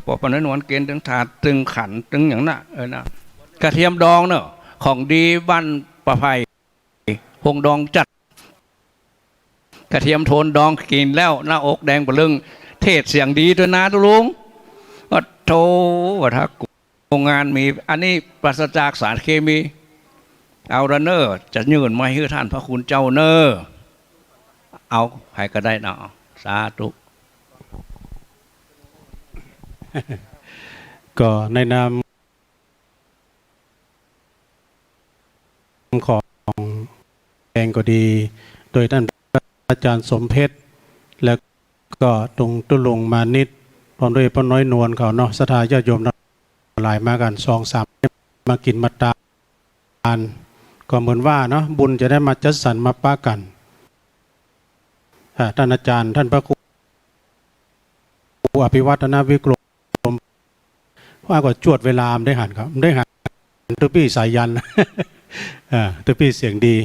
พอปนนวลเกณฑ์ตึงถาดตึงขันตึงอย่างน่ะนะกระเทียมดองเนอะของดีบ้านประไพหงดองจัดกระเทียมโทนดองกินแล้วหน้าอกแดงปะลึงเทศเสียงดีด้วยนะทุลุงว่าโธ่ว่าถ้าโรงงานมีอันนี้ปราศจากสารเคมีเอาละเนอจะยืนมาให้ท่านพระคุณเจ้าเนอเอาให้ก็ได้เนาะสาธุก็ในนามของแองก็ดี โดยท่านอาจารย์สมเพชรแล้วก็ตรงตุลงมานิดพร้อมด้วยพ่อน้อยนวลเขาเนาะสถาญาติโยมหลายมากัน2-3มากินมาตานก็เหมือนว่าเนาะบุญจะได้มาจัดสรรมาป้ากันท่านอาจารย์ท่านพระครูอภิวัฒนวิกรมว่าก็จวดเวลาได้หันครับได้หันตัวพี่สายยันตัวพี่เสียงดี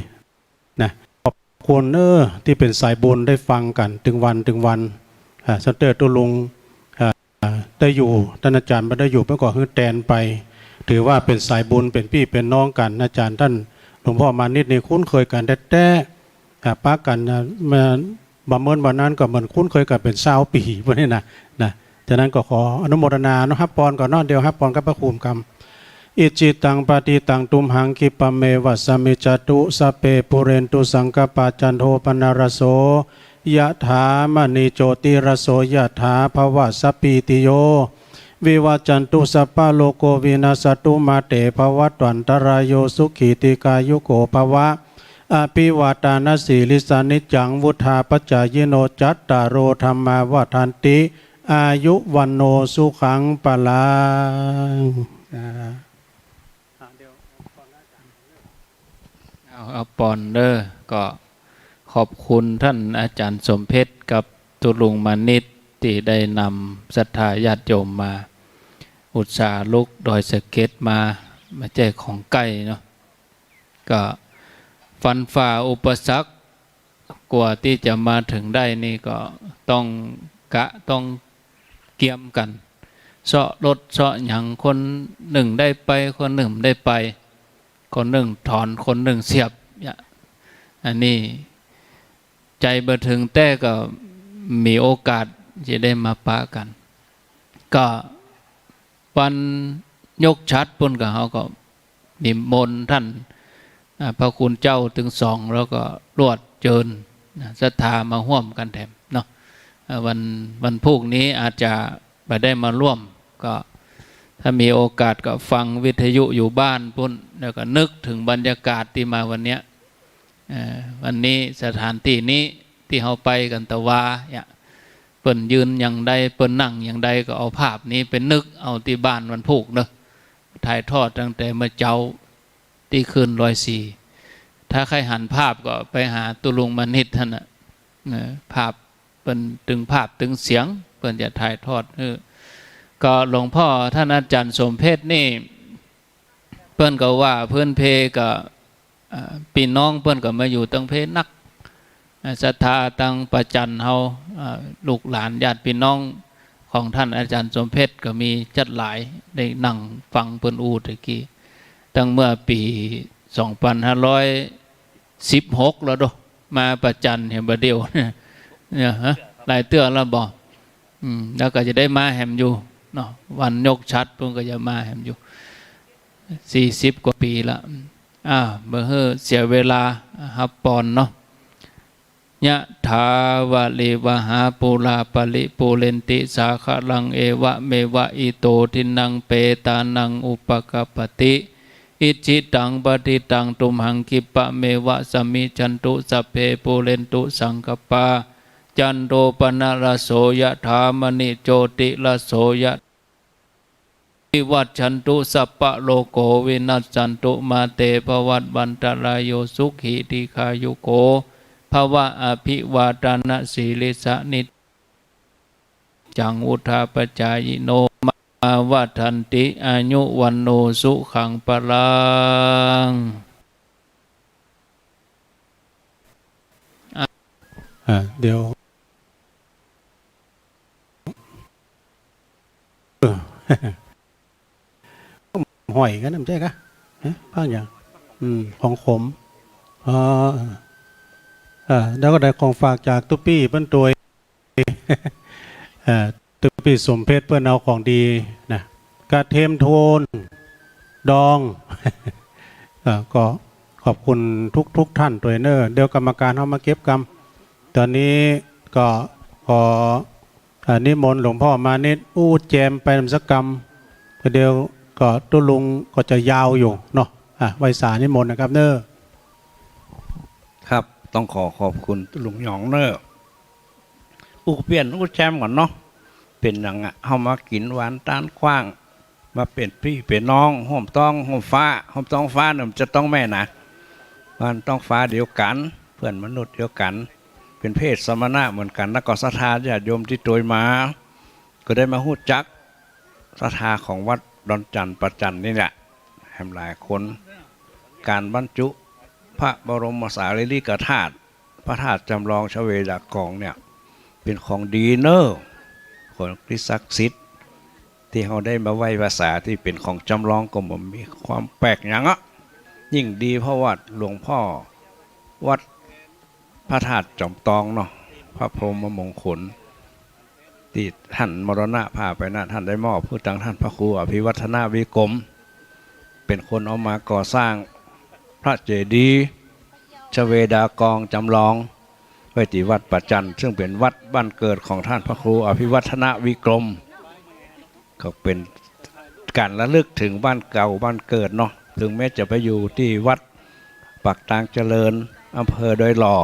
นะขอบคุณที่เป็นสายบุญได้ฟังกันถึงวันสเตอร์ตุลุงได้อยู่ท่านอาจารย์ไม่ได้อยู่เมื่อก่อนคือแตนไปถือว่าเป็นสายบุญเป็นพี่เป็นน้องกันอาจารย์ท่านหลวงพ่อมานิดนี่คุ้นเคยกันแต่ป้ากันมาบ่เมินวันนั้นก็เหมือนคุ้นเคยกันเป็น20 ปีพวกนี้นะจากนั้นก็ขออนุโมทนาฮับปอนก่อนนอนเดียวฮับปอนกับพระภูมิกรรมอิจิตังปฏิตังตุมหังคิปะเมวัสสมิจตุสเปปุเรนตุสังกปาจันโทปนารโสยะถามณีโจติรโสยะถาภวะสปีติโยวิวัจจันตุสัพพะโลโกวินาสตุมาเตภวัตวันตรายโยสุขีติกายุโกภวะอภิวาตานาสีลิสานิจังวุธาปจายโนจัตตารโอธรรมาวทันติอายุวันโนสุขังปะลังเอาปอนเดอร์ก็ขอบคุณท่านอาจารย์สมเพชรกับตุลุงมานิตที่ได้นำศรัทธาญาติโยมมาอุตสาห์ลุกดอยสะเก็ดมาแจกของใกล้เนาะก็ฟันฝ่าอุปสรรคกว่าที่จะมาถึงได้นี่ก็ต้องต้องเกี่ยมกันเสาะรถเสาะหยังคนหนึ่งได้ไปคนหนึ่งได้ไปคนหนึ่งถอนคนหนึ่งเสียบอันนี้ใจบ่ถึงแต่ก็มีโอกาสจะได้มาปะกันก็วันยกชัดปุ่นกับเขาก็นิมนต์ท่านพระคุณเจ้าถึง2แล้วก็รวดเจิญศรัทธามาห่วมกันแถมเนาะวันพรุ่งนี้อาจจะไปได้มาร่วมก็ถ้ามีโอกาสก็ฟังวิทยุอยู่บ้านปุ่นแล้วก็นึกถึงบรรยากาศที่มาวันนี้วันนี้สถานที่นี้ที่เขาไปกันตะวาเนี่ยเปิ่นยืนอย่างใดเปิ่นนั่งอย่างใดก็เอาภาพนี้เป็นนึกเอาที่บ้านวันพุกเนอะถ่ายทอดตั้งแต่เมื่อเจ้าที่คืน104ถ้าใครหันภาพก็ไปหาตุลุงมานิดท่านนะภาพเป็นตึงภาพตึงเสียงเปิ่นจะถ่ายทอดก็หลวงพ่อท่านอาจารย์สมเพชรนี่เปิ้นก็ว่าเพื่อนเพก็พี่น้องเปิ้นก็มาอยู่ตั้งเพนักศรัทธาตั้งประจันเฮาลูกหลานญาติพี่น้องของท่านอาจารย์สมเพชรก็มีจัดหลายได้นั่งฟังเปิ้นอูตะกี้ตั้งเมื่อปี2516แล้วดมาประจันเห็นบ่เดียวเนี่ยฮะหลายเตื้อแล้วบ่แล้วก็จะได้มาแหมอยู่เนาะวันยกชัดเพิ่นก็จะมาแหมอยู่40 กว่าปีละเมื่อเสียเวลาฮับปอนเนาะยะถาวะเลวะหาปูลาปลิปูเรนติสาขะลังเอวะเมวะอิโตทินังเปตานังอุปกปติอิจิตังปฏิตังตุมหังคิปะเมวะสมิจันตุสัพเพปูเรนตุสังกปาจันโทปนะระโสยะถามณิโจติระโสยะวิวัตชันตุสัพพะโลโกวินัสสันตุมาเตภวัตวันตรายโยสุขีติขายุโกภวะอภิวาทานะสีลิสะนิจังอุทาปจายโนมาวัฏันติอายุวันโนสุขังปลังเดี๋ยว หอยกันน้ำใจกะบ้างอย่างของขมแล้วก็ได้ของฝากจากตุ๊ปี้เปิ้นตัวตุ๊ปี้สมเพชรเปิ้นเอาของดีนะกระเทียมโทนดองก็ขอบคุณทุกท่านตัวเนอร์เดี๋ยวกรรมการเข้ามาเก็บกรรมตอนนี้ก็ขอนิมนต์หลวงพ่อมานิดอู้แจมไปนำสักกรรมเดี๋ยวก็ตุลุงก็จะยาวอยู่เนาะไวสานิมนต์นะครับเนอร์ครับต้องขอบคุณลุงหยองเนอร์อู้เปลี่ยนอู้แจมก่อนเนาะเป็นอย่างเข้ามากินหวานต้านกว้างมาเป็นพี่เป็นน้องห่มต้องห่มฟ้าห่มต้องฟ้าเนี่ยจะต้องแม่นะมันต้องฟ้าเดียวกันเพื่อนมนุษย์เดียวกันเป็นเพศสมณะเหมือนกันนักศรัทธาญาติโยมที่โดยมาก็ได้มาหู้จักศรัทธาของวัดดอนจันทร์ประจันนี่แหละแห่งหลายคนการบรรจุพระบรมสารีริกธาตุพระธาตุจำลองชเวดากองเนี่ยเป็นของดีเนอร์ของที่ศักดิ์สิทธิ์ที่เขาได้มาไหว้ภาษาที่เป็นของจำลองก็มันมีความแปลกอย่างอ่ะยิ่งดีเพราะว่าหลวงพ่อวัดพระธาตุจอมตองเนาะพระพรหมมงคลที่ท่านมรณะพาไปนะท่านได้มอบผู้ตังท่านพระครูอภิวัฒนาวิกรมเป็นคนเอามาก่อสร้างพระเจดีย์ชเวดากองจำลองไว้ที่วัดประจันซึ่งเป็นวัดบ้านเกิดของท่านพระครูอภิวัฒนาวิกรมก็เป็นการระลึกถึงบ้านเก่าบ้านเกิดเนาะถึงแม้จะไปอยู่ที่วัดปักตางเจริญอำเภอดอยหล่อ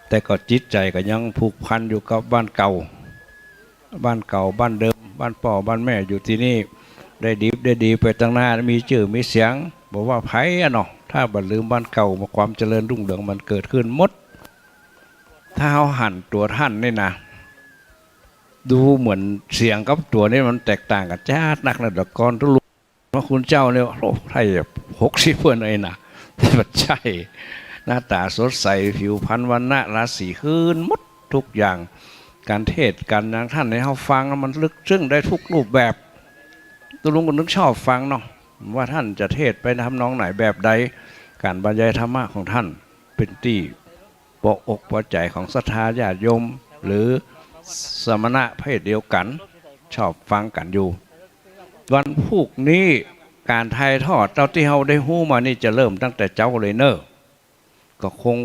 แต่ก็จิตใจก็ยังผูกพันอยู่กับบ้านเก่าบ้านเดิมบ้านพ่อบ้านแม่อยู่ที่นี่ได้ดีไปตั้งหน้ามีชื่อมีเสียงบอกว่าไผ่อะเนาะถ้าบัดลืมบ้านเก่ามาความเจริญรุ่งเรืองมันเกิดขึ้นหมดถ้าเขาหันตัวท่านนี่นะดูเหมือนเสียงกับตัวนี้มันแตกต่างกันจ้านักนะแต่ก่อนทุลุพระคุณเจ้าเนี่ยโอ้ไทย60เพื่อนเลยนะแต่ใช่หน้าตาสดใสผิวพรรณวันณะราศีขึ้นหมดทุกอย่างการเทศการอย่างท่านในเขาฟังมันลึกซึ้งได้ทุกรูปแบบตัวลุงก็นึกชอบฟังเนาะว่าท่านจะเทศไปทำนองไหนแบบใดการบรรยายธรรมะของท่านเป็นที่ปกอกปกใจของศรัทธาญาติโยมหรือสมณะเพศเดียวกันชอบฟังกันอยู่วันพุกนี้การถ่ายทอดเจ้าที่เราได้หู้มานี่จะเริ่มตั้งแต่เจ้าเลยเนอะก็คง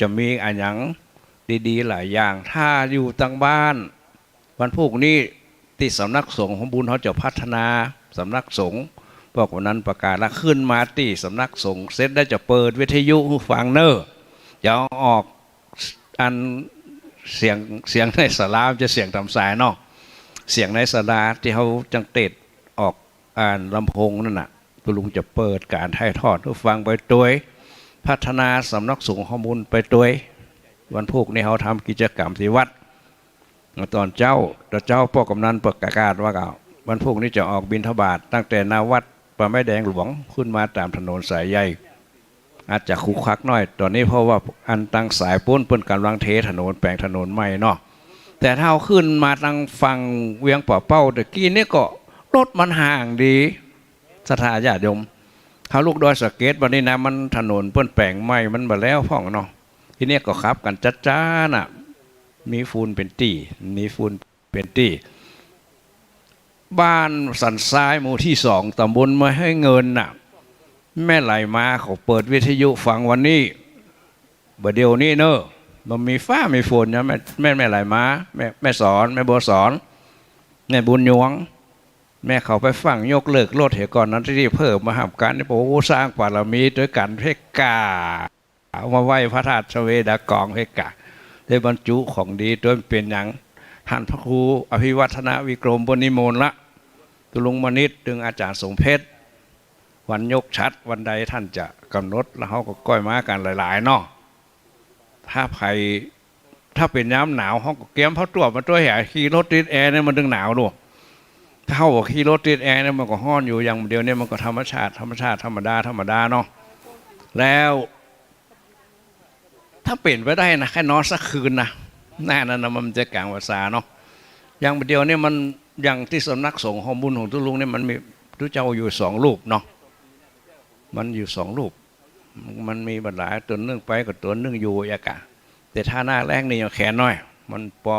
จะมีอันยังดีๆหลายอย่างถ้าอยู่ตั้งบ้านวันพุกนี้ที่สำนักสงฆ์ของบุญเขาจะพัฒนาสำนักสงฆ์พวกนั้นประกาศละขึ้นมาที่สำนักสงฆ์เสร็จได้จะเปิดวิทยุฟังเนอะจะออกอันเสียงในศาลาจะเสียงตามสายเนาะเสียงในศาลาที่เขาจังเตดออกอ่านลำโพงนั่นน่ะตัวลุงจะเปิดการถ่ายทอดให้ฟังไปตัวพัฒนาสำนักสงฆ์ข้อมูลไปตัววันพุกนี้เขาทำกิจกรรมที่วัดตอนเจ้าพ่อกำนันประกาศว่าวันพุกนี้จะออกบิณฑบาตตั้งแต่หน้าวัดป่าไม้แดงหลวงขึ้นมาตามถนนสายใหญ่อาจจะคุกคักน้อยตอนนี้เพราะว่าอันตั้งสายปุ้นเปิ้นกำลังเทถนนแปลงถนนใหม่เนาะแต่ถ้าเอาขึ้นมาทางฝั่งเวียงป่าเป้าตะกี้นี่ก็รถมันห่างดีศรัทธาญาติโยมเขาลูกดอยสะเก็ดวันนี้นะมันถนนเปิ้นแปลงใหม่มันมาแล้วพ่องเนาะทีนี้ก็ขับกันจ้าน่ะมีฝุ่นเป็นตี้บ้านสันทรายหมู่ที่2ตำบลมาให้เงินน่ะแม่ไหลมาเขาเปิดวิทยุฟังวันนี้เดี๋ยวนี้เนอะมันมีฟ้ามีฝนนะแม่ไหลมาแม่สอนแม่บัวสอนแม่บุญยวงแม่เขาไปฟังยกเลิกโลดเหตุก่อนนั้นที่เพิ่มมาหามการนี่บอกว่าสร้างบารมีด้วยกันเพกกาเอามาไหว้พระธาตุชเวดากองเพกกาได้บรรจุของดีโดยเป็นอย่างท่านพระครูอภิวัฒนาวิกรมบนิมนต์ละตุลุงมณิตดึงอาจารย์สมเพชรวันยกชัดวันใดท่านจะกำหนดแล้วเขาก็ก้อยมากันหลายๆเนาะถ้าเป็นย้ำหนาวเขาก็เกี้ยมเขาตัวมาตัวใหญ่ขี่รถติดแอร์เนี่ยมันดึงหนาวด้วยถ้าเขาบอกขี่รถติดแอร์เนี่ยมันก็ห้อนอยู่อย่างเดียวเนี่ยมันก็ธรรมชาติธรรมดาเนาะแล้วถ้าเปลี่ยนไปได้นะแค่นอนสักคืนนะหน้านั้นนะมันจะกลางภาษาเนาะอย่างเดียวเนี่ยมัน อย่างที่สำนักสงฆ์ฮอบุญของตุลุงเนี่ยมันมีทุเจ้าอยู่สองรูปเนาะมันอยู่สองรูปมันมีบรรดาตัวนึ่งไปกับตัวนึ่งอยู่ยากะแต่ถ้าหน้าแรกนี่ยังแขนน้อยมันพอ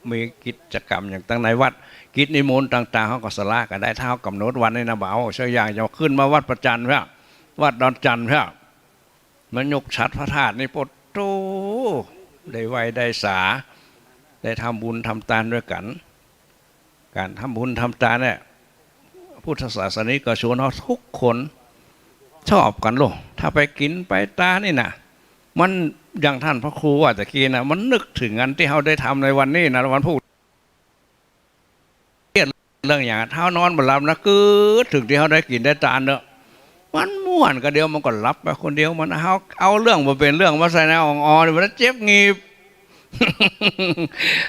มีกิจกรรมอย่างตั้งในวัดกิจนิมนต์ต่างๆเขาก็สละกันได้เท่ากำหนดวันในนาบ่าวเช่นอย่างจะขึ้นมาวัดประจันเพื่อวัดดอนจันเพื่อมันยกฉัตรพระธาตุในปดโตได้ไหวได้สาได้ทำบุญทำทานด้วยกันการทำบุญทำทานเนี่ยพุทธศาสนิกชนเขาทุกคนชอบกันโลกถ้าไปกินไปตานี่นะมันอย่างท่านพระครูว่าตะกี้นะมันนึกถึงอันที่เขาได้ทำในวันนี้นะวันพูดเรื่องอย่างเท้านอนบนลำนะคือถึงที่เขาได้กินได้ทานเนอะมันม่วนก็เดียวมันก็รับไปคนเดียวมันเอาเรื่องมาเป็นเรื่องมาใส่ในอ่อนๆมันเจ็บงีบ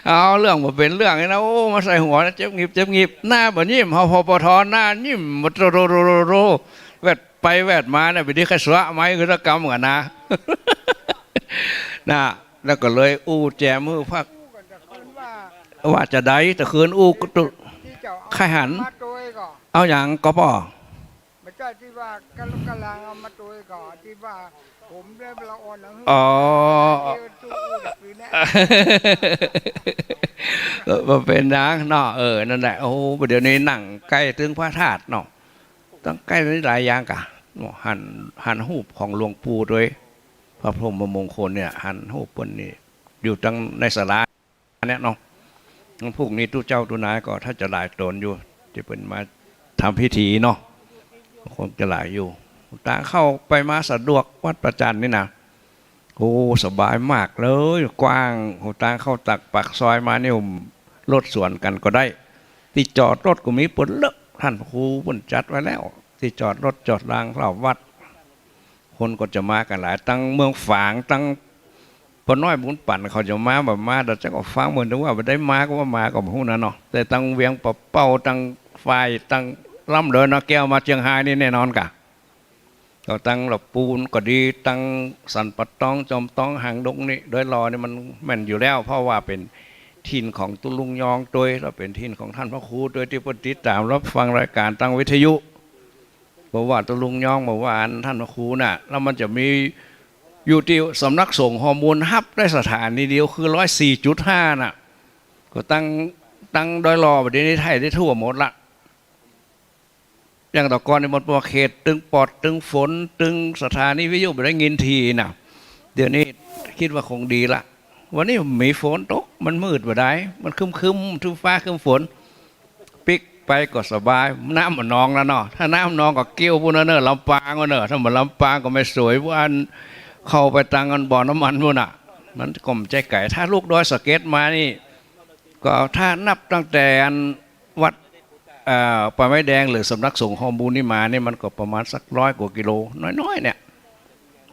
เอาเรื่องมาเป็นเรื่องนะโอ้มาใส่หัวนะเจ็บงีบหน้าแบบยิ้มพอปทหน้ายิ้มมาโรแวดไปแวดมาเนี่ยไปที่ขสวะไม้คือตะกรรมกันนะ นะแล้วก็เลยอู้แจมือพักว่าจะได้แต่คืนอู้ก็ตุไข่หันเอาอย่างก็ป่อไม่ใช่ที่ว่ากำลังเอามาตัวก่อนที่ว่าผมได้ละอ่อนหนังอ๋อมาเป็นนางเนาะนั่นแหละโอ้เดี๋ยวนี้นั่งใกล้ถึงพระธาตุเนาะต้องใกล้นี้หลายอย่างกะหันหูปของหลวงปู่ด้วยพระพรหมมงคลเนี่ยหันหูปบนนี้อยู่ตั้งในศาลาเนี่ยเนาะพวกนี้ตู้เจ้าตู้นายก็ถ้าจะหลายตนอยู่จะเป็นมาทำพิธีเนาะคงจะหลายอยู่ตาเข้าไปมาสะดวกวัดประจันนี่นะโอ้สบายมากเลยกว้างหูตาเข้าตักปากซอยมาเนี่ยรถสวนกันก็ได้ที่จอดรถก็มีปนเลอะท่านครูปนจัดไว้แล้วที่จอดรถจอดรางรอบวัดคนก็จะมากันหลายตั้งเมืองฝางตั้งพอน้อยบุญปั่นเขาจะมาแบบมาแต่จะก็ฟังเหมือนถึงว่าได้มาก็ว่ามาก็พูดนะเนาะแต่ตั้งเวียงปะเป้าตั้งไฟตั้งล่ำเดินนะแก้วมาเชียงรายนี่แน่นอนกะก็ตั้งหลับปูนก็ดีตั้งสันปะตองจอมตองหางดงนี่โดยรอนี่มันแม่นอยู่แล้วเพราะว่าเป็นถิ่นของตุลุงยองโดยแล้วเป็นถิ่นของท่านพระครูโดยที่ปฏิตามรับฟังรายการตั้งวิทยุบอกว่าตุลุงยองบอกว่าท่านพระครูน่ะแล้วมันจะมีอยู่ที่สำนักสงฆ์ฮอร์โมนฮับได้สถานีเดียวคือ104.5น่ะก็ตั้งโดยรอประเดี๋ยวนี้ไทยได้ทั่วหมดละอย่างต่อก่อนในหมดประเขตตึงปอดตึงฝนตึงสถานีวิทยุไปได้เงินทีน่ะเดี๋ยวนี้คิดว่าคงดีละวันนี้มีฝนตกมันมืดบ่ได้มันคึมทึมฟ้าคึมฝนปิกไปก็สบายน้ำมันนองแล้วเนาะถ้าน้ำนองก็เกี้ยวพวกนั้นเนอะลำปางก็เนอะถ้ามันลำปางก็ไม่สวยวันเข้าไปตังกันบ่อน้ำมันพวกน่ะมันก่มใจไก่ถ้าลูกดอยสเก็ตมานี่ก็ถ้านับตั้งแต่วัดป่าไม้แดงหรือสำนักสงฆ์ฮอร์โมนนี่มาเนี่ยมันก็ประมาณสัก100 กว่ากิโลน้อยๆเนี่ย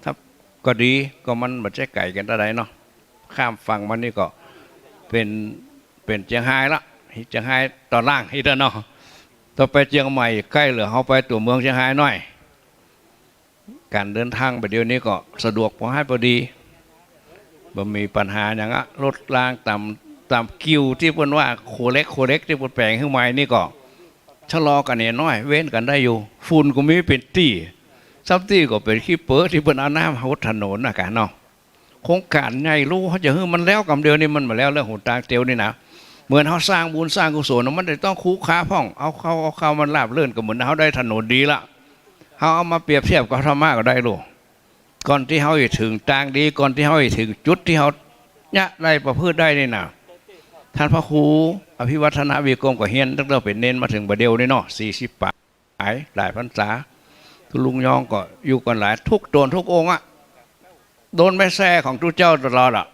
ถ้าก็ดีก็มันบ่ใจไก่กันได้เนาะข้ามฝั่งมันนี่ก็เป็นเชียงรายละเชียงรายตอนล่างที่เด้อเนาะต่อไปเชียงใหม่ใกล้เหลือเขาไปตัวเมืองเชียงรายหน่อยการเดินทางไปเดี๋ยวนี้ก็สะดวกพอให้พอดีบ่มีปัญหาอย่างอะรถรางตามคิวที่เพิ่นว่าโคเล็กที่เพิ่นแปลงขึ้นมานี่ก็ชะลอกันเนี่ยน้อยเว้นกันได้อยู่ฝุ่นก็มีเป็นตี้ซับตี้ก็เป็นขี้เป๋อที่เพิ่นเอาน้ำหดถนนน่ะกันเนาะโครงการใหญ่รู้เขาจะมันแล้วกำเดียวนี่มันมาแล้วเรื่องหนทางเตียวนี่นะเหมือนเขาสร้างบุญสร้างกุศลมันต้องคู่ค้าพ่องเอาเข้ามันลาบเลื่อนก็เหมือนเขาได้ถนนดีละเขาเอามาเปรียบเทียบกับธรรมะก็ได้ลูกก่อนที่เขาจะถึงทางดีก่อนที่เขาจะถึงจุดที่เขาเนี่ยได้ประพฤติได้นี่นะท่านพระครูอภิวัฒนวิกรมก็เฮียนตั้งแต่เป็นเน้นมาถึงประเดี๋ยวนี่เนาะ40 ปีหลายพรรษาทุลุงยองก็อยู่กันหลายทุกโดนทุกองค์อะโดนแม่แซ่ของทุกเจ้าตลอดอ่ะ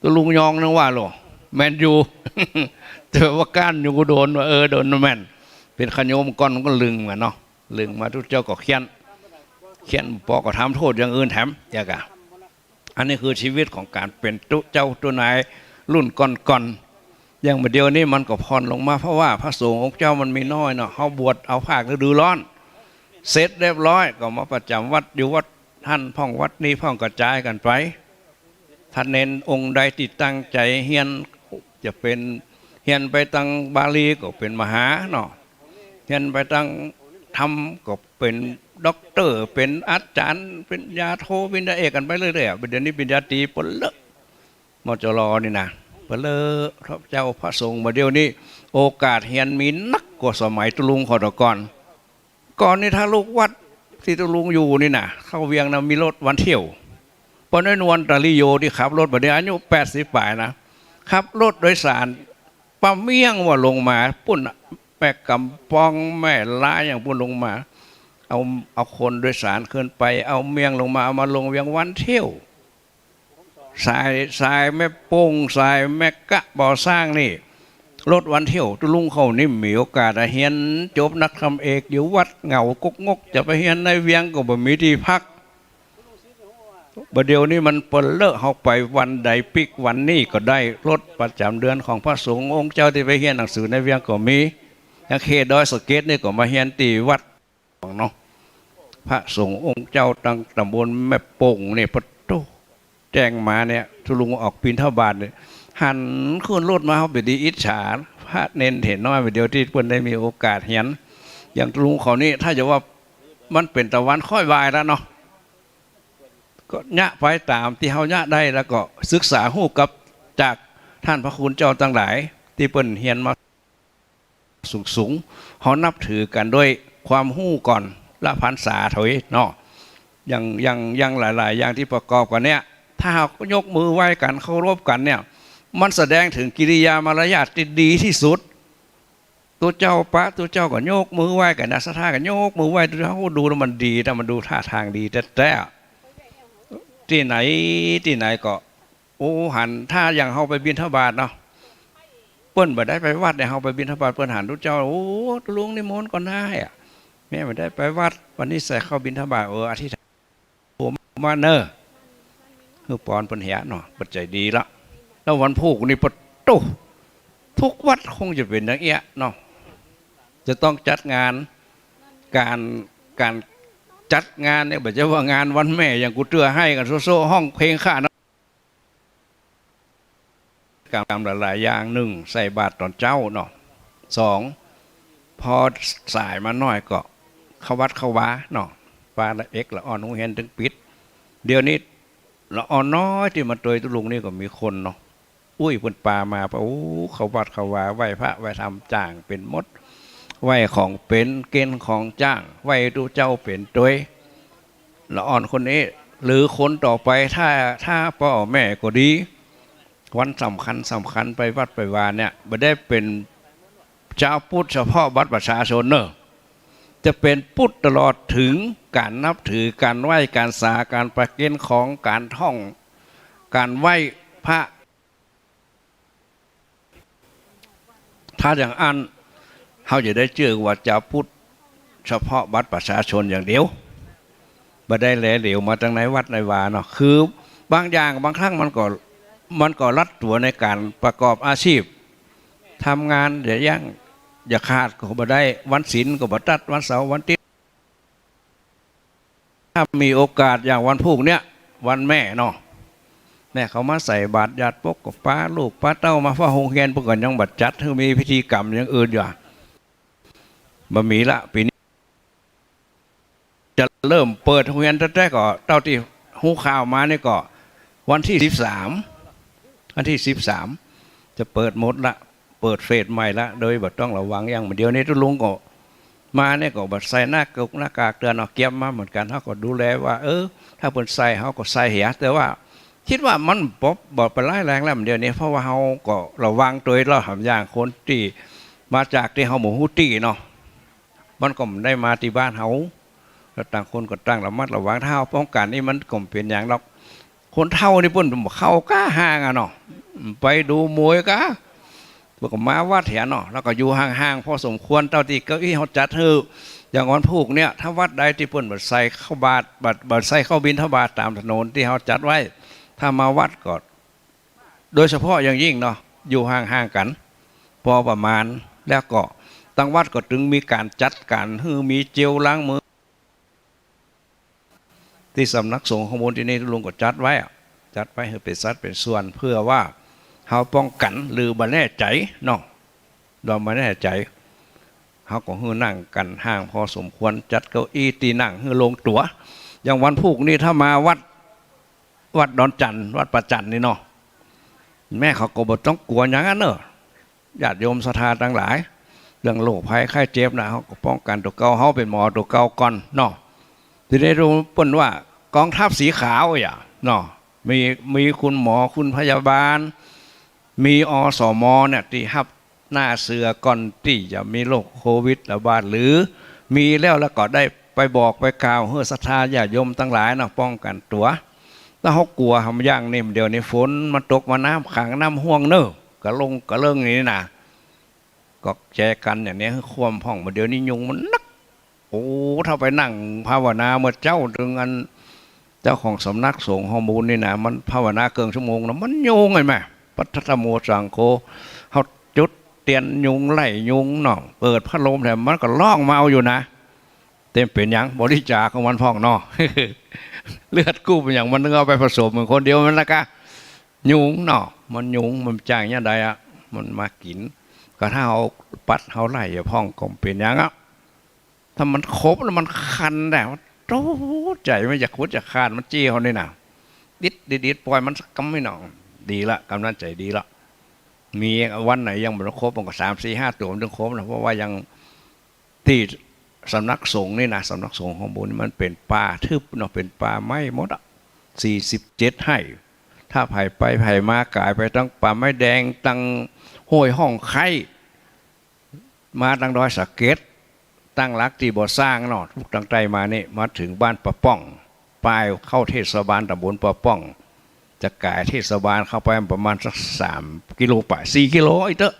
ทุลุงยองนึกว่าโลแมนยูเจอว่าก้านอยู่ก็โดนว่าโดนแมนเป็นขโยมก้อนมันก็ลึงมาเนาะลึงมาทุกเจ้าก็เขียนปอก็ทำโทษอย่างอื่นแถมอย่างกะอันนี้คือชีวิตของการเป็นตุเจ้าตัวนายรุ่นก่อนอย่างเดียวนี้มันก็พรลงมาเพราะว่าพระสงฆ์องค์เจ้ามันมีน้อยเนาะเขาบวชเอาภาคฤดูร้อนเสร็จเรียบร้อยก็มาประจำวัดอยู่วัดท่านพ่องวัดนี้พ่องกระจายกันไปท่านเน้นองค์ใดติดตั้งใจเฮียนจะเป็น เฮียนไปตั้งบาลีก็เป็นมหาเนาะเฮียนไปตั้งธรรมก็เป็นด็อกเตอร์เป็นอาจารย์เป็นยาโทปริญญาเอกกันไปเรื่อยๆเดี๋ยวนี้ปริญญาตรีปนเลอะมจรนี่นะปนเลอะพระเจ้าพระสงฆ์มาเดี๋ยวนี้โอกาสเฮียนมีนักกว่าสมัยตุลุงขอตะก่อนนี่ถ้าลูกวัดที่ตุลุงอยู่นี่นะเข้าเวียงนะมีรถวันเที่ยวปนนวลตาลิโยที่ขับรถบัดนี้อายุ80 ป่ายนะขับรถโดยสารป้าเมี่ยงว่าลงมาปุ่นแม่กำปองแม่ลายอย่างปุ่นลงมาเอาคนโดยสารขึ้นไปเอาเมียงลงมาเอามาลงเวียงวันเที่ยวสายแม่โป่งสายแม่กะบ่อสร้างนี่รถวันเที่ยวตุลุงเขานี่มีโอกาสเฮียนจบนักธรรมเอกอยู่วัดเหงากกงกจะไปเฮียนในเวียงก็บ่มีที่พักประเดี๋ยวนี้มันเปิดเลิกเขาไปวันใดปิกวันนี้ก็ได้รถประจำเดือนของพระสงฆ์องค์เจ้าที่ไปเฮียนหนังสือในเวียงก็มีอย่างเขตดอยสะเก็ดนี่ก็มาเฮียนตีวัดเนาะพระสงฆ์องค์เจ้าตั้งตำบลแม่โป่งเนี่ยประตูแจ้งมาเนี่ยทุลุงออกบิณฑบาตเลยหันขึ้นรถมาเขาไปดีอิจฉาพระเน้นเห็นน้อยไปเดียวที่เพิ่นได้มีโอกาสเห็นอย่างทุลุงเขานี่ถ้าจะว่ามันเป็นตะวันค่อยวายแล้วเนาะก็ยะไปตามที่เขายะได้แล้วก็ศึกษาหู้กับจากท่านพระคุณเจ้าต่างหลายที่เปิ้นเฮียนมาสูงเขานับถือกันด้วยความหู้ก่อนละพรรษาถอยเนาะอย่างหลายๆอย่างที่ประกอบกันเนี่ยถ้าเขายกมือไหว้กันเคารพกันเนี่ยมันแสดงถึงกิริยามารยาทที่ดีที่สุดตัวเจ้าตัวเจ้าก็ยกมือไหว้กันนะสัทธากันยกมือไหว้ตัวเขาดูแล้วมันดีแต่มันดูท่าทางดีแต่ที่ไหนก็โอ้หันถ้าอย่างเขาไปบิณฑบาตเนาะเปิ้นบ่ได้ไปวัดเนี่ยเขาไปบิณฑบาตเปิ้นหันทุกเจ้าโอ้ลุงนิมนต์ก่อนได้อะแม่บ่ได้ไปวัดวันนี้ใส่เข้าบิณฑบาตอาทิตย์ผมมาเนอะคือปอนเปิ้นเหียเนาะปัจจัยดีละแล้ววันพุธนี่ปะตุทุกวัดคงจะเป็นอย่างเงี้ยเนาะจะต้องจัดงานการจัดงานเนี่ยแบบจะว่างานวันแม่อย่างกูเตือให้กันโซ่ห้องเพลงข้านะการทำหลายๆอย่างหนึ่งใส่บาตรตอนเจ้าเนาะสองพอสายมาหน่อยก็เข้าวัดเข้าวาเนาะปลาละเอกละอ่อนหูเห็นถึงปิดเดี๋ยวนี้ละอ่อนน้อยที่มาตัวตุลุงนี่ก็มีคนเนาะอุ้ยเพิ่นปลามาปะโอ้เขาวัดเขาวาไหว้พระไหว้ธรรมจ้างเป็นมดไหว้ของเป็นเกณฑ์ของจ้างไหว้ดูเจ้าเป็นตัวละอ่อนคนนี้หรือคนต่อไปถ้าพ่อแม่ก็ดีวันสำคัญไปวัดไปวาเนี่ยไม่ได้เป็นเจ้าพุทธเฉพาะบัตรประชาชนเนอะจะเป็นพุทธตลอดถึงการนับถือการไหว้การสาการประเคนของการท่องการไหว้พระถ้าอย่างอันเขาจะได้เจอว่าเจ้าพุทธเฉพาะบัตรประชาชนอย่างเดียวไม่ได้แหล่เหลวมาจากไหนวัดในวาเนาะคือบางอย่างบางครั้งมันก็รัดตัวในการประกอบอาชีพทำงานอย่าขาดก็บ่ได้วันศีลก็บ่ตัดวันเสาร์วันอาทิตย์ถ้ามีโอกาสอย่างวันพุธเนี่ยวันแม่เนาะแม่เขามาใส่บาตรญาติปกกับป้าลูกป้าเต้ามาฟ้าโรงเรียนพวกกันยังบัดจัดคือมีพิธีกรรมอย่างอื่นอยู่บ่มีละปีนี้จะเริ่มเปิดโรงเรียนแต่ก็เต้าที่หูข่าวมาเนี่ยก็วันที่13จะเปิดหมดละเปิดเฟสใหม่ละโดยบัดต้องระวังอย่างเดียวนี้ทุลุงก็มาเนี่ยก็บัดใส่หน้ากากเตือนออกเกียมมาเหมือนกันเขาก็ดูแลว่าถ้าเปิดใส่เขาก็ใส่เหียแต่ว่าคิดว่ามันบอกไปไล่แรงแล้วเดี๋ยวนี้เพราะว่าเขาก็ระวังตัวเราทำอย่างคนที่มาจากที่เขาหมู่ฮูตี้เนาะมันก็ไม่ได้มาที่บ้านเขาแล้วต่างคนก็ตั้งระมัดระวังเท้าป้องกันนี่มันก็เป็นอย่างเราคนเท่านี่ปุ่นเข้ากล้าห่างอ่ะเนาะไปดูมวยกะพวกมาวัดเถียนเนาะแล้วก็อยู่ห่างๆพอสมควรเท่าที่เก้าอี้เขาจัดเธออย่างวันพุธเนี่ยถ้าวัดใดที่ปุ่นบัดใส่เข้าบาตรบัดใส่เข้าบิณฑบาตตามถนนที่เขาจัดไว้ถ้ามาวัดก็โดยเฉพาะอย่างยิ่งเนาะอยู่ห่างๆกันพอประมาณแล้วก็ตั้งวัดก็ถึงมีการจัดการมีเจลล้างมือที่สำนักสงฆ์ข้างบนที่นี่ลุงก็จัดไว้ให้เป็นสัดเป็นส่วนเพื่อว่าเขาป้องกันหรือบ่แน่ใจเนาะ เราไม่แน่ใจเขาก็ฮือนั่งกันห่างพอสมควรจัดเก้าอี้ตีนั่งฮือลงตัวอย่างวันพุกนี่ถ้ามาวัดดอนจันทร์วัดประจันนี่เนาะแม่เขาก็บ่ต้องกลัวอย่างนั้นเนอะญาติโยมศรัทธาทั้งหลายเรื่องโรคภัยไข้เจ็บนะเขาก็ป้องกันตัวเก่าเขาเป็นหมอตัวเก่าก่อนเนาะที่ได้รู้เปิ้นว่ากองทัพสีขาวอย่าเนาะมีคุณหมอคุณพยาบาลมีอสมเนี่ยที่ฮับหน้าเสือก่อนที่จะมีโรคโควิดระบาดหรือมีแล้วก็ได้ไปบอกไปกล่าวเฮ้อศรัทธาญาติโยมทั้งหลายเนาะป้องกันตัวถ้าเขากลัวทำย่างนี่เดี๋ยวนี้ฝนมันตกมาน้ำขังน้ำห่วงเนอะกระลงกระเรื่องนี้นะก็แจกันอย่างนี้คือความพ่องมาเดี๋ยวนี้ยุงมันนักโอ้ถ้าไปนั่งภาวนาเมื่อเจ้าถึงอันเจ้าของสำนักสงฆ์ฮอร์โมนนี่นะมันภาวนาเกินชั่วโมงนะมันยุงไงแม่ปัทธโมสังโฆเขาจุดเตียนยุงไล่ยุงเนาะเปิดพัดลมแต่มันก็ล่องมาเอาอยู่นะเต็มเป็นอย่างบริจาคของมันพ่องเนาะ เลือดกู้เป็นอย่างมันเอาไปผสมเหมือนคนเดียวมันละกะยุงเนาะมันยุงมันจ่ายเนี่ยใดอะมันมากินก็ถ้าเอาปัดเอาไล่อย่าพ่องก็เป็นอย่างอ่ะถ้ามันครบแล้วมันคันแต่โตใจไม่อยากคุดอยากคานมันจี้เขาเนี่ยนะดิดปล่อยมันสักกำไม่หนองดีละกำนันใจดีละมีวันไหนยังไม่ครบมันก็3-4-5 ตัวมันถึงครบนะเพราะว่ายังที่สำนักสงฆ์นี่นะสำนักสงฆ์ของบุญมันเป็นป่าทึบเนาะเป็นป่าไม้หมดอ่ะ47 ให้ถ้าไผ่ไปไผ่มากลายไปตั้งป่าไม้แดงตั้งห้วยห้องไข่มาตั้งดอยสะเก็ดตั้งรักที่บ่อสร้างเนาะทุกตั้งใจมานี่มาถึงบ้านปะป้องปลายเข้าเทศบาลตำบลปะป้องจะกายเทศบาลเข้าไปประมาณสัก3 กิโลป่า4 กิโลไอ้เตอะ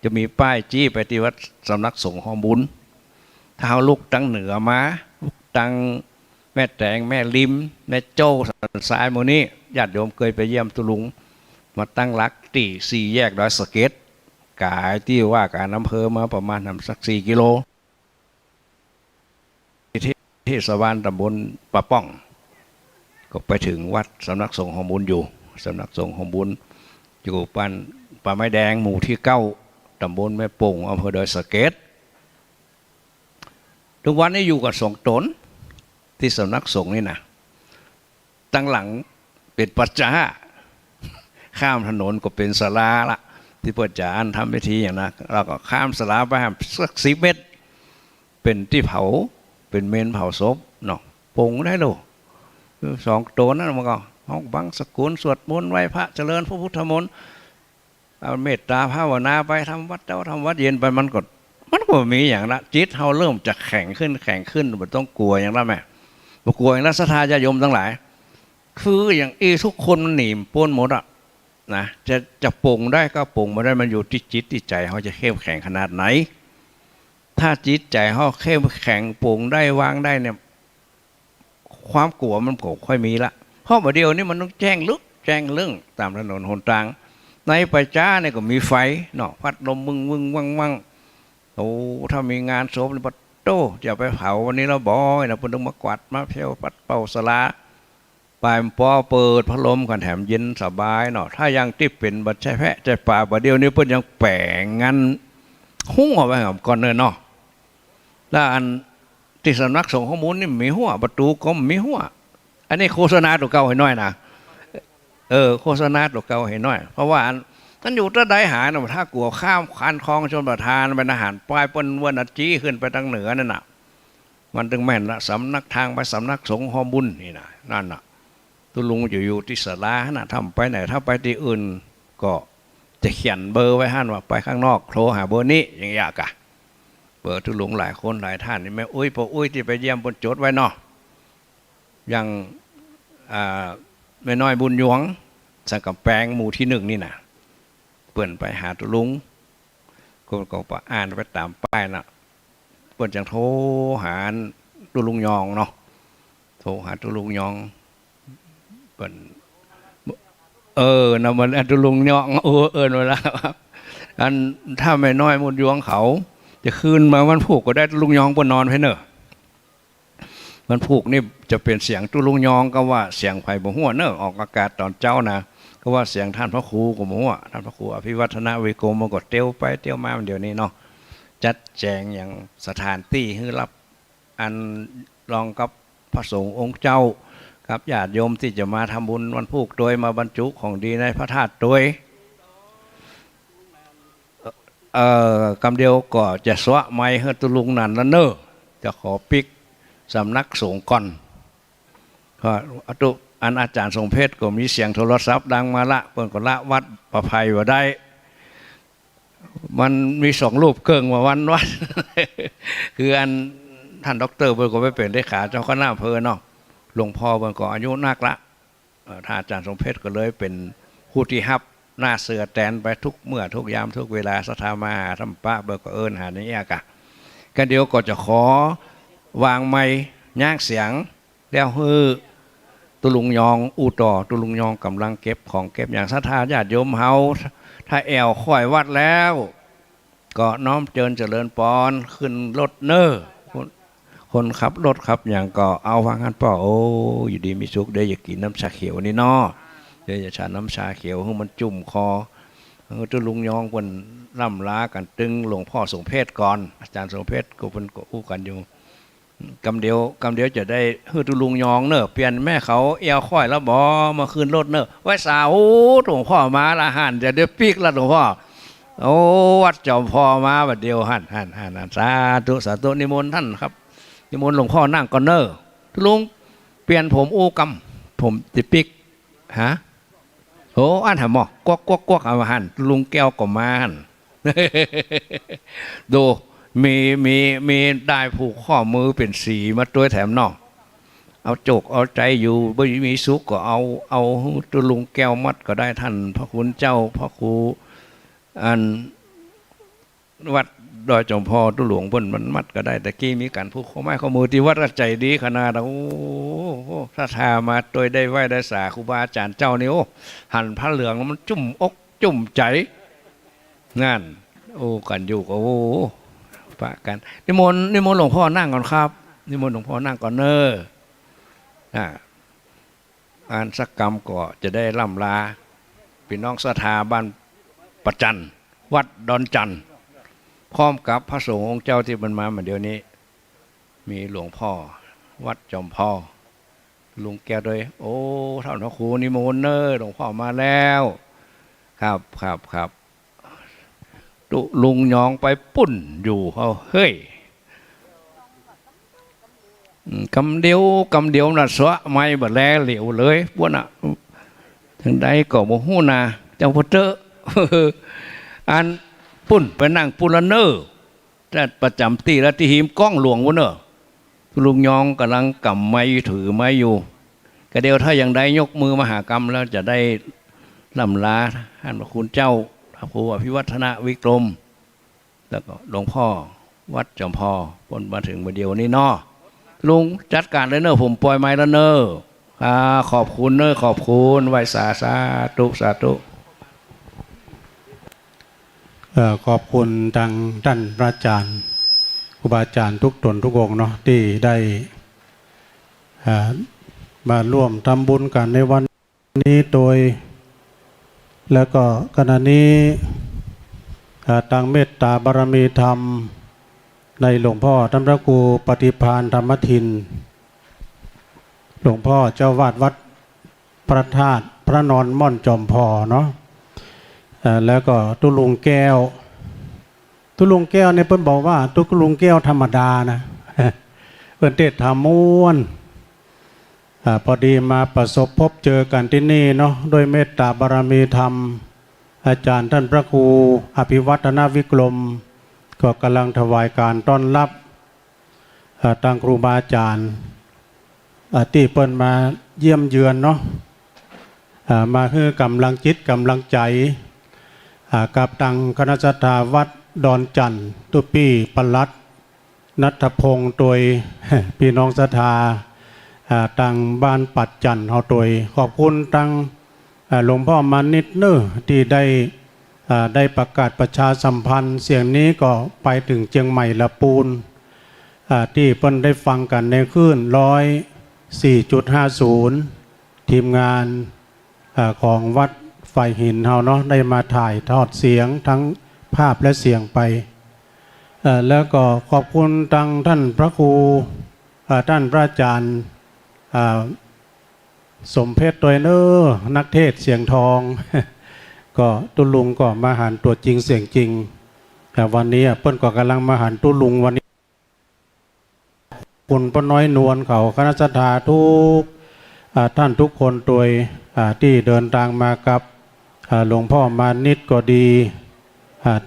จะมีป้ายจี้ไปที่วัดสำนักสงฆ์ของบุญถ้าเอาลูกตั้งเหนือมาลูกตั้งแม่แตงแม่ลิมแม่โจ้สันสายโมนี้ญาติโยมเคยไปเยี่ยมตุลุงมาตั้งรักที่4 แยกดอยสะเก็ดกายที่ว่าการอำเภอมาประมาณสัก4 กิโลเทศบาลตำบลปะป้องก็ไปถึงวัดสำนักสงฆ์ของบุญอยู่สำนักสงฆ์ของบุญอยู่ป่าไม้แดงหมู่ที่9ตำบลแม่ป่งอำเภอดอยสะเก็ดทุกวันนี้อยู่กับสงฆ์ตนที่สำนักสงฆ์นี่นะตั้งหลังเป็นปัจจาข้ามถนนก็เป็นศาลาละที่ปัจจาทำพิธีอย่างนั้นเราก็ข้ามศาลาไปสัก10 เมตรเป็นที่เผาเป็นเมนเผาศพเนาะปงได้ลูก2 ตัวนั่นมันก็ห้องบังสกุลสวดมนต์ไหว้พระเจริญพระพุทธมนต์เอาเมตตาภาวนาไปทำวัดเจ้าทำวัดเย็นไปมันก็มีอย่างละจิตเราเริ่มจะแข็งขึ้นมันต้องกลัวอย่างละแม่บ่กลัวอย่างละศรัทธาญาติโยมทั้งหลายคืออย่างทุกคนมันหนีป้นหมดอ่ะนะจะปงได้ก็ปงมาได้มันอยู่ที่จิตที่ใจเขาจะเข้มแข็งขนาดไหนถ้าจิตใจเขาเข้มแข็งปงได้วางได้เนี่ยความกลัวมันก็ค่อยมีละเพราะเดียวนี้มันต้องแจ้งลึกแจ้งเรื่องตามถนนหนทางในป่าช้าเนี่ยก็มีไฟเนาะพัดลมมึงวังโอ้ถ้ามีงานศพในปัตโต้จะไปเผาวันนี้เราบ่อยนะเพิ่นต้องมากวาดมาเพียวปัดเป่าสลาปลายปอเปิดพัดลมกันแถมเย็นสบายเนาะถ้ายังที่เป็นบัดใช้แพะใจป่าบ่เดียวนี้เพิ่นยังแปลงงันหุ้งเอาไว้ก่อนเนาะแล้วอันที่สำนักสงฆ์ข้อมูลนี่มีหัวประตูก็มีหัวอันนี้โฆษณาตัวเก่าให้น้อยนะโฆษณาตัวเก่าให้น้อยเพราะว่าท่านอยู่ตะไดหานะถ้ากลัวข้ามคันคลองชนประทานเป็นอาหารปลายปนวันจี้ขึ้นไปทางเหนือนั่นน่ะมันถึงแม่นละสำนักทางไปสำนักสงฆ์ฮอบุญนี่นะนั่นน่ะตุลุงอยู่ที่ศาลาน่ะทำไปไหนถ้าไปที่อื่นก็จะเขียนเบอร์ไว้ให้ว่าไปข้างนอกโทรหาเบอร์นี้อย่างเงี้ยกะเบอร์ตุลุงหลายคนหลายท่านนี่แม่พ่อที่ไปเยี่ยมบนจดไว้เนาะยังแม่น้อยบุญหยวงสังกำแพงหมู่ที่1นี่นะเปิ่นไปหาตุลุงก็อ่านไปตามป้ายน่ะเปิ่นจังโทรหาตุลุงยองเนาะโทรหาตุลุงยองเปิ่นนะมันตุลุงยองเวลาอันถ้าแม่น้อยบุญหยวงเขาจะคืนมาวันผูกก็ได้ตุลุงยองบนนอนให้เนอะมันผูกนี่จะเป็นเสียงตุลุงยองก็ว่าเสียงไผ่บ่หัวเนอะออกอากาศตอนเจ้านะ ก็ว่าเสียงท่านพระครูก็บอกว่าท่านพระครูอภิวัฒนวิกรมมันก็เตี้ยวไปเตี้ยวมาเดี๋ยวนี้เนาะจัดแจงอย่างสถานที่ให้รับอันรองกับพระสงฆ์องค์เจ้ากับญาติโยมที่จะมาทำบุญวันพุธโดยมาบรรจุของดีในพระธาตุโดยกำเดียวก็จะสวะไม้ให้ตุลุงนันแล้วเนอะจะขอปิกสำนักสงฆ์ก่อนก็อันอาจารย์ทรงเพชรก็มีเสียงโทรศัพท์ดังมาละเปิ่นก็ละวัดประภัยว่าได้มันมี2 รูปเกิงว่าวัน คืออันท่านด็อกเตอร์เปิ่นก็ไปเป็นเลขาเจ้าคณะอำเภอเนาะหลวงพ่อเปิ่นก็อายุนักละท่านอาจารย์ทรงเพชรก็เลยเป็นผู้ที่ฮับหน้าเสือแตนไปทุกเมื่อทุกยามทุกเวลาสถามาทำป้าเบิกก็เอิญหาในแยกะกันเดียวก็จะขอวางไม้ย่างเสียงแล้วฮือตุลุงยองอูต่อตุลุงยองกำลังเก็บของเก็บอย่างศรัทธาญาติโยมเฮาถ้าแอวค่อยวัดแล้วก็น้อมเจริญเจริญปอนขึ้นรถเนอคนขับรถขับอย่างก็เอาวางกันป่อโอ้อยู่ดีมีสุขได้อยากกินน้ำชาเขียวนี่เนาะเดี๋ยวจะฉันน้ำชาเขียวให้มันจุ่มคอตุลุงยองเป็นล่ำลากันตึงหลวงพ่อทรงเพชรก่อนอาจารย์ทรงเพชรก็เป็นก็อู้กันอยู่กำเดียวจะได้ฮือตุลุงยองเนอะเปลี่ยนแม่เขาเอวค่อยแล้วบอมาคืนรถเนอะไว้สาวหลวงพ่อมาละหันจะเดือดปีกละหลวงพ่อโอ้วัดจอมพ่อมาบัดเดียวหันสาธุนิมนต์ท่านครับนิมนต์หลวงพ่อนั่งก่อนเนอะตุลุงเปลี่ยนผมอู้กำผมติปีกฮะโอ้อันหาหมอกวักเอาหันลุงแก้วก็มาหัน ดูมีได้ผูกข้อมือเป็นสีมาตัวแถมนอกเอาจกเอาใจอยู่บ่มีสุขก็เอาตุลุงแก้วมัดก็ได้ท่านพระคุณเจ้าพระครูอันวัดดอยจอมพอตุหลวงเพิ่นมันมัดก็ได้แต่กี้มีการผูกข้อไม้ข้อมือที่วัดใจดีขนาดโอ้ถ้าทามาโดยได้ไหวได้สาครูบาอาจารย์เจ้านี่โอ้หันพระเหลืองมันจุ่มอกจุ่มใจงานโอ้กันอยู่ก็โอ้ปะกันนิมนต์หลวงพ่อนั่งก่อนครับนิมนต์หลวงพ่อนั่งก่อนเนอะอ่านสักกรรมก็จะได้ล่ำลาพี่น้องศรัทธาบ้านประจันวัดดอนจันพร้อมกับพระสงฆ์องค์เจ้าที่มันมาเหมือนเดียวนี้มีหลวงพ่อวัดจอมพ่อลุงแกด้วยโอ้ท่านพระครูนิมนต์เนอหลวงพ่อมาแล้วครับตุลุงยองไปปุ่นอยู่เขาเฮ้ยกำเดียวน่ะสวะไม่บดแลเหลวเลยพวกน่ะถึงใดก็บ่ฮู้นาเจ้าพ่อเจ้ออันปุ่นไปนั่งปุระเนอแต่ประจำตีแล้วที่หิมกล้องหลวงวะเนอลุงยองกำลังกำไม้ถือไม้อยู่ก็เดียวถ้าอย่างใดยกมือมหากรรมแล้วจะได้ล่ำลาท่านพระคุณเจ้าพระครูอภิวัฒนวิกรมแล้วก็หลวงพ่อวัดจอมพ่อปนมาถึงมาเดียวนี้เนาะลุงจัดการเลยเนอะผมปล่อยไม้แล้วเนอะขอบคุณเนอะขอบคุณไหว้สาธุขอบคุณทางท่านพระอาจารย์ครูบาอาจารย์ทุกตนทุกองค์เนาะที่ได้มาร่วมทำบุญกันในวันนี้โดยแล้วก็ขณะนี้ทางเมตตาบารมีธรรมในหลวงพ่อท่านพระครูปฏิภาณธรรมทินหลวงพ่อเจ้าวาดวัดพระธาตุพระนอนม่อนจอมพอเนาะแล้วก็ตุลุงแก้วเนี่ยเพิ่นบอกว่าตุลุงแก้วธรรมดานะเพิ่นเทศน์ธรรมม้วนพอดีมาประสบพบเจอกันที่นี่เนาะด้วยเมตตาบารมีธรรมอาจารย์ท่านพระครูอภิวัฒนวิกรมก็กำลังถวายการต้อนรับทางครูบาอาจารย์ที่เพิ่นมาเยี่ยมเยือนเนาะมาคือกำลังจิตกำลังใจกับทางคณะศรัทธาวัดดอนจันทร์ตุปี้ปลัดณัฐพงศ์โดยพี่น้องศรัทธาทางบ้านปัดจันทร์เอาโดยขอบคุณทางหลวงพ่อมานิดเนอที่ได้ประกาศประชาสัมพันธ์เสียงนี้ก็ไปถึงเชียงใหม่ละปูนที่เพิ่นได้ฟังกันในคลื่น104.50ทีมงานของวัด ฝ่ายหินเฮาเนาะได้มาถ่ายทอดเสียงทั้งภาพและเสียงไปแล้วก็ขอบคุณทางท่านพระครูท่านพระอาจารย์สมเพชรตัวเนอร์นักเทศเสียงทอง ก็ตุลุงก็มาหันตัวจริงเสียงจริงแต่วันนี้เปิ้นก็กำลังมาหันตุลุงวันนี้คุณป้าน้อยนวลเขาคณะสัตยาทุกท่านทุกคนโดยที่เดินทางมากับหลวงพ่อมานิตก็ดี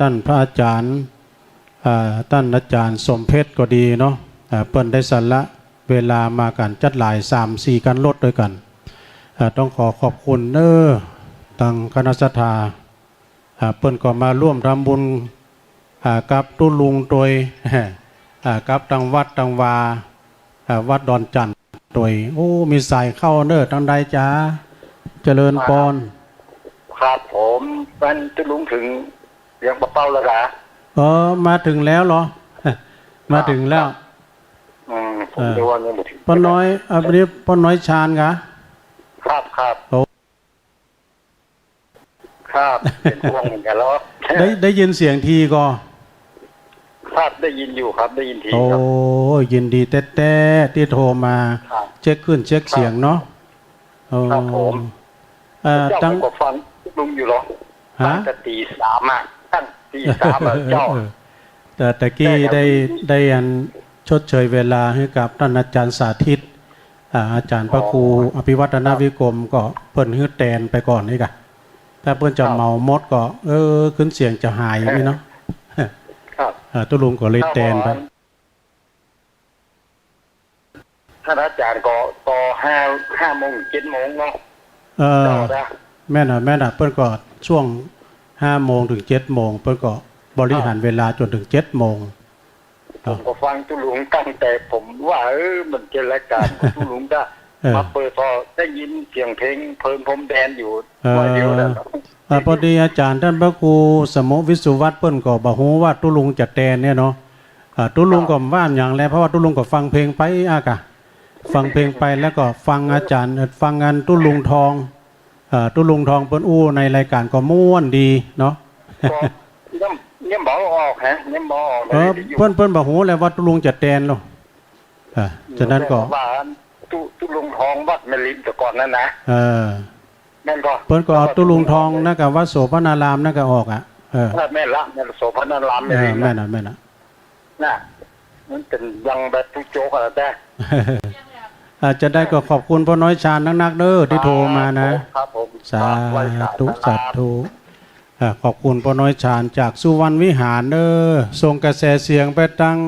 ท่านพระอาจารย์ท่านอาจารย์สมเพชรก็ดีเนาะเปิ้นได้สละเวลามากันจัดหลาย 3-4 กันรถด้วยกันต้องขอบคุณเนอทางคณะสัตยาเปิ้นก็มาร่วมทำบุญกับตุลุงโดยกับทางวัดทางวาวัดดอนจันทร์โดยโอ้มีสายเข้าเนอทางใดจ้าเจริญปอนครับผมมันจะลุงถึงเรียงปะเป้าแล้วกะมาถึงแล้วเหรอ มาถึงแล้วผมดูว่ายังไม่ถึงป้าน้อยอันนี้ป้าน้อยชาญกะครับครับเป็นพวงเหมือนกันแล้วได้ยินเสียงทีก็ครับได้ยินอยู่ครับได้ยินทีโอ้ยินดีแต้ที่โทรมาเช็คขึ้นเช็คเสียงเนาะครับผมเจ้าก็ฟังลุงอยู่หรอตั้งแต่ตี 3ตั้งตี 3เจ้าแต่ตะกี้ได้อันชดเชยเวลาให้กับท่านอาจารย์สาธิตอาจารย์พระครูอภิวัฒนวิกรมก็เพิ่นฮื้อแตนไปก่อนนี่กะถ้าเพิ่นจะเมามดก็ขึ้นเสียงจะหายนี่เนาะตุลุงก็เลยแตนไปท่านอาจารย์ก็ต่อ5 โมง 7 โมงเนาะแม่น่ะเพิ่นก็ช่วง5 โมงถึง 7 โมงเพิ่นก็บริหารเวลาจนถึง 7 โมงผมก็ฟังตุลุงตั้งแต่ผมว่ามันเป็นรายการตุลุงได้มาเปิดพอได้ยินเสียงเพลงเพลินพรมแดนอยู่ว่าเดียวแล้วพอดีอาจารย์ท่านพระครูสมุวิสุวัฒน์เปิ้นก็บอกฮู้ว่าตุลุงจะแตนเนี่ยเนาะตุลุงก็ว่านอย่างแล้วเพราะว่าตุลุงก็ฟังเพลงไปฟังเพลงไปแล้วก็ฟังอาจารย์ฟังงานตุลุงทองเปิ้นอู้ในรายการก็ม่วนดีเนาะยังบอกออกฮะยังบอกออกเปิ้นบอกฮู้แล้วว่าตุลุงจะแตนเนาะฉะนั้นก็ว่าตุลุงทองวัดแม่ริมแต่ก่อนนั้นนะนั่นก็เปิ้นก็ตุลุงทองนะกับวัดโสภณารามนะก็ออกแม่ละแม่โสภณารามแม่น่ะน่ะมันเป็นยังแบบทุกโจกอะไรแต่จะได้ก็ขอบคุณพ่อน้อยชาญนักๆเด้อที่โทรมานะครับผมสาธุขอบคุณพ่อน้อยชาญจากสุวรรณวิหารเด้อส่งกระแสเสียงไปตั้ง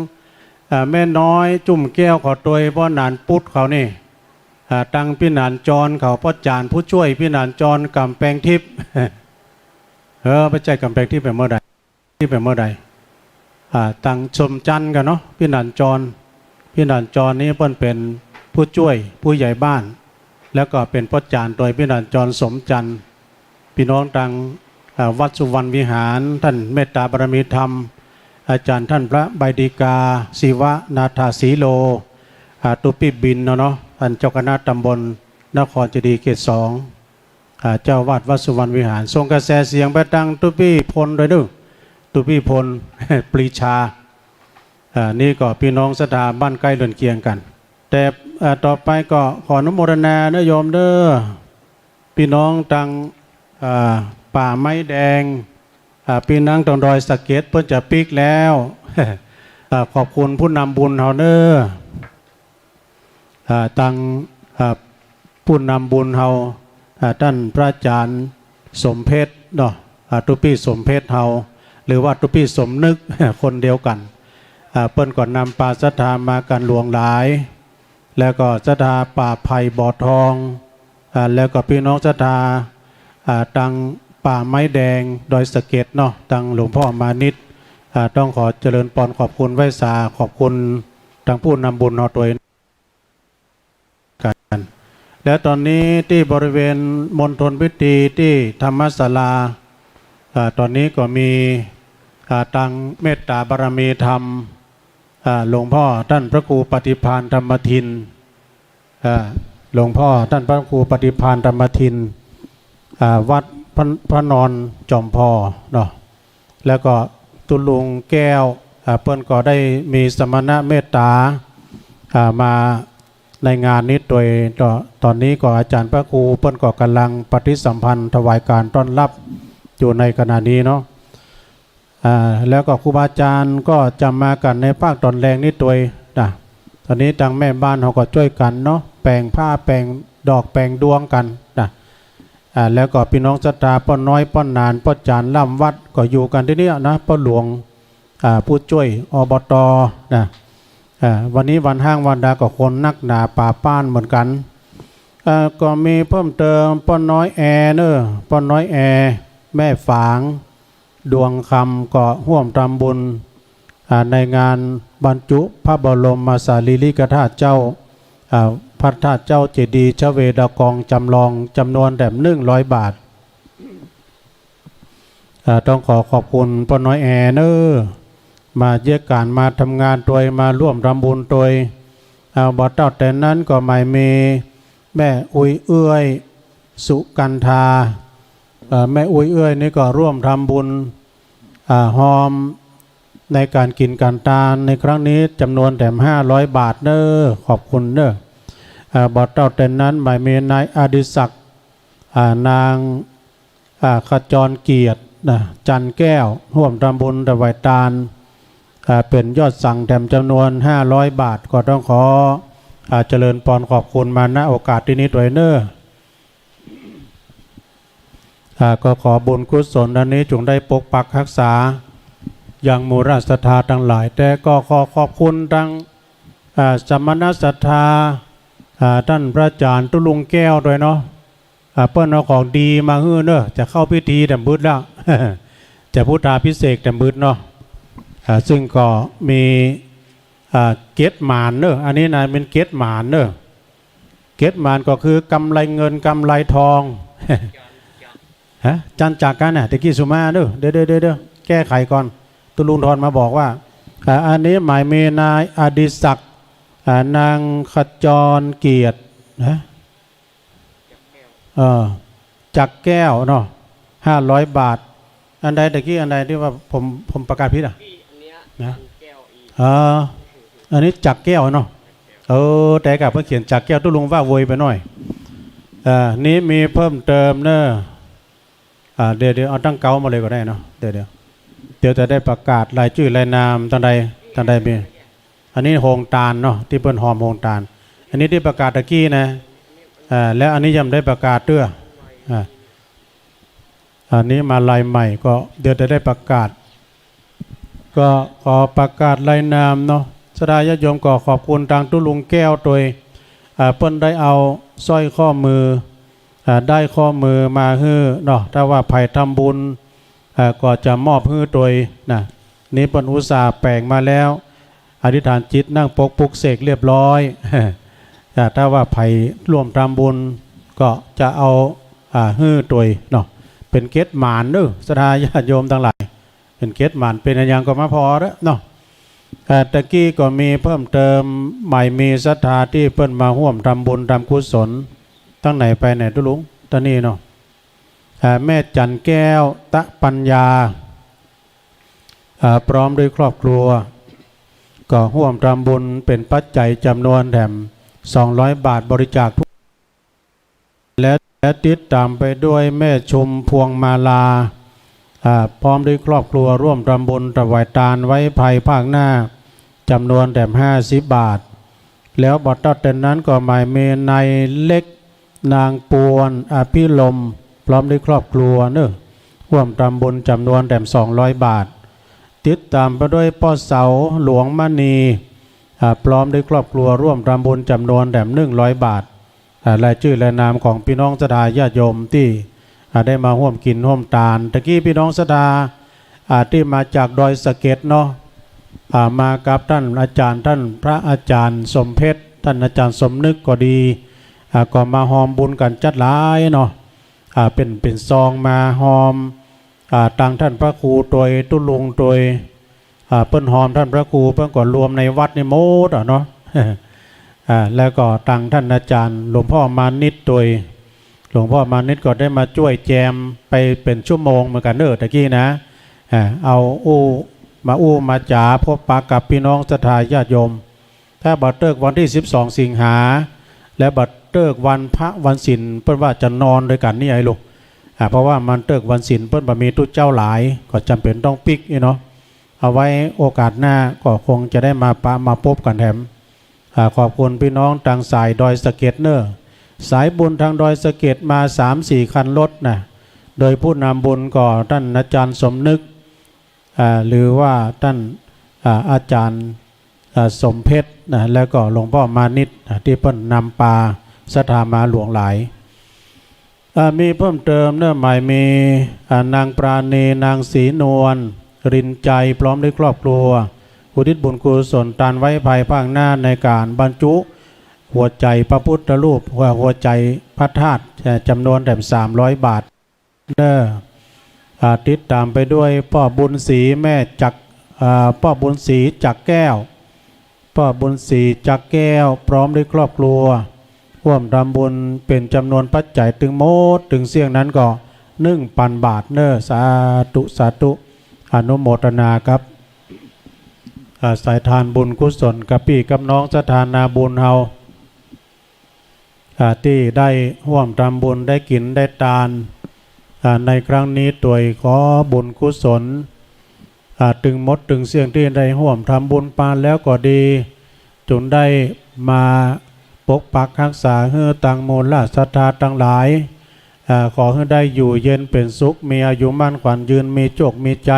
แม่น้อยจุ่มแก้วขอตัวยพ่อหนานปุดเขานี่ตั้งพี่หนานจรเขาพ่อจานผู้ช่วยพี่หนานจรกำแพงทิพย์ไปใจกำแพงทิพย์ไปเมื่อใดตั้งชมจันกันเนาะพี่หนานจรนี้เพิ่นเป็นผู้ช่วยผู้ใหญ่บ้านแล้วก็เป็นพ่อจานโดยพี่หนานจรสมจันทร์พี่น้องตังวัดสุวรรณวิหารท่านเมตตาบารมีธรรมอาจารย์ท่านพระใบดีกาศิวะนาถาสีโลตุปิบินเนาะท่านเจ้าคณะตำบลนครเจดีย์เขต 2เจ้าวาดวัดสุวรรณวิหารส่งกระแสเสียงไปดังตุปิพลโดยดึงตุปิพลปรีชานี่ก็พี่น้องศรัทธาบ้านใกล้เรือนเคียงกันแต่ต่อไปก็ขออนุโมทนาเด้อโยมเด้อพี่น้องตังป่าไม้แดงพี่น้องตรงดอยสะเก็ดเพิ่นจะปิกแล้วขอบคุณผู้นำบุญเฮาเด้อตังผู้นำบุญเฮาท่านพระอาจารย์สมเพชรเนาะตุปี้สมเพชรเฮาหรือว่าตุปี้สมนึกคนเดียวกันเปิ้นก่อนนำปลาศรัทธามากันหลวงหลายแล้วก็ศรัทธาป่าไผ่บ่อทองแล้วก็พี่น้องศรัทธาตังป่าไม้แดงดอยสะเก็ดเนาะตังหลวงพ่อมานิตต้องขอเจริญปอนขอบคุณไว้สาขอบคุณทางผู้นำบุญเนาะตัวกันแล้วตอนนี้ที่บริเวณมณฑลพิธีที่ธรรมศาลาตอนนี้ก็มีตังเมตตาบารมีธรรมหลวงพ่อท่านพระครูปฏิภาณธรรมทินหลวงพ่อท่านพระครูปฏิภาณธรรมทินวัดพ พระนอนจอมพอเนาะแล้วก็ตุลุงแก้วเปิ้นก็ได้มีสมณะเมตตามาในงานนี้โดยตอนนี้ก็อาจารย์พระครูเปิ้นก็กำลังปฏิสัมพันธ์ถวายการต้อนรับอยู่ในขณะนี้เนาะแล้วก็ครูบาอาจารย์ก็จะมากันในภาคตอนแรงนี้โดยนะตอนนี้ทางแม่บ้านเขาก็ช่วยกันเนาะแปลงผ้าแปลงดอกแปลงดวงกันนะแล้วก็พี่น้องศรัทธาป้อนน้อยป้อนนานป้อนจานล่ำวัดก็อยู่กันที่นี่นะป้อนหลวงผู้ช่วยอบตนะวันนี้วันห้างวันดาก็คนนักหนาป่าป้านเหมือนกันก็มีเพิ่มเติมป้อนน้อยแอเนอะป้อนน้อยแอแม่ฝางดวงคำก็ร่วมทำบุญในงานบรรจุพระบรมสารีริกธาตุเจ้าพระธาตุเจ้าเจดีย์ชเวดากองจำลองจำนวน100 บาทต้องขอบคุณป้อนน้อยแอเนอะมาเยี่ยมการมาทำงานโดยมาร่วมทำบุญโดยบอดเต้าแต่นั้นก็ไม่มีแม่อุ้ยเอื้อยสุกันธาแม่อุ้ยเอื้อยนี่ก็ร่วมทำบุญหอมในการกินการทานในครั้งนี้จำนวน500 บาทเด้อขอบคุณเด้อบอดเต้าแต่นั้นไม่มีนายอดิศักดิ์นางขจรเกียรติจันแก้วร่วมทำบุญถวายทานเป็นยอดสั่งแถมจำนวน500 บาทก็ต้องขอเจริญพรขอบคุณมาณโอกาสที่นี้ด้วยเนอะก็ขอบุญกุศลอันนี้จงได้ปกปักรักษาอย่างมูราศรัทธาทั้งหลายแต่ก็ขอบคุณทั้งสมณศรัทธาท่านพระอาจารย์ตุลุงแก้วด้วยเนาะเปิ้ลเอาของดีมาฮื้อเนอะจะเข้าพิธีแต่มืดแล้ว จะพุทธาพิเศษแต่มืดเนาะซึ่งก็มีเกตหมานเนอะอันนี้นะเป็นเกตหมานเนอะเกตหมานก็คือกำไรเงินกำไรทอง ฮะจันจากกันน่ะตะกี้สุมาเนอะเดี๋ยวแก้ไขก่อนตุลุงทอนมาบอกว่าอันนี้หมายเมนายอดิศักดิ์นางขจรเกียรตินะจักแก้วเนาะ500 บาทอันใดตะกี้อันใดที่ว่าผมประกาศผิดนะอันนี้จักแก้วเนาะแต่กับเพื่อเขียนจักแก้วตุลุงว่าโวยไปหน่อยนี้มีเพิ่มเติมเนอะเดี๋ยวเอาตั้งเก้ามาเลยก็ได้เนาะเดี๋ยวจะได้ประกาศรายชื่อรายนามท่านใดมีอันนี้โฮงตาลเนาะที่เปิ้นหอมโฮงตาลอันนี้ที่ประกาศตะกี้นะแล้วอันนี้ยังได้ประกาศเตื้ออันนี้มาลายใหม่ก็เดี๋ยวจะได้ประกาศก็ขอประกาศรายนามเนาะสดาญาติโยมก็ขอบคุณทางตุลุงแก้วโดยเปิ้นได้เอาสร้อยข้อมือได้ข้อมือมาฮื้อเนาะถ้าว่าไผ่ทำบุญก็จะมอบฮื้อโดยนะนี้เปิ้นอุตส่าห์แปลงมาแล้วอธิษฐานจิตนั่งปกปุกเสกเรียบร้อย ถ้าว่าไผ่ร่วมทำบุญก็จะเอาฮื้อโดยเนาะเป็นเกตหมานเด้อสดาญาติโยมทั้งหลายเป็นเกตหมานเป็นอย่างก็มาพอแล้วเนาะตะกี้ก็มีเพิ่มเติมใหม่มีศรัทธาที่เพิ่นมาร่วมทำบุญทำกุศลตั้งไหนไปไหนตุลุงตอนนี้เนาะแม่จันแก้วตะปัญญาพร้อมด้วยครอบครัวก็ร่วมทำบุญเป็นปัจจัยจำนวน200 บาทบริจาคทุกและติดตามไปด้วยแม่ชมพวงมาลาพร้อมด้วยครอบครัวร่วมทำบุญถวายทานไว้ภายภาคหน้าจำนวน50 บาทแล้วบอดเต้าเต็นนั้นก็หมายเมนายเล็กนางปวนอภิลมพร้อมด้วยครอบครัวเนอะร่วมทำบุญจำนวน200 บาทติดตามไปด้วยพ่อเสาหลวงมณีพร้อมด้วยครอบครัวร่วมทำบุญจำนวน100 บาทรายชื่อและนามของพี่น้องศรัทธาญาติโยมที่ได้มาร่วมกินร่วมทานตะกี้พี่น้องศรัทธาที่มาจากดอยสะเก็ดเนาะมากับท่านอาจารย์ท่านพระอาจารย์สมเพชรท่านอาจารย์สมนึกก็ดีก็มาหอมบุญกันจัดหลายเนาะเป็นซองมาหอมตังท่านพระครูโดยตุลุงโดยเปิ้นหอมท่านพระครูเปิ้นก็รวมในวัดในโมดเนาะแล้วก็ตังท่านอาจารย์หลวงพ่อมานิดโดย หลวงพ่อมานิดก็ได้มาช่วยแจมไปเป็นชั่วโมงเหมือนกันเนอะตะกี้นะเอามาจ๋าพบปะกับพี่น้องศรัทธาญาติโยมถ้าบัดเลิกวันที่12 สิงหาและบัดเลิกวันพระวันศีลเปิ้นว่าจะนอนด้วยกันนี่ไอ้ลูกเพราะว่ามันเลิกวันศีลเปิ้นบ่มีทุกเจ้าหลายก็จำเป็นต้องปิกเนาะเอาไว้โอกาสหน้าก็คงจะได้มาพบกันแถมขอบคุณพี่น้องทางสายดอยสะเก็ดเนอะสายบุญทางดอยสะเก็ดมา 3-4 คันรถนะโดยผู้นำบุญก็ท่านอาจารย์สมนึกหรือว่าท่านอาจารย์สมเพชรนะแล้วก็หลวงพ่อมานิดที่เพิ่นนำปาศรัทธามาหลวงหลายมีเพิ่มเติมเนื่อใหม่มีนางปราณีนางศรีนวลรินใจพร้อมด้วยครอบครัวอุทิศบุญกุศลทานไว้ภายภาคหน้าในการบรรจุหัวใจพระพุทธรูปหัวใจพระธาตุจำนวนแต่300 บาทเด้อติดตามไปด้วยพ่อบุญศรีแม่จักพ่อบุญศรีจักแก้วพ่อบุญศรีจักแก้วพร้อมด้วยครอบครัวร่วมทำบุญเป็นจำนวนปัจจัยถึงโมดถึงเสี่ยงนั้นก็1,000 บาทเน้อสาธุสาธุอนุโมทนาครับสายทานบุญกุศลกับพี่กับน้องสถานาบุญเฮาที่ได้ร่วมทำบุญได้กินได้ทานในครั้งนี้ตัวขอบุญกุศลถึงมดถึงเสี่ยงที่ได้ร่วมทำบุญปานแล้วก็ดีจนได้มาปกปักรักษาเฮือตังมูลศรัทธาทั้งหลายขอให้ได้อยู่เย็นเป็นสุขมีอายุมั่นขวัญยืนมีโชคมีใจ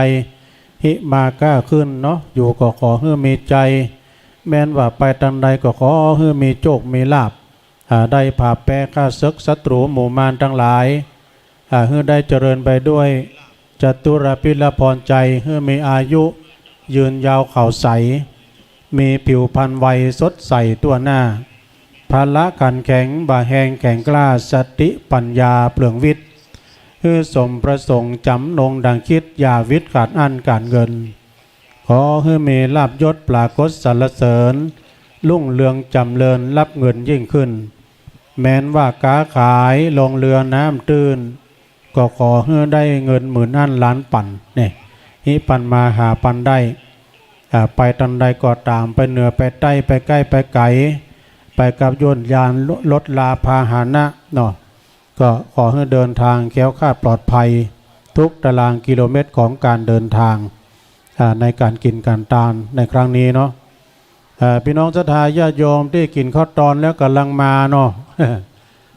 หิมาก้าขึ้นเนาะอยู่ก็ขอให้มีใจแม้นว่าไปทางใดก็ขอให้มีโชคมีลาภได้ผ่าแพ้ข้าศึกศัตรูหมู่มารทั้งหลายให้ได้เจริญไปด้วยจตุรพิรพรใจให้มีอายุยืนยาวเข่าใสมีผิวพรรณไวสดใสตัวหน้าพละกันแข็งบ่าแหงแข็งกล้าสติปัญญาเปลืองวิทย์คือสมประสงค์จำนงดังคิดอย่าวิทย์ขาดอันการเงินขอให้มีลาภยศปรากฏสรรเสริญรุ่งเรืองจำเริญรับเงินยิ่งขึ้นแม้นว่าค้าขายลงเรือน้ำตื้นก็ขอให้ได้เงิน10,000 ล้านปั่นเนี่ยหิปันมาหาปันได้ไปตันใดก็ตามไปเหนือไปใต้ไปใกล้ไปไกลไปกับยนต์ยานรถลาพาหนะเนาะก็ขอให้เดินทางแคล้วคลาดปลอดภัยทุกตารางกิโลเมตรของการเดินทางในการกินการทานในครั้งนี้เนาะพี่น้องศรัทธาญาติโยมที่กินข้าวตอนแล้วกำลังมาเนาะ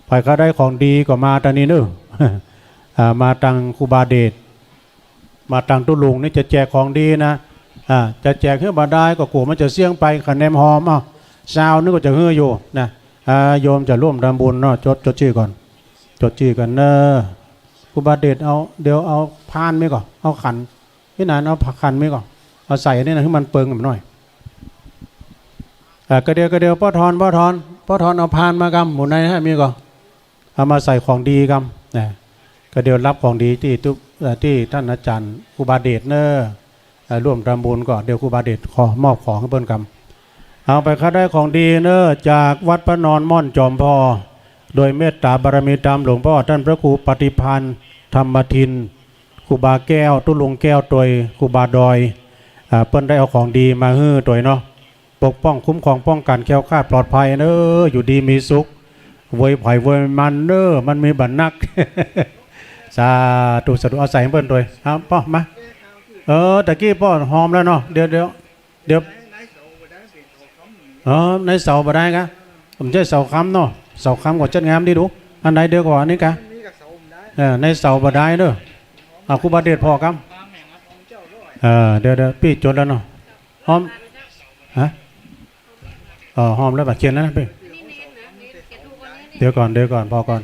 ไปก็ได้ของดีก็มาตอนนี้เนอะมาตังครูบาเดชมาตังตุลุงนี่จะแจกของดีนะจะแจกเพื่อบาได้ก็กลัวมันจะเสี่ยงไปคะแนนหอมซาวนึกว่าจะเฮืออยู่นะโยมจะร่วมทำบุญเนาะจดชื่อก่อนจดชื่อกันเนอะครูบาเดชเดี๋ยวเอาพานไม่ก่อนเอาขันพี่นานเอาผักขันไม่ก่อนเอาใส่นี่นะให้มันเปิงหน่อยก็เดียวพ่อทอนเอาพานมากำหมุนในให้มีก่อนเอามาใส่ของดีกำนะก็เดี๋ยวรับของดีที่ท่านอาจารย์ครูบาเดชเนอะร่วมทำบุญก็เดี๋ยวครูบาเดชขอมอบของให้เปิ้นกำเอาไปเขาได้ของดีเนอะจากวัดพระนอนม่อนจอมพ่อโดยเมตตาบารมีตามหลวงพ่อท่านพระครูปฏิพันธ์ธรรมทินครูบาแก้วตุลุงแก้วตัวครูบาดอยเปิ้นได้เอาของดีมาฮื้อตัวเนาะปกป้องคุ้มครองป้องกันแคล้วคลาดปลอดภัยเนอะอยู่ดีมีสุขเวยไผ่เวยมันเนอะมันมีบันนักสาธุสาธุเอาใส่เปิ้นตัวครับป้อมาตะกี้ป้อหอมแล้วเนาะเดี๋ยวในเสาบ่ได้กะผมใช้เสาค้ำเนาะเสาค้ำก็จัดงามดีดูอันไหนเดียวกว่านี้กะในเสาบ่ได้เด้อครูบาเดชพอครับเดี๋ยวพี่จดแล้วเนาะหอมหอมแล้วแบบเขียนแล้วนะพี่เดี๋ยวก่อนพอก่อน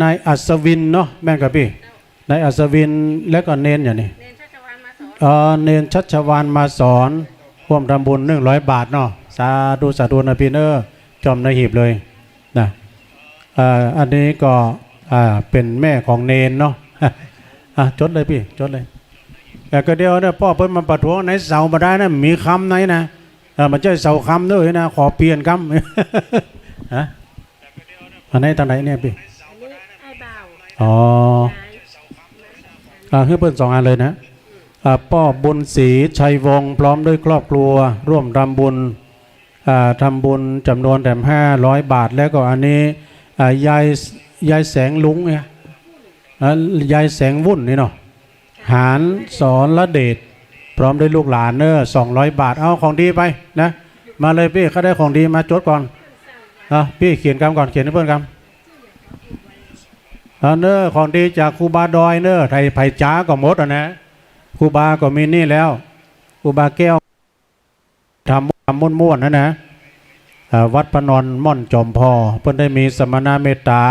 นายอัศวินเนาะแม่นกับพี่นายอัศวินแล้วก็เนนอย่างนี้เนนชัชวานมาสอนร่วมทำบุญ100 บาทเนาะสาธุนะพี่เนอจอมในหีบเลยนะอันนี้ก็เป็นแม่ของเนนเนาะจดเลยพี่จดเลยแต่ก็เดียวเนี่ยพ่อเพิ่นมาประท้วงในเสามาได้นะมีคำไหนนะมันจะเสาคำด้วยนะขอเปลี่ยนคำอันไหนทางไหนเนี่ยพี่ อ๋อให้เปิ้ล2 อันเลยนะป้อบุญศรีชัยวงศ์พร้อมด้วยครอบครัวร่วมทำบุญจำนวนแต่500 บาทแล้วก็อันนี้ยายแสงลุงเนี่ยยายแสงวุ่นนี่เนาะหารสอนละเดชพร้อมด้วยลูกหลาน200 บาทเอาของดีไปนะมาเลยพี่เขาได้ของดีมาจดก่อนพี่เขียนคำก่อนเขียนให้เพื่อนคำของดีจากครูบาดอยไทยไผ่จ้าก็หมดนะครูบาก็มีนี่แล้วครูบาแก้วทำม้วนๆนะวัดพนอนม่อนจอมพอเพื่อนได้มีสมณเมตตา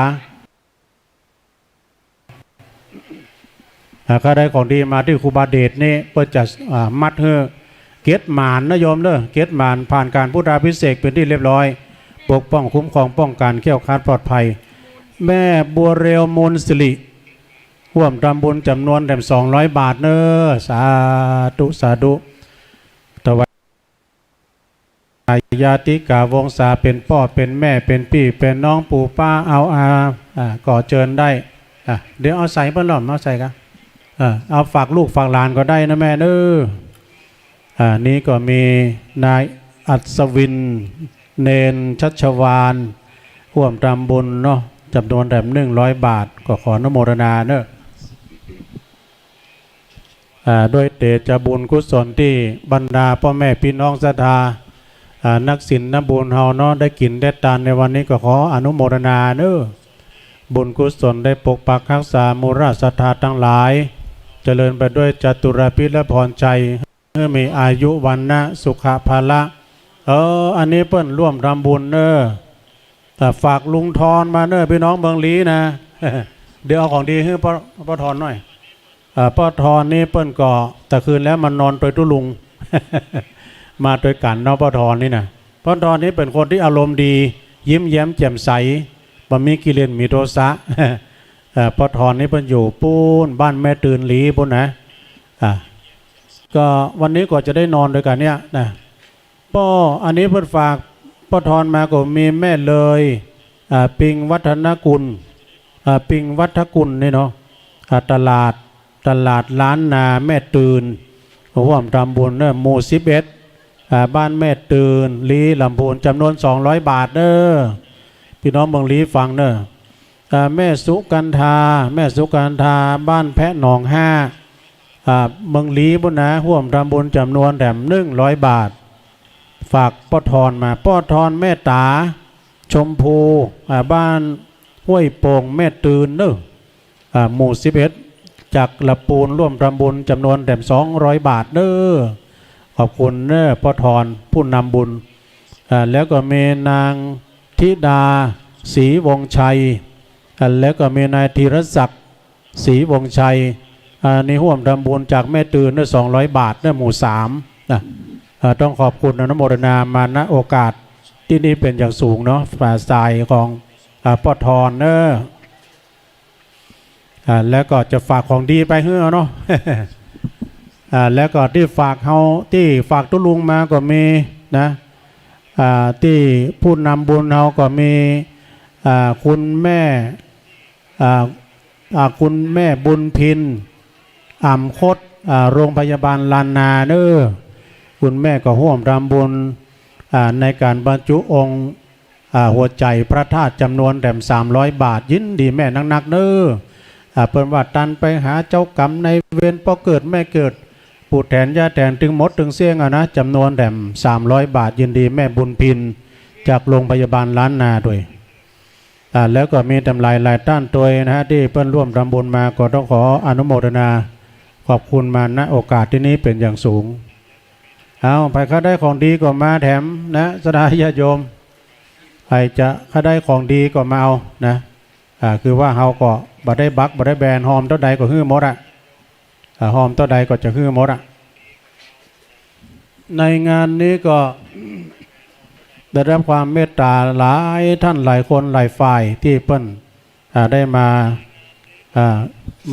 ก็ได้ของดีมาที่ครูบาเดชนี่เพื่อจะมัดเกตหมานนะโยมเกตหมานผ่านการพุทธาภิเษกเป็นที่เรียบร้อยปกป้องคุ้มครองป้องกันเขี้ยวคาดปลอดภัยแม่บัวเรียวมูลสิริร่วมทำบุญจำนวนแต่200 บาทสาธุถวายญาติกาวงศาเป็นพ่อเป็นแม่เป็นพี่เป็นน้องปู่ป้าเอาก่อเจิญได้เดี๋ยวเอาใส่เพื่อนหล่อมเอาใส่กันเอาฝากลูกฝากหลานก็ได้นะแม่นี้ก็มีนายอัศวินเนนชัชวานร่วมทำบุญเนาะจำนวนแบบ100 บาทก็ขออนุโมทนาด้วยเดชบุญกุศลที่บรรดาพ่อแม่พี่น้องศรัทธานักศีลนักบุญเฮาเนาะได้กินได้ทานในวันนี้ก็ขออนุโมทนาบุญกุศลได้ปกปักรักษามูราศรัทธาทั้งหลายเจริญไปด้วยจตุรพิธและพรใจเมื่อมีอายุวันนะสุขภาละอันนี้เปิ้นร่วมทำบุญแต่ฝากลุงทอนมาพี่น้องเมืองลีนะ เดี๋ยวเอาของดีให้พ่อทอนหน่อยพ่อทอนนี่เปิ้นก่อแต่คืนแล้วมันนอนตัวตุลุง มาโดยกันเนาะพ่อทอนนี่นะพ่อทอนนี่เป็นคนที่อารมณ์ดียิ้มแย้มแจ่มใสบ่มีกิเลสมีโทสะ พ่อทอนนี่เปิ้นอยู่ปูนบ้านแม่ตื่นหลีปุ่นนะก็วันนี้ก็จะได้นอนด้วยกันเนี่ยนะพ่ออันนี้เพิ่นฝากพ่อทอนมาก็มีแม่เลยปิงวัฒนกุลปิงวัฒกุลนี่เนาะตลาดล้านนาแม่ตื่นร่วมทำบุญหมู่11บ้านแม่ตื่นลีลำพูนจำนวน200 บาทพี่น้องเมืองลีฟังแม่สุกันทาบ้านแพะหนอง5เมืองลีบุญนะร่วมทำบุญจำนวนแถม100 บาทฝากป้อทอนมาป้อทอนแม่ตาชมพูบ้านห้วยโป่งแม่ตื่นหมู่11จากละปูนร่วมทำบุญจำนวนแถม200 บาทขอบคุณป้อทอนผู้นำบุญแล้วก็มีนางธิดาศรีวงชัยแล้วก็มีนายธีรศักดิ์ศรีวงชัยนี่ร่วมทำบุญจากแม่ตื่น200 บาทหมู่3ต้องขอบคุณอนุโมทนามาณโอกาสที่นี่เป็นอย่างสูงเนาะฝ่าสายของป้อทอนแล้วก็จะฝากของดีไปเนาะ แล้วก็ที่ฝากตุลุงมาก็มีนะที่ผู้นำบุญเราก็มีคุณแม่บุญพินอ่ำคดโรงพยาบาลลานนาคุณแม่ก็ร่วมทำบุญในการบรรจุองค์หัวใจพระธาตุจำนวนแถม300 บาทยินดีแม่นักเเพิ่นว่าตันไปหาเจ้ากรรมในเวรพอเกิดแม่เกิดปู่แทนย่าแทนถึงหมดถึงเสี่ยงนะจำนวนแถม300 บาทยินดีแม่บุญพินจากโรงพยาบาลล้านนาด้วยแล้วก็มีตำลายหลายต้านตัวนะฮะที่เพิ่นร่วมทำบุญมาก็ต้องขออนุโมทนาขอบคุณมาณโอกาสที่นี้เป็นอย่างสูงเอาไปข้าได้ของดีก็มาแถมนะสดาญาโยมใครจะข้าได้ของดีก็มาเอานะคือว่าเฮาก็บ่ได้บักบ่ได้แบนหอมเท่าใดก็ฮื้อหมดหอมเท่าใดก็จะฮื้อหมดในงานนี้ก็ได้รับความเมตตาหลายท่านหลายคนหลายฝ่ายที่เปิ้นได้ม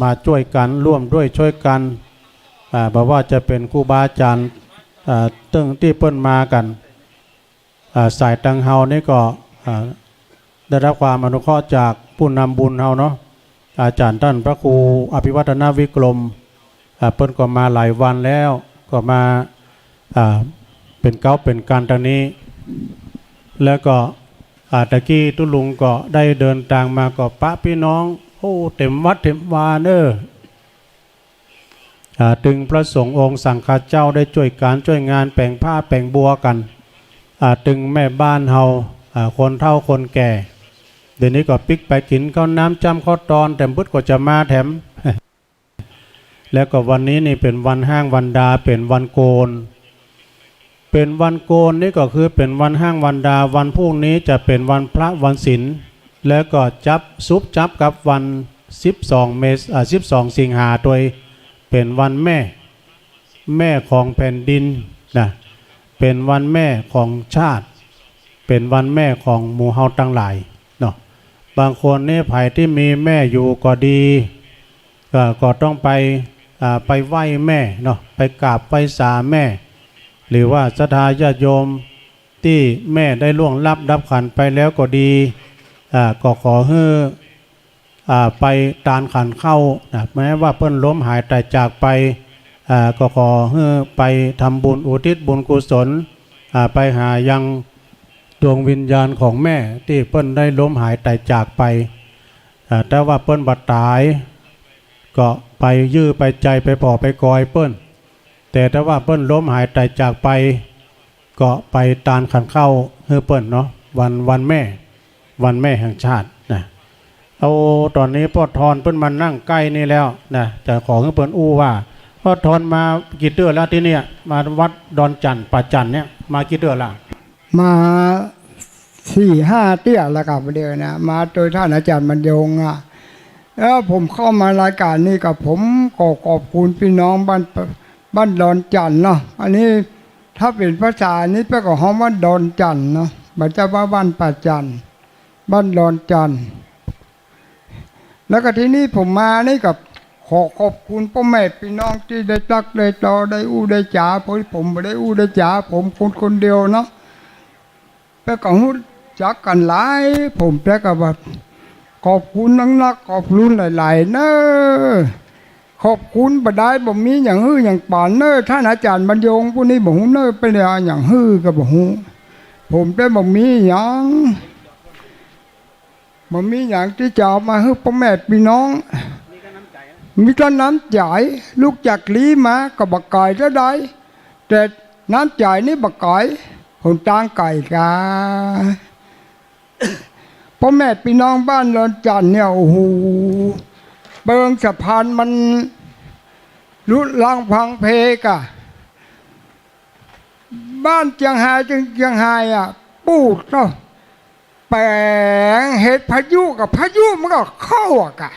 าช่วยกันร่วมด้วยช่วยกันบอกว่าจะเป็นครูบาอาจารย์ตึงที่เปิ้นมากันสายตังเฮานี่ก็ได้รับความอนุเคราะห์จากผู้นำบุญเฮาเนาะ อาจารย์ท่านพระครูอภิวัฒนวิกรมเพิ่นก็มาหลายวันแล้วก็มาเป็นเก้าเป็นการทางนี้แล้วก็ตะกี้ตุลุงก็ได้เดินทางมาก็ปะพี่น้องโอ้เต็มวัดเต็มวาเนถึงพระสงฆ์องค์สังฆเจ้าได้ช่วยการช่วยงานแปลงผ้าแปลงบัวกันถึงแม่บ้านเฮาคนเฒ่าคนแก่เดี๋ยวนี้ก็ปิกไปกินข้าวน้ำจ้ำข้าวตอนแต่พุทธก็จะมาแถม แล้วก็วันนี้นี่เป็นวันห้างวันดาเป็นวันโกนเป็นวันโกนนี่ก็คือเป็นวันห้างวันดาวันพรุ่งนี้จะเป็นวันพระวันศีลแล้วก็จับกับวัน12 สิงหาโดยเป็นวันแม่ของแผ่นดินนะเป็นวันแม่ของชาติเป็นวันแม่ของหมู่เฮาทั้งหลายเนาะบางคนนี่ไผที่มีแม่อยู่ก็ดีก็ต้องไปไหว้แม่เนาะไปกราบไหว้สาแม่หรือว่าศรัทธาญาติโยมที่แม่ได้ล่วงลับดับขันไปแล้วก็ดีก็ขอให้ไปตานขันเข้านะแม้ว่าเพิ่นล้มหายตายจากไปก็ขอให้ไปทำบุญอุทิศบุญกุศลไปหายังดวงวิญญาณของแม่ที่เพิ่นได้ล้มหายตายจากไปแต่ว่าเพิ่นบัดตายก็ไปยื้อไปใจไปพอไปกอยเปิ้นแต่ถ้าว่าเปิ้นล้มหายตายจากไปก็ไปตานขันเข้าเฮือเปิ้นเนาะวันแม่แห่งชาตินะเอาตอนนี้พ่อทอนเปิ้นมานั่งใกล้นี่แล้วนะจะขอให้เปิ้นอู้ว่าพ่อทอนมากี่เดือนแล้วที่เนี่ยมาวัดดอนจันทร์ป่าจันทร์เนี่ยมากี่เดือนละมา4-5 เตี้ยแล้วกับเดียวนะมาโดยท่านอาจารย์บรรยงแล้วผมเข้ามารายการนี้กับผมก็ขอบคุณพี่น้องบ้านดอนจันทร์เนาะอันนี้ถ้าเป็นภาษานี้แปลว่าห้องบ้านดอนจันทร์เนาะบัจจุบันบ้านป่าจันทร์บ้านดอนจันทร์แล้วก็ที่นี่ผมมานี่กับขอบคุณพ่อแม่พี่น้องที่ได้ตักได้ต่อได้อู้ได้จ๋าผมไม่ได้อู้ได้จ๋าผมคนเดียวเนาะแปลว่าหูจักกันหลายผมแปลว่าขอบคุณนักขอบคุณหลายๆเนอะขอบคุณบดายบ่มีอย่างฮื้ออย่างป่านเนอะท่านอาจารย์บรรยงผู้นี้บ่ฮู้เนอะเป็นอย่างฮื้อก็บ่ฮู้ผมได้บ่มีอย่างที่จะเอามาให้พ่อแม่พี่น้องมีก็น้ำใจลูกจากลีมาก็บักไก่เท่าใดแต่น้ำใจนี่บักไก่คนต่างไก่กาพ่อแม่พี่น้องบ้านดอนจันทร์เนี่ยโอ้โหเบิงสะพานมันลุลังพังเพกะบ้านเชียงไฮ้ปูดเนาะแปลงเหตุพายุกับพายุมันก็เข้าอะกะ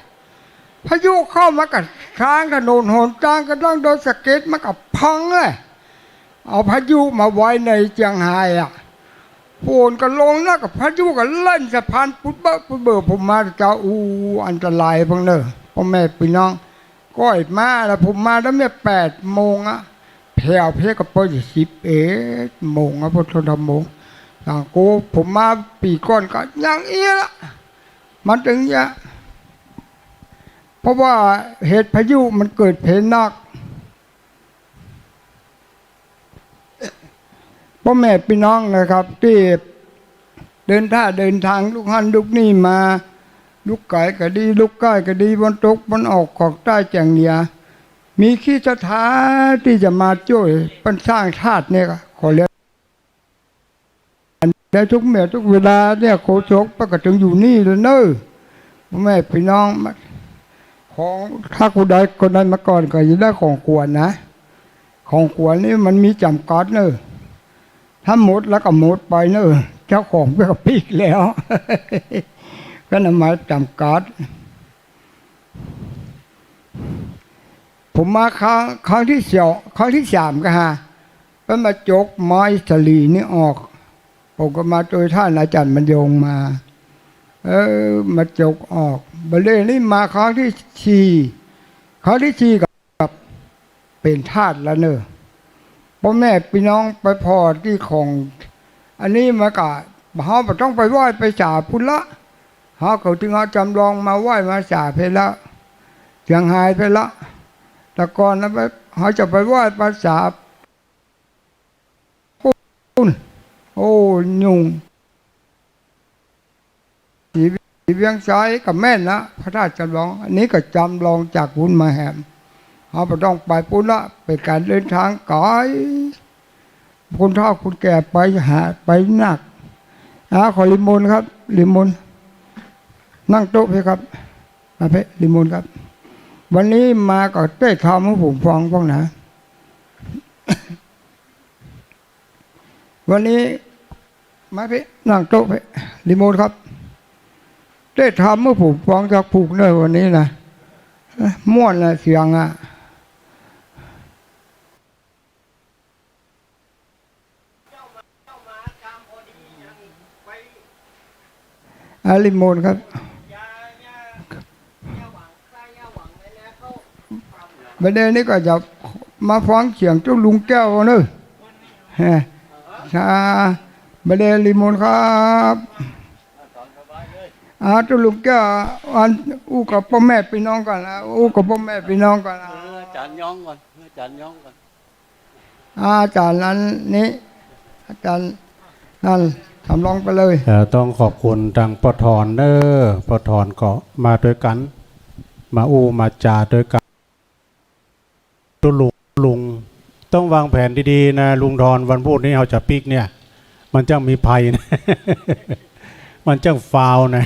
พายุเข้ามากับทางถนนหนทางก็ต้องโดนสะเก็ดมันก็พังเลยเอาพายุมาไว้ในเชียงไฮ้ฝนก็ลงแล้วกับพายุก็เล่นสะพานพุดเบอผมมาจะอันตรายพังเนอะพ่อแม่พี่น้องก้อยมาแล้วผมมาแล้วเนี่ย8 โมงแผ่วกับเปิด11 โมงพุทธธรรมโมงอย่างกูผมมาปีก่อนก็อย่างละมันถึงเนี่ยเพราะว่าเหตุพายุมันเกิดเพลนักพ่อแม่พี่น้องนะครับที่เดินทางลูกหันลูกนี่มาลูกไก่ก็ดีลูกไก่ก็ดีบนตกบนออกของใต้แจงเนี่ยมีขี้สถาที่จะมาช่วยเป็นสร้างชาติเนี่ยขอเรียนได้ทุกเมื่อทุกเวลาเนี่ยโคชกประกาศถึงอยู่นี่เลยเนอะพ่อแม่พี่น้องของถ้าคนใดมาก่อนก็จะได้ของขวัญนะของขวัญนี่มันมีจำกัดเนอะถ้าหมดแล้วก็หมดไปเนอะเจ้าของไปกับปีกแล้วก็นำมาจำกัดผมมาครั้งที่3ก็เป็นมาจกไม้สลีนี่ออกผมก็มาโดยท่านอาจารย์บรรยงมามาจกออกบัดนี้มาครั้งที่4กับเป็นธาตุแล้วเนอะพ่อแม่พี่น้องไปพอที่ของอันนี้มาก็เฮาบ่ต้องไปไหว้ไปสาพุทธละ เขาถึงเอาจำลองมาไหว้มาสาเพละเสียงหายไปละแต่ก่อนนะเขาจะไปไหว้ภาษาปุ้นโอ้ยุ่งสีเวียงซ้ายกับแม่นนะพระธาตุจำลองอันนี้ก็จำลองจากปุ้นมาแหมเขาไปต้องไปปุ้นละไปการเดินทางไกลคนเฒ่าคนแก่ไปหาไปหนักขอลิมนครับลิมนนั่งโต๊ะเพครับมาเพลิมนครับวันนี้มาก็ได้ทำให้ผมฟังบ้างนะ วันนี้มาเพนั่งโต๊ะเพลิมนครับได้ทำให้ผมฟังจากผูกเนยวันนี้นะม่วนนะเสียงอ่ะลิมนครับประเด็นนี้ก็จะมาฟังเสียงเจ้าลุงแก้วเนอะประเด็นลิมนครับเจ้าลุงแก้วอันอู้กับพ่อแม่พี่น้องกันนะอู้กับพ่อแม่พี่น้องกันนะอาจารย์ย้องก่อนอาจารย์ย้องก่อน อาจารย์นั้นนี้อาจารย์นั่นทำลองไปเลยต้องขอบคุณทางปทรเนอปทรก็มาด้วยกันมาอู้มาจาด้วยกันลุงต้องวางแผนดีๆนะลุงทรวันพูดนี้เขาจะปิกเนี่ยมันจังมีภัยนะ มันจังฟาวนะ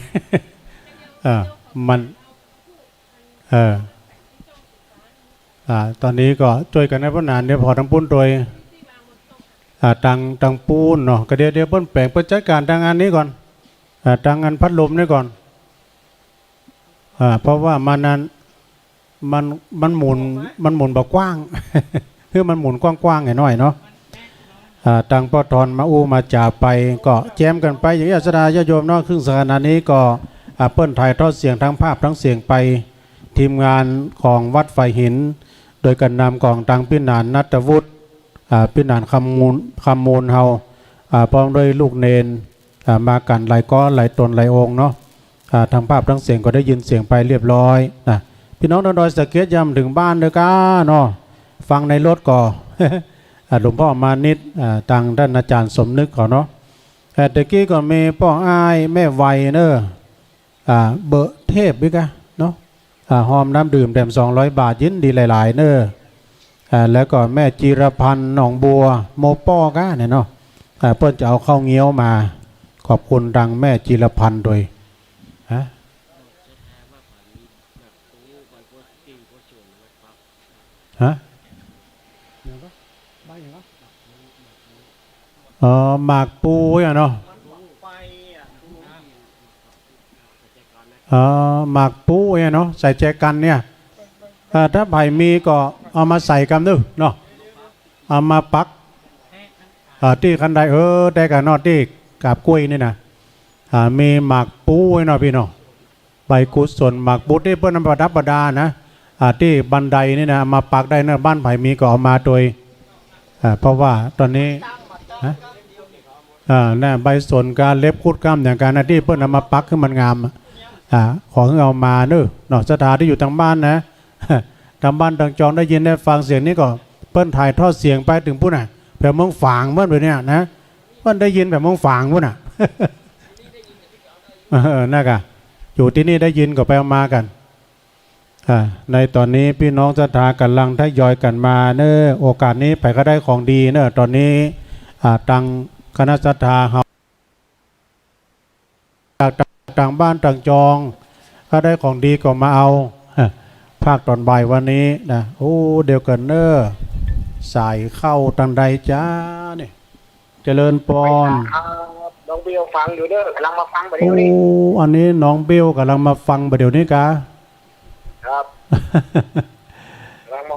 มันตอนนี้ก็ช่วยกันในพนานเดี๋ยวพอทั้งปุ้นโดยตังปูนเนาะก็เดี๋ยวเปิ้นแปลงเปิ้นจัดการทางงานนี้ก่อนทางงานพัดลมนี่ก่อนเพราะว่ามันหมุนแบบกว้าง คือมันหมุนกว้างๆหน่อยเนาะตังปทรมาอู้มาจ่าไปก็แจมกันไปอย่างนี้ศรัทธาญาติโยมเนาะครึ่งสัปดาห์นี้ก็เปิ้นถ่ายทอดเสียงทั้งภาพทั้งเสียงไปทีมงานของวัดไฟหินโดยการนำของตังพินานนัตวุฒิพินานคำมูลเฮาพร้อมด้วยลูกเนนมากันหลายก้อนหลายตนหลายองค์เนาะทั้งภาพทั้งเสียงก็ได้ยินเสียงไปเรียบร้อยนะพี่น้องดอยสะเก็ดย้ำถึงบ้านเด้อก้าเนาะฟังในรถก่อ หลวงพ่อมานิดทางท่านอาจารย์สมนึกก่อนเนาะแต่กี้ก็มีป้ออ้ายแม่ไวเนอะเบอร์เทพบิ๊กะเนาะหอมน้ำดื่มแถม200 บาทยินดีหลายๆเนอะแล้วก็แม่จีรพันธ์หนองบัวโมป้อก้าเนี่ยเนาะเพิ่นจะเอาข้าวเงี้ยวมาขอบคุณดังแม่จีรพันธ์โดยหมากปูอย่างเนาะหมากปูอย่างเนาะใส่แจกันเนี่ยถ้าไผ่มีก็เอามาใส่กันด้วยเนาะเอามาปักที่คันใดได้กันเนาะที่กาบกล้วยนี่นะมีหมากปูเนาะพี่เนาะใบกุศลหมากปูที่เพื่อนประดับประดานะที่บันไดนี่นะมาปักได้นะบ้านไผ่มีก็เอามาโดยเพราะว่าตอนนี้น่ะใบสนการเล็บคุดกล้ามอย่างการนะที่เพื่อนเอามาปักขึ้นมันงามของเอามาเนาะสถานที่อยู่ทางบ้านนะ ทางบ้านทางจองได้ยินได้ฟังเสียงนี้ก็เปิ้นถ่ายทอดเสียงไปถึงผู้น่ะแบบมองฝางเมื่อแบบเนี้ยนะเปิ้นได้ยินแบบมองฝางผู้น่ะ น่ากะอยู่ที่นี่ได้ยินก็ไปเอามากันในตอนนี้พี่น้องศรัทธากำลังทยอยกันมาเนอะโอกาสนี้ไปก็ได้ของดีเนอะตอนนี้ตังคณะศรัทธาเฮาจากต่างบ้านต่างจองก็ได้ของดีก็มาเอาภาคตอนบ่ายวันนี้นะโอ้เดี๋ยวกันเนอะสายเข้าตังใดจ้าเนี่ยเจริญปอนน้องเบลฟังอยู่เด้อกำลังมาฟังประเดี๋ยวนี้อันนี้น้องเบลกำลังมาฟังประเดี๋ยวนี้กะครับ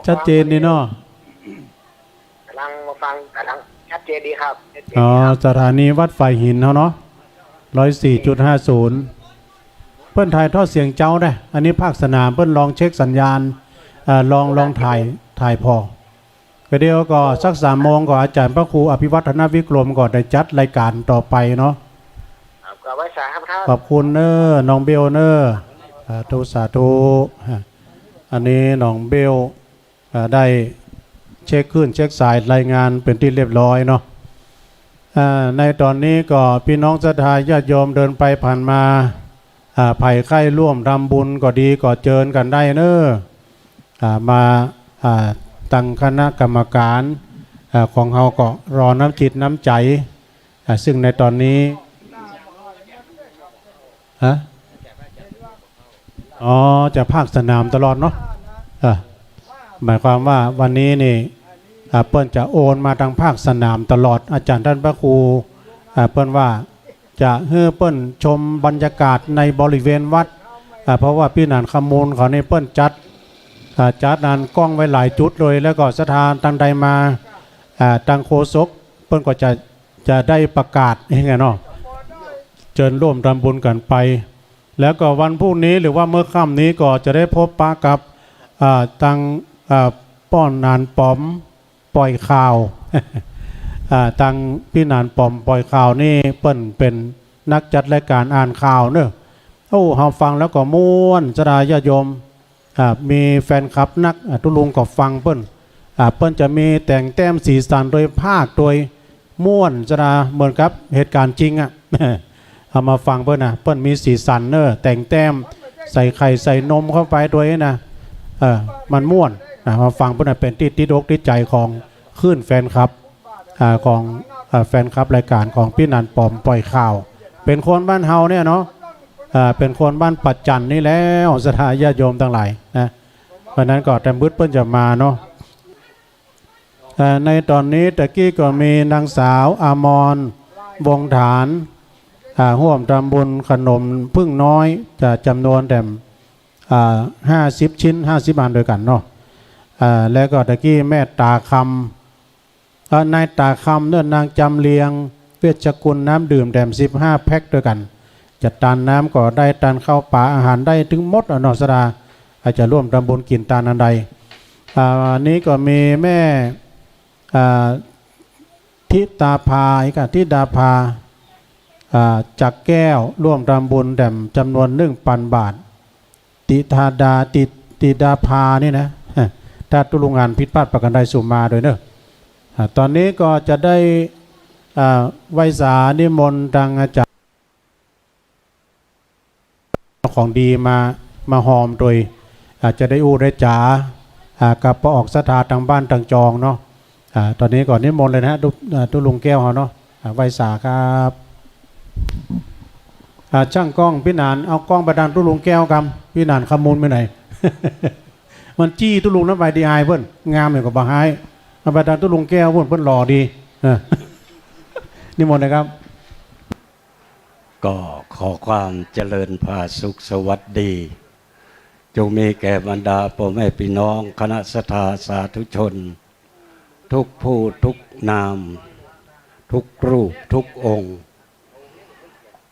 ชัดเจนดีเนาะกำลังมาฟังกำลังชัดเจนดีครับสถานีวัดไฟหินเนาะ104.50เปิ้นถ่ายทอดเสียงเจ้าได้อันนี้ภาคสนามเปิ้นลองเช็คสัญญาณลองถ่ายพอก็เดี๋ยวก็สัก3 โมงก็อาจารย์พระครูอภิวัฒนวิกรมก็ได้จัดรายการต่อไปเนาะก็ กับไว้สาครับท่าน ขอบคุณเนอร์น้องเบลเนอร์สาธุสาธุอันนี้น้องเบลได้เช็คขึ้นเช็คสายรายงานเป็นที่เรียบร้อยเนาะในตอนนี้ก็พี่น้องศรัทธาญาติโยมเดินไปผ่านมาไผ่ไข้ร่วมทำบุญก็ดีก็เจิญกันได้เนอะมาตั้งคณะกรรมการของเราก็รอน้ำจิตน้ำใจซึ่งในตอนนี้อ๋อจะภาคสนามตลอดเนาะหมายความว่าวันนี้นี่เปิ้นจะโอนมาทางภาคสนามตลอดอาจารย์ท่านพระครูเปิ้นว่าจะให้เปิ้นชมบรรยากาศในบริเวณวัดเพราะว่าพี่นานขมูลเขาในเปิ้นจัดนานกล้องไว้หลายจุดเลยแล้วก็สถานตังใดมาตังโคศกเปิ้นก็จะได้ประกาศยังไงเนาะเชิญร่วมทำบุญกันไปแล้วก็วันพรุ่งนี้หรือว่าเมื่อค่ำนี้ก็จะได้พบปะกับตังป้อนนานปอมปล่อยข่าวตังพี่นานปอมปล่อยข่าวนี่เปิ้นเป็นนักจัดรายการอ่านข่าวเนอะโอ้เฮาฟังแล้วก็ม่วนสดาญาโยมมีแฟนคลับนักทุลุงก็ฟังเปิ้นจะมีแต่งแต้มสีสันโดยภาคโดยม่วนสดาเหมือนกับเหตุการณ์จริงเอามาฟังเปิ้นมีสีสันเนอะแต่งแต้มใส่ไข่ใส่นมเข้าไปด้วยนะมันม่วนมาฟังเปิ้นเป็นติดอกติดใจของคลื่นแฟนคลับของแฟนคลับรายการของพี่นันปอมปล่อยข่าวเป็นคนบ้านเฮาเนี่ยเนาะเป็นคนบ้านปัจจันนี่แล้วสถาญาติโยมทั้งหลายนะเพราะนั้นก็แต่มืดเปิ้นจะมาเนาะในตอนนี้ตะกี้ก็มีนางสาวอมรวงฐานร่วมทำบุญขนมพึ่งน้อยจะจำนวนแต่50 ชิ้น50 อันโดยกันเนาะแล้วก็ตะกี้แม่ตาคำนายตาคำเนื่อนนางจำเลียงเวชกุลน้ำดื่มแด่ม15 แพ็คด้วยกันจัดตานน้ำก็ได้ตานข้าวป่าอาหารได้ถึงหมดนอสดาอาจจะร่วมทำบุญกินตานอันใดนี้ก็มีแม่ทิตาภาอีกทิดาภาจักแก้วร่วมทำบุญแด่มจำนวน1,000 บาทติธาดาติดาภานี่นะถ้าตุลุงงานพิษพลาดประกันใดสุ่มมาโดยเนอะตอนนี้ก็จะได้ไวสานิมนต์ดังอาจารย์ของดีมาหอมโดยอาจจะได้อู้ได้จ๋ากับพอออกสถาทางบ้านทางจองเนาะตอนนี้ก่อนนิมนต์เลยนะตุลุงแก้วเขาเนาะไวสาครับช่างกล้องพี่นานเอากล้องประดานตุลุงแก้วกำพี่นานขมูลไปไหน มันจี้ตุลุงน้ำใบดีไอเพื่อนงามเหมือนกับบาไฮเอาประดานตุลุงแก้วเพื่อนหล่อดีนิมนต์นะครับ ก็ขอความเจริญพาสุขสวัสดีจงมีแก่บรรดาพ่อแม่พี่น้องคณะสัทธาสาธุชนทุกผู้ทุกนามทุกรูปทุกองค์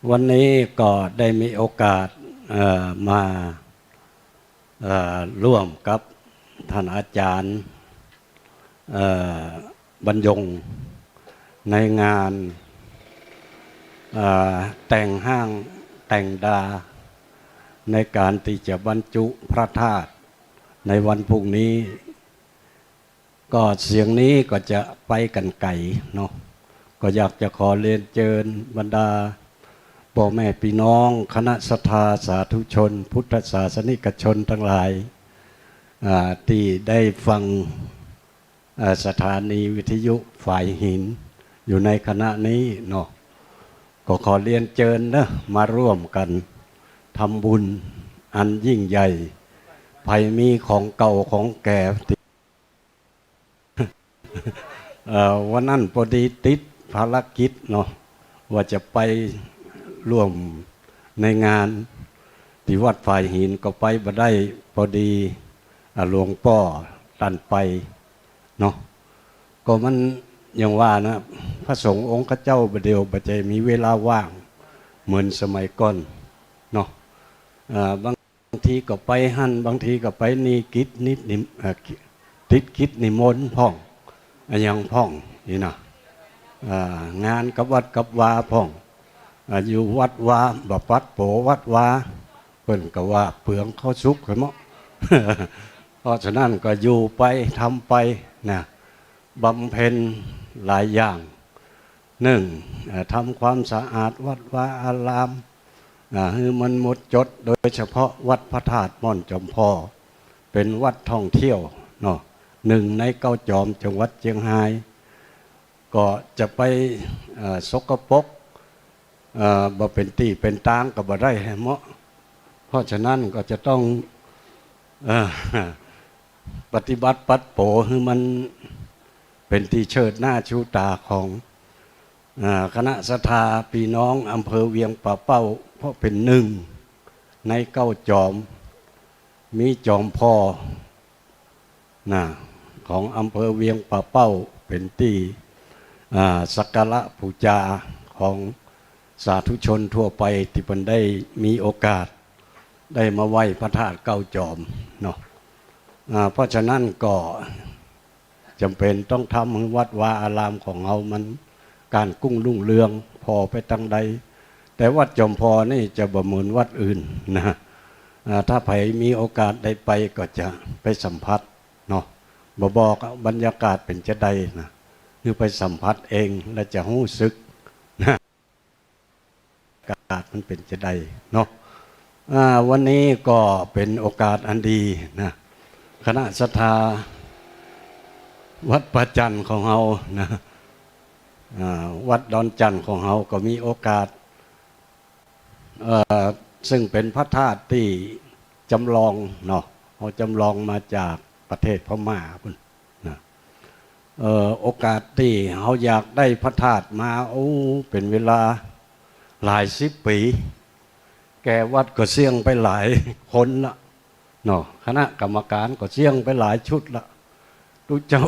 วันนี้ก็ได้มีโอกาสมาร่วมกับท่านอาจารย์บรรยงในงานแต่งห้างแต่งดาในการที่จะบรรจุพระธาตุในวันพรุ่งนี้ก็เสียงนี้ก็จะไปกันไกลเนาะก็อยากจะขอเรียนเชิญบรรดาพ่อแม่พี่น้องคณะศรัทธาสาธุชนพุทธศาสนิกชนทั้งหลายที่ได้ฟังสถานีวิทยุฝ่ายหินอยู่ในคณะนี้เนาะก็ขอเรียนเชิญนะมาร่วมกันทำบุญอันยิ่งใหญ่ภัยมีของเก่าของแก่ วันนั้นพอดีติดภารกิจเนาะว่าจะไปร่วมในงานที่วัดฝ่ายหินก็ไปบ่ได้พอดีหลวงพ่อตันไปเนาะก็มันอย่างว่านะพระสงฆ์องค์เจ้าประเดียวประเจมีเวลาว่างเหมือนสมัยก่อนเนาะบางทีก็ไปหั่นบางทีก็ไปนี่กิจนิดนิติดกิจนิมนต์พ่องอย่างพ่องนี่นะงานกับวัดกับวาพ่อง อยู่วัดวาบ่ปัดโปวัดวาเพิ่นก็ว่าเปลืองข้าวสุกเหรอ เพราะฉะนั้นก็อยู่ไปทำไปนะบำเพ็ญหลายอย่างหนึ่งทำความสะอาดวัดวาอารามให้มันหมดจดโดยเฉพาะวัดพระธาตุม่อนจอมพอเป็นวัดท่องเที่ยวเนาะหนึ่งในเก้าจอมจังหวัดเชียงรายก็จะไปสกปรกบ่เป็นตีเป็นตางก็บ่ได้ให้เหมาะเพราะฉะนั้นก็จะต้องปฏิบัติปัดโปให้มันเป็นที่เชิดหน้าชูตาของคณะศรัทธาพี่น้องอำเภอเวียงป่าเป้าเพราะเป็นหนึ่งในเก้าจอมมีจอมพ่อของอำเภอเวียงป่าเป้าเป็นที่สักการะบูชาของสาธุชนทั่วไปที่เพิ่นได้มีโอกาสได้มาไหว้พระธาตุเก้าจอมเนาะเพราะฉะนั้นก็จำเป็นต้องทำให้วัดวาอารามของเรามันการกุ้งรุ่งเรืองพอไปตั้งใดแต่วัดจอมพอนี่จะบ่เหมือนวัดอื่นนะถ้าใครมีโอกาสได้ไปก็จะไปสัมผัสเนาะบอกบรรยากาศเป็นจะใดนะคือไปสัมผัสเองและจะรู้สึกนะอากาศมันเป็นจะใดเนาะวันนี้ก็เป็นโอกาสอันดีนะคณะศรัทธาวัดประจันของเรานะวัดดอนจันทร์ของเราก็มีโอกาสซึ่งเป็นพระธาตุที่จำลองเนาะเขาจำลองมาจากประเทศพม่าพุ่นนะโอกาสที่เขาอยากได้พระธาตุมาเป็นเวลาหลายสิบปีแกวัดก็เสี่ยงไปหลายคนละเนาะคณะกรรมการก็เสี่ยงไปหลายชุดละทุกเจ้า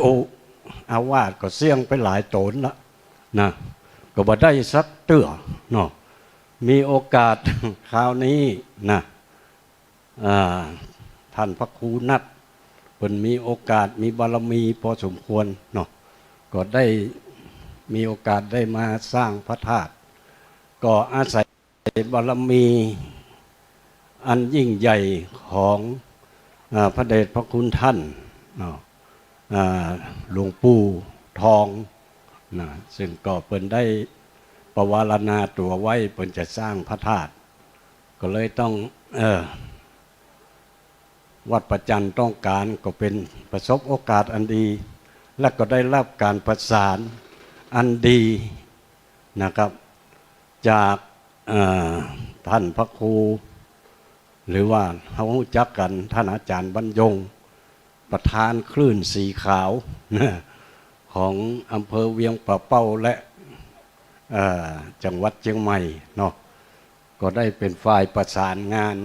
อาวาสก็เสี่ยงไปหลายโตนละนะก็บ่ได้สักเตื้อเนาะมีโอกาสคราวนี้นะท่านพระครูนัทเพิ่นมีโอกาสมีบารมีพอสมควรเนาะก็ได้มีโอกาสได้มาสร้างพระธาตุก็อาศัยบารมีอันยิ่งใหญ่ของพระเดชพระคุณท่านหลวงปู่ทองนะซึ่งก็เพิ่นได้ประวารณาตัวไว้เพิ่นจะสร้างพระธาตุก็เลยต้องวัดประจันต้องการก็เป็นประสบโอกาสอันดีและก็ได้รับการประสานอันดีนะครับจากท่านพระครูหรือว่าเขารู้จักกันท่านอาจารย์บรรยงประธานคลื่นสีขาวของอำเภอเวียงป่าเป้าและจังหวัดเชียงใหม่เนาะก็ได้เป็นฝ่ายประสานงาน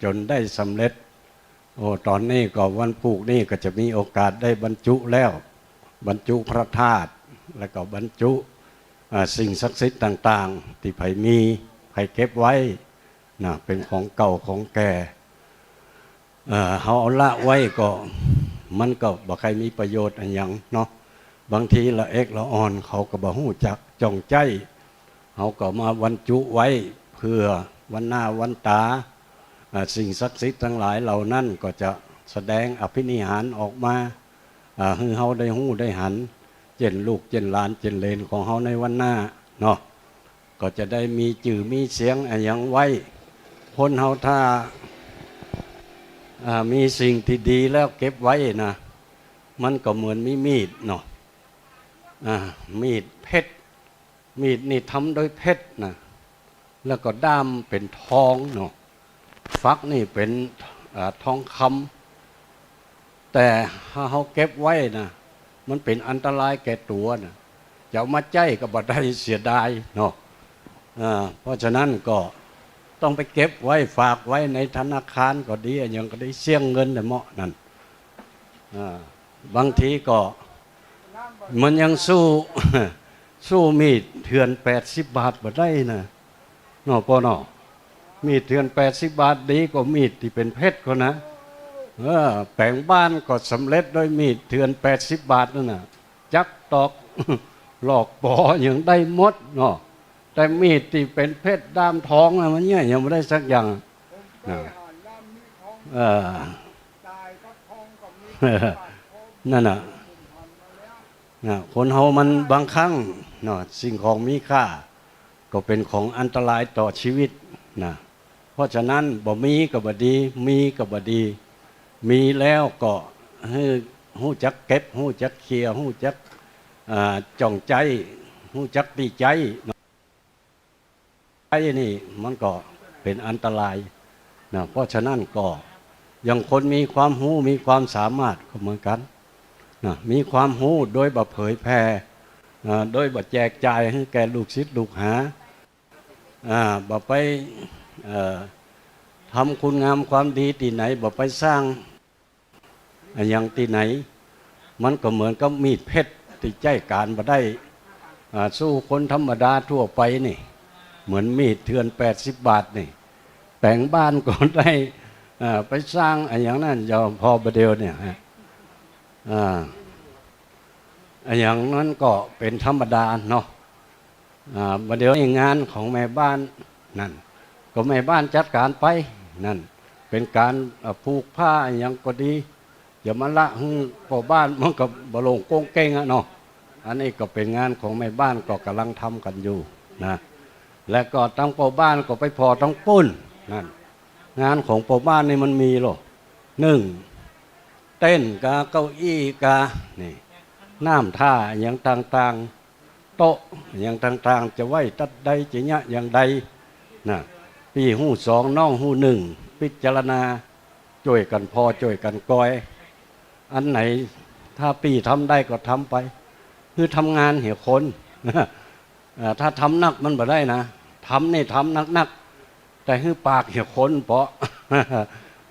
จนได้สำเร็จตอนนี้ก็วันพุธนี้ก็จะมีโอกาสได้บรรจุแล้วบรรจุพระธาตุแล้วก็บรรจุสิ่งศักดิ์สิทธิ์ต่างๆที่ไผมีไผเก็บไว้นะเป็นของเก่าของแก่เขาเอาละไว้ก็มันก็บ่ใครมีประโยชน์อันยังเนาะบางทีละเอกละอ่อนเขาก็บ่ฮู้จักจ้องใจเขาก็มาบรรจุไว้เพื่อวันหน้าวันตาสิ่งศักดิ์สิทธิ์ทั้งหลายเหล่านั้นก็จะแสดงอภินิหารออกมาให้เขาได้ฮู้ได้หันเจนลูกเจนหลานเจนเลนของเขาในวันหน้าเนาะก็จะได้มีจื่อมีเสียงอันยังไว้คนเขาถ้ามีสิ่งที่ดีแล้วเก็บไว้นะมันก็เหมือนมีดเนาะมีดเพชรมีดนี่ทำโดยเพชรนะแล้วก็ด้ามเป็นทองเนาะฟักนี่เป็นทองคำแต่ถ้าเขาเก็บไว้นะมันเป็นอันตรายแก่ตัวนะจะเอามาใจก็บ่ได้เสียดายเนาะเพราะฉะนั้นก็ต้องไปเก็บไว้ฝากไว้ในธนาคารก็ดีอย่างก็ได้เสี่ยงเงินแต่เหมาะนั่นบางทีก็มันยังสู้มีดเถื่อน80 บาทบ่ได้นะเนาะพ่อเนาะมีดเถื่อน80 บาทดีกว่ามีดที่เป็นเพชรก็นะแปลงบ้านก็สำเร็จด้วยมีดเถื่อน80 บาทนั่นน่ะจักตอกหลอกปออย่างได้หมดเนาะ แต่มีดที่เป็นเพชรด้ามทองนะมันเนี่ยยังไม่ได้สักอย่างนะเออนั่นน่ะคนเฮามันบางครั้งเนาะสิ่งของมีค่าก็เป็นของอันตรายต่อชีวิตนะเพราะฉะนั้นบ่มีก็บ่ดีมีก็บ่ดีมีแล้วก็ให้ฮู้จักเก็บฮู้จักเคลียร์ฮู้จักจ้องใจฮู้จักดีใจไอ้นี่มันก็เป็นอันตรายนะเพราะฉะนั้นก็อย่างคนมีความรู้มีความสามารถก็เหมือนกันนะมีความรู้โดยบ่เผยแพร่โดยบ่แจกจ่ายให้แก่ลูกศิษย์ลูกหาบ่ไปทำคุณงามความดีที่ไหนบ่ไปสร้างอย่างที่ไหนมันก็เหมือนกับมีดเพชรที่ใจการบ่ได้สู้คนธรรมดาทั่วไปนี่เหมือนมีดเถื่อน80 บาทนี่แปลงบ้านก็ได้ไปสร้างอย่างนั้นยอมพอประเดียวเนี่ยอย่างนั้นก็เป็นธรรมดาเนาะประเดี๋ยวงานของแม่บ้านนั่นก็แม่บ้านจัดการไปนั่นเป็นการผูกผ้าอย่างก็ดีอย่ามาละพ่อบ้านมันก็บลงโก้งเก้งเนาะอันนี้ก็เป็นงานของแม่บ้านก็กำลังทำกันอยู่นะและก็ตั้งพ่อบ้านก็ไปพอตั้งปุ้นนั่นงานของพ่อบ้านนี่มันมีหรอ1เต้นกาเก้าอี้กานี่น้ำท่าอย่างต่างๆโต๊ะอย่างต่างๆจะไหวตัดใดจะเนี้ยอย่างใดนะปีหู้2น้องหู้1พิจารณาช่วยกันพอช่วยกันก้อยอันไหนถ้าปีทำได้ก็ทำไปคือทำงานเหี่ยคนถ้าทำนักมันบ่ได้นะทำนี่ทำนักแต่คือปากเหี่ยคนเพราะ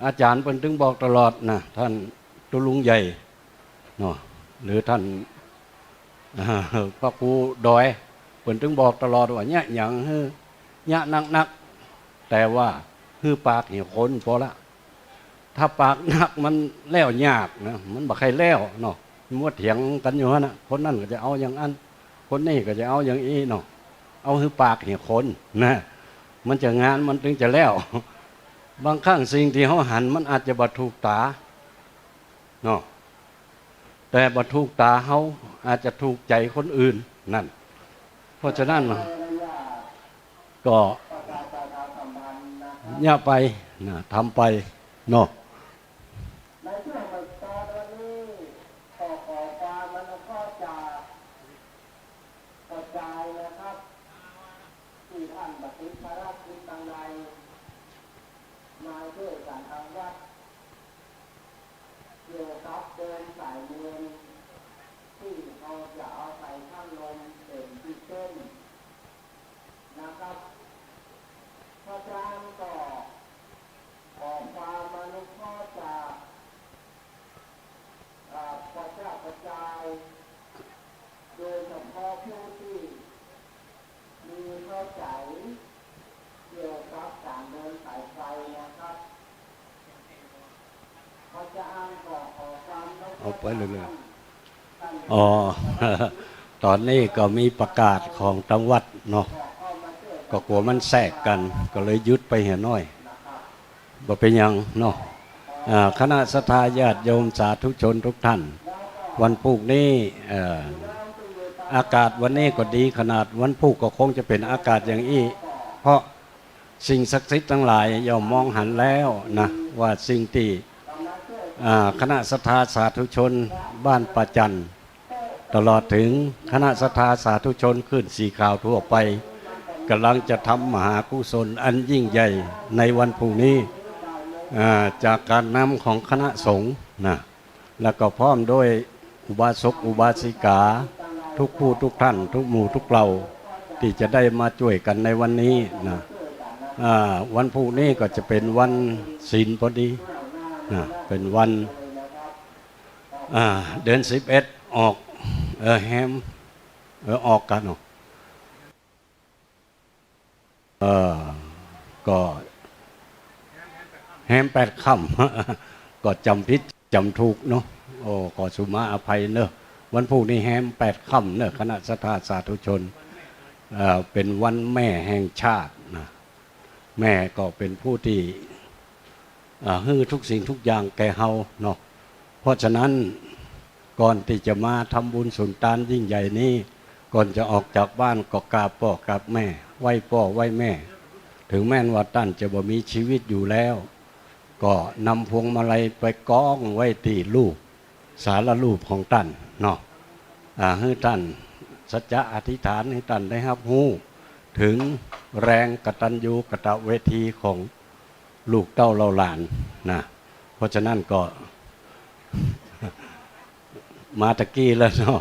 อาจารย์เพิ่นถึงบอกตลอดนะท่านตุลุงใหญ่เนาะหรือท่านพระครูดอยเพิ่นถึงบอกตลอดว่าเนี่ยอย่างเนี่ยนักแต่ว่าคือปากเหี่ยคนพอละถ้าปากนักมันแล้วยากนะมันบ่ใครแล้วเนาะมัวเถียงกันอยู่นะคนนั่นก็จะเอาอย่างนั้นคนนี้ก็จะเอาอย่างนี้เนาะเอาคือปากเหี่ยคนนะมันจะงานมันถึงจะแล้วบางครั้งสิ่งที่เขาหันมันอาจจะบ่ถูกตาเนาะแต่บ่ถูกตาเขาอาจจะถูกใจคนอื่นนั่นเพราะฉะนั้นก็อย่าไปนะทำไปเนาะเอาไปเลยอ๋อ ตอนนี้ก็มีประกาศของจังหวัดเนาะก็กลัวมันแทรกกันก็เลยยุดไปเหี่ยน้อยบ่เป็นยังเนาะคณะศรัทธาญาติโยมสาธุชนทุกท่านวันพุธนี้อากาศวันนี้ก็ดีขนาดวันพุธก็คงจะเป็นอากาศอย่างนี้เพราะสิ่งศักดิ์สิทธิ์ทั้งหลายย่อมมองหันแล้วนะว่าสิ่งที่คณะศรัทธาสาธุชนบ้านป่าจันทร์ตลอดถึงคณะศรัทธาสาธุชนขึ้นสีขาวทั่วไปกำลังจะทำมหากุศลอันยิ่งใหญ่ในวันพรุ่งนี้จากการนำของคณะสงฆ์นะแล้วก็พร้อมด้วยอุบาสกอุบาสิกาทุกผู้ทุกท่านทุกหมู่ทุกเหล่าที่จะได้มาช่วยกันในวันนี้นะวันพรุ่งนี้ก็จะเป็นวันศีลพอดีเป็นวันเดือน11ออกแฮมออกกันเนาะก็แฮม8 ค่ำก็จำผิดจำถูกเนาะโอ้ขอสุมาอภัยเนอะวันพรุ่งนี้แฮม8 ค่ำเนอะคณะศรัทธาสาธุชน เป็นวันแม่แห่งชาตินะแม่ก็เป็นผู้ที่ให้ทุกสิ่งทุกอย่างแก่เฮาเนาะเพราะฉะนั้นก่อนที่จะมาทำบุญสุนทานยิ่งใหญ่นี้ก่อนจะออกจากบ้านก็กราบพ่อกราบแม่ไหว้พ่อไหว้แม่ ถึงแม้ว่าท่านจะบ่มีชีวิตอยู่แล้ว ก็นำพวงมาลัยไปก้องไว้ที่รูปสารรูปของท่านเนาะให้ท่านสัจจะอธิษฐานให้ท่านได้รับรู้ถึงแรงกตัญญูกตเวทีของลูกเต้าเราหลานนะเพราะฉะนั้นก็ มาตะกี้แล้วเนาะ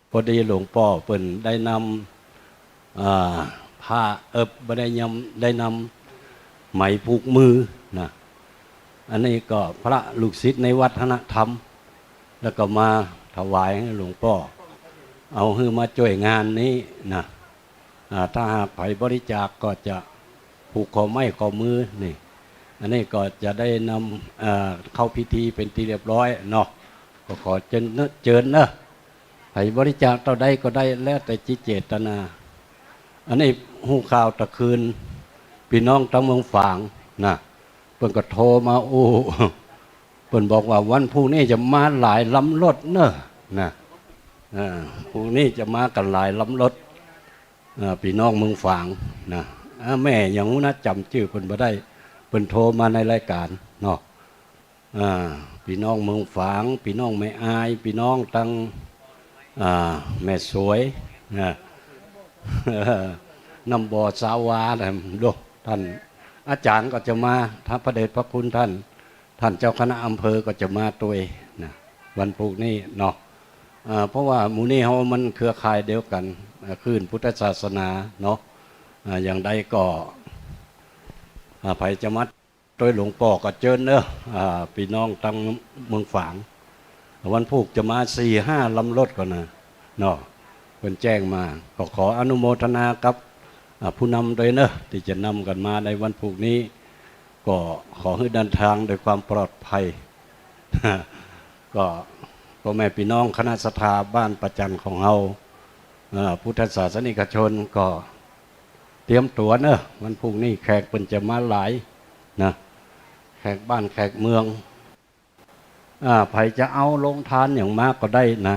พอดีหลวงพ่อเปิ่นได้นำผ้าได้นำไหมผูกมือนะอันนี้ก็พระลูกศิษย์ในวัฒนธรรมแล้วก็มาถวายให้หลวงพ่อเอาให้มาช่วยงานนี้นะถ้าหากไผบริจาคก็จะผูกข้อไม้ข้อมือนี่อันนี้ก็จะได้นำเข้าพิธีเป็นที่เรียบร้อยเนาะก็ขอเชิญนะไผบริจาคเท่าใดก็ได้แล้วแต่จิตเจตนาอันนี้หูข่าวตะคืนพี่น้องทั้งเมืองฝางนะเพิ่นก็โทรมาโอ้เพิ่นบอกว่าวันพรุ่งนี้จะมาหลายลำรถเนอะนะพรุ่งนี้จะมากันหลายลำรถพี่น้องเมืองฝางนะแม่อย่างนู้นนะจำชื่อเพิ่นบ่ได้เพิ่นโทรมาในรายการเนาะพี่น้องเมืองฝางพี่น้องแม่อายพี่น้องตั้งแม่สวยนะน้ำบ่อสาวาอะไรดูท่านอาจารย์ก็จะมาท่านพระเดชพระคุณท่านเจ้าคณะอำเภอก็จะมาตัวนะวันพรุ่งนี้เนาะเพราะว่าหมู่นี้เขามันเครือข่ายเดียวกันคลื่นพุทธศาสนาเนาะอย่างใดก็ไผจะมัดโดยหลวงพ่อก็เจิญเนอะพี่น้องตั้งเมืองฝางวันพุธจะมา4-5 ลำรถก่อนนะเนาะเป็นแจ้งมาก็ขออนุโมทนากับผู้นำโดยเนอะที่จะนำกันมาในวันพุธนี้ก็ขอให้เดินทางโดยความปลอดภัย ก็พ่อแม่พี่น้องคณะศรัทธาบ้านประจันของเราพุทธศาสนิกชนก็เตรียมตัวเนอะวันพรุ่งนี้แขกเป็นจะมาหลายนะแขกบ้านแขกเมืองไผจะเอาลงทานอย่างมากก็ได้นะ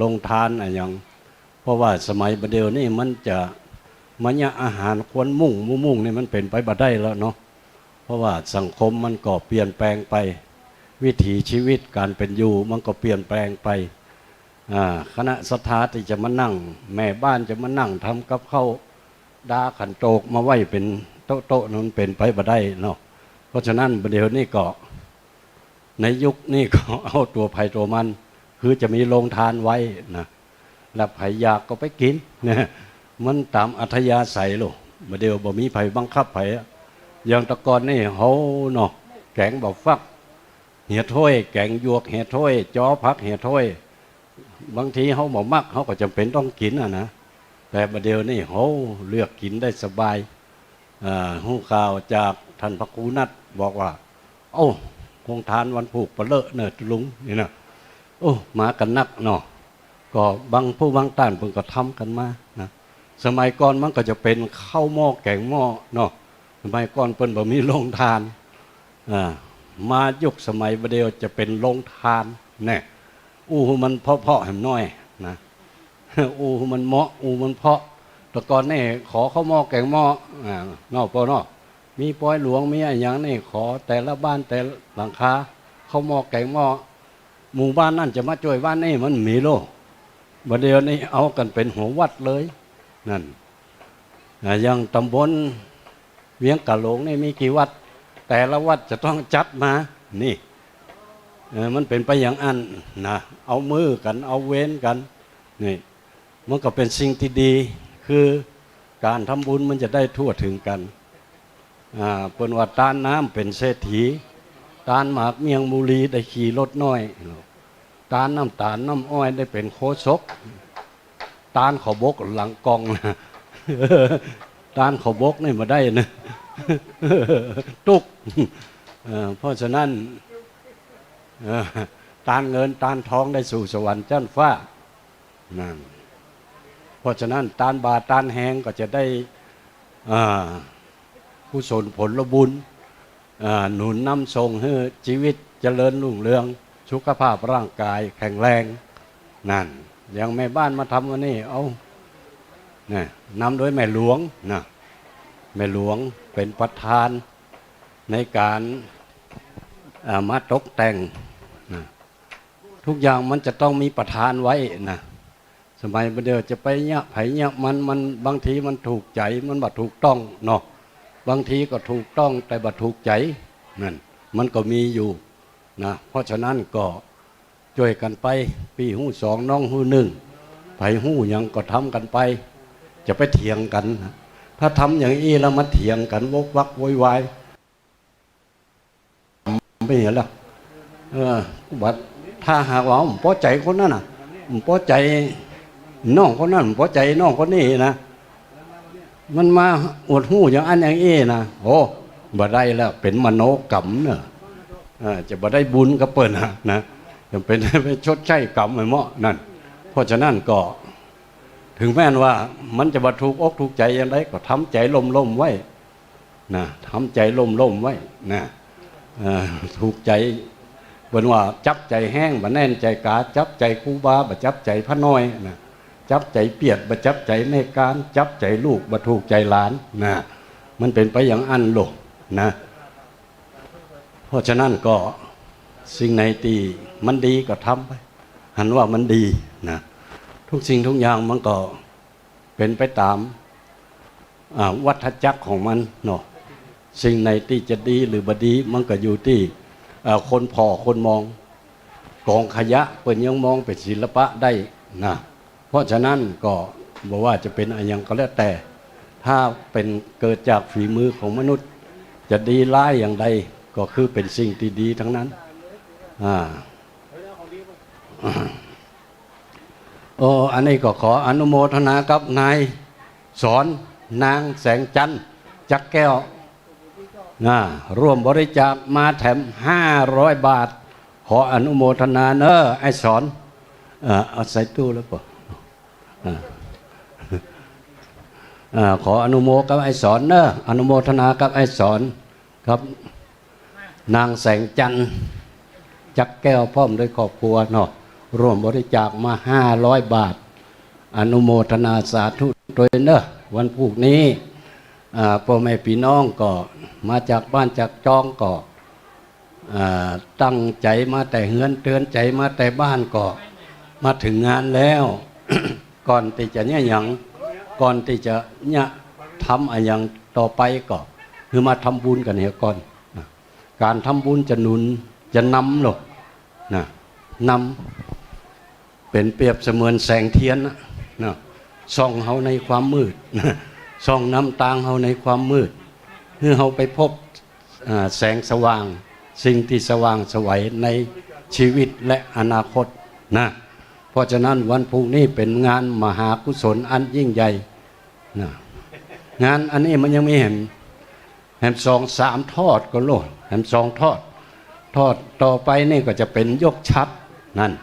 ลงทานอย่างเพราะว่าสมัยประเดี๋ยวนี้มันเนี่ยอาหารควรมุ่งนี่มันเป็นไปบ่ได้แล้วเนาะเพราะว่าสังคมมันก็เปลี่ยนแปลงไปวิถีชีวิตการเป็นอยู่มันก็เปลี่ยนแปลงไปคณะศรัทธาที่จะมานั่งแม่บ้านจะมานั่งทำกับข้าวดาขันโตกมาไว้เป็นโต๊ะนั้นเป็นไปบ่ได้เนาะเพราะฉะนั้นประเดี๋ยวนี้ก็ในยุคนี้ก็เอาตัวไผ่ตัวมันคือจะมีโรงทานไว้นะแล้วไผ่อยากก็ไปกินนะมันตามอัธยาศัยโลกประเดี๋ยวบ่มีไผ่บังคับไผ่อย่างตะกอนนี่เฮาเนาะแกงบอกฟักเหี่ยถ้วยแกงหยวกเหี่ยถ้วยจ้อผักเหี่ยถ้วยบางทีเขาบอกมักเขาก็จำเป็นต้องกินนะแต่ประเดี๋ยวนี้เขาเลือกกินได้สบายหูข่าวจากท่านพระครูนัทบอกว่าโอ้คงทานวันผูกปะเลอะเนิดลุงนี่นะโอ้มากันนักเนาะก็บางผู้บางต้านเพิ่งก็ทำกันมานะสมัยก่อนมันก็จะเป็นข้าวหม้อแกงหม้อเนาะสมัยก่อนเพิ่นบ่มีโรงทานมายุคสมัยประเดี๋ยวจะเป็นโรงทานแน่มันเพาะแหมน้อยนะมันเหมาะมันเพาะแต่ก่อนนี่ขอข้าวหม้อแกงหม้อนอกปอนอมีปอยหลวงมีอะไรอย่างนี่ขอแต่ละบ้านแต่หลังคาข้าวหม้อแกงหม้อหมู่บ้านนั่นจะมาช่วยบ้านนี่มันมีโลประเดี๋ยวนี้เอากันเป็นหัววัดเลยนั่นอย่างตำบลเวียงกะโหลงนี่มีกี่วัดแต่ละวัดจะต้องจัดมานี่มันเป็นไปอย่างอันนะเอามือกันเอาเว้นกันนี่มันก็เป็นสิ่งที่ดีคือการทำบุญมันจะได้ทั่วถึงกันเป็นว่าตานน้ำเป็นเศรษฐีตานหมากเมียงมูลีได้ขี่รถน้อยตานน้ำตาลน้ำอ้อยได้เป็นโคศกตานขอบกหลังกองนะตานขอบกนี่มาได้นะ ตุกเพราะฉะนั้น เออตานเงินตานทองได้สู่สวรรค์ชั้นฟ้านั่นเพราะฉะนั้นตานบาตานแหงก็จะได้ผู้สนผลบุญหนุนนำส่งให้ชีวิตเจริญรุ่งเรืองสุขภาพร่างกายแข็งแรงนั่นอย่างแม่บ้านมาทำวันนี้เอาเนี่ยนำโดยแม่หลวงนะแม่หลวงเป็นประธานในการมาตกแต่งนะทุกอย่างมันจะต้องมีประธานไว้นะสมัยเดียวจะไปเนี่ยไผเนี่ยมันบางทีมันถูกใจมันบ่ถูกต้องเนาะบางทีก็ถูกต้องแต่บ่ถูกใจนั่นมันก็มีอยู่นะเพราะฉะนั้นก็ช่วยกันไปปีหู้สองน้องหู้หนึ่งไผหู้ยังก็ทำกันไปจะไปเถียงกันนะถ้าทำอย่างนี้แล้วมาเถียงกันวกวักโวยวายไม่เห็นหรอกบัดถ้าหากว่าผมพอใจคนนั้นน่ะผมพอใจน้องคนนั้นผมพอใจน้องคนนี้นะมันมาอวดหู้อย่างอันอย่างนี้นะโอ้บ่ได้แล้วเป็นมโนกรรมเนอะจะบ่ได้บุญก็เปิดนะจะเป็นชดใช้กรรมไอ้เหมาะนั่นเพราะฉะนั้นก็ถึงแม้ว่ามันจะบ่ถูกอกถูกใจอย่างไรก็ทำใจล่มๆไว้นะทำใจล่มๆไว้นะถูกใจบนว่าจับใจแห้งบ่แน่นใจกาจับใจครูบาบ่จับใจพระน้อยนะจับใจเปียดบ่จับใจแม่การจับใจลูกบ่ถูกใจหลานนะมันเป็นไปอย่างอันโลกนะเพราะฉะนั้นก็สิ่งไหนที่มันดีก็ทำไปหันว่ามันดีนะทุกสิ่งทุกอย่างมันก็เป็นไปตามวัฏจักรของมันเนาะสิ่งไหนที่จะดีหรือบ่ดีมันก็อยู่ที่คนพอคนมองกองขยะเปิ่นยังมองเป็นศิลปะได้นะเพราะฉะนั้นก็บอกว่าจะเป็นอะไรยังก็แล้วแต่ถ้าเป็นเกิดจากฝีมือของมนุษย์จะดีร้ายอย่างใดก็คือเป็นสิ่งที่ดีทั้งนั้นอันนี้ก็ขออนุโมทนากับนายสอนนางแสงจันทร์จักแก้วร่วมบริจาคมาแถม500 บาทขออนุโมทนาเนอะไอ้สอนเอาใส่ตู้แล้วป่ะขออนุโมกับไอ้สอนเนอะอนุโมทนากับไอ้สอนครับนางแสงจันทร์จักแก้วพร้อมด้วยครอบครัวเนาะร่วมบริจาคมา500 บาทอนุโมทนาสาธุโดยเนอะวันพรุ่งนี้พ่อแม่พี่น้องก็มาจากบ้านจากจองก็ตั้งใจมาแต่เฮือนเตือนใจมาแต่บ้านก็มาถึงงานแล้ว ก่อนที่จะเนี่ยอย่างก่อนที่จะเนี่ยทำอะไรอย่างต่อไปก็คือมาทำบุญกันเนี่ยก่อนการทำบุญจะหนุนจะนำหรอกนะนำเป็นเปรียบเสมือนแสงเทียนนะส่องเฮาในความมืดส่องน้ำตางเฮาในความมืดเพื่อเฮาไปพบแสงสว่างสิ่งที่สว่างไสวในชีวิตและอนาคตนะเพราะฉะนั้นวันพรุ่งนี้เป็นงานมหากุศลอันยิ่งใหญ่นะงานอันนี้มันยังไม่เห็น2-3 ทอดก็โลด2 ทอดต่อไปนี่ก็จะเป็นยกชัดนั่น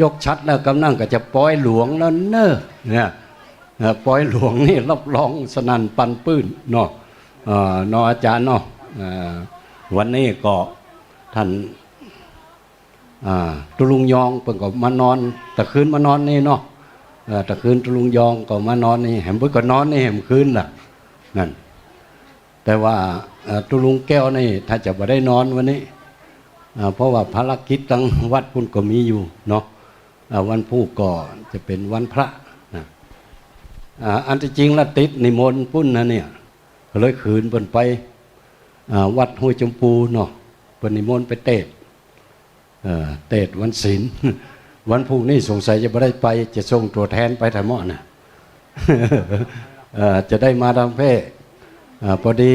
ยกชัดแล้วกำนังก็จะปล่อยหลวงแล้วเนอะเนี่ยปล่อยหลวงนี่รับรองสนั่นปันปื้นเนาะอาจารย์เนาะวันนี้ก็ท่านตุลุงยองเพิ่นก็มานอนตะคืนมานอนนี่เนาะตะคืนตุลุงยองก็มานอนนี่แหมเพิ่นก็นอนนี่แหมคืนล่ะนั่นแต่ว่าตุลุงแก้วนี่ถ้าจะบ่ได้นอนวันนี้เพราะว่าภารกิจทางวัดพุ่นก็มีอยู่เนาะวันพุธก็จะเป็นวันพระนะอันที่จริงแล้วติดนิมนต์พุ่นนะเนี่ยเลยคืนเพิ่นไปวัดห้วยจมพูเนาะเพิ่นนิมนต์ไปเทศวันศีลวันพรุ่งนี้สงสัยจะไม่ได้ไปจะส่งตัวแทนไปถ่ายหม้อนะ จะได้มาทำเพศพอดี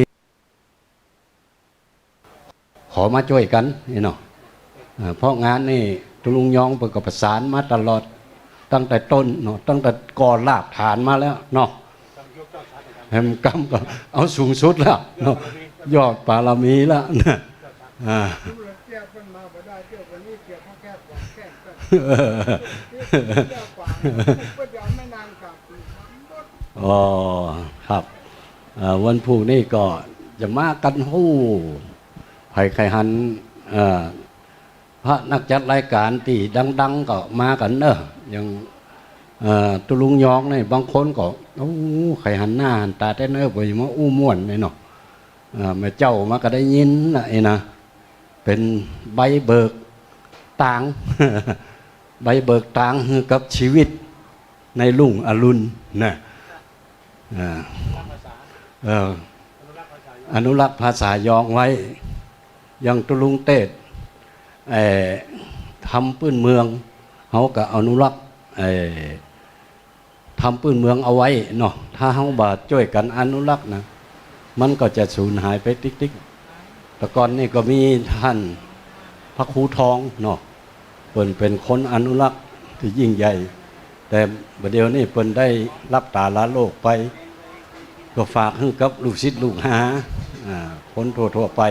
ขอมาช่วยกันนี่เนาะเพราะงานนี่ตุลุงยองเปิดกับประสานมาตลอดตั้งแต่ต้นเนาะตั้งแต่ก่อนรากฐานมาแล้วเนาะแหมกำก็เอาสูงสุดแล้วเนาะยอดปารมีแล้วนะ อ๋อครับวันพรุ่งนี้ก็จะมากันหู้ไผ่ไข่หันพระนักจัดรายการที่ดังๆก็มากันเนอะอย่างตุลุงยองนี่บางคนก็โอ้ไข่หันหน้าหันตาแต่เนอะไปมาอู้ม่วนเลยเนาะแม่เจ้ามาก็ได้ยินนะไอ้นะเป็นใบเบิกต่าง ใบเบิกต่างกับชีวิตในรุ่งอรุณนะอนุรักษ์ภาษายองไว้ยังตุลุงเตศทำปื้นเมืองเขาก็อนุรักษ์ทำปื้นเมืองเอาไว้เนาะถ้าเขาบาดช่วยกันอนุรักษ์นะมันก็จะสูญหายไปติ๊กๆแต่ก่อนนี่ก็มีท่านพระครูทองเนาะเพิ่นเป็นคนอนุรักษ์ที่ยิ่งใหญ่แต่ประเดี๋ยวนี้เพิ่นได้รับตาลาโลกไปก็ฝากให้กับลูกศิษย์ลูกหาคนทั่วไป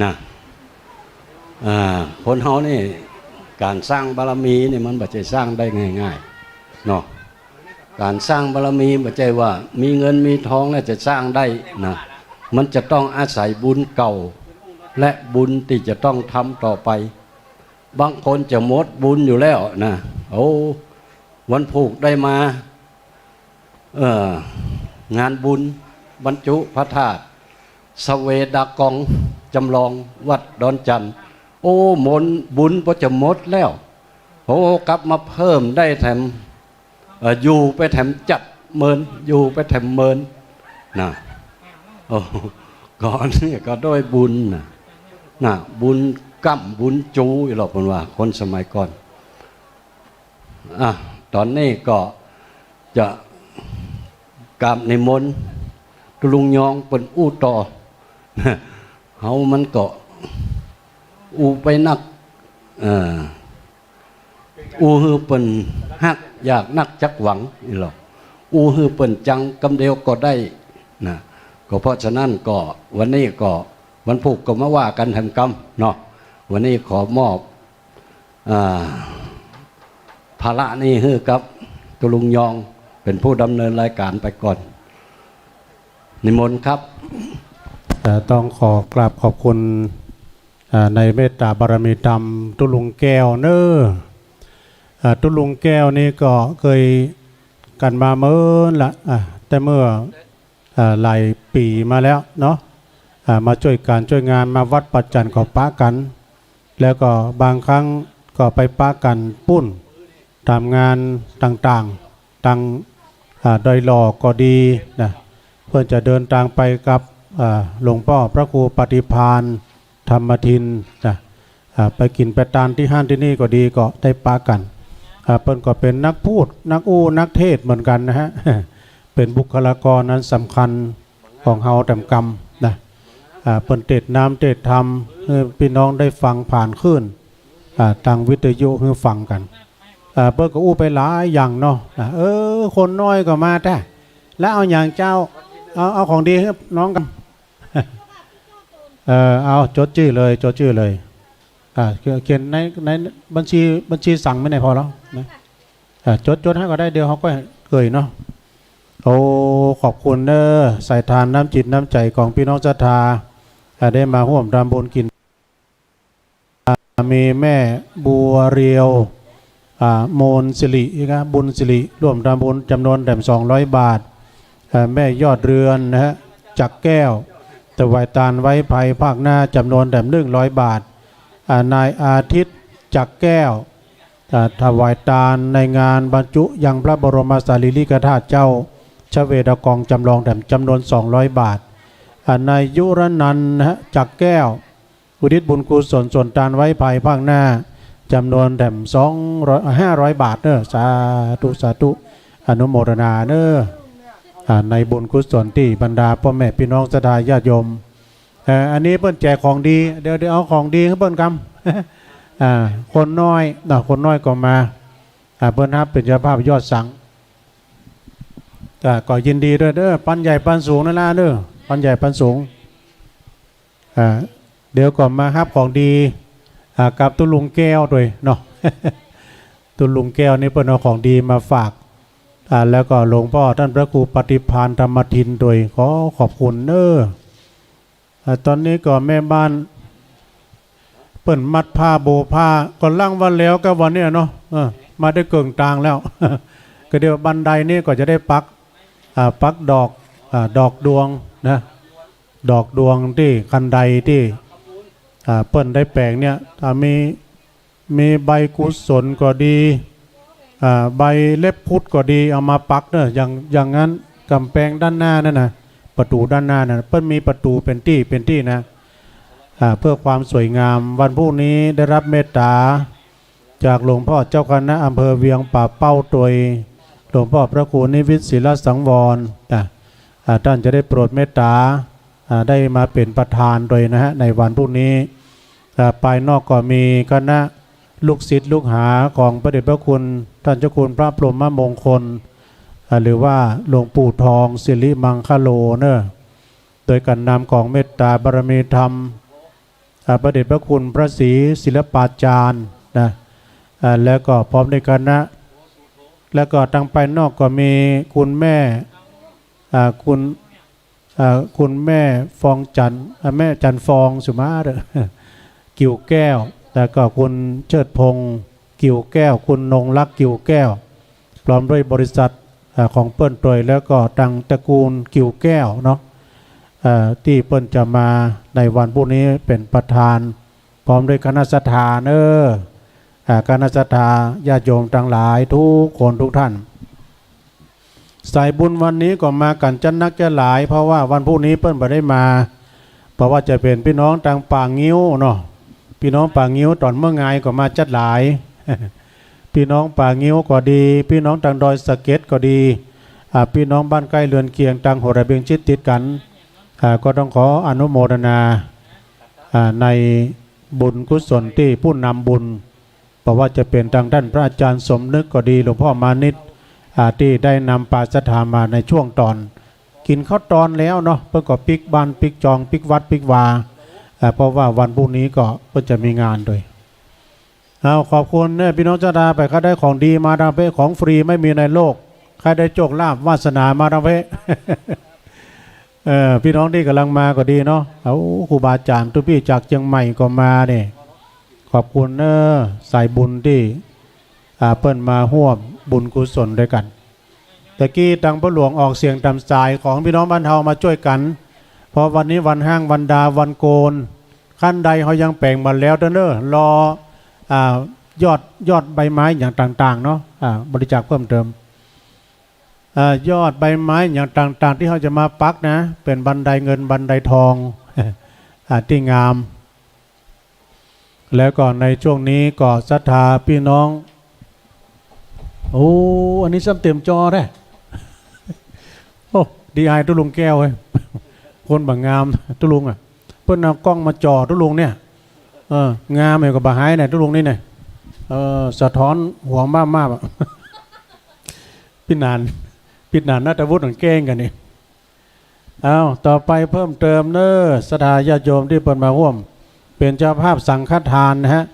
นะคนเฮานี่การสร้างบารมีนี่มันบ่ใช่สร้างได้ง่ายๆเนาะการสร้างบารมีบ่ใช่ว่ามีเงินมีทองแล้วจะสร้างได้นะมันจะต้องอาศัยบุญเก่าและบุญที่จะต้องทำต่อไปบางคนจะหมดบุญอยู่แล้วนะโอ้วันผูกได้มางานบุญบรรจุพระธาตุสเวดากองจำลองวัดดอนจันทร์โอ้หมนบุญพอจะหมดแล้วโอ้กลับมาเพิ่มได้แถมอยู่ไปแถมจัดเมินอยู่ไปแถมเมินนะโอ้ก่อนนี่ก็ด้วยบุญนะบุญกั้มบุญจูหรอกคนว่าคนสมัยก่อนตอนนี้ก็จะกราบในมนต์ตุลุงยองเป็นอู้ต่อเฮามันก็อู้ไปนักอู้ฮือเป็นฮักอยากนักจักหวังนี่หรอกอู้ฮือเป็นจังกำเดียวก็ได้นะก็เพราะฉะนั้นก็วันนี้ก็วันผูกก็มาว่ากันทำกรรมเนาะวันนี้ขอมอบภาระนี่ฮือกับตุลุงยองเป็นผู้ดำเนินรายการไปก่อนนิมนต์ครับต้องขอกราบขอบคุณในเมตตาบารมีธรรมตุลุงแก้วเนอตุลุงแก้วนี่ก็เคยกันมาเมื่อละแต่เมื่อหลายปีมาแล้วเนาะมาช่วยการช่วยงานมาวัดปัจจันก็ปะกันแล้วก็บางครั้งก็ไปปะกันปุ้นทำงานต่างๆตั้งดอยหล่อก็ดีนะเพื่อจะเดินทางไปกับหลวงพ่อพระครูปฏิภาณธรรมทินนะไปกินไปทานที่ห้านที่นี่ก็ดีก็ได้ปะกันเพิ่นก็เป็นนักพูดนักอู้นักเทศเหมือนกันนะฮะ เป็นบุคลากรนั้นสำคัญของเฮาแต่กรรมนะเพิ่นเทศน้ำเทศธรรมพี่น้องได้ฟังผ่านคลื่นทางวิทยุให้ฟังกันเพิ่นก็อู้ไปหลายอย่างเนาะคนน้อยก็มาแต่แล้วเอาอย่างเจ้าเอาของดีให้น้องกัน เอาจดชื่อเลยจดชื่อเลยเขียนในบัญชีสั่งไม่ได้พอแล้วนะจดให้ก็ได้เดี๋ยวเขาก็เคยเนาะโอ้ขอบคุณเด้อใส่ทานน้ำจิตน้ำใจของพี่น้องศรัทธาได้มาร่วมรำบุญกินมีแม่บัวเรียวโมนสิริครับบุญสิริร่วมรำบุญจำนวน200 บาทแม่ยอดเรือนนะฮะจักแก้วถวายทานไว้ภัยภาคหน้าจำนวน100 บาทนายอาทิตย์จักแก้วถวายทานในงานบรรจุยังพระบรมสารีริกธาตุเจ้าชเวดากองจำลองจำนวน200 บาทนายยุรนันท์นะฮะจักแก้วอุทิศบุญกุศลส่วนทานไว้ภัยภาคหน้าจำนวน500 บาทเนอะสาธุสาธุอนุโมทนาเนอะในบุญกุศลที่บรรดาพ่อแม่พี่น้องศรัทธาญาติโยมอันนี้เปิ้นแจกของดีเดี๋ยวเอาของดีให้เปิ้นกำคนน้อยคนน้อยก็มาเปิ้นครับเป็นเจ้าภาพยอดสังก็ยินดีด้วยเด้อปันใหญ่ปันสูงนั่นล่ะเด้อปันใหญ่ปันสูงเดี๋ยวก่อนมาครับของดี กับตุลุงแก้วด้วยเนาะ ตุลุงแก้วนี่เปิ้นเอาของดีมาฝากแล้วก็หลวงพ่อท่านพระครูปฏิภาณธรรมทินโดยขอขอบคุณตอนนี้ก็แม่บ้านเปิ้นมัดผ้าโบผ้าก็ล่างวันแล้วก็วันเนี้ยเนาะมาได้เกิงตางแล้ว ก็เดี๋ยวบันไดนี่ก็จะได้ปักดอกดวงนะดอกดวงที่คันไดที่เปิ้นได้แปลงเนี่ยมีใบกุศลก็ดีใบเล็บพุทธก็ดีเอามาปักเนอะอย่างนั้นกำแพงด้านหน้านั่นนะประตูด้านหน้านั่นเปิ้นมีประตูเป็นที่นะเพื่อความสวยงามวันพรุ่งนี้ได้รับเมตตาจากหลวงพ่อเจ้าคณะอำเภอเวียงป่าเป้าโดยหลวงพ่อพระครูนิวิตศิลสังวรท่านจะได้โปรดเมตตาได้มาเป็นประธานโดยนะฮะในวันพรุ่งนี้ภายนอกก็มีคณะลูกศิษย์ลูกหาของพระเดชพระคุณท่านเจ้าคุณพระพรหมมงคลหรือว่าหลวงปู่ทองสิริมังคโลเนอะโดยการนำของเมตตาบารมีธรรมพระเดชพระคุณพระศรีศิลปาจารย์นะแล้วก็พร้อมในคณะแล้วก็ทางภายนอกก็มีคุณแม่คุณแม่ฟองจันแม่จันฟองสุมาเด้อกิ่วแก้วแล้วก็คุณเชิดพงศ์กิ่วแก้วคุณนงลักษ์กิ่วแก้วพร้อมด้วยบริษัทของเปิ้นตรวยแล้วก็ตังตระกูลกิ่วแก้วเนาะที่เปิ้นจะมาในวันพรุ่งนี้เป็นประธานพร้อมด้วยคณะสัตยาคณะสัตยาญาติโยมทั้งหลายทุกคนทุกท่านสายบุญวันนี้ก็มากันจันนักจะหลายเพราะว่าวันพรุ่งนี้เปิ้นบ่ได้มาเพราะว่าจะเป็นพี่น้องทางป่างิ้วเนาะพี่น้องป่างิ้วตอนเมื่อไงก็มาจัดหลาย พี่น้องป่างิ้วก็ดีพี่น้องทางดอยสะเก็ดก็ดีพี่น้องบ้านใกล้เรือนเคียงทางโหระเบียงชิดติดกันก็ต้องขออนุโมทนาในบุญกุศลที่ผู้นำบุญเพราะว่าจะเป็นทางด้านพระอาจารย์สมนึกก็ดีหลวงพ่อมานิตที่ได้นำปาสถามาในช่วงตอนกินข้าวตอนแล้วเนาะเพื่อก็ปิกบ้านปิกจองปิกวัดปิกวาเพราะว่าวันพรุ่งนี้ก็จะมีงานด้วยขอบคุณเนี่ยพี่น้องเจ้าดาไปเขาได้ของดีมาดามเพของฟรีไม่มีในโลกใครได้โชคลาภวาสนามาดามเพ พี่น้องที่กำลังมาก็ดีเนาะครูบาอาจารย์ทุกพี่จากเชียงใหม่ก็มาเนี่ยขอบคุณสายบุญที่เปิ้นมาร่วมบุญกุศลด้วยกันตะกี้ตังพระหลวงออกเสียงตามสายของพี่น้องบ้านเฮามาช่วยกันเพราะวันนี้วันห้างวันดาวันโกนขั้นใดเขายังแปลงมาแล้วเด้อรอยอดใบไม้อย่างต่างๆเนาะบริจาคเพิ่มเติมยอดใบไม้อย่างต่างๆที่เขาจะมาปักนะเป็นบันไดเงินบันไดทอง ที่งามแล้วก็ในช่วงนี้ก็ศรัทธาพี่น้องอันนี้ซ้ำเต็มจอได้ ดีไอตุลุงแก้วเว้ย คนบางงามตุลุงเพิ่นเอากล้องมาจ่อตุลุงเนี่ยงามเลยกับบาหายเนี่ยตุลุงนี่เนี่ยสะท้อนหัวมากๆ พี่นานน่าจะวุฒิของแก้งกันนี่ต่อไปเพิ่มเติมศรัทธาญาติโยมที่เปิดมาร่วมเป็นเจ้าภาพสังฆทานนะฮะ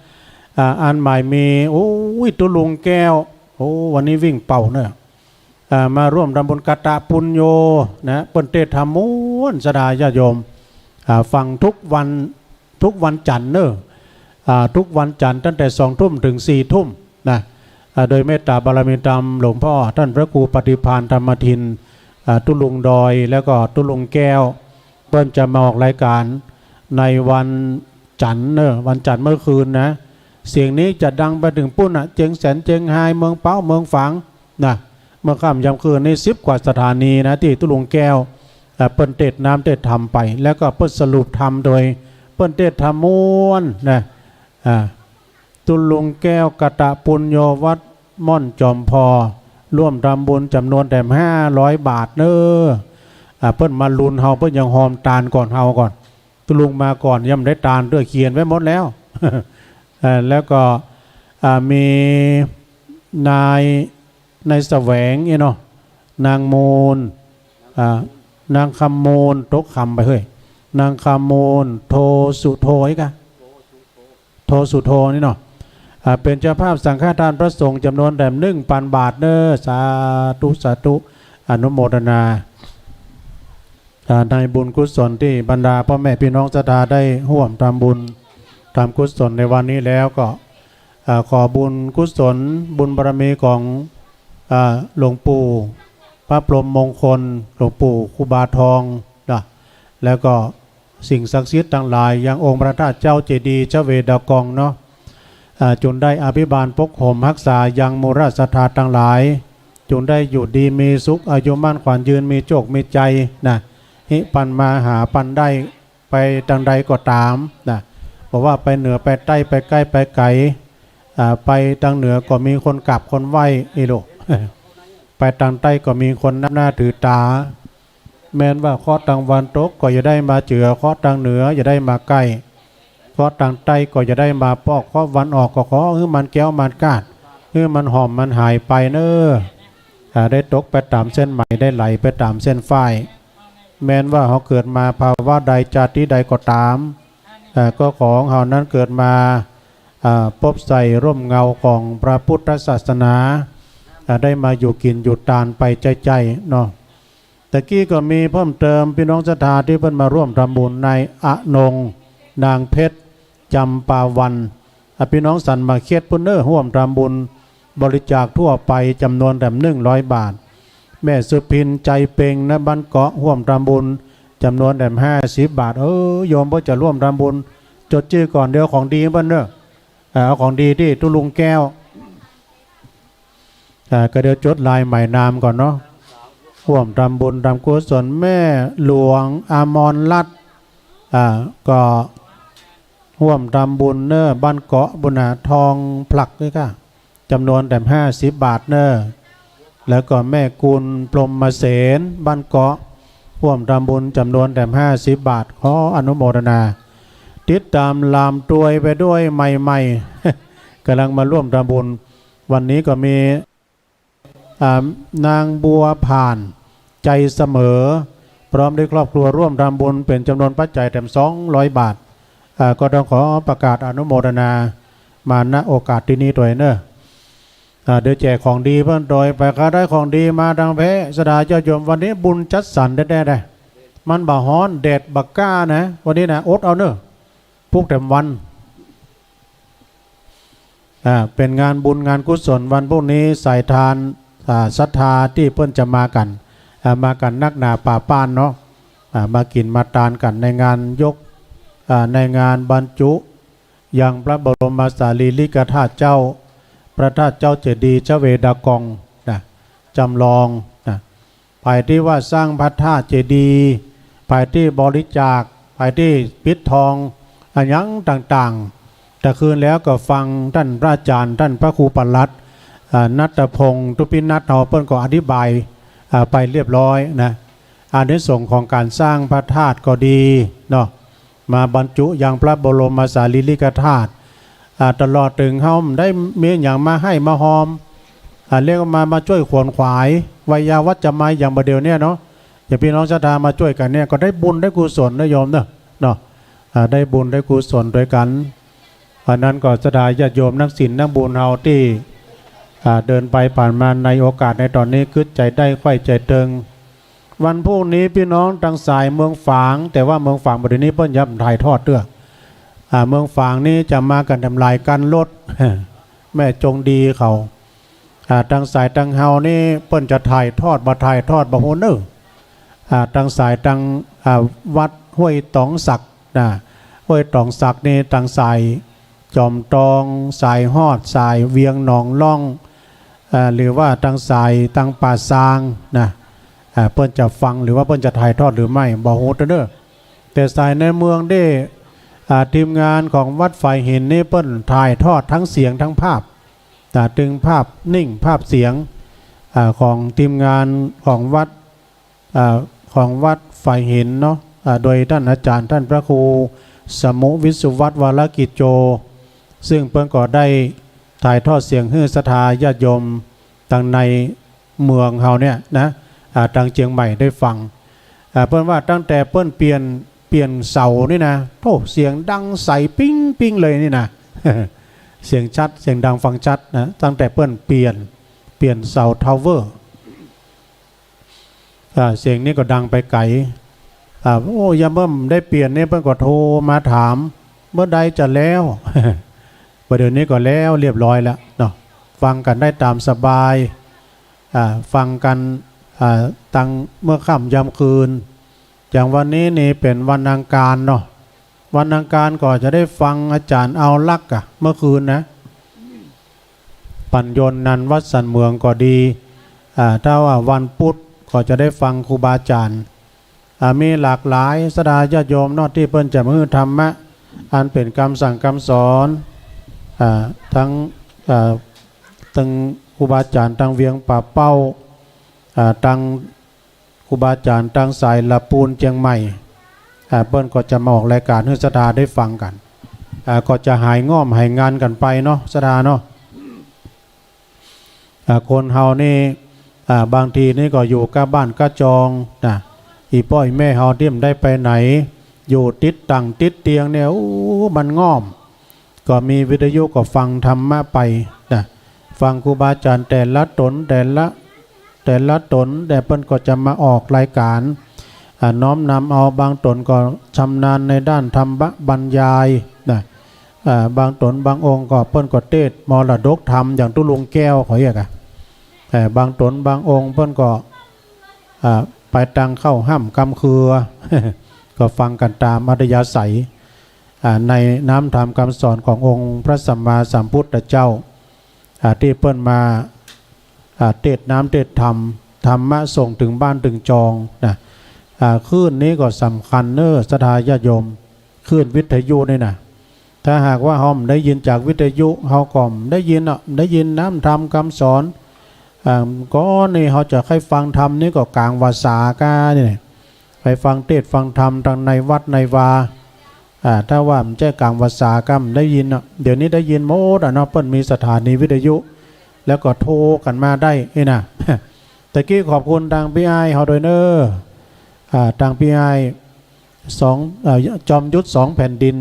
อันใหม่มีตุลุงแก้ววันนี้วิ่งเป่ามาร่วมทำบุญกตะปุญโยนะเปิ้นเทศธรรมม้วนศรัทธาญาติโยมฟังทุกวันจันทร์ทุกวันจันทร์ตั้งแต่20:00 นถึง22:00 นนะโดยเมตตาบารมีธรรมหลวงพ่อท่านพระครูปฏิภาณธรรมทินตุลุงดอยแล้วก็ตุลุงแก้วเปิ้นจะมาออกรายการในวันจันทร์วันจันทร์เมื่อคืนนะเสียงนี้จะดังไปถึงปุ้นเจียงแสนเจียงไฮเมืองเป้าเมืองฝางนะเมื่อค่ำยามคืนนี้10 กว่าสถานีนะที่ตุลุงแก้วเปิ้นเทศน้ำเทศธรรมไปแล้วก็เปิ้นสรุปธรรมโดยเปิ้นเทศธรรมม้วนนะตุลุงแก้วกตะปุญโยวัดม่อนจอมพอร่วมทำบุญจำนวนแต่500 บาทเเปิ้นมาลุนเฮาเปิ้นยังหอมตาลก่อนเฮาก่อนตุลุงมาก่อนย่ำได้ตาลด้วยเขียนไว้หมดแล้ว แล้วก็มีนายแสวงเนาะนางมูลนางคำมูลตกคำไปเฮ้ยนางคำมูลโทสุโทยกะโท สุโธนี่เนาะเป็นเจ้าภาพสังฆทานพระสงฆ์จำนวนแต่1,000 บาทเนอสาธุสาธุอนุโมทนาในบุญกุศลที่บรรดาพ่อแม่พี่น้องศรัทธาได้ร่วมทำบุญทำกุศลในวันนี้แล้วก็ขอบุญกุศลบุญบารมีของหลวงปู่พระพรหมมงคลหลวงปู่ครูบาทองนะแล้วก็สิ่งศักดิ์สิทธิ์ทั้งหลายอย่างองค์พระธาตุเจ้าเจดีย์เจ้าเวดากองเนาะจนได้อภิบาลปกห่มรักษายังมูราศรัทธาทั้งหลายจนได้อยู่ดีมีสุขอายุมั่นขวัญยืนมีโชคมีใจนะหิปันมาหาปันได้ไปดังใดก็ตามนะบอกว่าไปเหนือไปใต้ไปใกล้ไปไกลไปทางเหนือก็มีคนกราบคนไหว้อีโล ไปทางใต้ก็มีคนนับหน้าถือตาแม้นว่าข้อทางวันตกก็จะได้มาเจือข้อทางเหนือจะได้มาใกล้ข้อทางใต้ก็จะได้มาปอกข้อวันออกก็ขอให้มันแก้วมันกาดให้มันหอมมันหายไปเนอได้ตกไปตามเส้นไหมได้ไหลไปตามเส้นฝ้ายแม้นว่าเขาเกิดมาภาวะใดชาติใดก็ตามก็ของเขานั้นเกิดมาพบใส่ร่มเงาของพระพุทธศาสนาได้มาอยู่กินอยู่ตานไปใจๆเนาะตะกี้ก็มีเพิ่มเติมพี่น้องศรัทธาที่เพิ่นมาร่วมทำบุญในอนงนางเพชรจำปาวันพี่น้องสันมาเคียดพุ่นเนอร่วมทำบุญบริจาคทั่วไปจำนวนแต่100 บาทแม่สุพินใจเป่งนะบ้านเกาะร่วมทำบุญจำนวนแต่50 บาทโยมพ่อจะร่วมทำบุญจดชื่อก่อนเดี๋ยวของดีบ้านเนอเอาของดีที่ตุลุงแก้วก็เดี๋ยวจดลายใหม่นามก่อนเนาะร่วมทำบุญทำกุศลแม่หลวงอมรรัตน์ก็ร่วมทำบุญเนอบ้านเกาะบุญทองผลักด้วยค่ะจำนวนแต่50 บาทเนอแล้วก็แม่กุลพรหมเสนบ้านเกาะร่วมทำบุญจำนวนแต่50 บาทขออนุโมทนาติดตามลามตวยไปด้วยใหม่ๆ กำลังมาร่วมทำบุญวันนี้ก็มีนางบัวผ่านใจเสมอพร้อมด้วยครอบครัวร่วมทำบุญเป็นจำนวนปัจจัยเต็ม200 บาทก็ต้องขอประกาศอนุโมทนามาณโอกาสที่นี้ด้วยเนอะเดี๋ยวแจกของดีเพิ่นโดยไปค้าได้ของดีมาดังเพสดาเจ้าโยมวันนี้บุญจัดสรรได้ได้มันบ่ฮ้อนแดดบักก้านะวันนี้นะอดเอาเนอะพุกเต็มวันเป็นงานบุญงานกุศลวันพวกนี้ใส่ทานศรัทธาที่เพิ่นจะมากันนักหนาป่าป้านเนาะมากินมาทานกันในงานยกในงานบรรจุยังพระบรมสารีริกธาตุเจ้าพระธาตุเจ้าเจดีย์เจ้าเวดากองนะจำลองนะไปที่ว่าสร้างพระธาตุเจดีย์ไปที่บริจาคไปที่ปิดทองอันยังต่างๆแต่คืนแล้วก็ฟังท่านพระอาจารย์ท่านพระครูปลัดนัตพงศ์ทุพินัทเปิ้ลก็อธิบายไปเรียบร้อยนะอานิสงส์ของการสร้างพระธาตุก็ดีเนาะมาบรรจุยังพระบรมสารีริกธาตุตลอดถึงเฮาได้มีอย่างมาให้มาหอมเรียกมาช่วยขวนขวายวิยาวัจจะมาอย่างประเดี๋ยวเนี่ยเนาะอย่างพี่น้องศรัทธามาช่วยกันเนี่ยก็ได้บุญได้กุศลนะโยมเนาะได้บุญได้กุศลด้วยกันเพราะนั้นก็ศรัทธาญาติโยมนักศีลนักบุญเฮาที่เดินไปผ่านมาในโอกาสในตอนนี้คึดใจได้ไข่ใจเติงวันพรุ่งนี้พี่น้องทางสายเมืองฝางแต่ว่าเมืองฝางประเดี๋ยวนี้เพิ่นยับถ่ายทอดเด้อเมืองฝางนี้จะมากันทำลายกันรถ แม่จงดีเขาทางสายทางเฮานี่เพิ่นจะถ่ายทอดบ่โหเนอทางสายทางวัดห้วยตองศักนะห้วยตองศักนี่ทางสายจอมตองสายฮอดสายเวียงหนองล่องหรือว่าทางสายทางป่าซางนะเพิ่นจะฟังหรือว่าเพิ่นจะถ่ายทอดหรือไม่บ่โหเด้อแต่สายในเมืองได้ทีมงานของวัดไฟหินนี่เปิ้นถ่ายทอดทั้งเสียงทั้งภาพตึงภาพนิ่งภาพเสียงของทีมงานของวัดไฟหินเนาะโดยท่านอาจารย์ท่านพระครูสมุวิสุวัตวรกิจโจซึ่งเพิ่นก็ได้ถ่ายทอดเสียงให้ศรัทธาญาติโยมทางในเมืองเฮาเนี่ยนะทางเชียงใหม่ได้ฟังเพิ่นว่าตั้งแต่เปิ้นเปลี่ยนเสานี่นะโธ่เสียงดังใสปิ้งเลยนี่นะ เสียงชัดเสียงดังฟังชัดนะตั้งแต่เปิ้นเปลี่ยนเสาทาวเวอร์เสียงนี้ก็ดังไปไกลโอ้ยามเบิ่มได้เปลี่ยนเนี่ยเปิ้นก็โทรมาถามเมื่อใดจะแล้ว ประเดี๋ยวนี้ก็แล้วเรียบร้อยแล้วเนาะฟังกันได้ตามสบายฟังกันตั้งเมื่อค่ำยามคืนอย่างวันนี้นี่เป็นวันอังคารเนาะวันอังคารก็จะได้ฟังอาจารย์เอาลักษ์เมื่อคืนนะปัญญนนันวัดสันเมืองก็ดีถ้าว่าวันพุธก็จะได้ฟังครูบาอาจารย์มีหลากหลายสดาญาติโยมเนาะที่เพิ่นจะมือธรรมะอันเป็นคำสั่งคำสอนทั้งครูบาอาจารย์ตั้งเวียงป่าเป้าตั้งครูบาอาจารย์ตั้งสายละปูนเชียงใหม่เปิ้นก็จะมาออกรายการให้สดาได้ฟังกันก็จะหายง่อมหายงานกันไปเนาะสดาเนาะคนเฮานี่บางทีนี่ก็อยู่กับบ้านกับจองนะอีป้อยแม่เฮาที่มันได้ไปไหนอยู่ติดตั้งติดเตียงเนี่ยมันง่อมก็มีวิทยุก็ฟังธรรมะไปนะฟังครูบาอาจารย์แต่ละตนแต่ละเปิ้นก็จะมาออกรายการน้อมนำเอาบางตนก็ชำนาญในด้านธรรมบรรยายนะบางตนบางองค์ก็เปิ้นก็เทศมรดกธรรมอย่างตุลุงแก้วเขาเรียกแต่บางตนบางองค์เปิ้นก็ไปตังเข้าห้ำกำเคือ ก็ฟังกันตามอัธยาศัยในน้ำธรรมคำสอนขององค์พระสัมมาสัมพุทธเจ้าที่เปิ้นมาเทศน้ำเทศธรรมะส่งถึงบ้านถึงจองนะคลื่นนี้ก็สำคัญเนอศรัทธาญาติโยมคลื่นวิทยุนี่นะถ้าหากว่าเฮาได้ยินจากวิทยุเฮาก็ได้ยินน้ำธรรมคำสอนก็นี่เฮาจะให้ฟังธรรมนี่ก็กลางวาสากานี่ไปฟังเทศฟังธรรมทางในวัดในวาถ้าว่ามันแจ้กลางวาสากรรมได้ยินเดี๋ยวนี้ได้ยินหมดเนาะเปิ้นมีสถานีวิทยุแล้วก็โทรกันมาได้นี่นะ ตะกี้ขอบคุณทางพี่ไอเฮาโดยเนอทางพี่ไอจอมยุทธ2 แผ่นดิน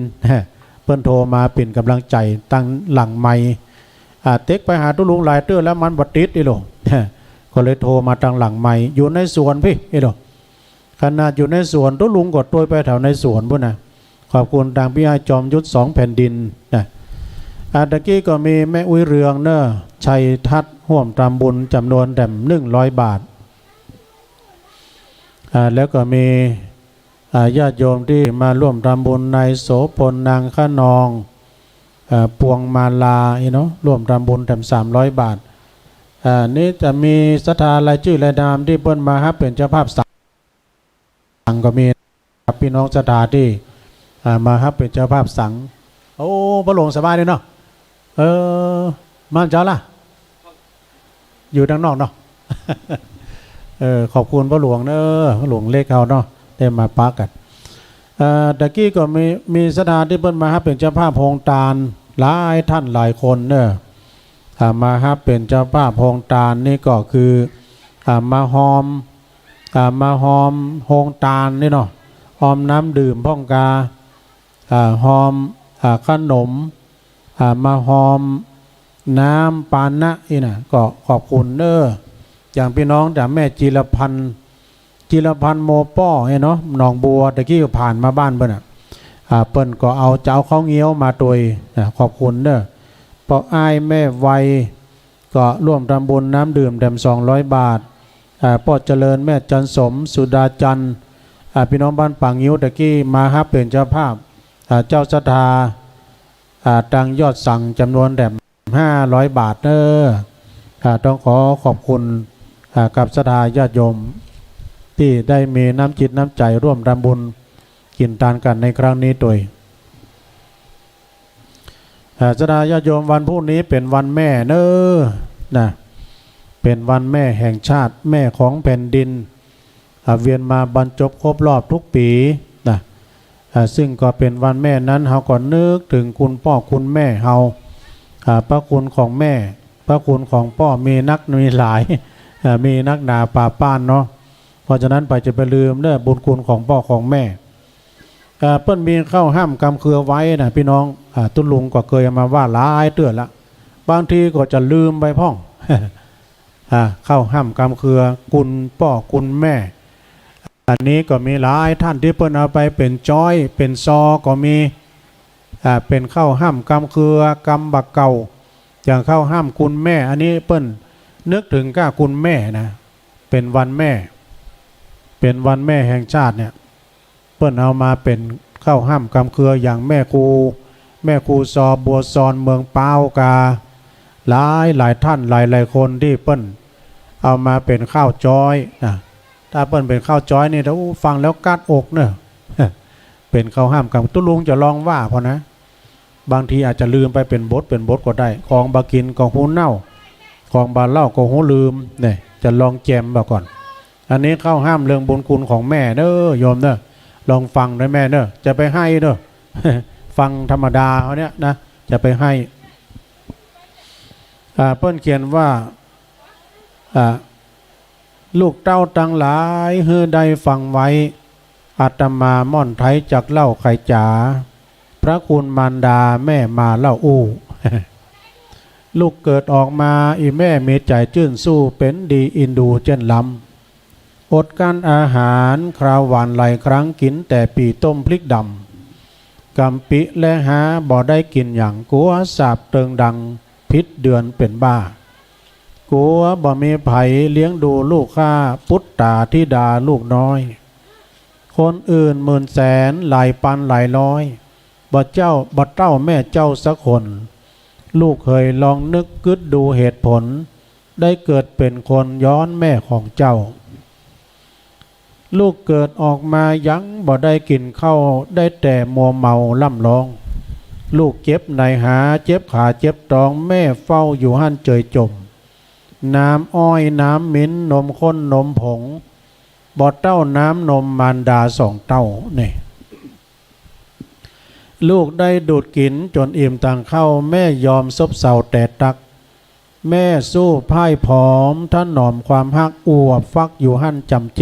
เปิ้นโทรมาเป็นกำลังใจตั้งหลังไมค์เต็กไปหาตุลุงหลายเตื้อแล้วมันบ่ติดอีหลง ก็เลยโทรมาทางหลังไมค์อยู่ในสวนพี่อีหลงขนาดอยู่ในสวนตุลุงก็ตัวไปแถวในสวนพุ่นนะขอบคุณทางพี่ไอจอมยุทธ2 แผ่นดินนะตะกี้ก็มีแม่อุ้ยเรืองเนอะชัยทัศน์ห่วมตามบุญจำนวน100 บาทแล้วก็มีญาติโยมที่มาร่วมทำบุญในโสพลนางขนองปวงมาลาเนาะร่วมทำบุญ300 บาทนี่จะมีศรัทธารายชื่อรายนามที่เพิ่นมาครับเป็นเจ้าภาพสังก็มีพี่น้องศรัทธาที่มาครับเป็นเจ้าภาพสังโอ้พระหลวงสบายเลยเนาะมันเจ้าล่ะอยู่ด้านนอกเนาะ ขอบคุณพระหลวงเนอะพระหลวงเล็กเขาเนาะได้มาปักกันตะกี้ก็มีสถานที่เพิ่นมาครับเป็นเจ้าภาพโฮงตาลหลายท่านหลายคนเนอะมาครับเป็นเจ้าภาพโฮงตาลนี่ก็คือมาหอมโฮงตาลนี่เนาะหอมน้ำดื่มพ่องกาหอมขนมมาหอมน้ำปานะนี่นะก็ขอบคุณเนอะอย่างพี่น้องจากแม่จิรพันธ์โมป้อเนาะหนองบัวตะกี้ก็ผ่านมาบ้านเปิ้นเปิ้นก็เอาเจ้าข้าวเงี้ยวมาตัวยขอบคุณเนอะปออ้ายแม่ไวก็ร่วมทำบุญน้ำดื่ม200 บาทปอเจริญแม่จันสมสุดาจันพี่น้องบ้านปางงิ้วตะกี้มาฮับเป็นเจ้าภาพเจ้าศรัทธาตังยอดสั่งจำนวน500 บาทเนอะต้องขอขอบคุณกับศรัทธาญาติโยมที่ได้มีน้ำจิตน้ำใจร่วมทำบุญกินทานกันในครั้งนี้ด้วยศรัทธาญาติโยมวันพรุ่งนี้เป็นวันแม่เนอะนะเป็นวันแม่แห่งชาติแม่ของแผ่นดินเวียนมาบรรจบครบรอบทุกปีนะซึ่งก็เป็นวันแม่นั้นเราก็นึกถึงคุณพ่อคุณแม่เราพระคุณของแม่พระคุณของพ่อมีหลายมีนักหนาป่าป้านเนาะเพราะฉะนั้นไปจะไปลืมเด้อบุญคุณของพ่อของแม่เปิ้นมีเข้าห้ามกำเคือไว้นะพี่น้อง ตุลุงก็เคยเอามาว่าหลายเตือนละบางทีก็จะลืมไปพ่อง เข้าห้ามกำเครือกุลพ่อกุลแม่อันนี้ก็มีหลายท่านที่เปิ้นเอาไปเป็นจ้อยเป็นซอก็มีเป็นเข้าห้ามกำเครือกำบักเก่าอย่างเข้าห้ามกุลแม่อันนี้เปิ้นนึกถึงก้ากุลแม่นะเป็นวันแม่เป็นวันแม่แห่งชาติเนี่ยเปิ้นเอามาเป็นเข้าห้ามกำเครืออย่างแม่ครูซอบัวซอนเมืองเปากาหลายท่านหลายคนที่เปิ้นเอามาเป็นข้าวจ้อยนะถ้าเปิ้นเป็นข้าวจ้อยนี่เราฟังแล้วกัดอกเนอะเป็นข้าวห้ามกำตุลุงจะลองว่าพอนะบางทีอาจจะลืมไปเป็นบทก็ได้ของบากินของหูเน่าของบาเล่าก็หูลืมเนี่ยจะลองแจมบ่ก่อนอันนี้เข้าห้ามเรื่องบุญคุณของแม่เด้อโยมเด้อลองฟังได้แม่เด้อจะไปให้เด้อ ฟังธรรมดาเขาเนี่ยนะจะไปให้เปิ้นเขียนว่าลูกเต้าตั้งหลายเฮือได้ฟังไว้อาตมาม่อนไทยจากเล่าไข่จ๋าพระคุณมารดาแม่มาเล่าอู้ ลูกเกิดออกมาอีแม่มีใจจื่นสู้เป็นดีอินดูเจนลำอดการอาหารคราวหวานหลายครั้งกินแต่ปีต้มพริกดำกำปิและหาบ่ได้กินอย่างกลัวสาบเติงดังพิษเดือนเป็นบ้ากลัวบ่มีไผเลี้ยงดูลูกข้าพุทธาธิดาลูกน้อยคนอื่นหมื่นแสนหลายพันหลายร้อยบ่เต้าแม่เจ้าสักคนลูกเคยลองนึกกึดดูเหตุผลได้เกิดเป็นคนย้อนแม่ของเจ้าลูกเกิดออกมายังบ่ได้กินข้าวได้แต่มัวเมาล่ำร้องลูกเจ็บในหาเจ็บขาเจ็บตองแม่เฝ้าอยู่หั่นเจยจมน้ำอ้อยน้ำมิ้นนมข้นนมผงบ่เต้าน้ำนมมารดาสองเต้าเนี่ยลูกได้ดูดกินจนอิ่มต่างเข้าแม่ยอมซบเซาแต่ตักแม่สู้พ่ายผอมท่านหนอมความฮักอวบฟักอยู่หั่นจำเจ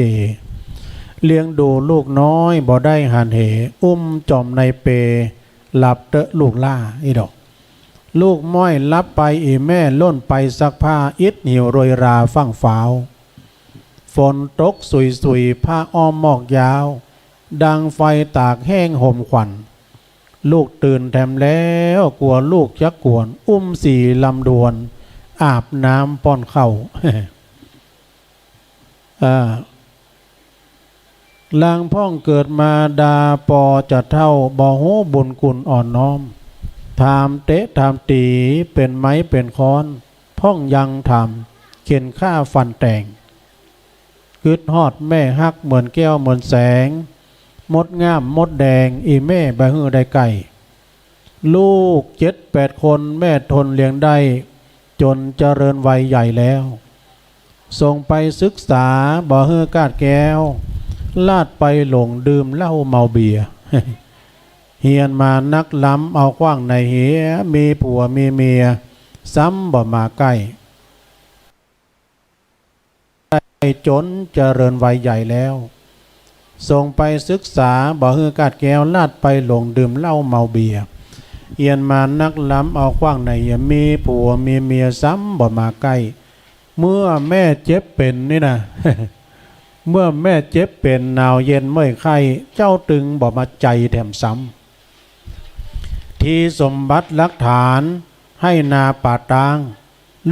เลี้ยงดูลูกน้อยบ่ได้หันเหอุ้มจอมในเปหลับเตอะลูกล่าอีดอกลูกม้อยรับไปอีแม่ล้นไปซักผ้าอิดหิวโรยราฟั่งฝาวฝนตกสุยผ้าอ้อมหมอกยาวดังไฟตากแห้งห่มขวัญลูกตื่นแถมแล้วกลัวลูกจักกวนอุ้มสีลำดวนอาบน้ำป้อนเข้า ลางพ่องเกิดมาดาปอจะเท่าบ่โหบุญกุลอ่อนน้อมถามเตะถามตีเป็นไม้เป็นค้อนพ่องยังทำเขียนข้าฟันแต่งกึดฮอดแม่ฮักเหมือนแก้วเหมือนแสงมดงามมดแดงอีแม่ใบหื้อได้ไก่ลูก7-8 คนแม่ทนเลี้ยงได้จนเจริญวัยใหญ่แล้วส่งไปศึกษาบ่ฮื้อกาดแก้วลาดไปหลงดื่มเหล้าเมาเบีย เฮียนมานักล้ำเอาขว้างในเหียมีผัวมีเมียซ้ำบ่มาใกล้จนเจริญวัยใหญ่แล้วส่งไปศึกษาบ่ฮื้อกาดแก้วลาดไปหลงดื่มเหล้าเมาเบียเฮียนมานักล้ำเอาขว้างในเหียมีผัวมีเมียซ้ำบ่มาใกล้เมื่อแม่เจ็บเป็นนี่นะ เมื่อแม่เจ็บเป็นหนาวเย็นเมื่อยไข้เจ้าตึงบ่มาใจแถมซ้ำที่สมบัติหลักฐานให้นาป่าตาง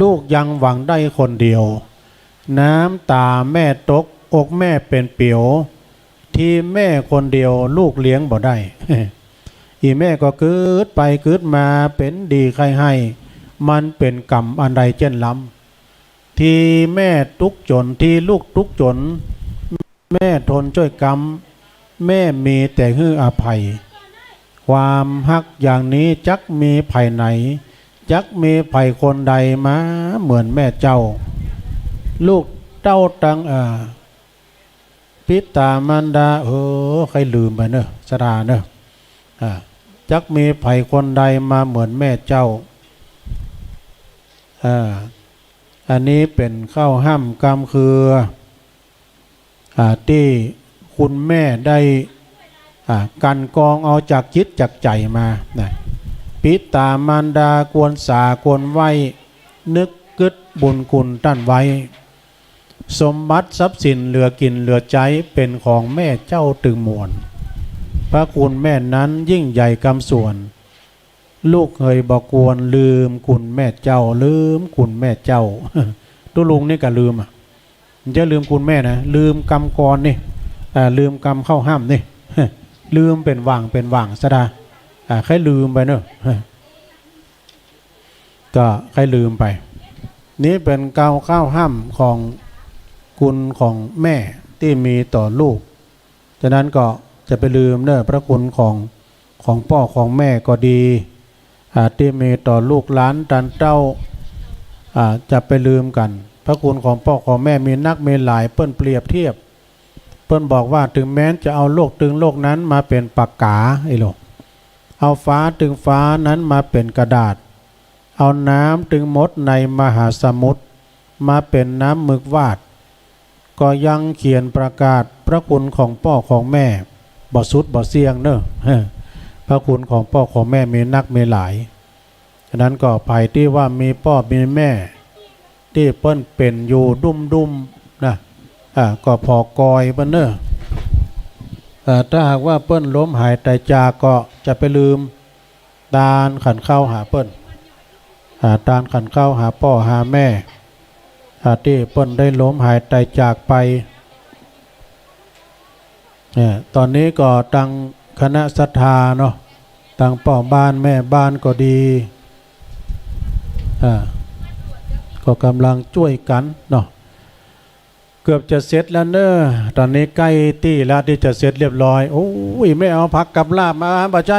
ลูกยังหวังได้คนเดียวน้ำตาแม่ตกอกแม่เป็นเปียวที่แม่คนเดียวลูกเลี้ยงบ่ได้ อีแม่ก็เกิดไปเกิดมาเป็นดีใครให้มันเป็นกรรมอันใดเช่นล้ำที่แม่ทุกข์จนที่ลูกทุกข์จนแม่ทนช่วยกรรมแม่มีแต่ฮื้ออภัยความฮักอย่างนี้จักมีไผ่ไหนจักมีไผ่คนใดมาเหมือนแม่เจ้าลูกเต้าตังปิตามารดาใครลืมไปเนอะสราเนอะจักมีไผ่คนใดมาเหมือนแม่เจ้าอันนี้เป็นข้าวห้ำกำคือที่คุณแม่ได้กันกองเอาจากจิตจากใจมานะ ปิตามารดากวนสากวนไว้นึกกึดบุญคุณตั้นไว้ สมบัติทรัพย์สินเหลือกินเหลือใจเป็นของแม่เจ้าตึงมวลพระคุณแม่นั้นยิ่งใหญ่กำส่วน ลูกเคยบอกกวนลืมคุณแม่เจ้าลืมคุณแม่เจ้า ตุลุงนี่ก็ลืมจะลืมคุณแม่นะลืมกรรมกรนี่ลืมกรรมเข้าห้ามนี่ ลืมเป็นว่างซะดาใครลืมไปเนอะ ก็ใครลืมไปนี้เป็นเกาข้าวห้ามของคุณของแม่ที่มีต่อลูกฉะนั้นก็จะไปลืมเนอะพระคุณของพ่อของแม่ก็ดีที่มีต่อลูกหลานตันเต้าจะไปลืมกันพระคุณของพ่อของแม่มีนักมีหลายเปิ้นเปรียบเทียบเปิ้นบอกว่าถึงแม้จะเอาโลกตึงโลกนั้นมาเป็นปากกาไอ้โลกเอาฟ้าตึงฟ้านั้นมาเป็นกระดาษเอาน้ำตึงมดในมหาสมุทรมาเป็นน้ำหมึกวาดก็ยังเขียนประกาศพระคุณของพ่อของแม่บ่สุดบ่เสียงเนอะพระคุณของพ่อของแม่มีนักมีหลายฉะนั้นก็ภัยที่ว่ามีพ่อมีแม่ที่เปิ้นเป็นอยู่ดุมนะก็พอกอยเปิ้นเนอะถ้าหากว่าเปิ้นล้มหายตายจากก็จะไปลืมตาลขันเข้าหาเปิ้นตาลขันเข้าหาพ่อหาแม่ที่เปิ้นได้ล้มหายตายจากไปตอนนี้ก็ตั้งคณะศรัทธาเนาะตั้งพ่อบ้านแม่บ้านก็ดีก็กำลังช่วยกันเนาะเกือบจะเสร็จแล้วเนอะตอนนี้ใกล้ที่แล้วที่จะเสร็จเรียบร้อยโอ้ยไม่เอาผักกับลาบมาบ่ใจ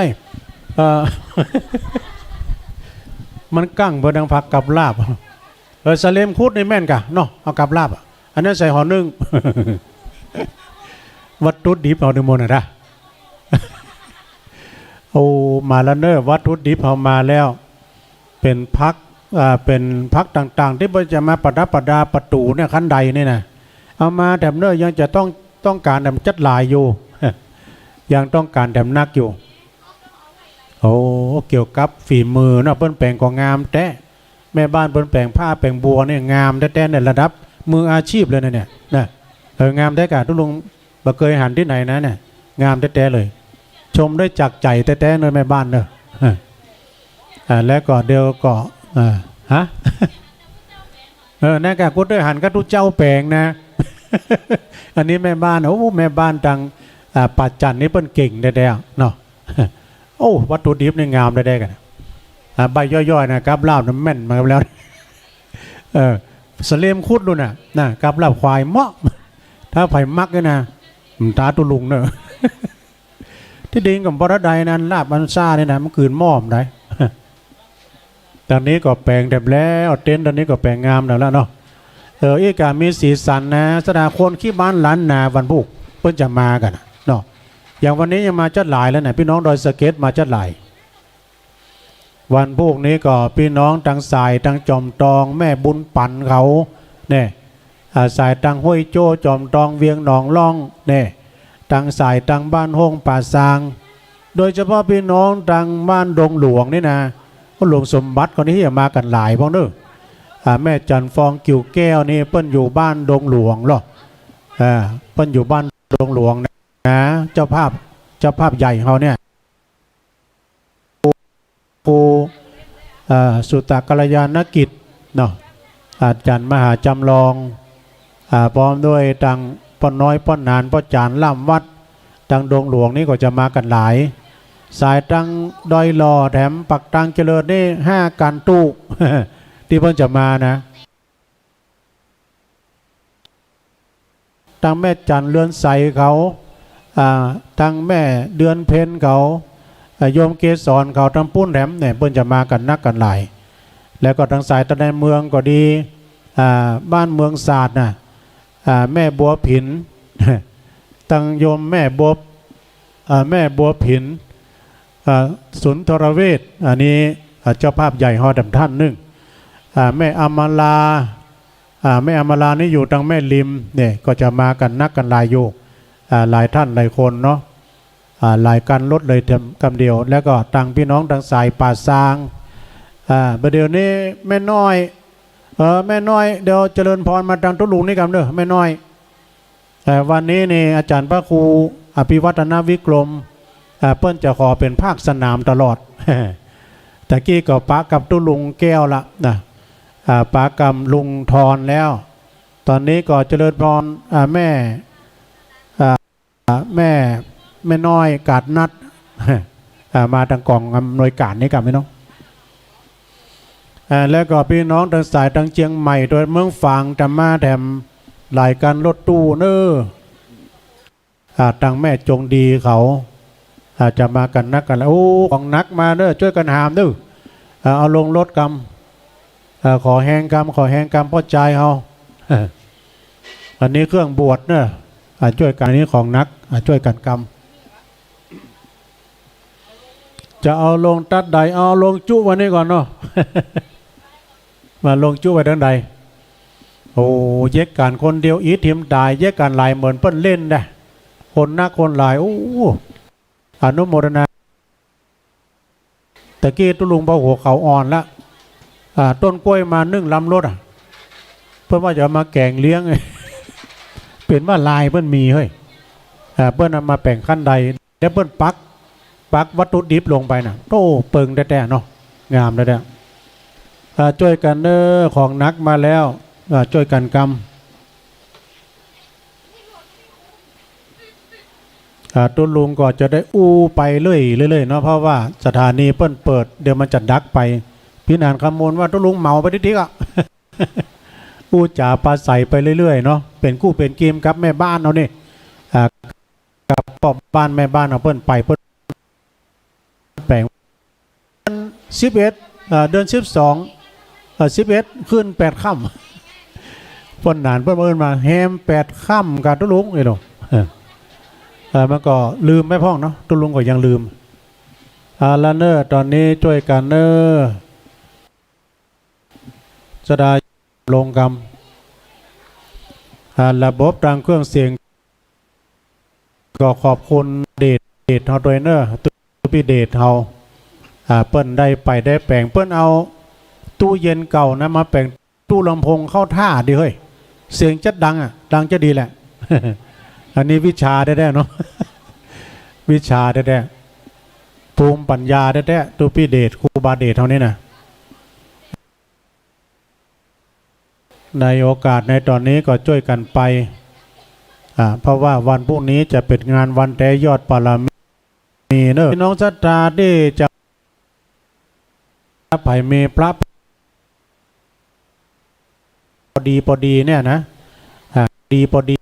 มันกั้งเบอร์ดังผักกับลาบสเลมคุดในแม่นกะเนาะเอากับลาบอันนั้นใส่ห่อนึ่ง วัตถุดิบเอาหนึ่งโมนะ โอ้มาแล้วเนอะวัตถุดิบเอามาแล้วเป็นพักต่างๆที่จะมาประดับประดาประตูเนี่ยขั้นใดนี่นะเอามาแถมเนอะยังจะต้องการแถมจัดลายอยู่ ยังต้องการแถมนักอยู่โอ้เกี่ยวกับฝีมือเนาะเปิ้นแปลงก็งามแท้แม่บ้านเปิ้นแปลงผ้าแปลงบัวเนี่ยงามแท้ๆในระดับมืออาชีพเลยเนี่ยนะงามแท้กะทุลุงบ่เคยหันที่ไหนนะเนี่ยงามแท้ๆเลยชมได้จากใจแท้ๆเลยแม่บ้านเนอะแล้วก็เดี๋ยวก็ฮะนั่นกะกูได้หันก็ทุเจ้าแปลงนะ อันนี้แม่บ้านโอ้แม่บ้านดังปัจจันนี่เปิ้นเก่งแท้ๆเนาะโอ้วัตถุดิบนี่งามได้กันใบย่อยๆนะครับลาบน้ำแม่นมาแล้วสเลมคุดดูนะกับลาบควายเหมาะถ้าไผ่มักเลยนะตาตุลุงเนอะ ที่ดิงกับปรดใดนั้นลาบอันซ่าเนี่ยนะมันคืนหม้อมได้ ตอนนี้ก็แปลงแถบแล้วเต็นท์ตอนนี้ก็แปลงงามแล้วเนาะอีกามีสีสันนะสดาคนขี้บ้านล้านนาวันพุกเพิ่นจะมากันเนาะอย่างวันนี้ยังมาจัดหลายแล้วนะพี่น้องดอยสะเก็ดมาจัดหลายวันพวกนี้ก็พี่น้องทางสายทางจอมตองแม่บุญปั่นเขาเนี่ยสายทางห้วยโจ้จอมตองเวียงหนองล่องเนี่ยทางสายทางบ้านห้องป่าซางโดยเฉพาะพี่น้องทางบ้านดงหลวงนี่นะหลวงสมบัติคนนี้ที่มากันหลายพ้องเด้อแม่จันฟองกิ่วแก้วนี่เปิ้นอยู่บ้านดงหลวงหรอเปิ้นอยู่บ้านดงหลวงนะเจ้าภาพใหญ่เขาเนี่ยปูสุตตกัลยาณกิจเนาะอาจารย์มหาจำลองพร้อมด้วยตังป้อนน้อยป้อนนานป้อนจานล่ำวัดตังดงหลวงนี่ก็จะมากันหลายสายตังดอยหล่อแถมปักตังเจริญนี่5การตู้ ที่เพิ่งจะมานะตังแม่จันเลือนใสเขาตังแม่เดือนเพ็ญเขาโยมเกศรเขาทำปุ้นแหลมเนี่ยเพิ่นจะมากันนักกันหลายแล้วก็ทางสายตะในเมืองก็ดีบ้านเมืองศาสตร์นะแม่บัวผิน ตังโยมแม่บัวผินสุนทรเวชอันนี้เจ้าภาพใหญ่ฮอดท่านนึงแม่อมรานี่อยู่ทางแม่ริมเนี่ยก็จะมากันนักกันหลายอยู่หลายท่านหลายคนเนาะ หลายกันลดเลยกำเดียวแล้วก็ตังพี่น้องทางสายป่าซางประเดี๋ยวนี้แม่น้อยแม่น้อยเดี๋ยวเจริญพรมาทางตุลุงนี่กันเด้อแม่น้อยวันนี้นี่อาจารย์พระครูอภิวัฒนวิกรมเปิ้นจะขอเป็นภาคสนามตลอด แต่กี้ก็ปะกับตุลุงแก้วละนะปะกับลุงทอนแล้วตอนนี้ก็เจริญพรแม่แม่น้อยกาดนัด มาทางกองอำนวยการนี่กับพี่น้องแล้วก็พี่น้องทางสายทางเชียงใหม่โดยเมืองฝางจะมาแถมหลายการรถตู้เนอทางแม่จงดีเขาจะมากันนักกันแล้วโอ้ของนักมาเนอช่วยกันหามเนอเอาลงรถกำขอแห้งกำพ่อใจเขาอันนี้เครื่องบวชเนอช่วยกันนี้ของนักช่วยกันกำจะเอาลงตัดใดเอาลงจุวันนี้ก่อนเนาะ มาลงจุไว้ทั้งใดโอ้เย็กกันคนเดียวอีทีมตายเย็กกันหลายเหมือนเปิ้นเล่นได้คนนักคนหลายโอ้อนุโมทนาตะกี้ตุลุงเบาหัวเขาอ่อนละต้นกล้วยมานึ่งลำรถเพื่อว่าจะมาแกงเลี้ยง เป็นว่าลายเปิ้นมีเฮ้ยเปิ้นเอามาแป่งขั้นใดแล้วเปิ้นปักวัตถุดิบลงไปน่ะโต้เปิงแต่เนาะงามแต่ช่วยกันเนอของนักมาแล้วช่วยกันกำตุลุงก็จะได้อู้ไปเรื่อยเนาะเพราะว่าสถานีเปิ้นเปิดเดี๋ยวมันจะดักไปพี่นานคำมวลว่าตุลุงเมาไปทิกอ่ะ อู้จ่าปลาใสไปเรื่อยๆเนาะเป็นกู้เป็นเกมกับแม่บ้านเอานี่กับปอบบ้านแม่บ้านเอาเปิ้นไปเปิ้นแปลง11เดือน11ขึ้น8ค่ำพ่นนานเพิ่นเอิ้นมาแฮม8ค่ำกับตุลุงนี่เนาะมันก็ลืมไม่พ้องเนาะตุลุงก็ยังลืมแล้วเนอตอนนี้ช่วยกันเนอสดาลงกรรมระบบทางเครื่องเสียงก็ขอบคุณเดชเฮาด้วยเนอตุพี่เดชเฮาเปิ้นได้ไปได้แปลงเปิ้นเอาตู้เย็นเก่านะมาแปลงตู้ลำโพงเข้าท่าดีเฮ้ยเสียงจะดังดังจะดีแหละ อันนี้วิชาได้เนาะ วิชาได้ภูมิปัญญาได้ตุพี่เดชครูบาเดชเท่านี้นะในโอกาสในตอนนี้ก็ช่วยกันไปเพราะว่าวันพรุ่งนี้จะเป็นงานวันแต่ยอดปารมีเนอะพี่น้องศรัทธาที่จะไผ่เมพระพอดีเนี่ยนะดีพอดี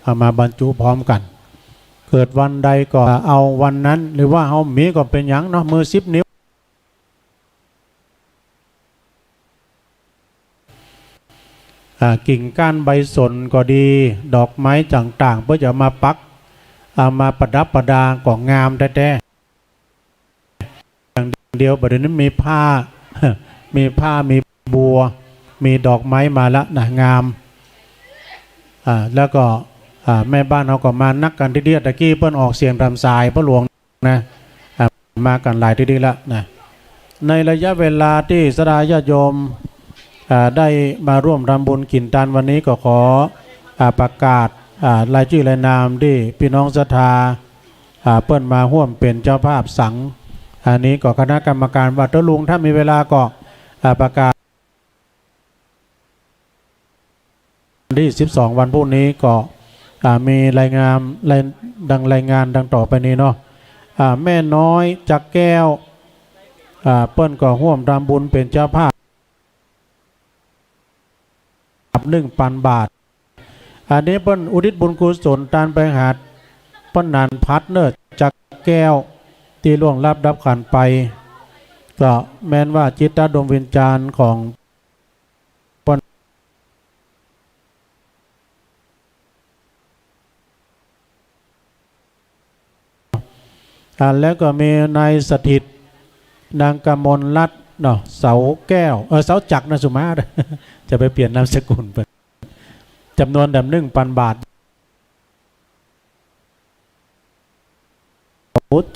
เอามาบรรจุพร้อมกันเกิดวันใดก็เอาวันนั้นหรือว่าเอามีก็เป็นหยังเนาะมือ10 นิ้วกิ่งก้านใบสนก็ดีดอกไม้ต่างๆเพื่อจะมาปักเอามาประดับประดาก็งามแท้ๆอย่างเดียวประเด็นนั้นมีผ้า มีบัวมีดอกไม้มาละนะงามแล้วก็แม่บ้านเขาก็มานักกันที่เดียตะกี้เปิ้นออกเสียงตามสายพระหลวงนะมากันหลายที่ดีละนะในระยะเวลาที่สดาญาติโยมได้มาร่วมรำบุญกินทานวันนี้ก็ขอประกาศรายชื่อรายนามที่พี่น้องศรัทธาเปิ้นมาร่วมเป็นเจ้าภาพสังอันนี้ก็คณะกรรมการวัดตะลุงถ้ามีเวลาก็ประกาศที่12วันพรุ่งนี้ก็มีรายงานดังต่อไปนี้เนาะแม่น้อยจักแก้วเปิ้นก็ร่วมรำบุญเป็นเจ้าภาพ1,000 บาทอันนี้เปิ้นอุทิศบุญกุศลตานไปหาเปิ้นนานพัดเนอจักแก้วที่ล่วงลับดับขันไปก็แม้นว่าจิตตดวงวิญญาณของแล้วก็มีนายสถิตนางกมลรัตน์เนาะเสาแก้วเสาจักรนะสุมา จะไปเปลี่ยนนามสกุลเป็นจำนวน1,000 บาท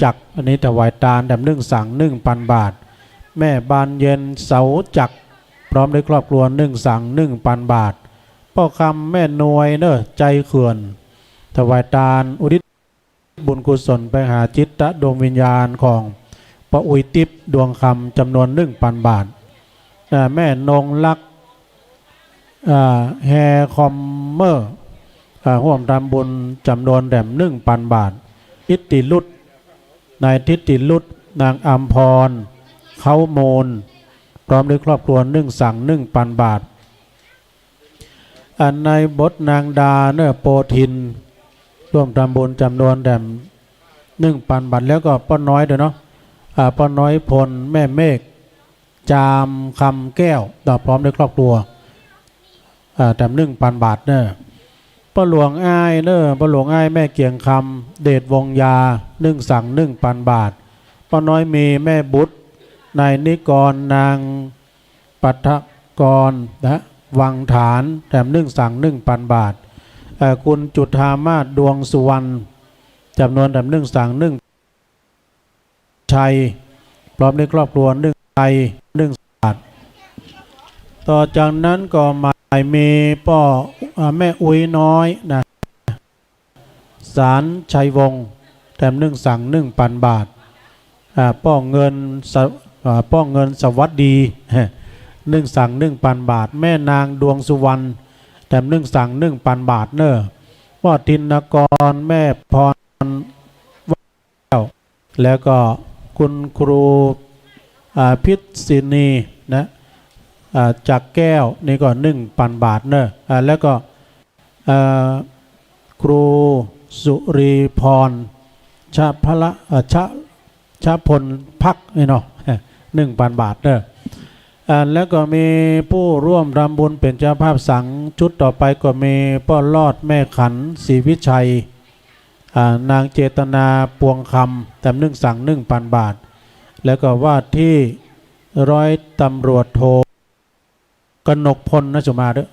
จักรอันนี้ถวายตาลแด่นึ่งสัง1,000 บาทแม่บานเย็นเสาจักรพร้อมด้วยครอบครัว1 สัง 1,000 บาทพ่อคำแม่นวยเนอะใจเขื่อนถวายตาลอุทิศบุญกุศลไปหาจิตดวงวิญญาณของพระอุยติบดวงคำจำนวน 1,000 บาทแม่นงลักแฮคอมเมอร์ร่วมทำบุญจำนวนแด่1,000 บาททิติลุตนายทิติลุตนางอัมพรเขาโมนพร้อมด้วยครอบครัว1 สัง 1,000 บาทในบทนางดาเนื้อโปทินร่วมทำบุญจำนวนแด่1,000 บาทแล้วก็ป้าน้อยเด้อเนาะป้าน้อยพลแม่เมฆจามคำแก้วต่อพร้อมด้วยครอบครัวแต่1,000 บาทเนอะป้าหลวงอ้ายเนอะป้าหลวงอ้ายแม่เกียงคำเดชวงยา1 สัง 1,000 บาทป้าน้อยมีแม่บุตรนายนิกรนางปัทกรนะวังฐานแถม1 สัง 1,000 บาทคุณจุฑามาศดวงสุวรรณจำนวนแถม1 สัง 1ชัยพร้อมด้วยครอบครัว1ชัย1 บาทต่อจากนั้นก็มามีพ่อแม่อุ้ยน้อยนะสารชัยวงศ์แถม1 สัง 1,000 บาทป้อเงินสวัสดี1 สัง 1,000 บาทแม่นางดวงสุวรรณแถม1 สัง 1,000 บาทเนอะพ่อทินกรแม่พรแล้วก็คุณครูพิษินีนะจากแก้วนี่ก็ 1,000 บาทเนอะแล้วก็ครูสุรีพรชะพละชะพลพักนี่เนาะ1,000 บาทเนอะแล้วก็มีผู้ร่วมรำบุญเป็นเจ้าภาพสังชุดต่อไปก็มีป้อลอดแม่ขันศรีวิชัยนางเจตนาปวงคำแต่1 สัง 1,000 บาทแล้วก็ว่าที่ร้อยตำรวจโทกนกพลนะจุมาด้วย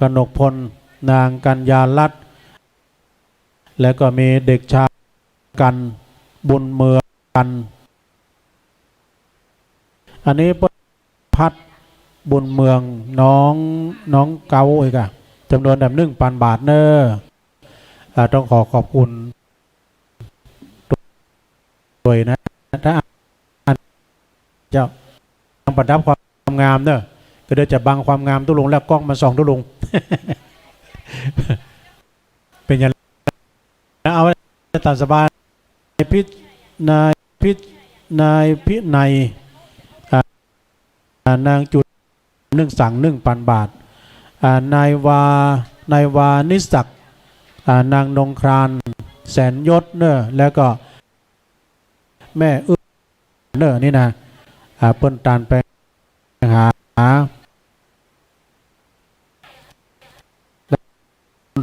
กนกพลนางกัญญาลัตน์แล้วก็มีเด็กชายกันบุญเมืองกันอันนี้พัดบุญเมืองน้องเกาอีกอะจำนวนแบบ1,000 บาทเนอะต้องขอบคุณด้วยนะถ้าเจ้าประดับความงามเนอะก็เดี๋ยวจะบังความงามตุลุงแล้วกล้องมาส่องตุลุง เป็นยังไงเอาตามสบายนายพินัยนางจุด1 สัง 1,000 บาทนายวานิสักนางนงครานแสนยศเนอะแล้วก็แม่เนอะนี่นะเปิ้นตานไปหา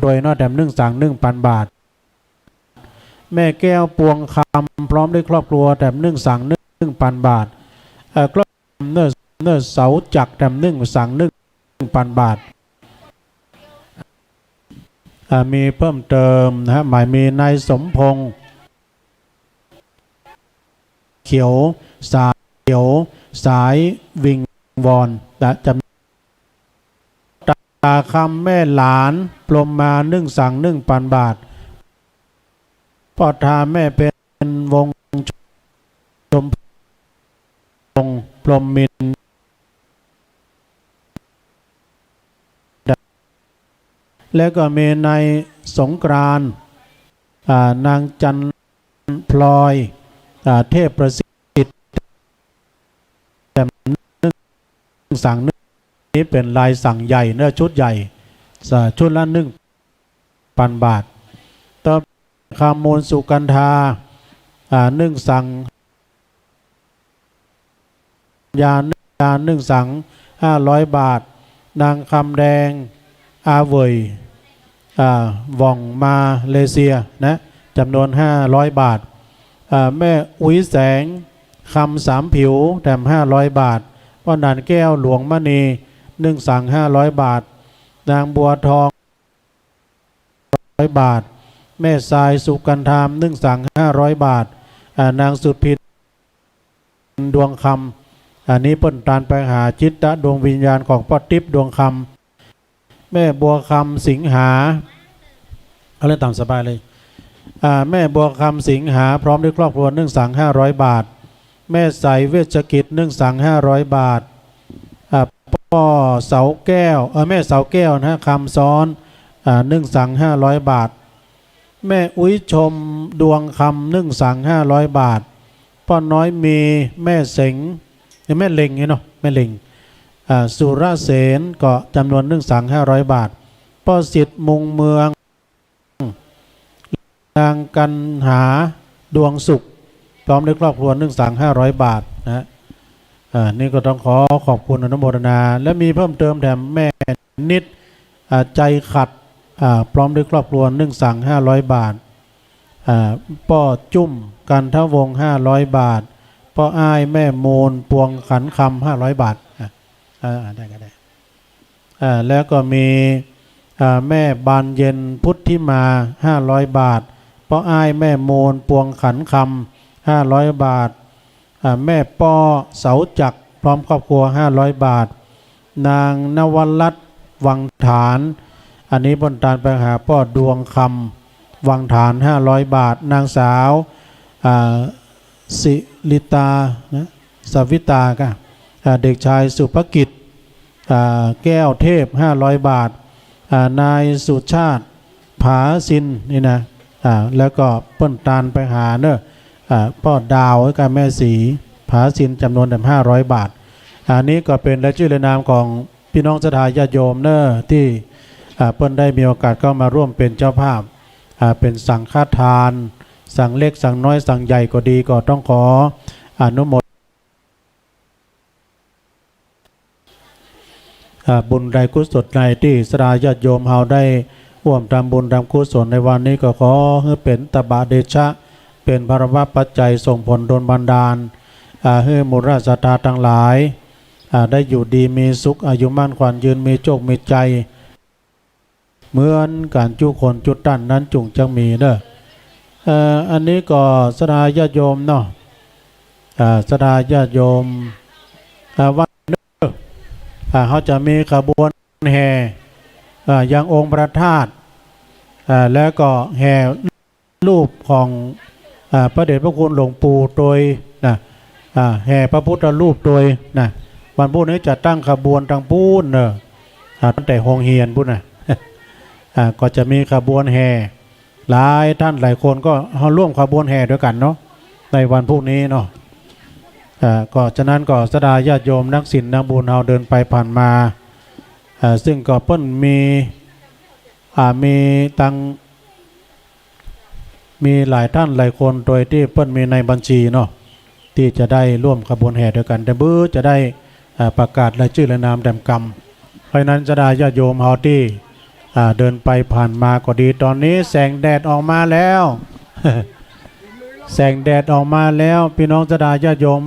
โดยนอแถม1 สัง 1,000 บาทแม่แก้วปวงคำพร้อมด้วยครอบครัวแถม1 สัง 1,000 บาทครอบเนอเสาจักรแถม1 สัง 1,000 บาทมีเพิ่มเติมนะฮะหมายมีนายสมพงษ์เขียวสายวิงวอนจำตาคำแม่หลานปลมมา1 สัง 1,000 บาทพ่อทาแม่เป็นวงชมพงปลมมินแล้วก็มีนายสงกรานต์นางจันพลอยเทพประสิทธิ์แต่1 สังนี้เป็นลายสั่งใหญ่เนื้อชุดใหญ่ชุดละ1,000 บาทต่อคำมูลสุกันธา1 สังยา1 สัง 500 บาทนางคำแดงอาเวยว่องมาเลเซียนะจำนวน500 บาทแม่อุ้ยแสงคำ3 ผิวแถม500 บาทพ่อนานแก้วหลวงมณี1 สัง 500 บาทนางบัวทอง100 บาทแม่ทรายสุกันธาม1 สัง 500 บาทนางสุพินดวงคำอันนี้เปิ้นตานไปหาจิตตะดวงวิญญาณของป้าติ๊บดวงคำแม่บัวคำสิงหาเอาเล่นตามสบายเลยแม่บัวคำสิงหาพร้อมด้วยครอบครัวนึ่งสัง500 บาทแม่ใสเวชกิจนึ่งสัง500 บาทพ่อเสาแก้วแม่เสาแก้วนะคำซ้อนนึ่งสัง500 บาทแม่อุ้ยชมดวงคำนึ่งสัง500 บาทพ่อน้อยมีแม่เสงแม่เล็งเนาะแม่เล็งสุรเสนก็จำนวนนึ่งสัง500 บาทพ่อสิทธิ์มุงเมืองนางกันหาดวงสุขพร้อมด้วยครอบครัวนึ่งสัง500 บาทนะนี่ก็ต้องขอขอบคุณอนุโมทนาและมีเพิ่มเติมแถมแม่นิดใจขัดพร้อมด้วยครอบครัวนึ่งสัง500 บาทป้อจุ้มกันทวง500 บาทป้ออ้ายแม่โมนปวงขันคำ500 บาทได้ก็ได้แล้วก็มีแม่บานเย็นพุทธิมา500 บาทป้ออ้ายแม่โมนปวงขันคำ500 บาทแม่ป้อเสาจักรพร้อมครอบครัว500 บาทนางนวรัตน์วังฐานอันนี้บนตานไปหาป้อดวงคำวังฐาน500 บาทนางสาวสิริตานะสวิตาก็เด็กชายสุภกิจแก้วเทพ500 บาทนายสุชาติผาสินนี่นะแล้วก็เปิ้นตานไปหาเนอะพ่อดาวกับแม่สีผาสินจำนวน500 บาทอันนี้ก็เป็นรายชื่อรายนามของพี่น้องศรัทธาญาติโยมเนอะที่เปิ้นได้มีโอกาสเข้ามาร่วมเป็นเจ้าภาพเป็นสังฆทานสั่งเล็กสั่งน้อยสั่งใหญ่ก็ดีก็ต้องขออนุโมทนาบุญใดกุศลใดที่ศรัทธาญาติโยมเฮาได้ร่วมทำบุญทำกุศลในวันนี้ก็ขอให้เป็นตบะเดชะเป็นภรวะปัจจัยส่งผลดลบันดาลให้มูลราชศรัทธาทั้งหลายได้อยู่ดีมีสุขอายุมั่นขวัญยืนมีโชคมีใจเหมือนการจุคนจุดตั้นนั้นจุงจังมีเนอะอันนี้ก็ศรัทธาญาติโยมเนาะศรัทธาญาติโยมวันนี้เขาจะมีขบวนแห่ยังองค์พระธาตุแล้วก็แห่รูปของพระเดชพระคุณหลวงปู่โดยแห่พระพุทธรูปโดยวันพุธนี้จะตั้งขบวนทางปูนเนอะตั้งแต่หงเฮียนพุทธก็จะมีขบวนแห่หลายท่านหลายคนก็ร่วมขบวนแห่ด้วยกันเนาะในวันพรุ่งนี้เนาะก็ฉะนั้นก็ศรัทธาญาติโยมนักศีลนักบุญเราเดินไปผ่านมาซึ่งก็เพิ่นมีตังมีหลายท่านหลายคนโดยที่เพิ่นมีในบัญชีเนาะที่จะได้ร่วมขบวนแห่ด้วยกันแต่บื้อจะได้ประกาศรายชื่อและนามแดมกรรมเพราะนั้นศรัทธาญาติโยมเฮาที่เดินไปผ่านมาก็ดีตอนนี้แสงแดดออกมาแล้ว แสงแดดออกมาแล้วพี่น้องศรัทธาญาติโยม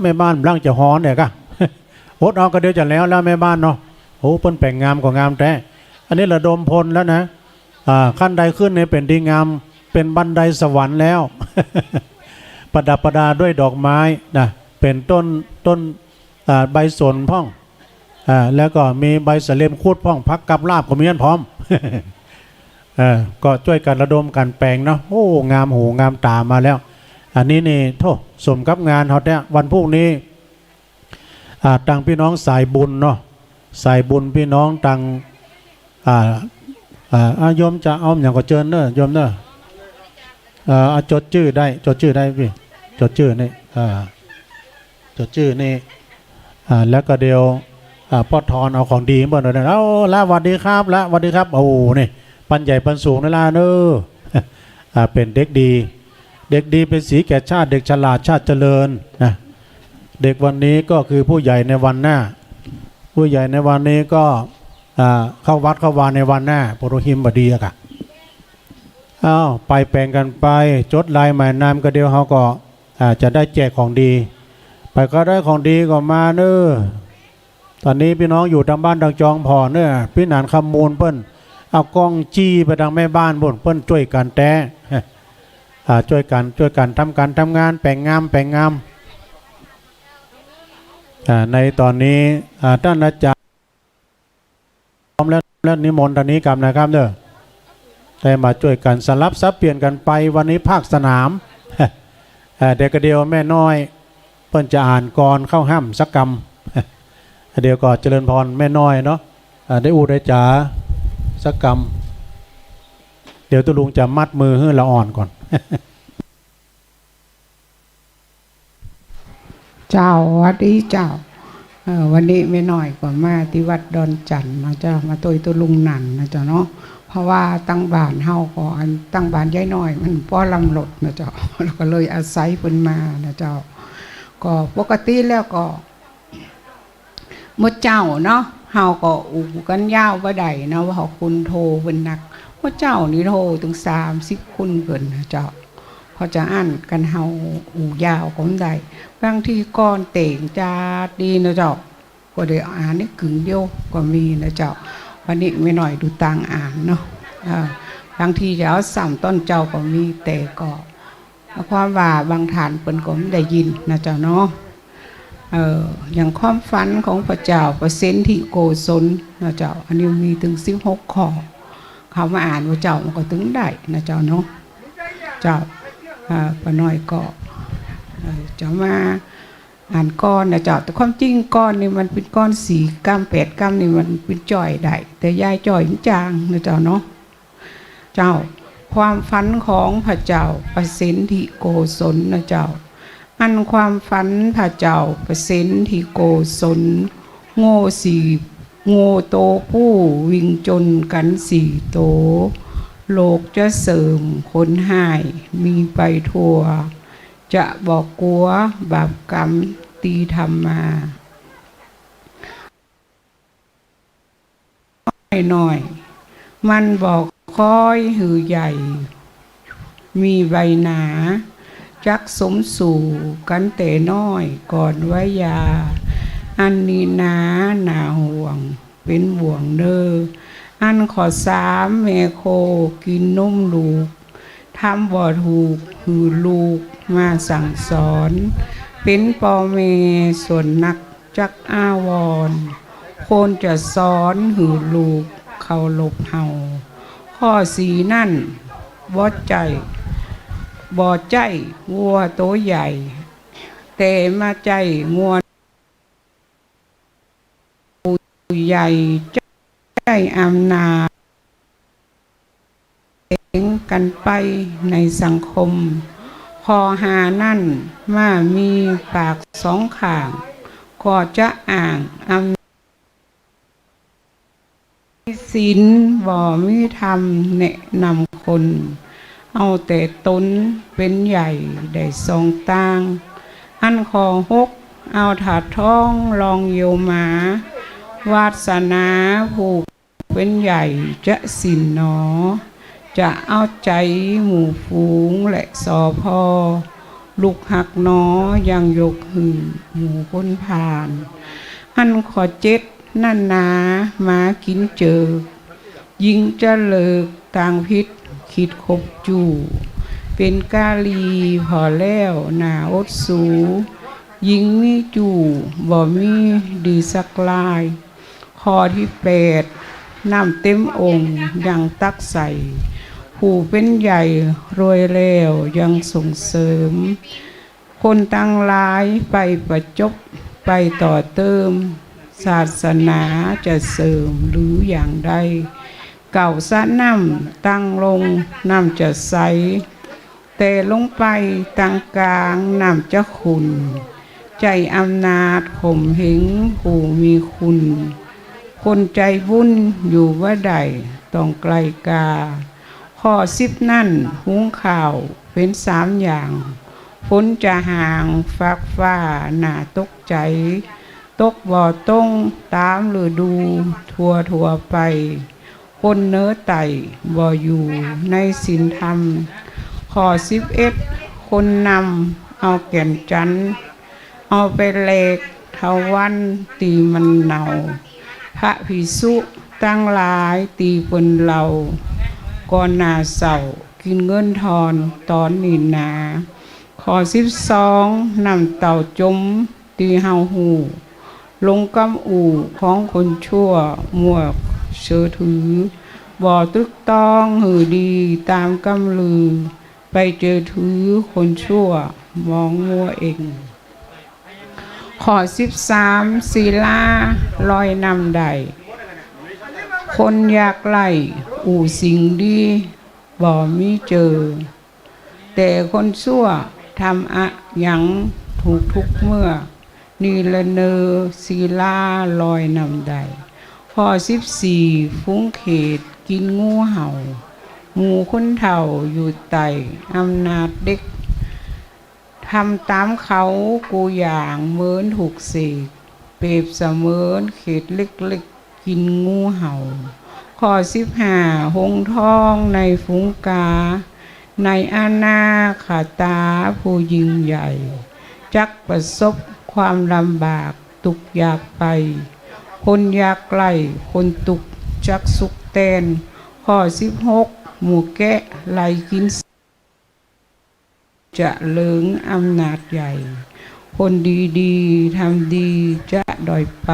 แม่บ้านร่างจะฮ้อนเนี่ยก็อดเอาก็เดี๋ยวจะแล้วแม่บ้านเนาะโอ้เปิ้นแต่งงามกว่างามแต่อันนี้ระดมพลแล้วนะขั้นใดขึ้นเนี่ยเป็นดีงามเป็นบันไดสวรรค์แล้ว ประดับประดาด้วยดอกไม้นะเป็นต้นใบสนพ่องแล้วก็มีใบสะเลมคูดพ่องพักกับลาบก็มีอันพร้อม ก็ช่วยกันระดมกันแปลงเนาะโอ้งามหูงามตามาแล้วอันนี้นี่โทษสมกับงานเขาเนี่ยวันพรุ่งนี้ตังพี่น้องสายบุญเนาะสายบุญพี่น้องตังโยมจะเอาอย่างก็เจิญเนอะโยมเนอะจดชื่อได้พี่จดชื่อนี่จดชื่อนี่แล้วก็เดียวพ่อทอนเอาของดีมาหน่อยเอาละสวัสดีครับละสวัสดีครับโอ้นี่ปันใหญ่ปันสูงนี่ล่ะเนอะเป็นเด็กดีเป็นสีแก่ชาติเด็กฉลาดชาติเจริญนะเด็กวันนี้ก็คือผู้ใหญ่ในวันหน้าผู้ใหญ่ในวันนี้ก็เข้าวัดเข้าวาในวันหน้าปรหิมบดีอะค่ะไปแปลงกันไปจดลายหมายนามก็เดียวเขาก็จะได้แจกของดีไปก็ได้ของดีก็มาเนอะตอนนี้พี่น้องอยู่ทางบ้านทางจองพอเนอะพี่หนานคำมูลเปิ้นเอากล้องจี้ไปทางแม่บ้านบนเปิ้นช่วยกันแต้ ช่วยกันทำการทำงานแปลงงามในตอนนี้ท่านอาจารย์พร้อมแล้วนิมนต์ตอนนี้กลับนะครับเด้อได้มาช่วยกันสลับซับเปลี่ยนกันไปวันนี้ภาคสนาม เด็กกระเดียวแม่น้อยเพิ่นจะอ่านกรเข้าห้ำสักกรรม เดี๋ยวก็เจริญพรแม่น้อยเนาะได้อูได้จ๋าสักกรรมเดี๋ยวตุลุงจะมัดมือให้ละอ่อนก่อน เจ้าวัดดีเจ้าวันนี้ไม่น้อยกว่ามาที่วัดดอนจันทร์นะเจ้ามาตัวลุงหนันนะเจ้าเนาะเพราะว่าตั้งบ้านเฮาก็ตั้งบ้านย้ายน้อยมันป้อลำหลดนะเจ้า แล้วก็เลยอาศัยเพิ่นมานะเจ้าก็ปกติแล้วก็มื้อเจ้าเนาะเฮาก็อูกันยาวบ่ได้นะว่าเฮาคุณโทเพิ่นนักมื้อเจ้านี่โทถึง30คุณเพิ่นนะเจ้าพอจะอ่านกันเฮาอูยาวก็ได้บางทีก่อนเต่งจาดีนะเจ้าก็ได้อ่านได้กึ่งเดียวก็มีนะเจ้าวันนี้ไม่หน่อยดูต่างอ่านเนาะบางทีจะเอา3ต้นเจ้าก็มีแต่ก็ความว่าบางฐานเปิ้นก็ไม่ได้ยินนะเจ้าเนาะอย่างความฝันของพระเจ้าเปอร์เซ็นต์ที่โกศลนะเจ้าอันนี้มีถึง16ข้อเขามาอ่านว่าเจ้ามันก็ถึงได้นะเจ้าเนาะเจ้าป้าน้อยก็จะมาอ่านก้อนนะเจ้าแต่ความจริงก้อนนี่มันเป็นก้อน4 กรัม 8 กรัมนี่มันเป็นจ่อยได้แต่ยายจ่อยมันจางนะเจ้าเนาะเจ้าความฝันของพระเจ้าเปอร์เซ็นต์ที่โกศลนะเจ้าอันความฝันพระเจ้าเปอร์เซ็นต์ที่โกศลโง่4 โง่โตผู้วิ่งจนกัน4 โตโลกจะเสริมคนหายมีไปทั่วจะบอกกลัวบาปกรรมตีทำมาหน่อยมันบอกคอยหือใหญ่มีใบหนาจักสมสู่กันแต่น้อยก่อนไว้ยาอันนี้นาหนาห่วงเป็นบ่วงเด้ออันขอ3แม่โคกินนมลูกทำบ่ถูกหือลูกมาสั่งสอนเป็นปอเมส่วนนักจักอาวรคนจะสอนหือลูกเขาลบเฮาข้อ4นั่นบ่ใจวัวโตใหญ่แต่มาใจงัวใหญ่ใจอำนาจเองกันไปในสังคมพอหานั่นมามีปาก2 ข้างก็จะอ่างอำศีลบ่มีธรรมแนะนำคนเอาแต่ตนเป็นใหญ่ได้ทรงตั้งอันขอ6เอาถาดท้องลองโยมาวาสนาผูกเป็นใหญ่จะสินหนอจะเอาใจหมู่ฝูงและสอพอลูกหักหนอยังยกหือหมู่คนผ่านอันขอ7นั่นนามากินเจอยิงจะเลิกต่างพิษคิดคบจูเป็นกาลีพอแล้วหนาอดสูยิงมีจูบ่มีดีสักลายข้อที่8น้ำเต็มองค์ยังตักใส่ผู้เป็นใหญ่รวยแล้วยังส่งเสริมคนตั้งหลายไปประจบไปต่อเติมศาสนาจะเสริมหรืออย่างใดเก่าสะน้ำตั้งลงน้ำจะใสแต่ลงไปตั้งกลางน้ำจะขุนใจอำนาจข่มเหงผู้มีคุณคนใจวุ่นอยู่ว่าใดต้องไกลกาข้อ10นั่นหุงข่าวเป็น3อย่างฝนจะห่างฟักฟ้าหน้าตกใจตกบ่อต้งตามฤดูทั่วไปคนเนื้อไต่บ่อยู่ในศีลธรรมข้อ11คนนำเอาแก่นจันทร์เอาไปแลกเทาวันตีมันเนาพระภิกษุตั้งหลายตีเปิ้นเราก่อนหน้าเสาแก กินเงินทอนตอนนี้นาข้อ12นำเต่าจมตีเฮาหูลงกำอู่ของคนชั่วมัวเชื่อถือบ่ตึกต้องหือดีตามกำลือไปเจอถือคนชั่วมองมัวเองข้อ13ศีลาลอยนำใดคนอยากไล่อู่สิ่งดีบ่มีเจอแต่คนชั่วทำอะหยังถูกทุกเมื่อนี่ละเนอศีลาลอยนำใดข้อ14ฟุ้งเขตกินงูเห่าหมู่คนเฒ่าอยู่ไต่อำนาจเด็กทำตามเขากูอย่างเหมือนถูกเสกเปรียบเสมือนเขตเล็กๆกินงูเห่าข้อ15หงทองในฝูงกาในอาณาขาตาผู้ยิ่งใหญ่จักประสบความลำบากตุกอยากไปคนอยากไกลคนตุกจักสุขแตนข้อ16หมู่แกะไล่กินจะเลิงอำนาจใหญ่คนดีๆทำดีจะด้อยไป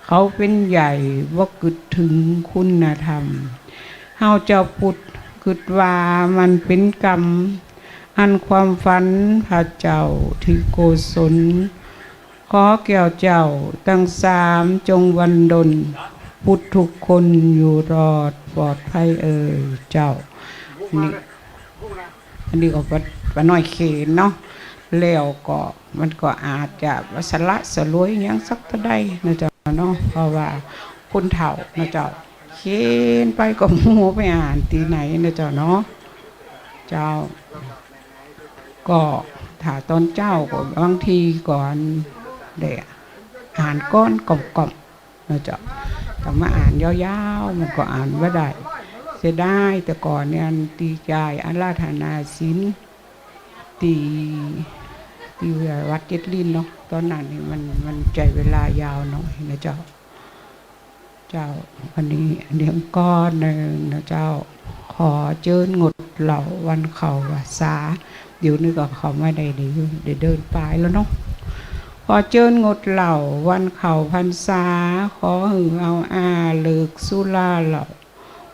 เขาเป็นใหญ่ว่ากึดถึงคุณธรรมเฮาเจ้าพุทธกึดว่ามันเป็นกรรมอันความฝันพระเจ้าที่โกศลขอแก้วเจ้าตั้ง3จงวันดลพุทธทุกคนอยู่รอดปลอดภัยเจ้านี่อันนี้ก็ว่าน้อยเขนเนาะแล้วก็มันก็อาจจะว่าสละสลวยยังสักเท่าใดนะเจ้าเนาะเพราะว่าคนเฒ่านะเจ้าเขียนไปก็โม้ไปอ่านตีไหนนะเจ้าเนาะเจ้าก็ถ้าตอนเจ้าก็บางทีก่อนเดี๋ยวอ่านก้อนกล่อมๆนะเจ้าแต่มาอ่านยาวๆมันก็อ่านว่าได้เสียได้แต่ก่อนเนี่ยตีใจอาราธนาศีลตีวัดเจ็ดลิ้นเนาะตอนนั้นนี่มันใจเวลายาวหน่อยนะเจ้าวันนี้เดี๋ยวก้อนหนึ่งนะเจ้าขอเจิญงดเหล่าวันเข่าว่าสาเดี๋ยวนี้ก็เขาไม่ได้เดี๋ยวเดินไปแล้วเนาะขอเจิญงดเหล่าวันเข่าพรรษาขอหือเอาเลิกสุราเหล่า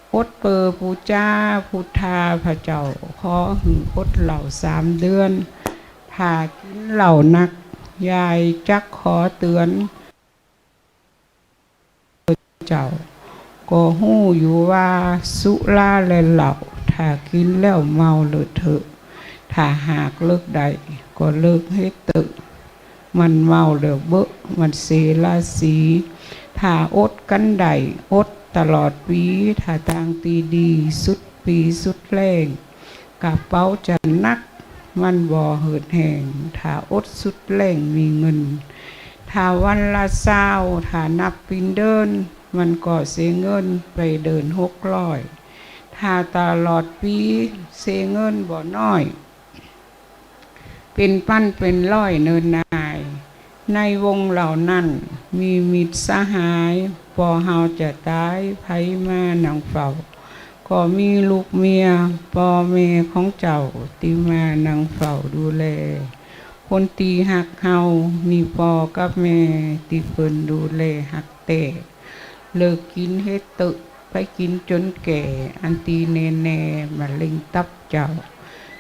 พดเปอปูจ้าพุทธาพระเจ้าขอหือพดเหล่า3 เดือนถ้ากินเหล่านักยายจักขอเตือนเจ้าก็หู้อยู่ว่าสุราและเหล่าถ้ากินแล้วเมาเลยเถอะถ้าหากเลิกได้ก็เลิกให้เตอะมันเมาแล้วเบอะมันเสลาสีถ้าอดกันได้อดตลอดปีถ้าทางตีดีสุดปีสุดแรงกระเป๋าจะนักมันบ่เหิดแห่งถ้าอดสุดแรงมีเงินถ้าวันละ20ถ้านับปีเดินมันก็เสียเงินไปเดิน600ถ้าตลอดปีเสียเงินบ่น้อยเป็นปั้นเป็นร้อยเนินนายในวงเหล่านั้นมีมิตรสหายพอเฮาจะตายไผมานั่งเฝ้าก็มีลูกเมียพ่อแม่ของเจ้าที่มานั่งเฝ้าดูแลคนตีหักเฮามีพ่อกับแม่ที่เพิ่นดูแลหักแต่เลิกกินเฮ็ดตึกไปกินจนแก่อันตีแน่ๆมาเล็งตับเจ้า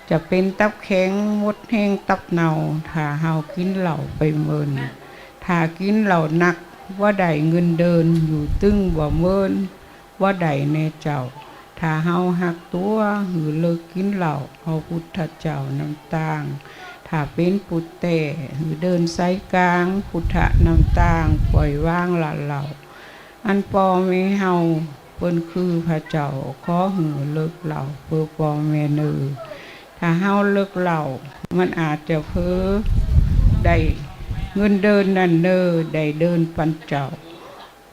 จะเป็นตับแข็งมดแห้งตับเน่าถ้าเฮากินเหล้าไปเมินถ้ากินเหล้านักว่าได้เงินเดินอยู่ตึงบ่เมินว่าได้แน่เจ้าถ้าเฮาหักตัวหือเลิกกินเหล้าเอาพุทธเจ้าน้ำตางถ้าเป็นปุตเตหือเดินไซกลางพุทธน้ำตางปล่อยว่างละเหล่าอันปอแม่เฮาเปิ้นคือพระเจ้าขอหือเลิกเหล้าเพื่อปอแม่เนอถ้าเฮาเลิกเหล้ามันอาจจะเพ้อได้เงินเดินนั่นเนอได้เดินปันเจ้า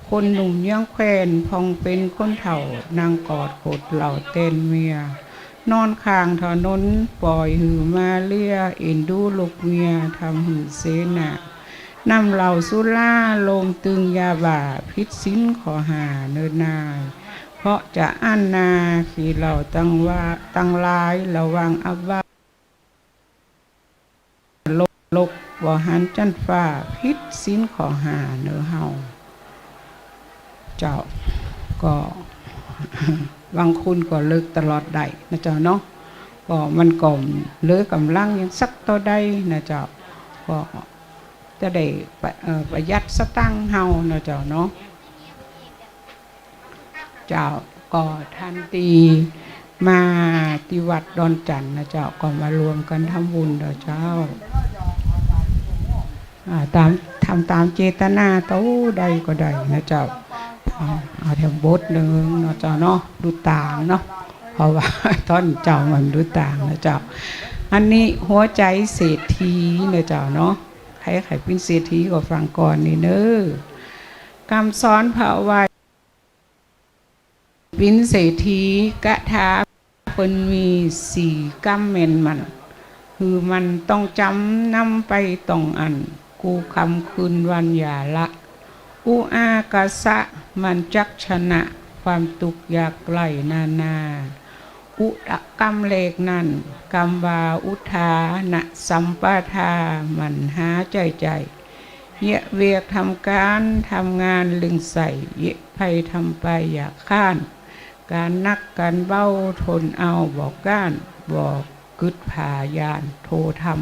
คนหนุ่มยังแควนพองเป็นคนเฒ่านางกอดโคดเหล่าเต้นเมียนอนข้างถนนปล่อยหือมาเลียเอ็นดูลูกเมียทำหือเสนานำเหล่าสุราลมตึงยาบ่าพิษสินขอหาเนินนาย เพราะจะอันนาขี่เราตั้งว่าตั้งลายระวังอับว่าลกบ่หันจันฟ้าพิษสินขอหาเนื้อเฮาเจ้าก็บางคุณก็เลิกตลอดได้นะเจ้าเนาะก็มันก่อมเลือกำลังยังสักต่อได้นะเจ้าก็จะได้ประหยัดสตังค์เฮานะเจ้าเนาะเจ้าก็ทันตีมาที่วัดดอนจันทร์นะเจ้าก็มารวมกันทำบุญนะเจ้าทำตามเจตนาเต้าใดก็ได้นะเจ้าเอาแถวบทหนึ่งนะเจ้าเนาะดูต่างเนาะเพราะว่าต้นเจ้ามันดูต่างนะเจ้าอันนี้หัวใจเศรษฐีนะเจ้าเนาะใครเป็นเศรษฐีก็ฟังก่อนนี่เนอะคำสอนพระว่าปินเศรษฐีกะทาเป็นมีสี่กัมเมนมันคือมันต้องจำนำไปต้องอันกูคำคืนวันอย่าละอุอากาสะมันจักชนะความตุกอยากไล่นาอุตกรรมเลกนั่นกรรมวาอุทานะสัมปทามันหาใจเยะเวียกทำการทำงานลึงใส่เยะภัยทำไปอยากข้านการนักการเบ้าทนเอาบอกก้านบอกกึดผายานโททำ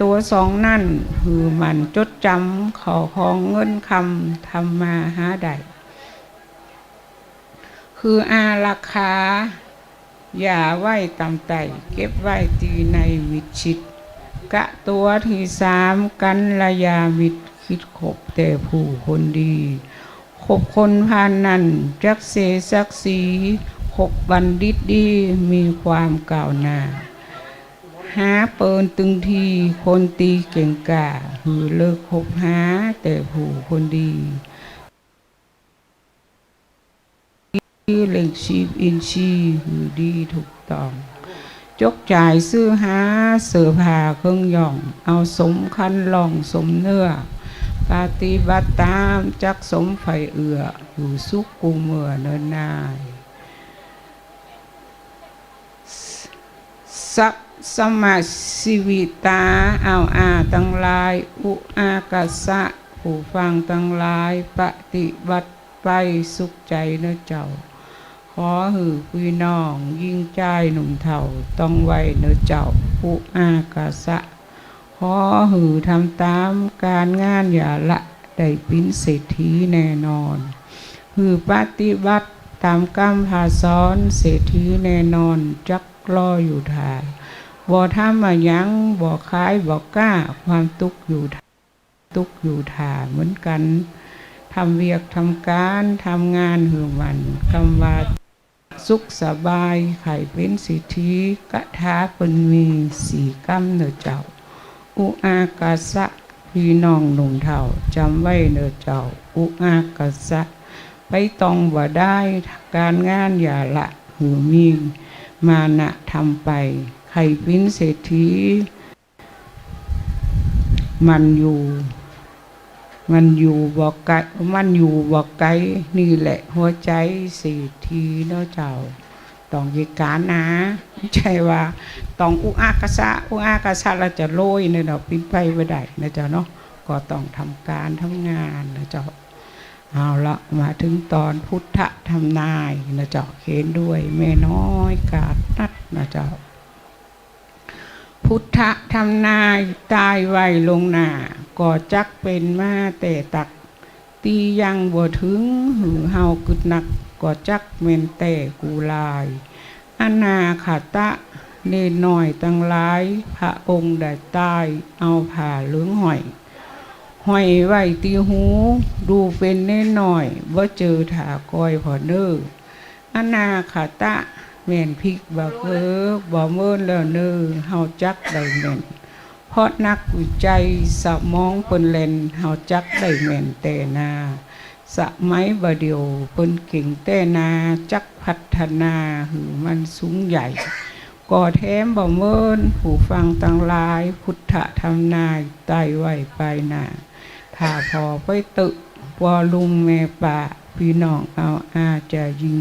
ตัวสองนั่นคือมันจดจำขอของเงินคำทำมาหาได้คือราคาอย่าไว้ต่ำไต่เก็บไว้ตีในมิดชิดกะตัวที่สามกันระยามิดคิดขบแต่ผู้คนดีขบคนพานนั่นจักเสศักสีขบบัณฑิตดีมีความก้าวหน้าหาเปินตึงทีคนตีเก่งกาหือเลิกคบหาแต่ผู้คนดีเล่งชีพอินชีหือดีถูกต้องจกจ่ายซื้อหาเสื้อผ้าเครื่องย่องเอาสมคันลองสมเนื้อปฏิบัติตามจักสมไฟเอืออยู่สุขกูเมื่อเนินนายสักสมาสิวิตาเอาตั้งลายอุอากาสะผู้ฟังตั้งลายปฏิบัติไปสุขใจเนื้อเจ้าขอหือพี่น้องยิ่งใจหนุ่มเฒ่าต้องไว้เนื้อเจ้าอุอากาสะขอหือทำตามการงานอย่าละได้เป็นเศรษฐีแน่นอนหือปฏิบัติตามกรรมพาสอนเศรษฐีแน่นอนจักรออยู่ทาบ่ทำมายังบ่คล้ายบ่กล้าความตุกอยู่ทาเหมือนกันทำเวียกทำการทำงานหือมันกำว่าสุขสบายไข่เป็นสิทธิกะทาเป็นมีสี่กรรมเนอเจ้าอุอากาสะพี่น้องหนุ่มเฒ่าจำไว้เนอเจ้าอุอากาสะไปต้องบ่ได้การงานอย่าละหือมีมานะทำไปไข่เป็นเศรษฐีมันอยู่บ่ไกลนี่แหละหัวใจเศรษฐีเนาะเจ้าต้องวิการนะไม่ใช่ว่าต้องอุอากาสะเราจะโรยในดอกปิ้นไปไม่ได้นะเจ้าเนาะก็ต้องทำการทำงานนะเจ้าเอาละมาถึงตอนพุทธทำนายนะเจ้าเขียนด้วยแม่น้อยกาดนัดนะเจ้าพุทธทำนายตายไวลงหน้าก็จักเป็นมาแต่ตักตียังบ่ถึงหือเฮากึดหนักก็จักเมนแต่กูลายอนาคาตะเนหน่อยตั้งหลายพระองค์ได้ตายเอาผ่าเหลืองห้อยไว้ตีหูดูเป็นเน่หน่อยว่าเจอถากอยพอเนออนาคาตะแม่นพริกบ่เกิกบ่เมินแล้วเนอเฮาจักได้แม่นเพราะนักวิจัยสมองเปิ้นเล่นเฮาจักได้แม่นแต่นาสมัยบ่เดียวเปิ้นเก่งแต่นาจักพัฒนาหือมันสูงใหญ่ก่อแถมบ่เมินผู้ฟังต่างหลายพุทธธรรมนายตายไว้ไปหน้าถ้าพอไปตึกพอลุงแม่ป่า พี่น้องเอาอาจะยิง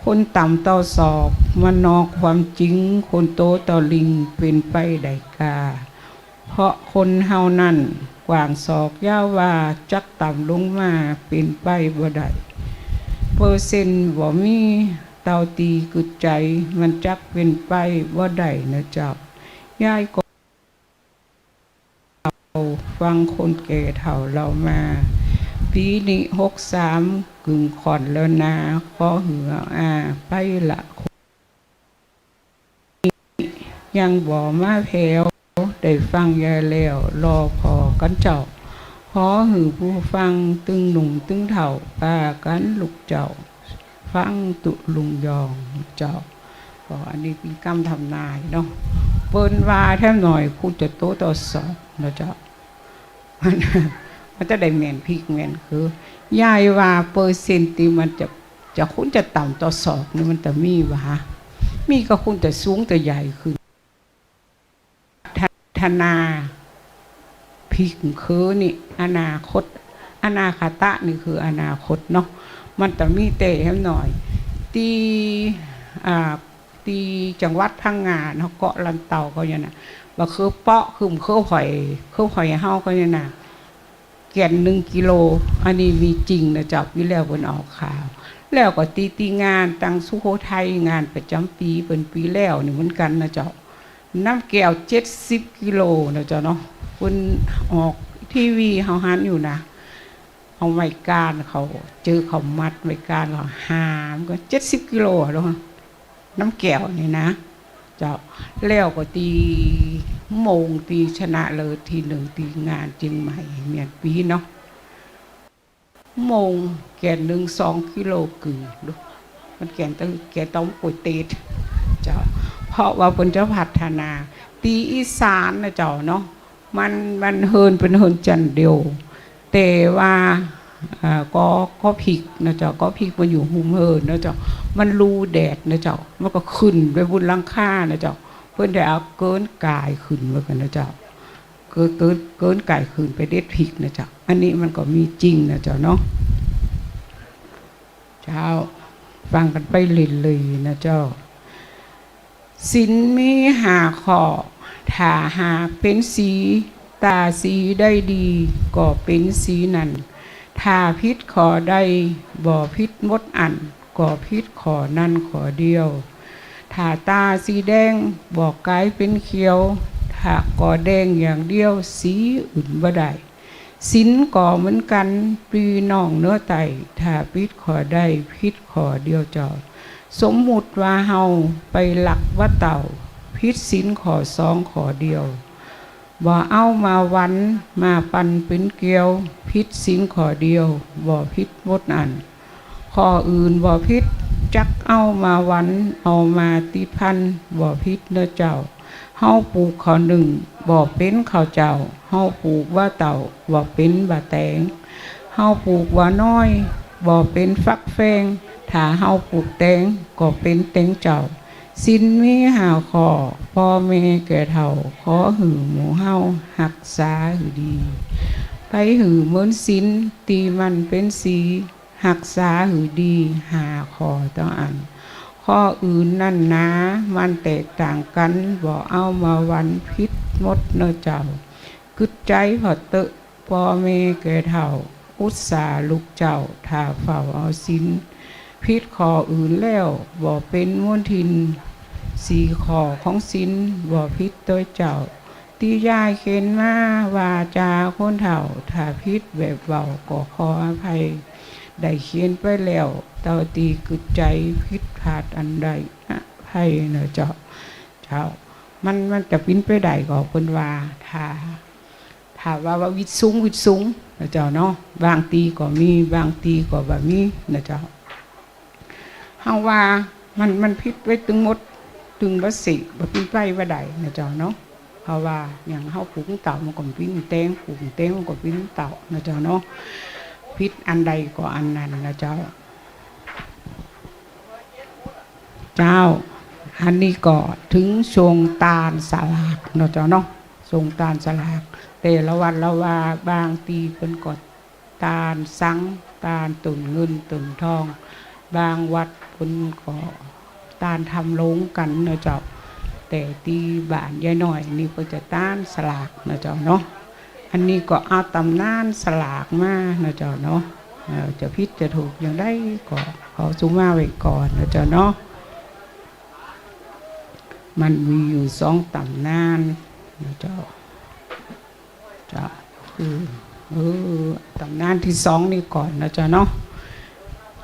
คนต่ำต่อศอกมันนอกความจริงคนโตต่อลิงเป็นไปได้กาเพราะคนเฮานั่นกว่างศอกยาวว่าจักต่ำลงมาเป็นไปบ่ได้เปอร์เซ็นต์บ่มีเตาตีกึดใจมันจักเป็นไปบ่ได้นะเจ้ายายก็ฟังคนแก่เฒ่าเรามาปีนี้63กึ่งขอนแล้วนาขอเหือไปละยังบ่มาแผ่วได้ฟังยายแล้วรอพอกันเจ้าขอหือผู้ฟังตึงหนุ่มตึงเฒ่าป้ากันลูกเจ้าฟังตุลุงยองเจ้าก็อันนี้เป็นกรรมทำนายเนาะเปิ้นว่าแทบหน่อยคุณจะโตต่อสอบนะเจ้ามันจะได้แม่นพีกแม่นคือยายว่าเปอร์เซ็นต์ที่มันจะคุณจะต่ำต่อศอกนี่มันจะมีวะฮะมีก็คุณจะสูงแต่ใหญ่ขึ้นธนาพีกคือนี่อนาคตอนาคตะนี่คืออนาคตเนาะมันจะมีเตะให้หน่อยตีจังหวัดพังงาเนาะเกาะลันเตาก็อย่างน่ะบ่คือเปาะคือเขาหอยเฮาก็อย่างน่ะแก่น1 กิโลอันนี้มีจริงนะจับวิแล้วบนออกข่าวแล้วก็ตีงานตังสุโขทัยงานประจำปีเป็นปีแล้วนี่เหมือนกันนะเจ้าน้ำแก้ว70 กิโลนะเจ้าเนาะคนออกทีวีเฮาหันอยู่นะเอาไม้การเขาเจอเขามัดไม้การเขาหามก็70 กิโลแล้วน้ำแก้วนี่นะเจ้าแล้วก็ตีโมงตีชนะเลยที1ตีงานจริงใหม่เมียนปีเนาะโมงแก่น2 กิโลกึ่งมันแก่ต้องป่วยตีดเจ้าเพราะว่าเพิ่นจะพัฒนาตีอีสานนะเจ้าเนาะมันเฮินเป็นเฮินจันเดียวแต่ว่าก็ผิกนะเจ้าก็ผิกมาอยู่หุมเฮินนะเจ้ามันรูแดดนะเจ้ามันก็ขึ้นไปบนหลังคานะเจ้าเพื่อนได้เอาเกินกายขึ้นมากันนะเจ้าเกินกายขึ้นไปเด็ดผิกนะเจ้าอันนี้มันก็มีจริงนะเจ้าเนาะเจ้าฟังกันไปเลยนะเจ้าศีลมี5 ข้อถ้าหากเป็นสีตาสีได้ดีก็เป็นสีนั้นถ้าพิษขอได้บ่พิษมดอันก็พิษขอนั่นขอเดียวถ้าตาสีแดงบอกกายเป็นเขียวถ้าก่อแดงอย่างเดียวสีอื่นบ่ได้ศีลก่อเหมือนกันปีน้องเนื้อไตถ้าพิษขอได้พิษขอเดียวเจ้าสมมุติว่าเฮาไปหลักว่าเต่าพิษศีลขอ2 ขอเดียวบ่เอามาวันมาปันเป็นเกลียวพิษศีลขอเดียวบ่พิษมดอันข้ออื่นบ่พิษจักเอามาวันเอามาติพันบ่พิษเนื้อเจ้าเฮาปลูกข้อ1บ่เป็นข้าวเจ้าเฮาปลูกว่าเต่าบ่เป็นบะแตงเฮาปลูกว่าน้อยบ่เป็นฟักแฟงถ้าเฮาปลูกแตงก็เป็นแตงเจ้าศีลมี5 ข้อพ่อแม่แก่เฒ่าขอหือหมู่เฮารักษาหือดีไปหือเหมือนศีลตีมันเป็นสีรักษาหือดี5 ข้อต้องอันข้ออื่นนั่นนะมันแตกต่างกันบ่เอามาวันพิษมดเนอเจ้ากึดใจพอเตอะพ่อแม่แก่เฒ่าอุตสาลูกเจ้าถ้าเฝ้าเอาศีลพิษข้ออื่นแล้วบ่เป็นมลทิน4 ข้อของศีลบ่พิษตัวเจ้าที่ยายเข็นมาว่าจาคนเฒ่าถ้าพิษแบบเบาก็ขออภัยได้เขียนไปแล้วเตาตีกึดใจพิษพลาดอันใดให้เนอะเจ้ามันจะปิ้นไปได้ก็เพิ่นว่าถ้าว่าวิตสูงนะเจ้าเนาะบางตีก็มีบางตีก็บ่มีนะเจ้าเฮาว่ามันพิษไว้ตึงหมดตึงบ่สิบ่ปิ้นไปว่าใดนะเจ้าเนาะเพราะว่าอย่างเฮาปลูกเต่ามันก็ปิ้นแตงปลูกแตงมันก็ปิ้นเต่านะเจ้าเนาะพิษอันใดก็อันนั้นนะเจ้าอันนี้ก็ถึงทรงตาลสลากเนาะเจ้าเนาะทรงตาลสลากแต่ละวันละว่าบางตีเพิ่นก็ ตาลสังตาลตุนเงินตุนทอง บางวัดเพิ่นก็ตาลทำลงกันนะเจ้าแต่ที่บ้านยายน้อยนี่เพิ่นจะต้านสลากนะเจ้าเนาะอันนี้ก็เอาตำนานสลากมานะเจ้าเนาะจะผิดจะถูกอย่างได้ก็ขอสุมาไว้ก่อนนะเจ้าเนาะมันมีอยู่2ตำนานนะเจ้าคือตำนานที่2นี่ก่อนนะเจ้าเนาะ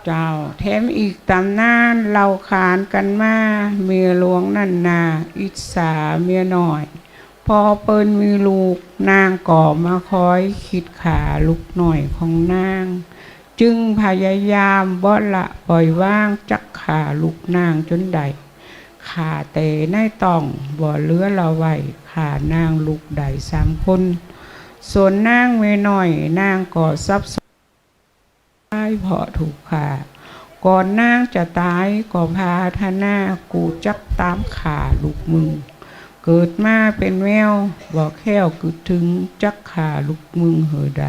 เจ้าแถมอีกตำนานเราขานกันมาเมียหลวงนั่นนาอิสาเมียน้อยพอเปิ้นมีลูกนางก่อมาคอยคิดขาลูกหน่อยของนางจึงพยายามบ่ละปล่อยว่างจักขาลูกนางจนใดขาแต่ในต้องบ่เหลือละไว้ขานางลูกใด3 คนส่วนนางเมียน้อยนางก่อทรัพย์เพราะถูกขาก่อนนางจะตายก็พาทนากูจักตามขาลูกมึงเกิดมาเป็นแมวบอกแค่วกึดถึงจักขาลูกมึงเหอใด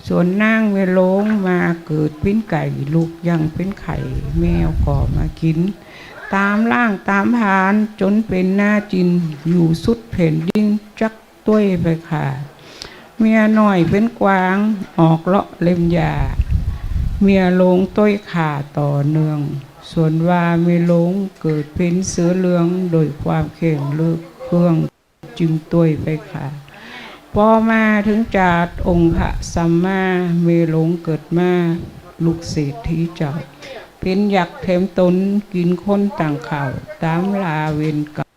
ส่วนนางเวโลงมาเกิดเป็นไก่ลูกยังเป็นไข่แมวก่อมากินตามล่างตามผานจนเป็นหน้าจินอยู่สุดแผ่นดินจักต้วยไปขาเมียหน่อยเป็นกวางออกเลาะเล่มยาเมียลงต้อยขาต่อเนื่องส่วนว่าเมียลงเกิดเป็นเสือเหลืองโดยความเข่งเลือกเครื่องจึงต้อยไปขาพอมาถึงจาดองค์พระสัมมาเมียลงเกิดมาลูกเศรษฐีเจ้าเป็นอยากเทมตนกินคนต่างข่าวตามลาเวนกับ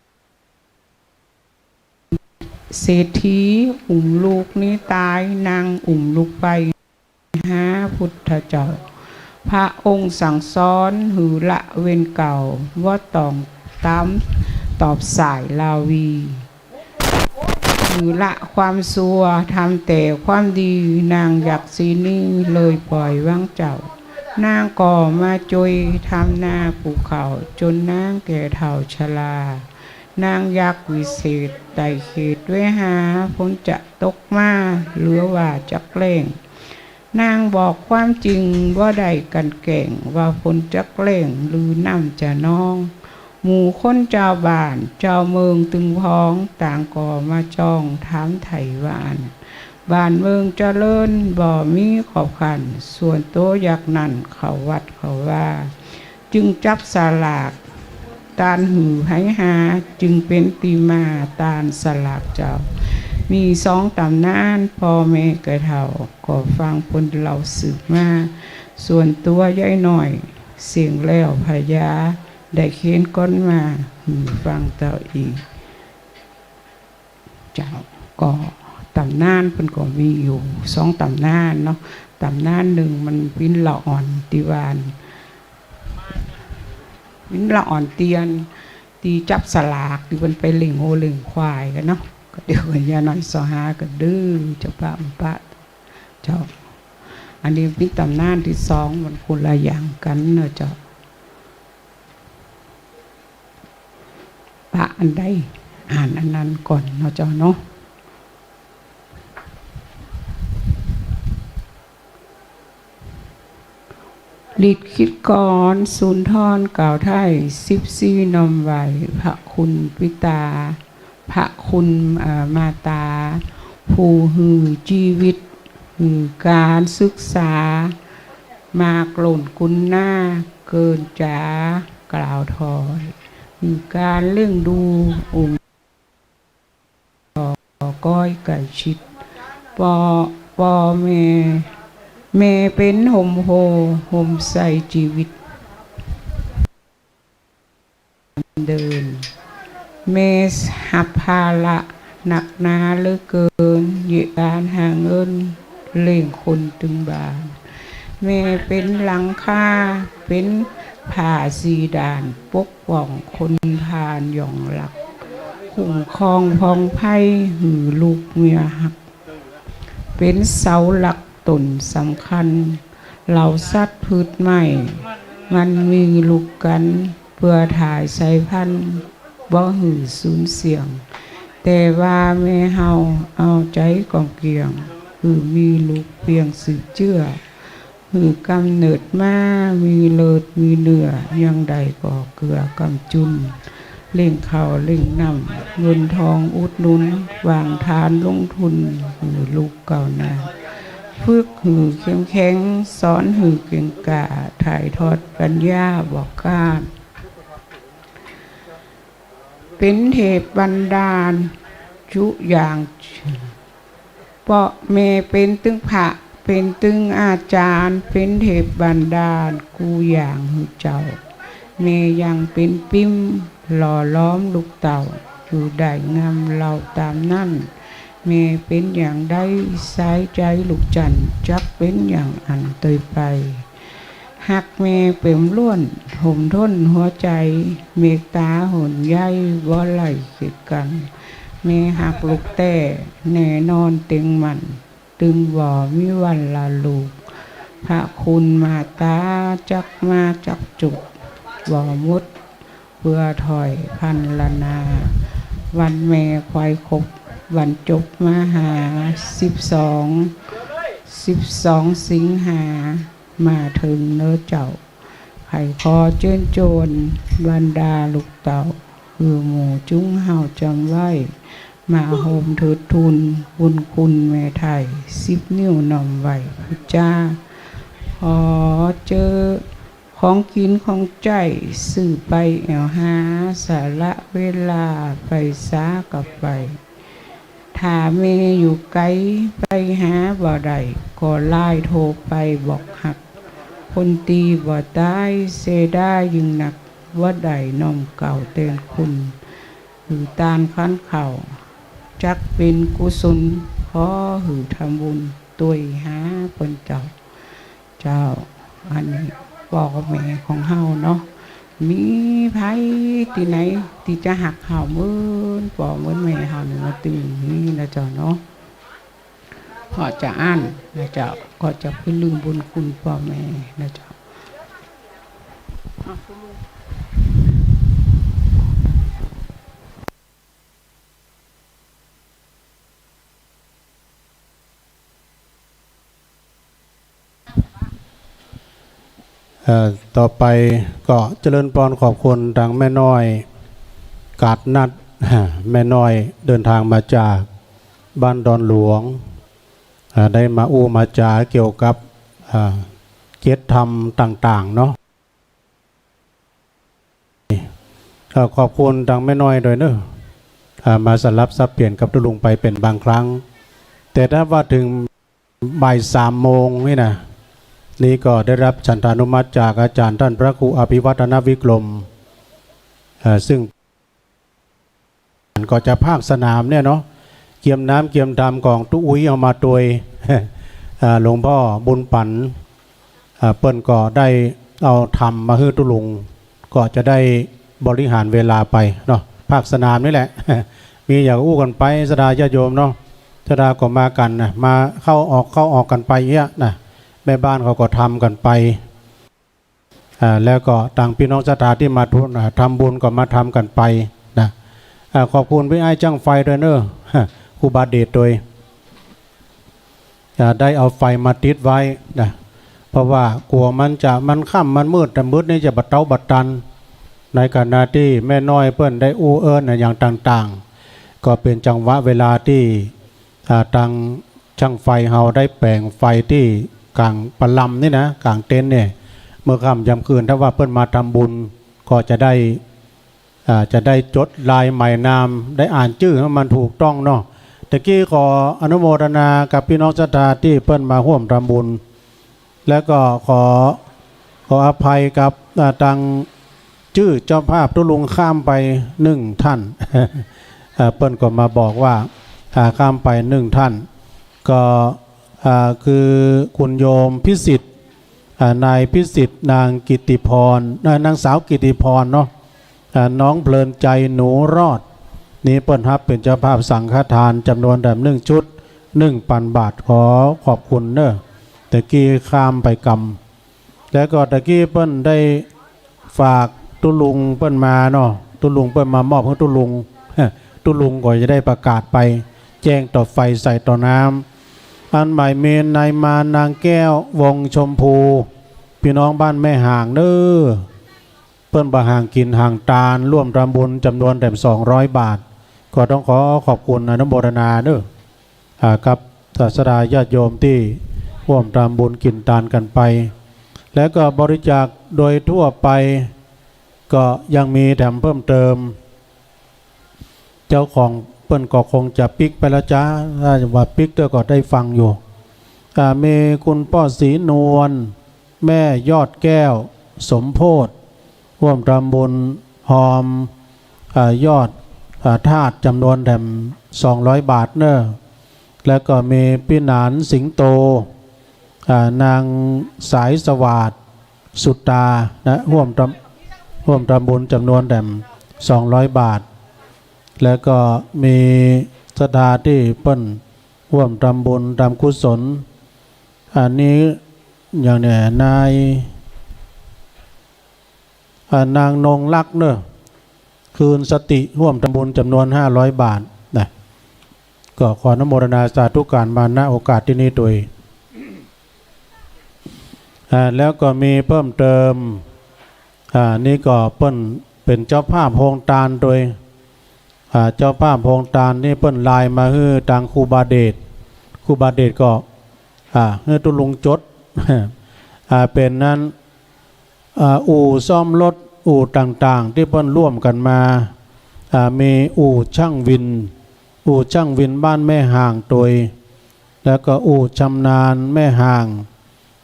เศรษฐีลูกนี้ตายนางลูกไปหาพุทธเจ้าพระองค์สั่งสอนหือละเวนเก่าว่าต้องตามตอบสายลาวีหือละความซัวทำแต่ความดีนางอยากสีนี้เลยปล่อยวางเจ้านางก่อมาจอยทำนาภูเขาจนนางแก่เฒ่าชรานางยักษ์วิเศษไต่เขตไว้หาพ้นจะตกมาเหลือว่าจักเล่งนางบอกความจริงว่าได้กันแก่งว่าพ้นจักเล่งหรือน้ำจะน้องหมู่คนเจ้าบ้านเจ้าเมืองตึงพ้องต่างก่อมาจ้องถามไถ่วานบ้านเมืองเจริญบ่มีขอบขันส่วนโตอยากนั่นเขาวัดเขาว่าจึงจับสลากตาลหือให้หาจึงเป็นตีมาตาลสลากเจ้ามี2ตำนานพ่อแม่กระเฒ่าก็ฟังพนเราสืบมาส่วนตัวยายหน่อยเสียงแล้วพญาได้เขียนก้นมาหือฟังเต่าอีกเจ้าก็ตำนานเพิ่นก็มีอยู่2ตำนานเนาะตำนานหนึ่งมันวินละอ่อนติวานวินละอ่อนเตียนตีจับสลากที่มันไปเล่งโหเล่งควายกันเนาะก็เดี๋ยวยาน้อยสอหาก็ดื้อจะปะปะเจ้าอันนี้เป็นตำนานที่2มันคนละอย่างกันเนาะเจ้าปะอันใดอ่านอันนั้นก่อนเนาะเจ้าเนาะฤทธิ์คิดก่อนสุนทรกล่าวไทย14นมไหวพระคุณปิตาพระคุณมาตาผู้หือชีวิตหือการศึกษามากล่นกุณหน้าเกินจากล่าวถอยหือการเรื่องดูองค์ก้อยไก่ชิดปอเมเป็นห่มโฮห่มใส่ชีวิตเดินเมหับภาระหนักหนาเหลือเกินเหยียดานหาเงินเล่งคนตึงบานเมเป็นหลังคาเป็นผ่าสีด่านปกป้องคนผ่านหย่องหลักคุ้มครองพองไพ่หือลูกเมียหักเป็นเสาหลักต้นสำคัญเหล่าสัตว์พืชไม้มันมีลูกกันเพื่อถ่ายสายพันธุ์บ่หือสูญเสียงแต่ว่าแม่เฮาเอาใจกองเกียง คือมีลูกเพียงสืบเจื้อคือกำเนิดมามีเลิศมีเนื้อยังใดก็เกลือกำจุนเล่งข่าวเล่งน้ำเงินทองอุดหนุนวางทานลงทุนหือลูกเก่านาฝึกหือเข้มแข็งสอนหือเก่งกาถ่ายทอดปัญญาบอกก้าเป็นเทพบันดาลจุอย่างเปาะเมเป็นตึงพระเป็นตึงอาจารย์เป็นเทพบันดาลกูอย่างหือเจ้าเมยังเป็นปิ้มหล่อล้อมลูกเต่าอยู่ได้งามเราตามนั่นเมเป็นอย่างได้สายใจลูกจันจักเป็นอย่างอันเตยไปหักเมเปี่ยมล้วนห่มท้นหัวใจเมตตาหนใยบ่ไหลเกิดกันเมหักลูกแต่แน่นอนเต็งมันตึงบ่มีวันละลูกพระคุณมาตาจักมาจักจุกบ่มุดเพื่อถอยพันละนาวันแม่ควายคบวันจบมาหา12 สิงหามาถึงเนื้อเจ้าไข่คอเจิ้นโจรบรรดาลูกเต่าคือหมู่จุ้งเห่าจำไว้มาโฮมเถิดทุนบุญคุณแม่ไทย10 นิ้วหน่อมไหวพุทธจ้าขอเจอของกินของใจสื่อไปแอวหาสาระเวลาไปซากับไปถ้าเมอยู่ไกลไปหาบ่ได้ก็ไล่โทรไปบอกหักคนตีบ่ตายเสได้ยิ่งหนักว่าใดน้อมเก่าเตือนคุณหือตานคันเข่าจักเป็นกุศลขอหือทำบุญตุยหาเปิ้นเจ้าอันนี้บอกแม่ของเฮาเนาะมีไผที่ไหนที่จะหักเฮาเหมือนปอเหมือนแม่เฮานี่มาตึงนี่นะเจ้าเนาะพอจะอ่านนะเจ้าก็จะไปลืมบุญคุณพ่อแม่นะเจ้าต่อไปก็เจริญพรขอบคุณทางแม่น้อยกาดนัดแม่น้อยเดินทางมาจากบ้านดอนหลวงได้มาอู้มาจาเกี่ยวกับเกียรติธรรมต่างๆเนาะขอบคุณทางแม่น้อยโดยเนอะมาสลับซับเปลี่ยนกับตุลุงไปเป็นบางครั้งแต่ถ้าว่าถึงบ่าย 3 โมงนี่นะนี่ก็ได้รับฉันทานุมัติจากอาจารย์ท่านพระครูอภิวัฒนวิกรมซึ่งก็จะภาคสนามเนี่ยเนาะเกี่ยมน้ำเกี่ยมดำของตุ้ยเอามาโดยหลวงพ่อบุญปันเปิ้นก็ได้เอาทำมาให้ตุลุงก็จะได้บริหารเวลาไปเนาะภาคสนามนี่แหละ มีอย่างอู้กันไปสดาญาโยมเนาะสดาก็มากันนะมาเข้าออกกันไปเงี้ยนะแม่บ้านเขาก็ทำกันไปแล้วก็ต่างพี่น้องศรัทธาที่มาทำบุญก็มาทำกันไปนะขอบคุณพี่ไอ้จ้างไฟด้วยเนอะครูบาเดชโดยได้เอาไฟมาติดไว้นะเพราะว่ากลัวมันค่ำมันมืดแต่มืดนี่จะบัดเต้าบัดตันในขณะที่แม่น้อยเพื่อนได้อู้เอิญอย่างต่างๆก็เป็นจังหวะเวลาที่ทางช่างไฟเฮาได้แปลงไฟที่กลางปะลำนี่นะกลางเต็นท์เนี่ยเมื่อค่ำยามคืนถ้าว่าเพื่อนมาทำบุญก็จะได้จดลายหมายนามได้อ่านชื่อให้มันถูกต้องเนาะตะกี้ขออนุโมทนากับพี่น้องศรัทธาที่เพื่อนมาร่วมทำบุญแล้วก็ขออภัยกับทางชื่อเจ้าภาพตุลุงข้ามไป1 ท่าน เปิ้นก็มาบอกว่าข้ามไป1 ท่านก็คือคุณโยมพิสิทธิ์นายพิสิทธิ์นางกิติพรนางสาวกิติพรเนาะน้องเพลินใจหนูรอดนี้เปิ้นรับเป็นเจ้าภาพสังฆทานจำนวนแบบ1 ชุด 1,000 บาทขอบคุณเนอะตะกี้ข้ามไปกำแล้วก็ตะกี้เปิ้นได้ฝากตุลุงเปิ้นมาเนาะตุลุงเปิ้นมามอบให้ตุลุงก็จะได้ประกาศไปแจ้งต่อไฟใส่ต่อน้ำ อันใหม่เมนนายมานางแก้ววงชมพูพี่น้องบ้านแม่ห่างเด้อเปิ้นบ่ห่างกินห่างตาลร่วมทำบุญจำนวนแต่200 บาทก็ต้องขอขอบคุณอนุโมทนาเด้อกับศาสดาญาติโยมที่ร่วมทำบุญกินตาลกันไปและก็บริจาคโดยทั่วไปก็ยังมีแถมเพิ่มเติมเจ้าของเปิ้นก็คงจะปิกไปแล้วจ้าถ้าว่าปิกเด้อก็ได้ฟังอยู่มีคุณป้อศรีนวลแม่ยอดแก้วสมโพธิร่วมทำบุญหอมยอดธาตุจำนวนแถม200 บาทเนอะแล้วก็มีพี่หนานสิงโตนางสายสวัสดิ์สุตตานะร่วมทำบุญจำนวนแถม200 บาทแล้วก็มีศรัทธาที่เปิ้นร่วมทำบุญทำกุศลอันนี้อย่างเนี่ยนางนงลักษ์เนอะคืนสติร่วมทำบุญจำนวน500 บาทนะก็ขออนุโมทนาสาธุการมาณโอกาสที่นี้ด้วยแล้วก็มีเพิ่มเติมนี่ก็เปิ้นเป็นเจ้าภาพโฮงตาลโดยเจ้าภาพโฮงตาลนี่เปิ้นลายมาฮื้อทางครูบาเดชก็ฮื้อตุลุงจดเป็นนั้นอู่ซ่อมรถอู่ต่างๆที่เปิ้นร่วมกันมามีอู่ช่างวินบ้านแม่ห่างโดยแล้วก็อู่ชำนาญแม่ห่าง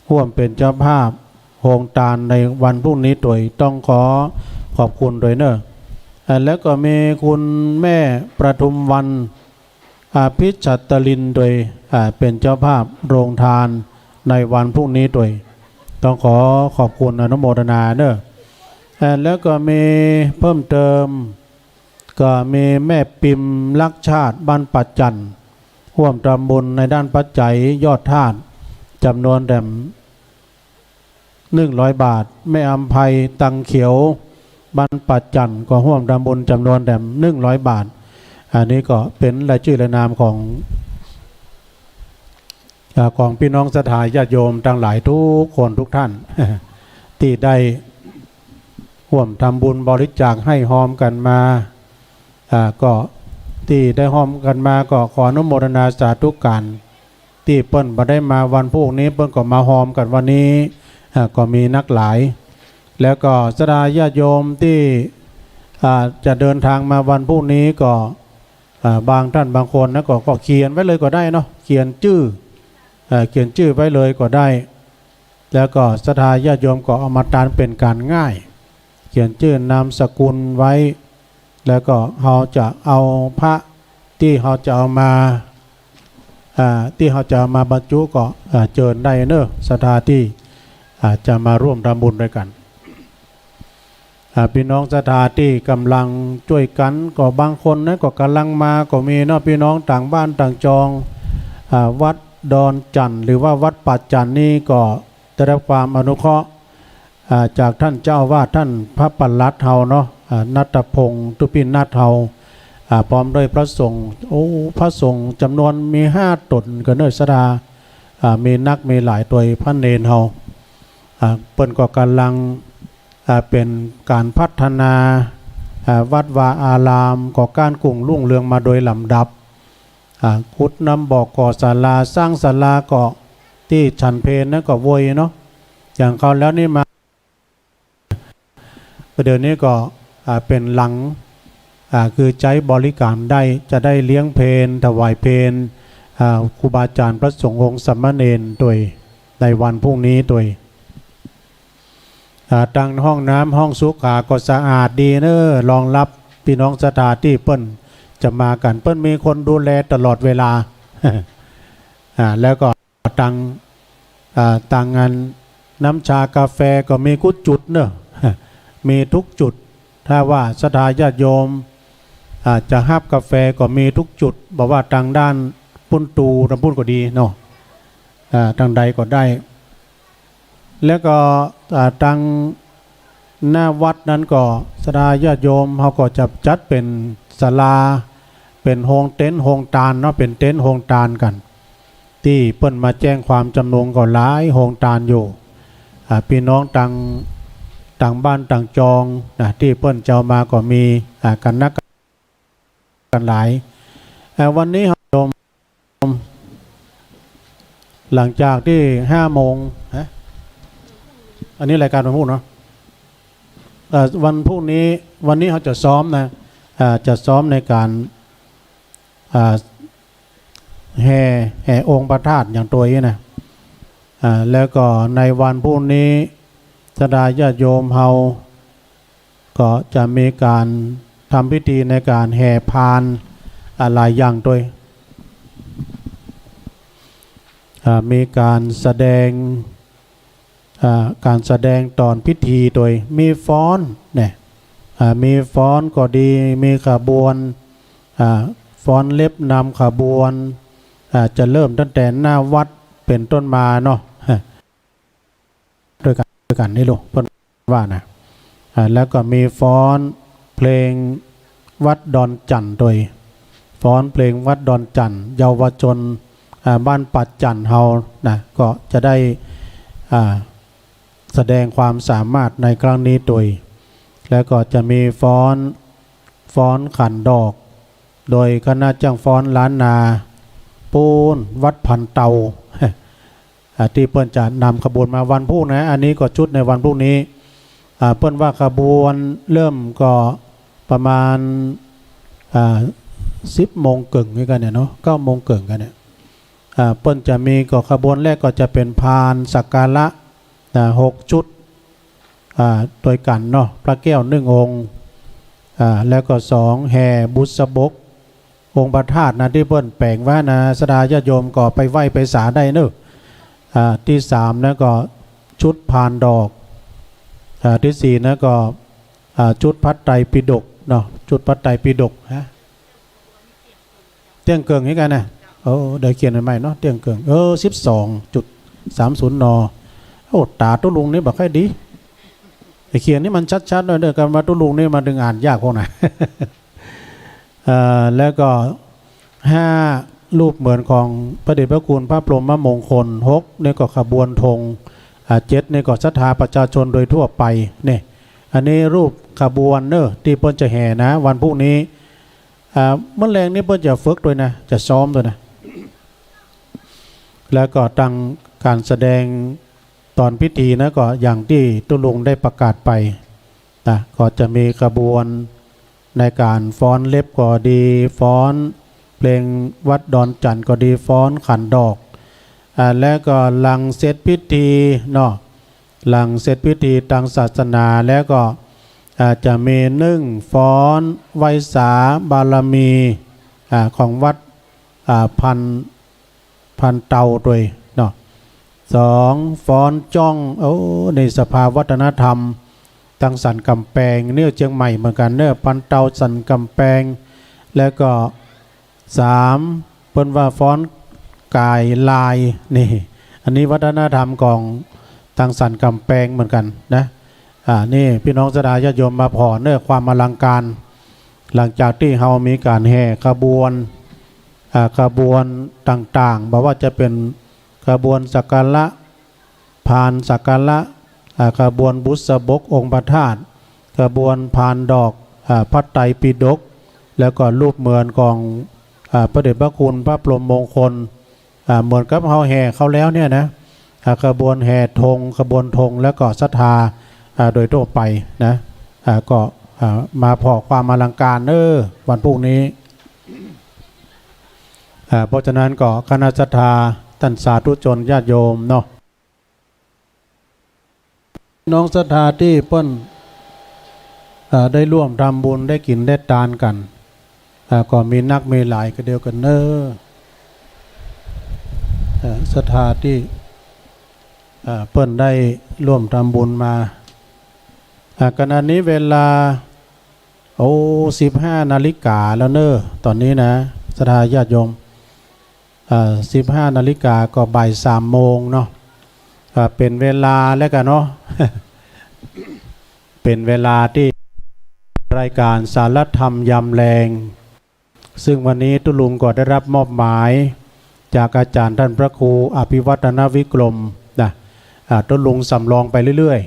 ร่วมเป็นเจ้าภาพโฮงตาลในวันพรุ่งนี้โดยต้องขอขอบคุณโดยเนอะแล้วก็มีคุณแม่ประทุมวันพิชัตลินโดยเป็นเจ้าภาพโรงทานในวันพรุ่งนี้โดยต้องขอขอบคุณอนุโมทนาเนอะแล้วก็มีเพิ่มเติมก็มีแม่ปิมลักชาติบ้านปัจจันร่วมทำบุญในด้านปัจจัยยอดทาสจำนวนแด่100 บาทแม่อำไพตังเขียวบ้านปัจจันก็ร่วมทำบุญจำนวนแด่100 บาทอันนี้ก็เป็นรายชื่อรายนามของพี่น้องศรัทธาญาติโยมทั้งหลายทุกคนทุกท่าน ที่ได้ร่วมทำบุญบริจาคให้หอมกันมาก็ที่ได้หอมกันมาก็ขออนุโมทนาสาธุการที่เปิ้นมาได้มาวันพวกนี้เปิ้นก็มาหอมกันวันนี้ก็มีนักหลายแล้วก็ศรัทธาญาติโยมที่จะเดินทางมาวันพวกนี้ก็บางท่านบางคนนะก็เขียนไว้เลยก็ได้เนาะเขียนชื่อไว้เลยก็ได้แล้วก็ศรัทธาญาติโยมก็เอามาตานเป็นการง่ายเขียนชื่อนามสกุลไว้แล้วก็เราจะเอาพระที่เราจะเอามาบรรจุก็เจิญได้เนอะศรัทธาที่จะมาร่วมทำบุญด้วยกันพี่น้องศรัทธาที่กำลังช่วยกันก็บางคนนะก็กำลังมาก็มีเนาะพี่น้องต่างบ้านต่างจองวัดดอนจันทร์หรือว่าวัดปัจจันนี่ก็ได้รับความอนุเคราะห์จากท่านเจ้าวาดท่านพระปัลลัดเฮาเนาะนัตพงศ์ตุปินนาถเฮาพร้อมด้วยพระสงฆ์พระสงฆ์จำนวนมี5 ตนก็เนศดามีนักมีหลายตัวพระเนรเฮาเปิ้นก็กำลังเป็นการพัฒนาวัดวาอารามก่อการกุ้งรุ่งเรืองมาโดยลำดับขุดน้ำบ่อก่อศาลาสร้างศาลาเกาะที่ฉันเพลนั่นก็วยเนาะอย่างเขาแล้วนี่มาเดี๋ยวนี้ก็เป็นหลังคือใจบริการได้จะได้เลี้ยงเพลถวายเพลครูบาอาจารย์พระสงฆ์องค์สามเณรโดยในวันพรุ่งนี้โดยตั้งห้องน้ำห้องสุขาก็สะอาดดีเนอะรองรับพี่น้องศรัทธาที่เปิ้นจะมากันเปิ้นมีคนดูแลตลอดเวลา แล้วก็ต่างงานน้ำชากาแฟก็มีทุกจุดเนอะ มีทุกจุดถ้าว่าศรัทธาญาติโยมจะฮับกาแฟก็มีทุกจุดบอกว่าทางด้านปุ้นตูทางปุ้นก็ดีเนาะทางใดก็ได้แล้วก็ทางหน้าวัดนั้นก็ศรัทธาญาติโยมเขาก็จะจัดเป็นศาลาเป็นโฮงเต็นท์โฮงตาลเนาะเป็นเต็นท์โฮงตาลกัน ที่เปิ้นมาแจ้งความจำนงก็หลายโฮงตานอยู่พี่น้องต่างบ้านต่างจองนะที่เปิ้นเจ้ามาก็มีกันนักกันหลายวันนี้ครับโยมหลังจากที่5 โมงอันนี้รายการวันพุธเนาะวันพรุ่งนี้วันนี้เขาจะซ้อมนะจะซ้อมในการแห่องค์พระธาตุอย่างตัวนี้นะแล้วก็ในวันพรุ่งนี้สดาญาติโยมเฮาก็จะมีการทำพิธีในการแห่พานหลายอย่างด้วยมีการแสดงตอนพิธีโดยมีฟ้อนเนี่ยมีฟ้อนก็ดีมีขบวนฟ้อนเล็บนำขบวนจะเริ่มตั้งแต่หน้าวัดเป็นต้นมาเนาะด้วยกันนี่ลูกเพิ่นว่านะแล้วก็มีฟ้อนเพลงวัดดอนจันทร์โดยฟ้อนเพลงวัดดอนจันทร์เยาวชนบ้านปัดจันทร์เฮานะก็จะได้แสดงความสามารถในครั้งนี้โดยแล้วก็จะมีฟ้อนขันดอกโดยคณะจ้างฟ้อนล้านนาปูนวัดพันเตาที่เปิ้นจะนำขบวนมาวันพรุ่งนะอันนี้ก็ชุดในวันพรุ่งนี้เปิ้นว่าขบวนเริ่มก็ประมาณ10 โมงครึ่งนี่กันเนี่ยเนาะ9 โมงครึ่งกันเนี่ยเปิ้นจะมีก็ขบวนแรกก็จะเป็นพานสักการะ6 ชุดโดยกันเนาะพระแก้ว1 องค์แล้วก็2แห่บุษบกองค์พระธาตุนะที่เปิ้นแปลงว่านะสดาญาติโยมก็ไปไหว้ไปสาได้เนอะที่3นะก็ชุดพานดอกที่4นะก็ชุดพัดไตรปิฎกเนาะชุดพัดไตรปิฎกเตียงเกิงให้กันนะเดี๋ยวเขียนใหม่เนาะเตียงเกิง12.30 น.ตาตุ้ลุงนี่บอกให้ดีไอ้เขียนนี่มันชัดๆเลยเด้อกันว่าตุ้ลุงนี่มาดึงอ่านยากพวกไหน แล้วก็5รูปเหมือนของพระเดชพระคุณพระพรหมมงคล6นี่ก็ขบวนธง7นี่ก็ศรัทธาประชาชนโดยทั่วไปนี่อันนี้รูปขบวนเนอะที่เปิ้นจะแห่นะวันพรุ่งนี้เมื่อแรงนี้เปิ้นจะฝึกด้วยนะจะซ้อมด้วยนะแล้วก็ตั้งการแสดงตอนพิธีนะก็อย่างที่ตุลุงได้ประกาศไปนะก็จะมีขบวนในการฟ้อนเล็บก็ดีฟ้อนเพลงวัดดอนจันทร์ก็ดีฟ้อนขันดอกแล้วก็หลังเสร็จพิธีเนาะหลังเสร็จพิธีทางศาสนาแล้วก็จะมีฟ้อนไวสาบารมีของวัดพันเตาด้วยเนาะ2ฟ้อนจ้องในสภาวัฒนธรรมทางสันกำแพงเนี่ยเชียงใหม่เหมือนกันเนี่ยพันเตาสันกำแพงแล้วก็3เปิ้นว่าฟ้อนกายลายนี่อันนี้วัฒนธรรมของทางสันกำแพงเหมือนกันนะนี่พี่น้องสดาญาติโยมมาพอเนื้อความอลังการหลังจากที่เฮามีการแห่ขบวนต่างๆบอกว่าจะเป็นขบวนสักการะพานสักการะขบวนบุษบกองค์พระธาตุขบวนพานดอกพระไตรปิฎกแล้วก็รูปเหมือนของพระเดชพระคุณพระพรหมมงคลเหมือนกับเฮาแห่เขาแล้วเนี่ยนะขบวนแห่ธงขบวนธงแล้วก็ศรัทธาโดยทั่วไปนะก็มาพอความอลังการวันพรุ่งนี้เพราะฉะนั้นก็คณะศรัทธาท่านสาธุชนญาติโยมเนาะน้องศรัทธาที่เปิ้นได้ร่วมทำบุญได้กินได้ทานกันก็มีนักมีหลายก็เดียวกันศรัทธาที่เปิ้นได้ร่วมทำบุญมาขณะนี้เวลา15 นาฬิกาแล้วตอนนี้นะศรัทธาญาติโยม15 นาฬิกาก็บ่าย3 โมงเนาะเป็นเวลาแล้วกันเนาะ เป็นเวลาที่รายการสารธรรมยามแรงซึ่งวันนี้ตุลุงก็ได้รับมอบหมาย จากอาจารย์ท่านพระครูอภิวัฒนวิกรมนะต้นลุงสำรองไปเรื่อย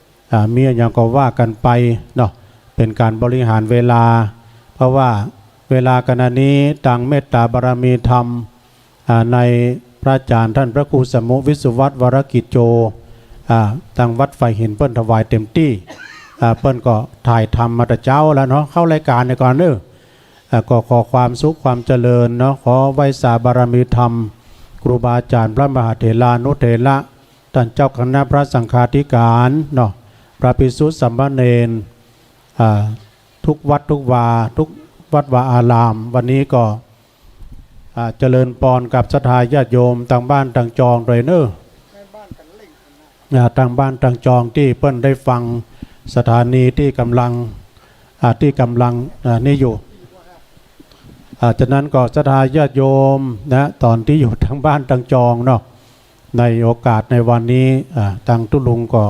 ๆมีอย่างก็ว่ากันไปเนาะเป็นการบริหารเวลาเพราะว่าเวลาขณะนี้ต่างเมตตาบารมีธรรมในพระอาจารย์ท่านพระครูสมุวิสุวัตวรกิจโจทางวัดไฟหินเปิ้นถวายเต็มที่เปิ้นก็ถ่ายทำมาแต่เจ้าแล้วเนาะเข้ารายการในก่อนเนอะก็ขอความสุขความเจริญเนาะขอไว้สาบารมีธรรมครูบาอาจารย์พระมหาเถรานุเถระท่านเจ้าคณะพระสังฆาธิการเนาะพระภิกษุสัมมาเนรทุกวัดทุกวาทุกวัดวาอารามวันนี้ก็เจริญปอนกับศรัทธาญาติโยมต่างบ้านต่างจองโดยเนอะต่างบ้านต่างจองที่เปิ้นได้ฟังสถานีที่กำลังนี่อยู่ฉะนั้นก็ศรัทธาญาติโยมนะตอนที่อยู่ทางบ้านต่างจองเนาะในโอกาสในวันนี้ทางตุลุงก็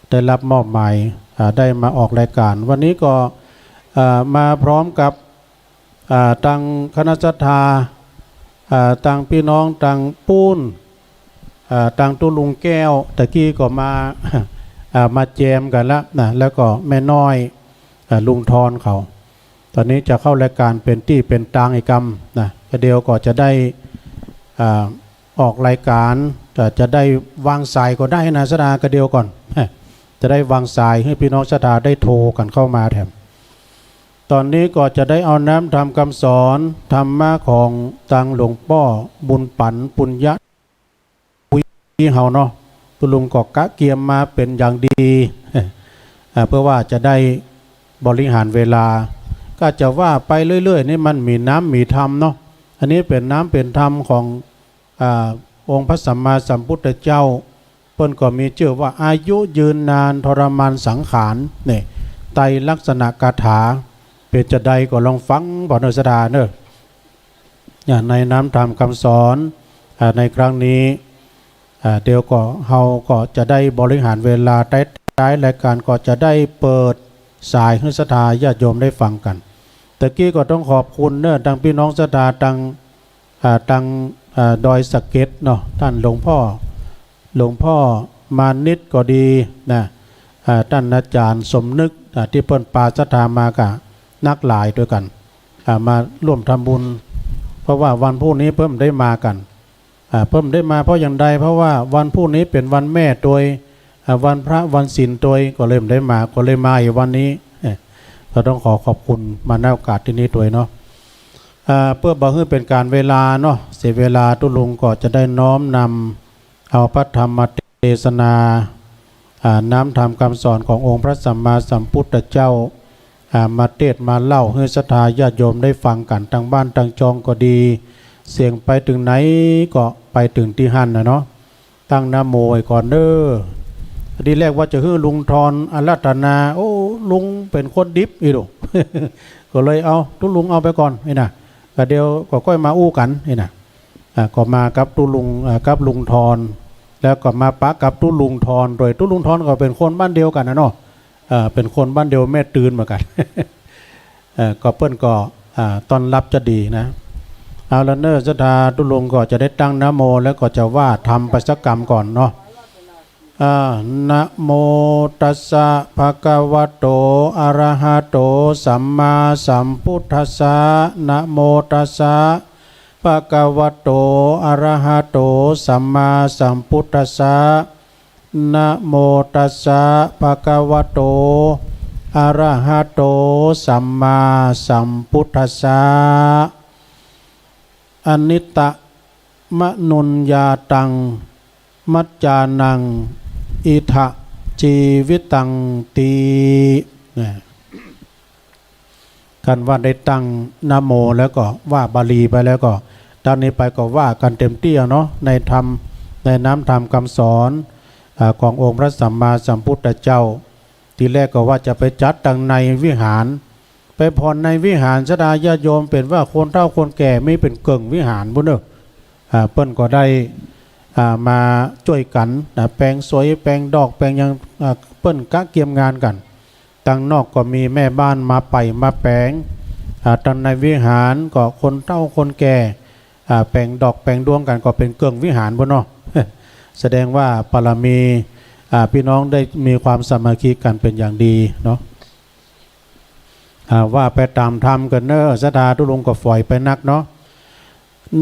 ได้รับมอบหมายได้มาออกรายการวันนี้ก็มาพร้อมกับทางคณะศรัทธาทางพี่น้องทางปูนทางตุลุงแก้วตะกี้ก็มาแจมกันแล้วนะแล้วก็แม่น้อยลุงทอนเขาตอนนี้จะเข้ารายการเป็นที่เป็นตางอีกกรรมนะเดียวก็จะได้ออกรายการจะได้วางสายก็ได้นะสดากระเดียวก่อนจะได้วางสายให้พี่น้องสดาได้โทรกันเข้ามาแถมตอนนี้ก็จะได้เอาน้ำทำคำสอนธรรมะของตังหลวงพ่อบุญปันปุญญะที่เฮาเนาะตุลุงก็กะเกียมมาเป็นอย่างดีเพื่อว่าจะได้บริหารเวลาก็จะว่าไปเรื่อยๆนี่มันมีน้ำมีธรรมเนาะอันนี้เป็นน้ำเป็นธรรมขององค์พระสัมมาสัมพุทธเจ้าเพิ่นก็มีชื่อว่าอายุยืนนานทรมานสังขารเนี่ยไตรลักษณะคาถาเป็นจะใดก็ลองฟังบ่อเนสดาเนอะในน้ำธรรมคำสอนในครั้งนี้เดี๋ยวก็เฮาก็จะได้บริหารเวลาท้ายรายการก็จะได้เปิดสายให้ศรัทธาญาติโยมได้ฟังกันตะกี้ก็ต้องขอบคุณเนอะทางพี่น้องศรัทธาทางดอยสะเก็ดเนาะท่านหลวงพ่อมานิดก็ดีนะท่านอาจารย์สมนึกที่เปิ้นปาศรัทธามากะนักหลายด้วยกันมาร่วมทำบุญเพราะว่าวันพรุ่งนี้เพิ่มได้มากันเพิ่มได้มาเพราะอย่างใดเพราะว่าวันพรุ่งนี้เป็นวันแม่โดยวันพระวันศีลโดยก็เลยได้มาอยู่วันนี้เราต้องขอบคุณมาในโอกาสที่นี้ด้วยเนาะเพื่อบ่ให้เป็นการเวลาเนาะเสียเวลาตุลุงก็จะได้น้อมนำเอาพระธรรมเทศนาน้ำธรรมคำสอนขององค์พระสัมมาสัมพุทธเจ้ามาเทศมาเล่าให้ศรัทธาญาติโยมได้ฟังกันทางบ้านทางจองก็ดีเสียงไปถึงไหนก็ไปถึงที่หั่นนะเนาะตั้งนะโมไว้ก่อนเด้อทีแรกว่าจะให้ลุงทอนอาราธนาโอ้ลุงเป็นคนดิบอีหรอ ก็เลยเอาตุลุงเอาไปก่อนนี่นะก็เดี๋ยวก็ค่อยมาอู้กันนี่นะก็มากับตุลุงกับลุงทอนแล้วก็มาปะกับตุลุงทอนโดยตุลุงทอนก็เป็นคนบ้านเดียวกันนะเนาะเป็นคนบ้านเดียวแม่ตื่นเหมือนกัน ก็เปิ้นก็ตอนรับจะดีนะเอาละเนอศรัทธาตุลุงก็จะได้ตั้งนะโมแล้วก็จะว่าทำปัสสกรรมก่อนเนาะนะโมตัสสะภะคะวะโตอะระหะโตสัมมาสัมพุทธัสสะนะโมตัสสะภะคะวะโตอะระหะโตสัมมาสัมพุทธัสสะนะโมตัสสะภะคะวะโตอะระหะโตสัมมาสัมพุทธัสสะอนิตตมนุญญาตังมัจจานังอิทะชีวิตังตีกันว่าได้ตั้งนะโมแล้วก็ว่าบาลีไปแล้วก็ตอนนี้ไปก็ว่ากันเต็มที่เนาะในธรรมในน้ำธรรมคำสอนขององค์พระสัมมาสัมพุทธเจ้าทีแรกก็ว่าจะไปจัดตั้งในวิหารไปผ่อนในวิหารศรัทธาญาติโยมเป็นว่าคนเฒ่าคนแก่ไม่เป็นเกิ่งวิหารบุญเนอะเปิ้นก็ได้มาช่วยกันแปลงสวยแปลงดอกแปลงยังเปิ้นกะเกียมงานกันตั้งนอกก็มีแม่บ้านมาไปมาแปลงตั้งในวิหารก็คนเฒ่าคนแก่ แปลงดอกแปลงดวงกันก็เป็นเกื้องวิหารบ่เนาะ แสดงว่าปรมีพี่น้องได้มีความสามัคคีกันเป็นอย่างดีเนาะว่าไปตามธรรมกันเนอะศรัทธาทุลุงก็ฝ่อยไปนักเนาะ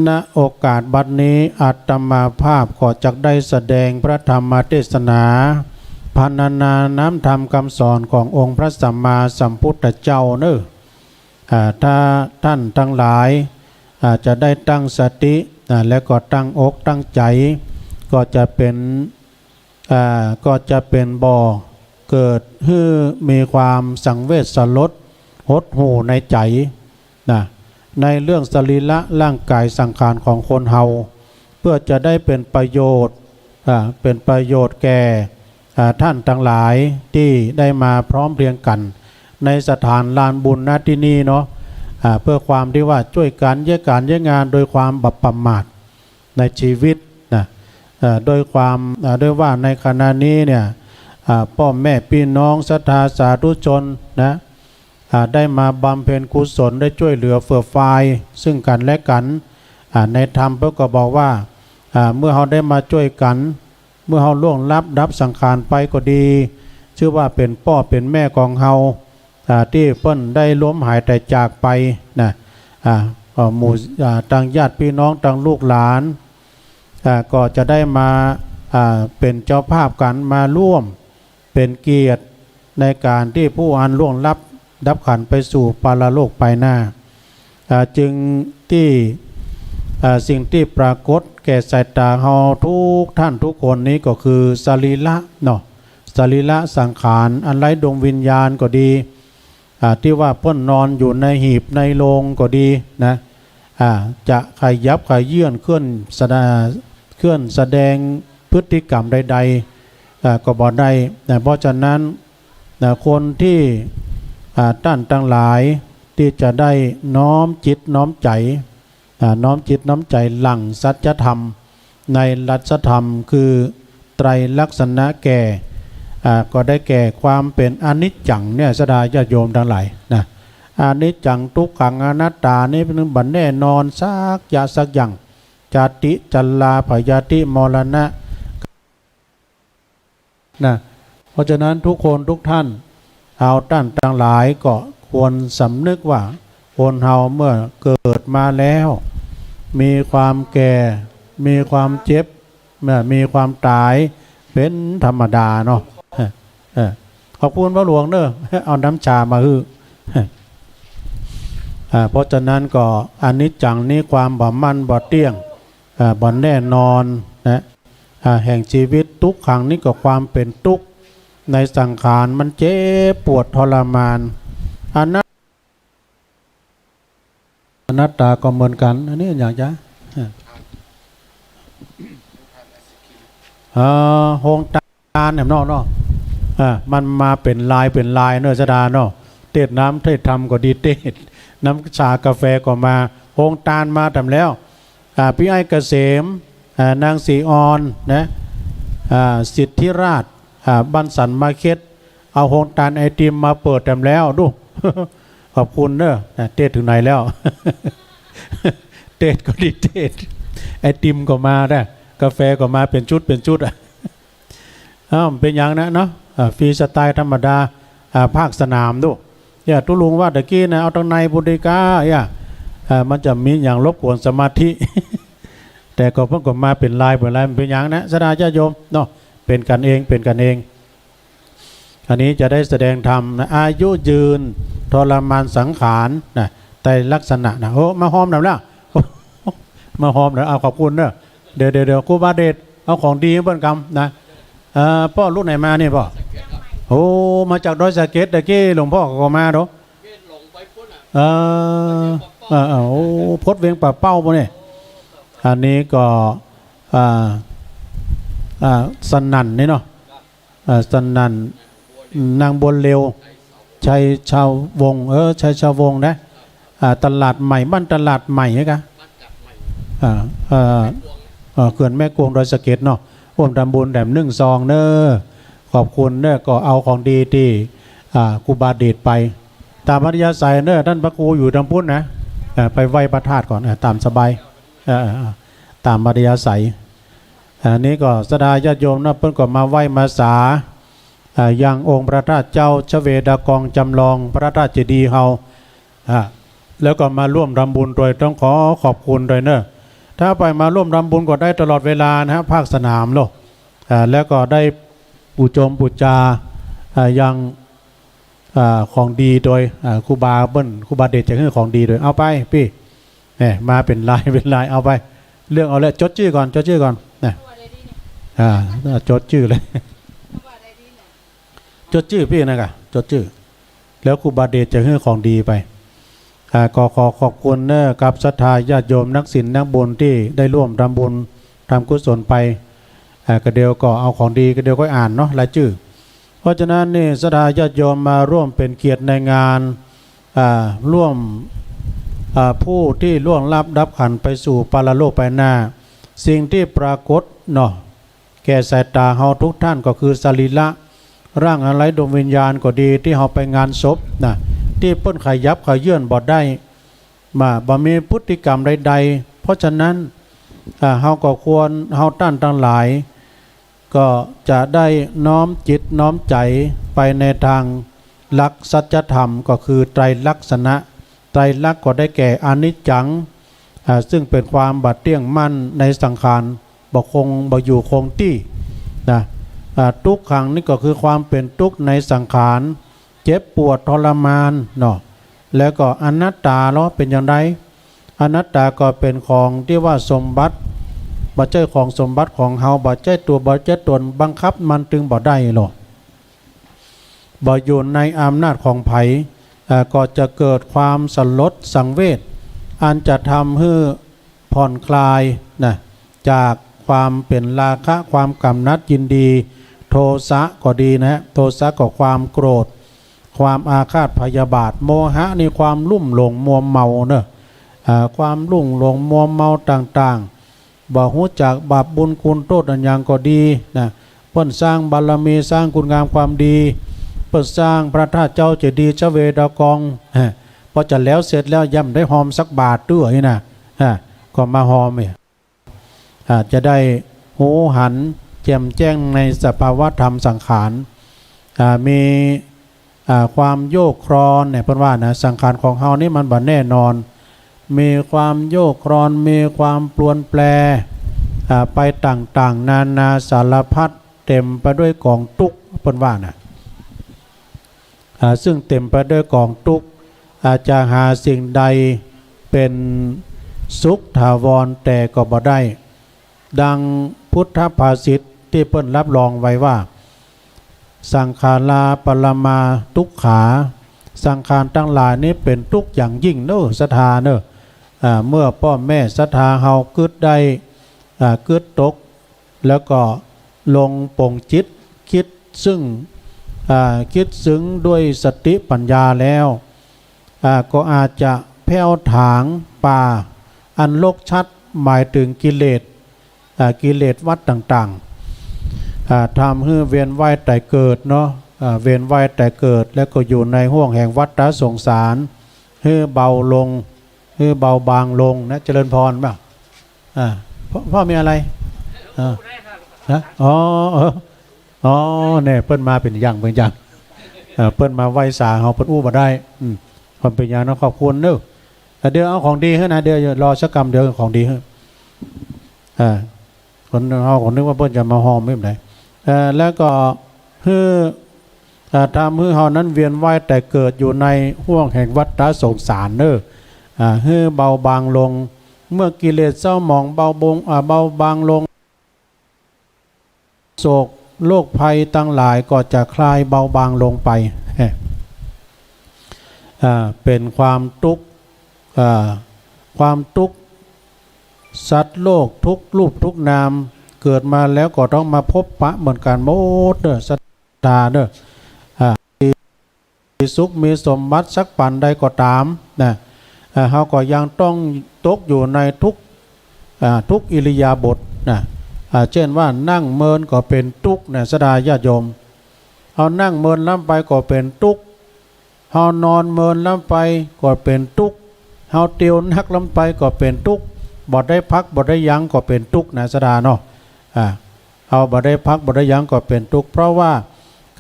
ณโอกาสบัดนี้อาตมาภาพขอจักได้แสดงพระธรรมเทศนาพรรณนาน้ำธรรมคำสอนขององค์พระสัมมาสัมพุทธเจ้าเนอะถ้าท่านทั้งหลายจะได้ตั้งสติและก็ตั้งอกตั้งใจก็จะเป็นบ่อเกิดให้มีความสังเวชสลดหดหู่ในใจนะในเรื่องสรีระร่างกายสังขารของคนเฮาเพื่อจะได้เป็นประโยชน์แก่ท่านทั้งหลายที่ได้มาพร้อมเพรียงกันในสถานลานบุญณที่นี่เนาะเพื่อความที่ว่าช่วยกันแยกการแยกงานโดยความบัพประมาทในชีวิตนะโดยว่าในขณะนี้เนี่ยพ่อแม่พี่น้องศรัทธาสาธุชนนะได้มาบำเพ็ญกุศลได้ช่วยเหลือเฟื่อฟายซึ่งกันและกันในธรรมพระก็บอกว่าเมื่อเราได้มาช่วยกันเมื่อเราล่วงลับดับสังขารไปก็ดีชื่อว่าเป็นพ่อเป็นแม่ของเราที่เพิ่นได้ล้มหายแต่จากไปนะหมู่ต่างญาติพี่น้องต่างลูกหลานก็จะได้มาเป็นเจ้าภาพกันมาร่วมเป็นเกียรติในการที่ผู้อันล่วงลับดับขันไปสู่ปาราโลกไปหน้าจึงที่สิ่งที่ปรากฏแก่สายตาเฮาทุกท่านทุกคนนี้ก็คือสรีระเนาะสรีระสังขารอันไร้ดวงวิญญาณก็ดีที่ว่าเพิ่นนอนอยู่ในหีบในโลงก็ดีนะจะขยับขยื่นเคลื่อนแสดงพฤติกรรมใดๆก็บ่ได้เพราะฉะนั้นคนที่ท่านทั้งหลายที่จะได้น้อมจิตน้อมใจหลั่งสัจธรรมในรัชธรรมคือไตรลักษณะแก่ก็ได้แก่ความเป็นอนิจจังเนี่ยสดาญาติโยมทั้งหลายนะอนิจจังทุกขังอนัตตานี่เป็นบันแน่นอนสักอย่างจาติจัลลาพยาติมรณะนะเพราะฉะนั้นทุกคนทุกท่านเอาท่านทั้งหลายก็ควรสำนึกว่าคนเฮาเมื่อเกิดมาแล้วมีความแก่มีความเจ็บมีความตายเป็นธรรมดาเนาะขอบคุณพระหลวงเนอะเอาน้ำชามาฮื้อเพราะฉะนั้นก็อนิจจังนี้ความบ่มั่นบ่เที่ยงบ่แน่นอนนะแห่งชีวิตทุกขังนี้ก็ความเป็นทุกข์ในสังขารมันเจ็บปวดทรมานอนัตตาก็เหมือนกันอันนี้อย่างจ้ะโฮงตาเนี่ยเนาะมันมาเป็นลายเนื้อสดาเนาะเทศน้ำเทศธรรมก็ดีเทศน้ำชากาแฟก็มาโฮงตาลมาทำแล้วพี่ไอ้เกษมนางศรีออนนะสิทธิราชบันสันมาเค็ดเอาโฮงตาลไอติมมาเปิดทำแล้วดู ขอบคุณเนอะเทศถึงไหนแล้ว เทศก็ดีเทศไอติมก็มาได้กาแฟก็มาเป็นชุดเป็นอย่างนั้นเนาะฟรีสไตล์ธรรมดาภาคสนามดูอย่าตุลุงว่าตะกี้นะเอาตรงในบุติกามันจะมีอย่างรบกวนสมาธิ แต่ก็เพิ่งก็มาเป็นลายมันเป็นอย่างนะสดาญาโยมเนาะเป็นกันเองอันนี้จะได้แสดงธรรมนะอายุยืนทรมานสังขารนะแต่ลักษณะนะโอ้มาหอมหน่อยแล้ว มาหอมหน่อยเอาขอบคุณเนอะเดี๋ยวครูบาเดชเอาของดีเพื่อนกำนะพ่อลูกไหนมาเนี่ยพ่อโอ้มาจากดอยสะเก็ดตะกี้หลวงพ่อก็มาเนาะโอ้พดเวียงป่าเป้าปะเนี่ยอันนี้ก็สนั่นนี่เนาะสนั่นนางบนเร็วชัยชาววงชัยชาววงนะตลาดใหม่บ้านตลาดใหม่ใช่ไหมเขื่อนแม่กวงดอยสะเก็ดเนาะร่วมทำบุญแด่ม1 ซองเนอะขอบคุณเนอะก็เอาของดีที่ครูบาเดชไปตามพัทยาใส่เนอะท่านพระครูอยู่ทำพุทธนะไปไหว้พระธาตุก่อนตามสบาย ตามมารยาศัยอันนี้ก็สดาญาติโยมนะเพิ่นก็มาไหว้มาสายังองค์พระธาตุเจ้าชเวดากองจำลองพระธาตุเจดีย์เฮาแล้วก็มาร่วมรำบุญโดยต้องขอขอบคุณด้วยเนอะถ้าไปมาร่วมรำบุญก็ได้ตลอดเวลานะฮะภาคสนามโลกแล้วก็ได้ปูจมปูจายังของดีโดยครูบาเบิ้ลครูบาเดชจะให้ของดีโดยเอาไปพี่เนี่ยมาเป็นลายเป็นลายเอาไปเรื่องเอาเลยจดชื่อก่อนเนี่ยจดชื่อเลยจดชื่อพี่นะจดชื่อแล้วครูบาเดชจะให้ของดีไปก็ขอขอบคุณเนอะกับศรัทธาญาติโยมนักศีลนักบุญที่ได้ร่วมทำบุญทำกุศลไปก็เดียวก็เอาของดีก็เดียวก็อ่านเนาะรายชื่อเพราะฉะนั้นนี่ศรัทธาญาติโยมมาร่วมเป็นเกียรติในงานร่วมผู้ที่ล่วงลับดับขันไปสู่ปรโลกไปหน้าสิ่งที่ปรากฏเนาะแก่สายตาเฮาทุกท่านก็คือสรีระร่างอะไรดวงวิญญาณก็ดีที่เฮาไปงานศพนะที่เปิ้นขยับขยื่นบ่ได้มาบ่มีพฤติกรรมใดๆเพราะฉะนั้นเฮาก็ควรเฮาท่านทั้งหลายก็จะได้น้อมจิตน้อมใจไปในทางหลักสัจธรรมก็คือไตรลักษณะไตรลักษณ์ก็ได้แก่อนิจจังซึ่งเป็นความบัดเที่ยงมั่นในสังขารบ่คงบ่อยู่คงที่นะทุกขังนี่ก็คือความเป็นทุกข์ในสังขารเจ็บปวดทรมานเนาะแล้วก็อนัตตาเนาะเป็นอย่างไรอนัตตาก็เป็นของที่ว่าสมบัติบ่ใช่ของสมบัติของเฮาบ่ใช่ตัวบ่ใช่ตนบังคับมันจึงบ่ได้หรอกบ่อยู่ในอำนาจของไผก็จะเกิดความสลดสังเวชอันจะทำให้ผ่อนคลายนะจากความเป็นราคะความกำนัดยินดีโทสะก็ดีนะโทสะก็ความโกรธความอาฆาตพยาบาทโมหะนี่ความลุ่มหลงมัวเมาเนอะความลุ่มหลงมัวเมาต่างๆบ่ฮู้จักบาปบุญคุณโทษอันยังก็ดีนะเพิ่นสร้างบารมีสร้างคุณงามความดีเพิ่นสร้างพระธาตุเจ้าเจดีย์ชเวดากองพอจะแล้วเสร็จแล้วย่ำได้หอมสักบาทด้วยนะก็มาหอมเนี่ยจะได้หูหันแจ่มแจ้งในสภาวะธรรมสังขารมีความโยกครอนเนี่ยเพิ่นว่านะสังขารของเฮานี่มันบ่แน่นอนมีความโยกครอนมีความปรวนแปรไปต่างๆนานาสารพัดเต็มไปด้วยกองทุกข์เพิ่นว่านะซึ่งเต็มไปด้วยกองทุกข์อาจจะหาสิ่งใดเป็นสุขถาวรแต่ก็บ่ได้ดังพุทธภาษิตที่เพิ่นรับรองไว้ว่าสังขาราปรมาทุกขาสังขารทั้งหลายนี้เป็นทุกข์อย่างยิ่งเนอะศรัทธาเนอะเมื่อพ่อแม่ศรัทธาเฮาคิดได้คิดตกแล้วก็ลงปลงจิตคิดซึ่งด้วยสติปัญญาแล้วก็อาจจะแผ่วถางป่าอันโลกชัดหมายถึงกิเลสวัฏต่างๆทำให้เวียนว่ายแต่เกิดเนาะเวียนว่ายแต่เกิดแล้วก็อยู่ในห้วงแห่งวัฏสงสารให้เบาลงให้เบาบางลงนะเจริญพรป่ะพ่อมีอะไรเนี่ยเปิ้นมาเป็นอย่างเปิ้นมาไหว้สาเฮาเปิ้นอู้บ่ได้ความเป็นอย่างนั้นขอบคุณเด้อเดี๋ยวเอาของดีให้นะเดี๋ยวรอสักกรรมเดี๋ยวของดีให้คนเอาของนึกว่าเปิ้นจะมาหอมไม่เป็นไรแล้วก็ทำให้เฮานั้นเวียนว่ายแต่เกิดอยู่ในห้วงแห่งวัฏสงสารเด้อให้เบาบางลงเมื่อกิเลสเศร้าหมองเบาบางลงโศกโรคภัยตั้งหลายก็จะคลายเบาบางลงไปเป็นความทุกข์สัตว์โลกทุกรูปทุกนามเกิดมาแล้วก็ต้องมาพบปะเหมือนกันหมดเด้อสัตตาเด้อมีสุขมีสมบัติสักปันใดก็ตามนะเฮาก็ยังต้องตกอยู่ในทุกอิริยาบถนะเช่นว่านั่งเมินก็เป็นทุกข์นะสดาญาติโยมเอานั่งเมินล้ำไปก็เป็นทุกข์เฮานอนเมินล้ำไปก็เป็นทุกข์เฮาเตียวนักล้ำไปก็เป็นทุกข์ บ่ได้พักบ่ได้ยั้งก็เป็นทุกข์นะสดาเนาะเอาบ่ได้พักบ่ได้ยั้งก็เป็นทุกข์เพราะว่า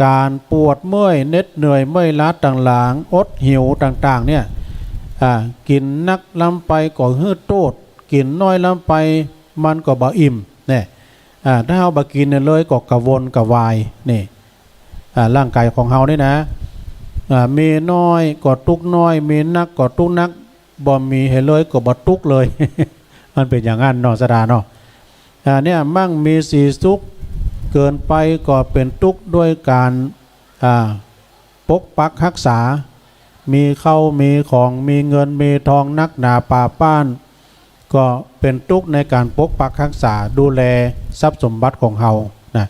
การปวดเมื่อยเหน็ดเหนื่อยเมื่อยล้าต่างๆอดหิวต่างๆเนี่ยกินนักล้ำไปก็ฮืดโตดกินน้อยล้ำไปมันก็บ่อิ่มเนี่ยถ้าเฮาบ่กินเลยก็กระวนกระวายนี่ร่างกายของเฮานี่นะมีน้อยก็ทุกน้อยมีนักก็ทุกนักบ่มีให้เลยก็บ่ทุกเลย มันเป็นอย่างนั้นเนาะสดาเนาะเนี่ยมั่งมีสีสุขเกินไปก็เป็นทุกข์ด้วยการปกปักรักษามีเข้ามีของมีเงินมีทองนักหนาป่าป้านก็เป็นทุกข์ในการปกปักรักษาดูแลทรัพย์สมบัติของเฮานะ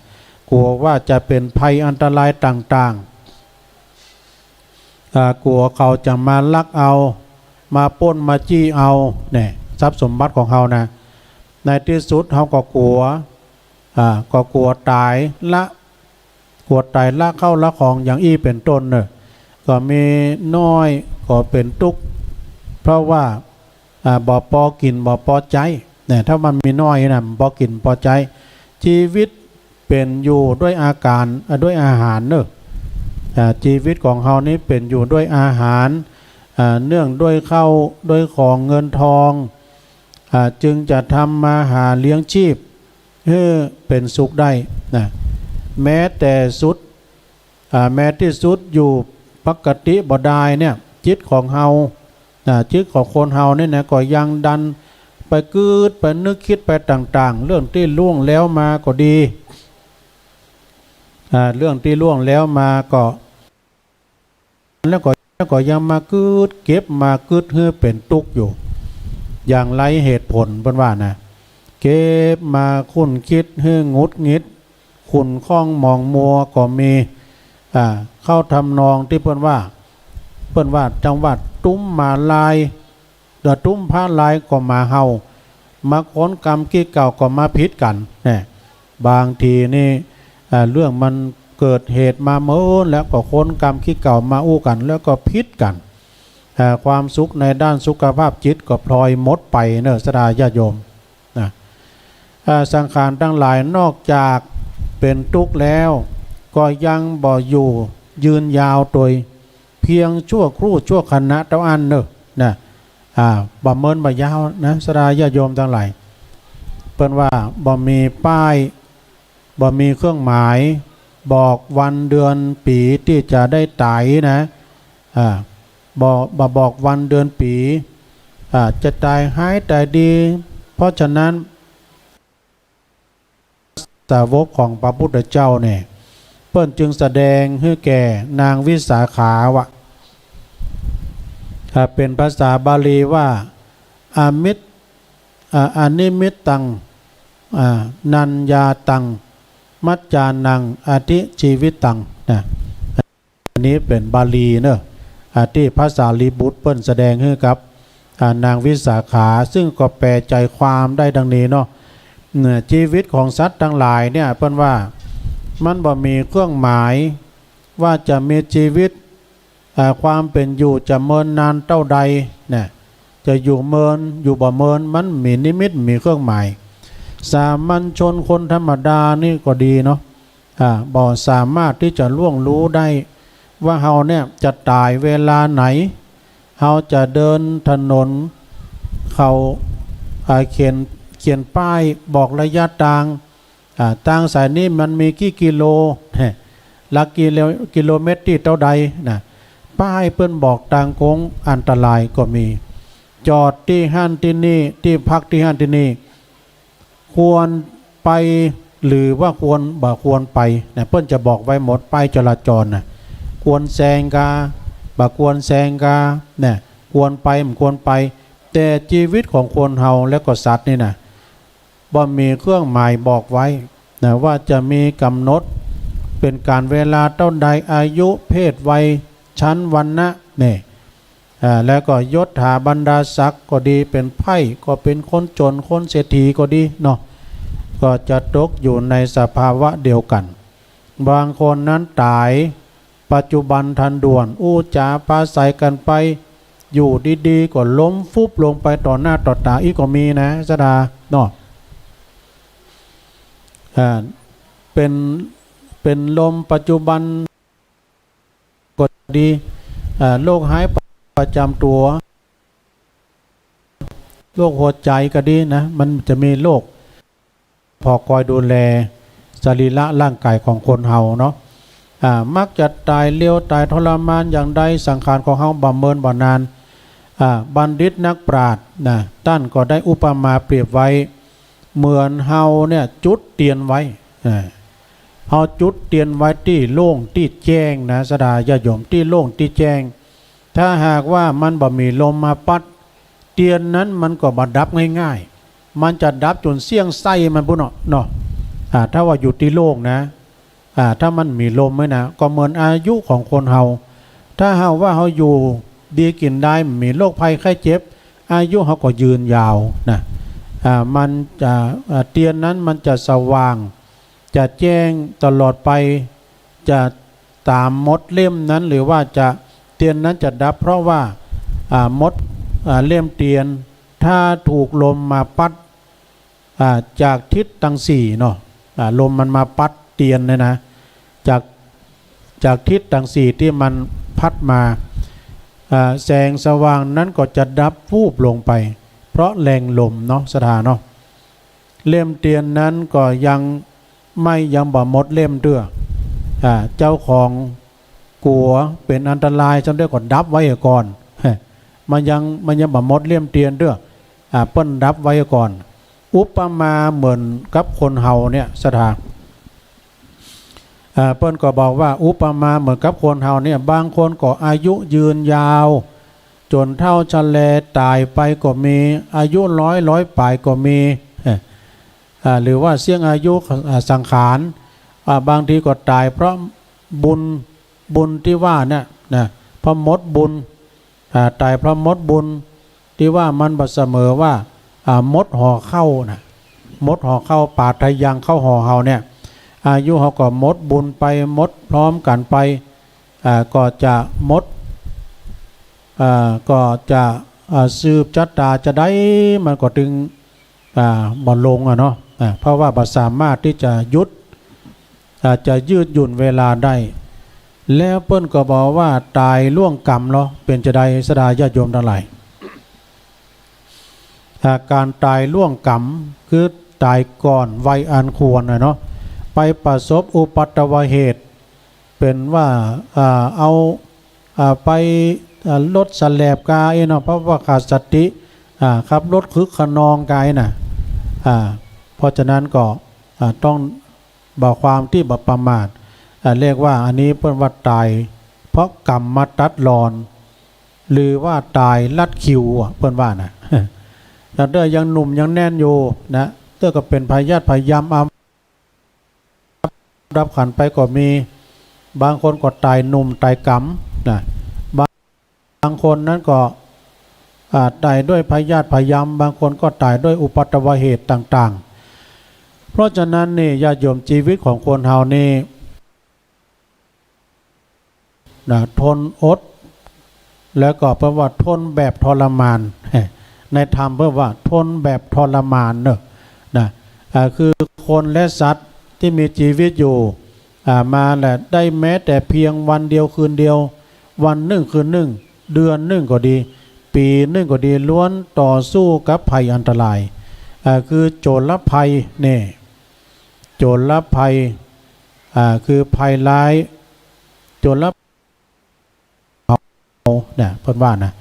กลัวว่าจะเป็นภัยอันตรายต่างๆกลัวเขาจะมาลักเอามาปล้นมาจี้เอาเนี่ยทรัพย์สมบัติของเฮานะในที่สุดเฮาก็กลัวตายละเข้าละของอย่างอี้เป็นต้นเนอะก็มีน้อยก็เป็นทุกข์เพราะว่าบ่พอกินบ่พอใจเนี่ยถ้ามันมีน้อยนะบ่กินพอใจชีวิตเป็นอยู่ด้วยอาการด้วยอาหารเนอะชีวิตของเฮานี้เป็นอยู่ด้วยอาหารเนื่องด้วยข้าวด้วยของเงินทองจึงจะทำมาหาเลี้ยงชีพให้เป็นสุขได้นะแม้แต่สุดแม้ที่สุดอยู่ปกติบ่ได้เนี่ยจิตของเฮาจิตของคนเฮาเนี่ยนะก็ยังดันไปกืดไปนึกคิดไปต่างๆเรื่องที่ล่วงแล้วมาก็ดีเรื่องที่ล่วงแล้วมาก็แล้วก็ยังมากืดเก็บมากืดให้เป็นทุกข์อยู่อย่างไรเหตุผลเพิ่นว่านะเก็บมาคุ้นคิดให้งุดงิดขุ่นข้องมองมัวก็มีเข้าทำนองที่เพิ่นว่าจังหวัดตุ้มมาลายเดือตุ้มผ้าลายก็มาเฮามาค้นกรรมกี้เก่าก็มาพิษกันเนี่ยบางทีนี่เรื่องมันเกิดเหตุมาเมื่อแล้วก็ค้นกรรมขี้เก่ามาอู้กันแล้วก็พิษกันความสุขในด้านสุขภาพจิตก็พลอยหมดไปเนอะสดาญาโยมนะสังขารทั้งหลายนอกจากเป็นทุกข์แล้วก็ยังบ่อยู่ยืนยาวโดยเพียงชั่วครู่ชั่วขณะเท่าอันเนอะนะบ่เมินบ่ยาวนะสดาญาโยมทั้งหลายเปิ้นว่าบ่มีป้ายบ่มีเครื่องหมายบอกวันเดือนปีที่จะได้ตายนะบอกวันเดือนปีจะตายหายตายดีเพราะฉะนั้นสาวกของพระพุทธเจ้าเนี่ยเปิ้นจึงแสดงให้แก่นางวิสาขาวะเป็นภาษาบาลีว่าอานิมิตตังนัญญาตังมัจจานังอธิชีวิตตังนะอันนี้เป็นบาลีเนอะที่ภาษาลีบุตรเปิ้นแสดงให้กับนางวิสาขาซึ่งก็แปลใจความได้ดังนี้เนาะชีวิตของสัตว์ทั้งหลายเนี่ยเปิ้นว่ามันบ่มีเครื่องหมายว่าจะมีชีวิตความเป็นอยู่จะเมินนานเท่าใดเนี่ยจะอยู่เมินอยู่บ่เมินมันมีนิมิตมีเครื่องหมายสามัญชนคนธรรมดานี่ก็ดีเนาะบ่สามารถที่จะล่วงรู้ได้ว่าเฮาเนี่ยจะตายเวลาไหนเฮาจะเดินถนนเขาเขียนป้ายบอกระยะต่างสายนี้มันมีกี่กิโลหลักกิโลเมตรที่เท่าใดนะป้ายเปิ้นบอกต่างกงอันตรายก็มีจอดที่ห้านที่นี่ที่พักที่ห้านที่นี่ควรไปหรือว่าควรไปนะเปิ้นจะบอกไว้หมดป้ายจราจรนะควรแซงกาบ่ควรแซงกาเนี่ยควรไปมันควรไปแต่ชีวิตของคนเฮาและก็สัตว์นี่นะบ่มีเครื่องหมายบอกไว้นะว่าจะมีกำหนดเป็นการเวลาเท่าใดอายุเพศวัยชั้นวรรณะเนี่ยแล้วก็ยศถาบรรดาศักดิ์ก็ดีเป็นไพ่ก็เป็นคนจนคนเศรษฐีก็ดีเนาะก็จะตกอยู่ในสภาวะเดียวกันบางคนนั้นตายปัจจุบันทันด่วนอู้จาปาใสกันไป อยู่ดีๆก็ล้มฟุบลงไปต่อหน้าต่อตาอีกก็มีนะสดาเนาะเป็นลมปัจจุบันก็ดีโรคหายประจำตัวโรคหัวใจก็ดีนะมันจะมีโรคพอคอยดูแลสรีระร่างกายของคนเฮาเนาะมักจะตายเร็วตายทรมานอย่างใดสังขารของเฮาบำเมินบ่นานบัณฑิตนักปราชญ์นะท่านก็ได้อุปมาเปรียบไว้เหมือนเฮาเนี่ยจุดเทียนไว้เฮาจุดเทียนไว้ที่โล่งที่แจ้งนะสดาญาโยมที่โล่งที่แจ้งถ้าหากว่ามันบ่มีลมมาปัดเทียนนั้นมันก็บ่ดับง่ายๆมันจะดับจนเสี่ยงไส้มันพุ่นเนาะถ้าว่าอยู่ที่โล่งนะถ้ามันมีลมไหมนะก็เหมือนอายุของคนเฮาถ้าเฮาว่าเฮาอยู่ดีกินได้มีโรคภัยไข้เจ็บอายุเฮาก็ยืนยาวนะมันจะเทียนนั้นมันจะสว่างจะแจ้งตลอดไปจะตามมดเล่มนั้นหรือว่าจะเทียนนั้นจะดับเพราะว่ามดเล่มเทียนถ้าถูกลมมาปัดจากทิศทั้งสี่เนาะลมมันมาปัดเทียนเลยนะจากทิศทั้งสี่ที่มันพัดมาแสงสว่างนั้นก็จะดับวูบลงไปเพราะแรงลมเนาะสถานเนาะเล่มเทียนนั้นก็ยังบ่หมดเล่มเด้อเจ้าของกลัวเป็นอันตรายจำได้ก่อนดับไว้ก่อนมันยังบ่หมดเล่มเทียนเด้อเปิ้นดับไว้ก่อนอุปมาเหมือนกับคนเฮาเนี่ยสถานเปิ้นก็บอกว่าอุปมาเหมือนกับคนเฮาเนี่ยบางคนก็อายุยืนยาวจนเท่าชะแลตายไปก็มีอายุร้อยปลายก็มีหรือว่าเสี่ยงอายุสังขารบางทีก็ตายเพราะบุญที่ว่าเนี่ยนะเพราะมดบุญตายเพราะมดบุญที่ว่ามันบ่เสมอว่ามดห่อเข้านะมดห่อเข้าปาดทะยังเข้าห่อเฮาเนี่ยอายุเขาก็มดบุญไปมดพร้อมกันไปก็จะมดก็จะสืบจัตตาจะได้มันก็ถึงบ่ลงเนาะเพราะว่าบ่สามารถที่จะยุดจะยืดหยุ่นเวลาได้แล้วเปิ้นก็บอกว่าตายล่วงกรรมเนาะเป็นจะได้สดาญาติโยมทั้งหลายการตายล่วงกรรมคือตายก่อนวัยอันควรเนาะไปประสบอุปัตตวเหตุเป็นว่าเอาไปลดสแลบกายเนาะเพราะว่าขาดสติครับลดคึกขนองกายน่ะเพราะฉะนั้นก็ต้องบอกความที่บ่ประมาทเรียกว่าอันนี้เพิ่นว่าตายเพราะกรรมมาตัดรอนหรือว่าตายลัดคิวเพิ่นว่านะแต่เด้อยังหนุ่มยังแน่นอยู่นะเด้อก็เป็นพยาธิพยายามรับขันไปก็มีบางคนก็ตายหนุ่มตายกรรมนะบางคนนั้นก็ตายด้วยพยาธิพยายามบางคนก็ตายด้วยอุปัตตวเหตุต่างๆเพราะฉะนั้นนี่ญาติโยมชีวิตของคนเฮานี่ทนอดแล้วก็แปลว่าทนแบบทรมานในธรรมเพื่อว่าทนแบบทรมานเนอะนะคือคนและสัตว์ที่มีชีวิตอยู่มาแหละได้แม้แต่เพียงวันเดียวคืนเดียววันหนึ่งคืนหนึ่งเดือนหนึ่งก็ดีปีหนึ่งก็ดีล้วนต่อสู้กับภัยอันตรายคือโจรภัยเนี่ยโจรภัยคือภัยร้ายโจรเนี่ยเพิ่นว่านะ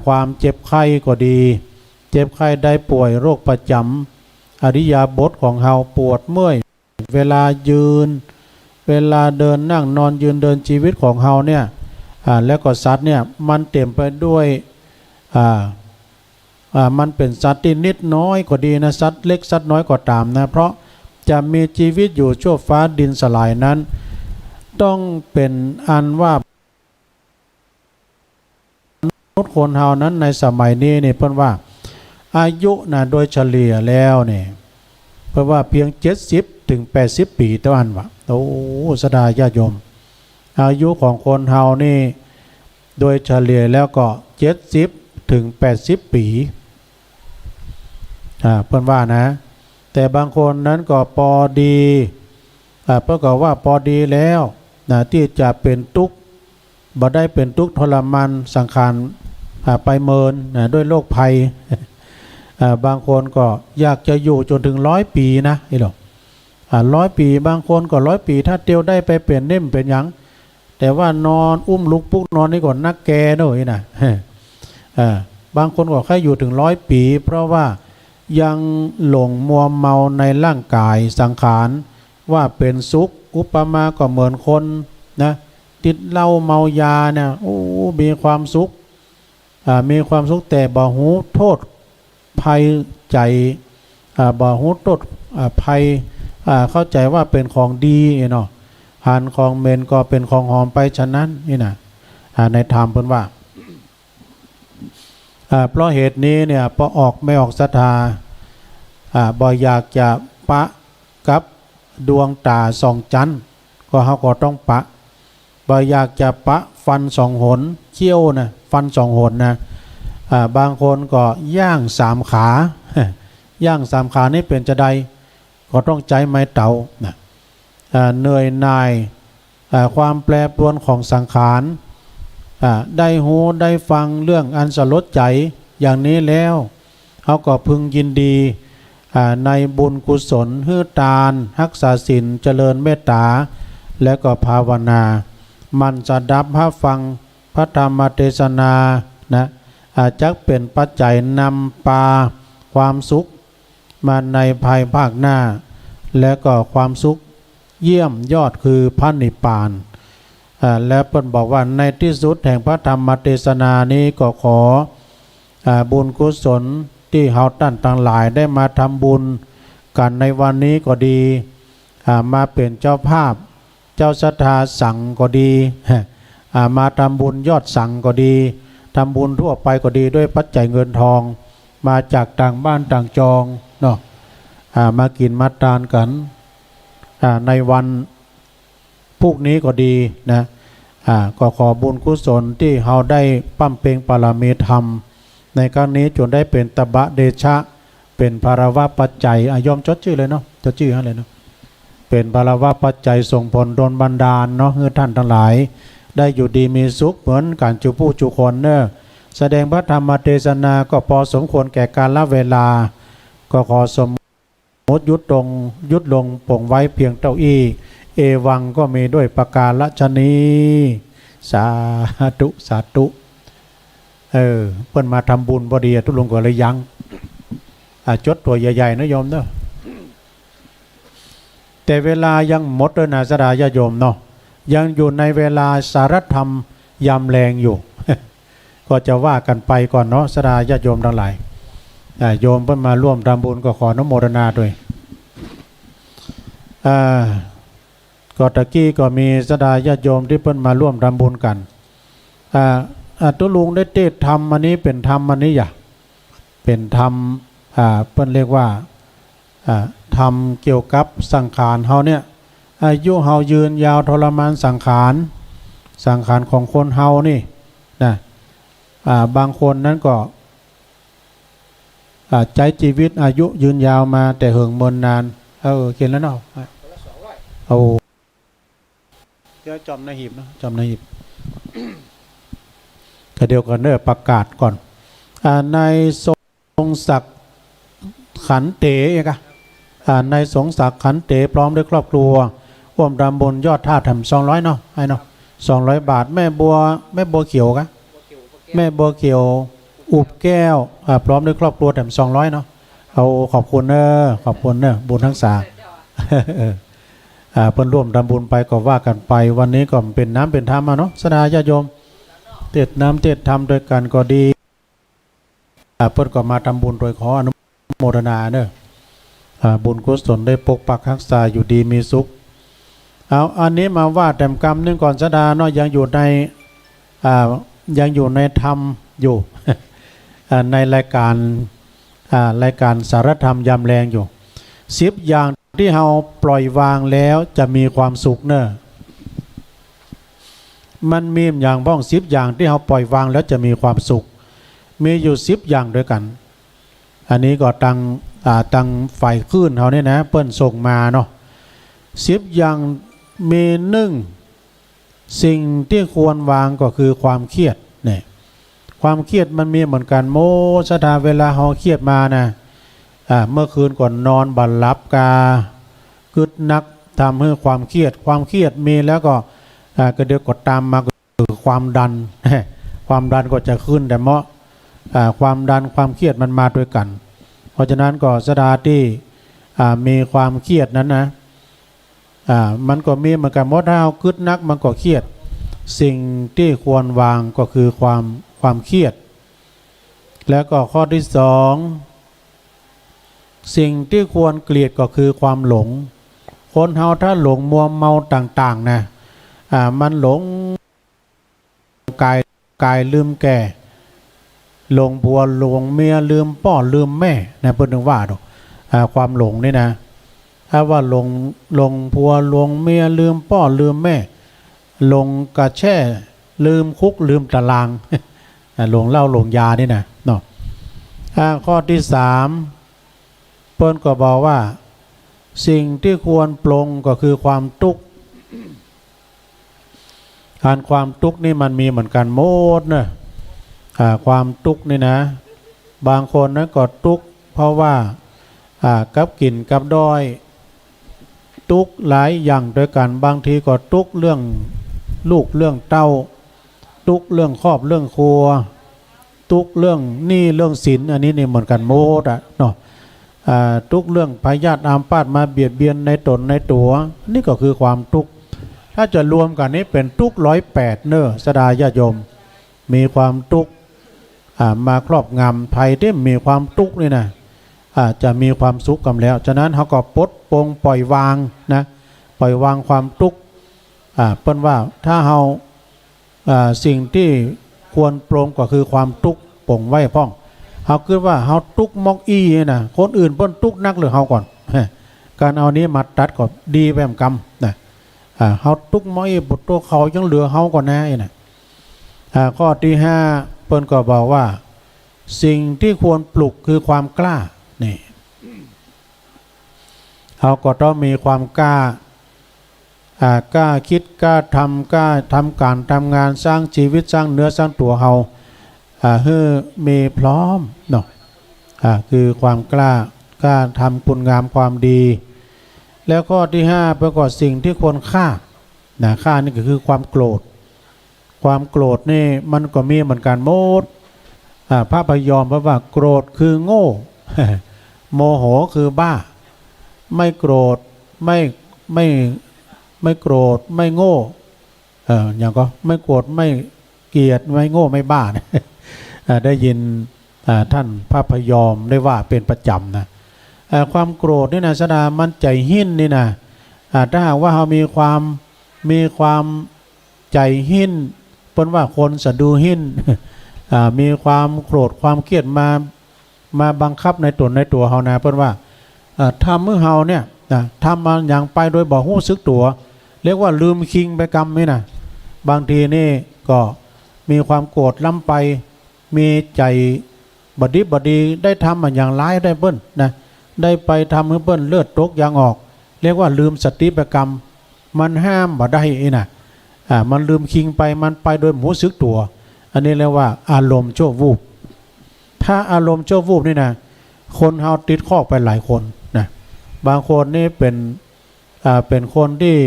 ความเจ็บไข้ก็ดีเจ็บไข้ได้ป่วยโรคประจำอริยาบทของเฮาปวดเมื่อยเวลายืนเวลาเดินนั่งนอนยืนเดินชีวิตของเฮาเนี่ยแล้วก็สัตว์เนี่ยมันเต็มไปด้วยมันเป็นสัตว์ที่นิดน้อยก็ดีนะสัตว์เล็กสัตว์น้อยก็ตามนะเพราะจะมีชีวิตอยู่ชั่วฟ้าดินสลายนั้นต้องเป็นอันว่าคนเฮานั้นในสมัยนี้นี่เพิ่นว่าอายุนะโดยเฉลี่ยแล้วเนี่ยเพราะว่าเพียง70 ถึง 80 ปีเท่านั้นวะโอ้สดาญาติโยมอายุของคนเฮานี่ โดยเฉลี่ยแล้วก็70 ถึง 80 ปีเพิ่นว่านะแต่บางคนนั้นก็พอดีเพิ่นก็ว่าพอดีแล้วนะที่จะเป็นทุกข์บ่ได้เป็นทุกข์ทรมานสังขารไปเมินนะด้วยโรคภัยบางคนก็อยากจะอยู่จนถึง100 ปีนะนี่หรอก100 ปีบางคนก็100 ปีถ้าเตียวได้ไปเป็นเน่มเป็นหยังแต่ว่านอนอุ้มลุกปุ๊กนอนนี่ก่อนนักแกเนอะนี่นะบางคนก็แค่อยู่ถึง100 ปีเพราะว่ายังหลงมัวเมาในร่างกายสังขารว่าเป็นสุขอุปมาก็เหมือนคนนะติดเหล้าเมายาเนี่ยโอ้มีความสุขมีความสุขแต่บ่หูโทษภัยใจบ่หูโทษภัยเข้าใจว่าเป็นของดีเนาะหันของเมนก็เป็นของหอมไปฉะนั้นนี่นะในธรรมเพิ่นว่าเพราะเหตุนี้เนี่ยพอออกไม่ออกศรัทธาบ่อยากจะปะกับดวงตาส่องจันทร์ก็เขาก็ต้องปะบ่อยากจะปะฟันสองหนเขี้ยวนะฟันสองหนนะบางคนก็ย่าง3 ขา ย่าง3 ขานี่เป็นจะใดก็ต้องใจไม้เต่านะเหนื่อยหน่ายความแปรปรวนของสังขารได้หูได้ฟังเรื่องอันสลดใจอย่างนี้แล้วเขาก็พึงยินดีในบุญกุศลฮือตานรักษาศีลเจริญเมตตาและก็ภาวนามันสดับพระฟังพระธรรมเทศนานะจักเป็นปัจจัยนำปาความสุขมาในภายภาคหน้าและก็ความสุขเยี่ยมยอดคือพระนิพพานและเพิ่นบอกว่าในที่สุดแห่งพระธรรมเทศนานี้ก็ขอบุญกุศลที่เฮาท่านทั้งหลายได้มาทำบุญกันในวันนี้ก็ดีมาเป็นเจ้าภาพเจ้าศรัทธาสังก็ดีมาทำบุญยอดสังก็ดีทำบุญทั่วไปก็ดีด้วยปัจจัยเงินทองมาจากต่างบ้านต่างจองเนาะมากินมาทานกันในวันพวกนี้ก็ดีนะก็ขอบุญกุศลที่เราได้ปั้มเพ็งปรมีธรรมในครั้งนี้จนได้เป็นตบะเดชะเป็นภารวะปัจจัยยอมจดชื่อเลยเนาะจดชื่อให้เลยเนาะเป็นภารวะปัจจัยส่งผลโดนบันดาลเนาะให้ท่านทั้งหลายได้อยู่ดีมีสุขเหมือนการจุผู้จุคนเนอะแสดงพระธรรมเทศนาก็พอสมควรแก่การละเวลาก็ขอสมมติยุดลงปงไว้เพียงเต้าอี้เอวังก็มีด้วยประการฉนี้สาธุสาธุเพิ่นมาทำบุญบดีทุลุงก็เลยยังจดตัวใหญ่ๆนะโยมเนาะแต่เวลายังหมดด้วยนะสดาญาโยมเนาะยังอยู่ในเวลาสารธรรมยามแรงอยู่ ก็จะว่ากันไปก่อนเนาะสดาญาโยมทั้งหลายโยมเพิ่นมาร่วมทำบุญก็ขออนุโมทนาด้วยก็ตะกี้ก็มีสดาญาโยมที่เพิ่นมาร่วมทำบุญกันตุลุงได้เทศธรรมอันนี้เป็นธรรมอันนี้เป็นธรรมเพิ่นเรียกว่าธรรมเกี่ยวกับสังขารเฮาเนี่ยอายุเฮายืนยาวทรมานสังขารของคนเฮานี่นะบางคนนั้นก็ใจชีวิตอายุยืนยาวมาแต่เหิงเมินนานเขียนแล้วเนาะเดี๋ยวจอมในหีบนะจอมในหีบก็เดียวกันเนอประกาศก่อนในทรงศักดิ์ขันเต๋กะในสงศักดิ์ขันเต๋พร้อมด้วยครอบครัวร่วมทำบุญยอดท่าทำ200เนาะไอ้เนาะ200 บาทแม่บัวเขียวกะแม่บัวเขียวอุบแก้วพร้อมด้วยครอบครัวทำ200เนาะเอาขอบคุณขอบคุณบุญทั้งสาเพิ่นร่วมทำบุญไปก็ว่ากันไปวันนี้ก็เป็นน้ำเป็นธรรมเนาะสดาญาโยมเทศน้ำเทศธรรมโดยกันก็ดีเพิ่นก็มาทำบุญโดยขออนุโมทนาเนอะบุญกุศลได้ปกปักรักษาอยู่ดีมีสุขเอาอันนี้มาว่าแต่กรรมนึงก่อนสดาเนาะยังอยู่ในธรรมอยู่ ในรายการสารธรรมยามแรงอยู่10 อย่างที่เราปล่อยวางแล้วจะมีความสุขเนอะ มันมีอย่างบ้อง10อย่างที่เราปล่อยวางแล้วจะมีความสุขมีอยู่10อย่างด้วยกันอันนี้ก็ตังฝ่ายขึ้นเขาเนี่ยนะเปิ้นส่งมาเนาะ10อย่างมี1สิ่งที่ควรวางก็คือความเครียดเนี่ยความเครียดมันมีเหมือนกันโมสถาเวลาเราเครียดมานะเมื่อคืนก่อนนอนบันลับกากึดนักทำให้ความเครียดมีแล้วก็เดี๋ยวก็ตามมาคือความดันความดันก็จะขึ้นแต่เมาะความดันความเครียดมันมาด้วยกันเพราะฉะนั้นก็สถานที่มีความเครียดนั้นนะมันก็มีเหมือนกันเมื่อเรากึดนักมันก็เครียดสิ่งที่ควรวางก็คือความเครียดแล้วก็ข้อที่2สิ่งที่ควรเกลียดก็คือความหลงคนเฮาถ้าหลงมัวเมาต่างๆนะมันหลงกายลืมแก่หลงผัวหลงเมียลืมพ่อลืมแม่นะเพิ่นถึงว่าความหลงนี่นะถ้าว่าหลงผัวหลงเมียลืมพ่อลืมแม่หลงกระแช่ลืมคุกลืมตารางหลงเหล้าหลงยานี่นะเนาะข้อที่3เปิ้นก็บอกว่าสิ่งที่ควรปลงก็คือความทุกข์ความทุกข์นี่มันมีเหมือนกันหมดนะความทุกข์นี่นะบางคนนะก็ทุกข์เพราะว่ากับกินกับด้อยทุกข์หลายอย่างด้วยกันบางทีก็ทุกข์เรื่องลูกเรื่องเต้าทุกข์เรื่องครอบเรื่องครัวทุกข์เรื่องหนี้เรื่องสินอันนี้นี่เหมือนกันหมดเนาะทุกเรื่องพยาธิอามพาตมาเบียดเบียนในตนในตัวนี่ก็คือความทุกข์ถ้าจะรวมกันนี้เป็นทุกข์108เนอะสดาญาโยมมีความทุกข์มาครอบงำภัยที่มีความทุกข์นี่นะจะมีความสุขกันแล้วฉะนั้นเขาก็ปลดปลงปล่อยวางนะปล่อยวางความทุกข์เปิ้นว่าถ้าเราสิ่งที่ควรปลงก็คือความทุกข์ปลงไว้พ้องเขาคิดว่าเขาตุกมอกอี้นะคนอื่นเปิ้นตุกนักหรือเขาก่อนการเอานี้มาตัดก็ดีแวมกรรมนะเขาตุกมอกอี้บทตัวเขายังเหลือเขาก่อนนะนะข้อที่5เปิ้นก็บอกว่าสิ่งที่ควรปลุกคือความกล้านี่เขาก็ต้องมีความกล้ากล้าคิดกล้าทำการทำงานสร้างชีวิตสร้างเนื้อสร้างตัวเขาให้มีพร้อมเนาะคือความกล้าทำคุณงามความดีแล้วข้อที่5ประกอบสิ่งที่ควรฆ่าฆ่านี่ก็คือความโกรธนี่มันก็มีเหมือนกันหมดพระพยอมเพราะว่าโกรธคือโง่ โมโหคือบ้าไม่โกรธไม่โกรธไม่โง่อย่างก็ไม่โกรธไม่เกลียดไม่โง่ไม่บ้า ได้ยินท่านพระพยอมได้ว่าเป็นประจำนะความโกรธนี่นะสดามันใจหินนี่นะถ้าหากว่าเรามีความใจหินเปิ้นว่าคนสะดูหิน มีความโกรธความเครียดมาบังคับในตนในตัวเรานะเปิ้นว่าทำเมื่อเราเนี่ยทำมาอย่างไปโดยบ่รู้สึกตัวเรียกว่าลืมคิงไปกรรมนี่นะบางทีนี่ก็มีความโกรธล้ำไปมีใจบดีได้ทำอย่างร้ายได้เปิ้นนะได้ไปทำให้เปิ้นเลือดตกยางออกเรียกว่าลืมสติประกรรมมันห้ามบ่ได้นะมันลืมคิงไปมันไปโดยหมูซึกตัวอันนี้เรียกว่าอารมณ์ชั่ววูบถ้าอารมณ์ชั่ววูบนี่นะคนเฮาติดข้อไปหลายคนนะบางคนนี่เป็นคนที่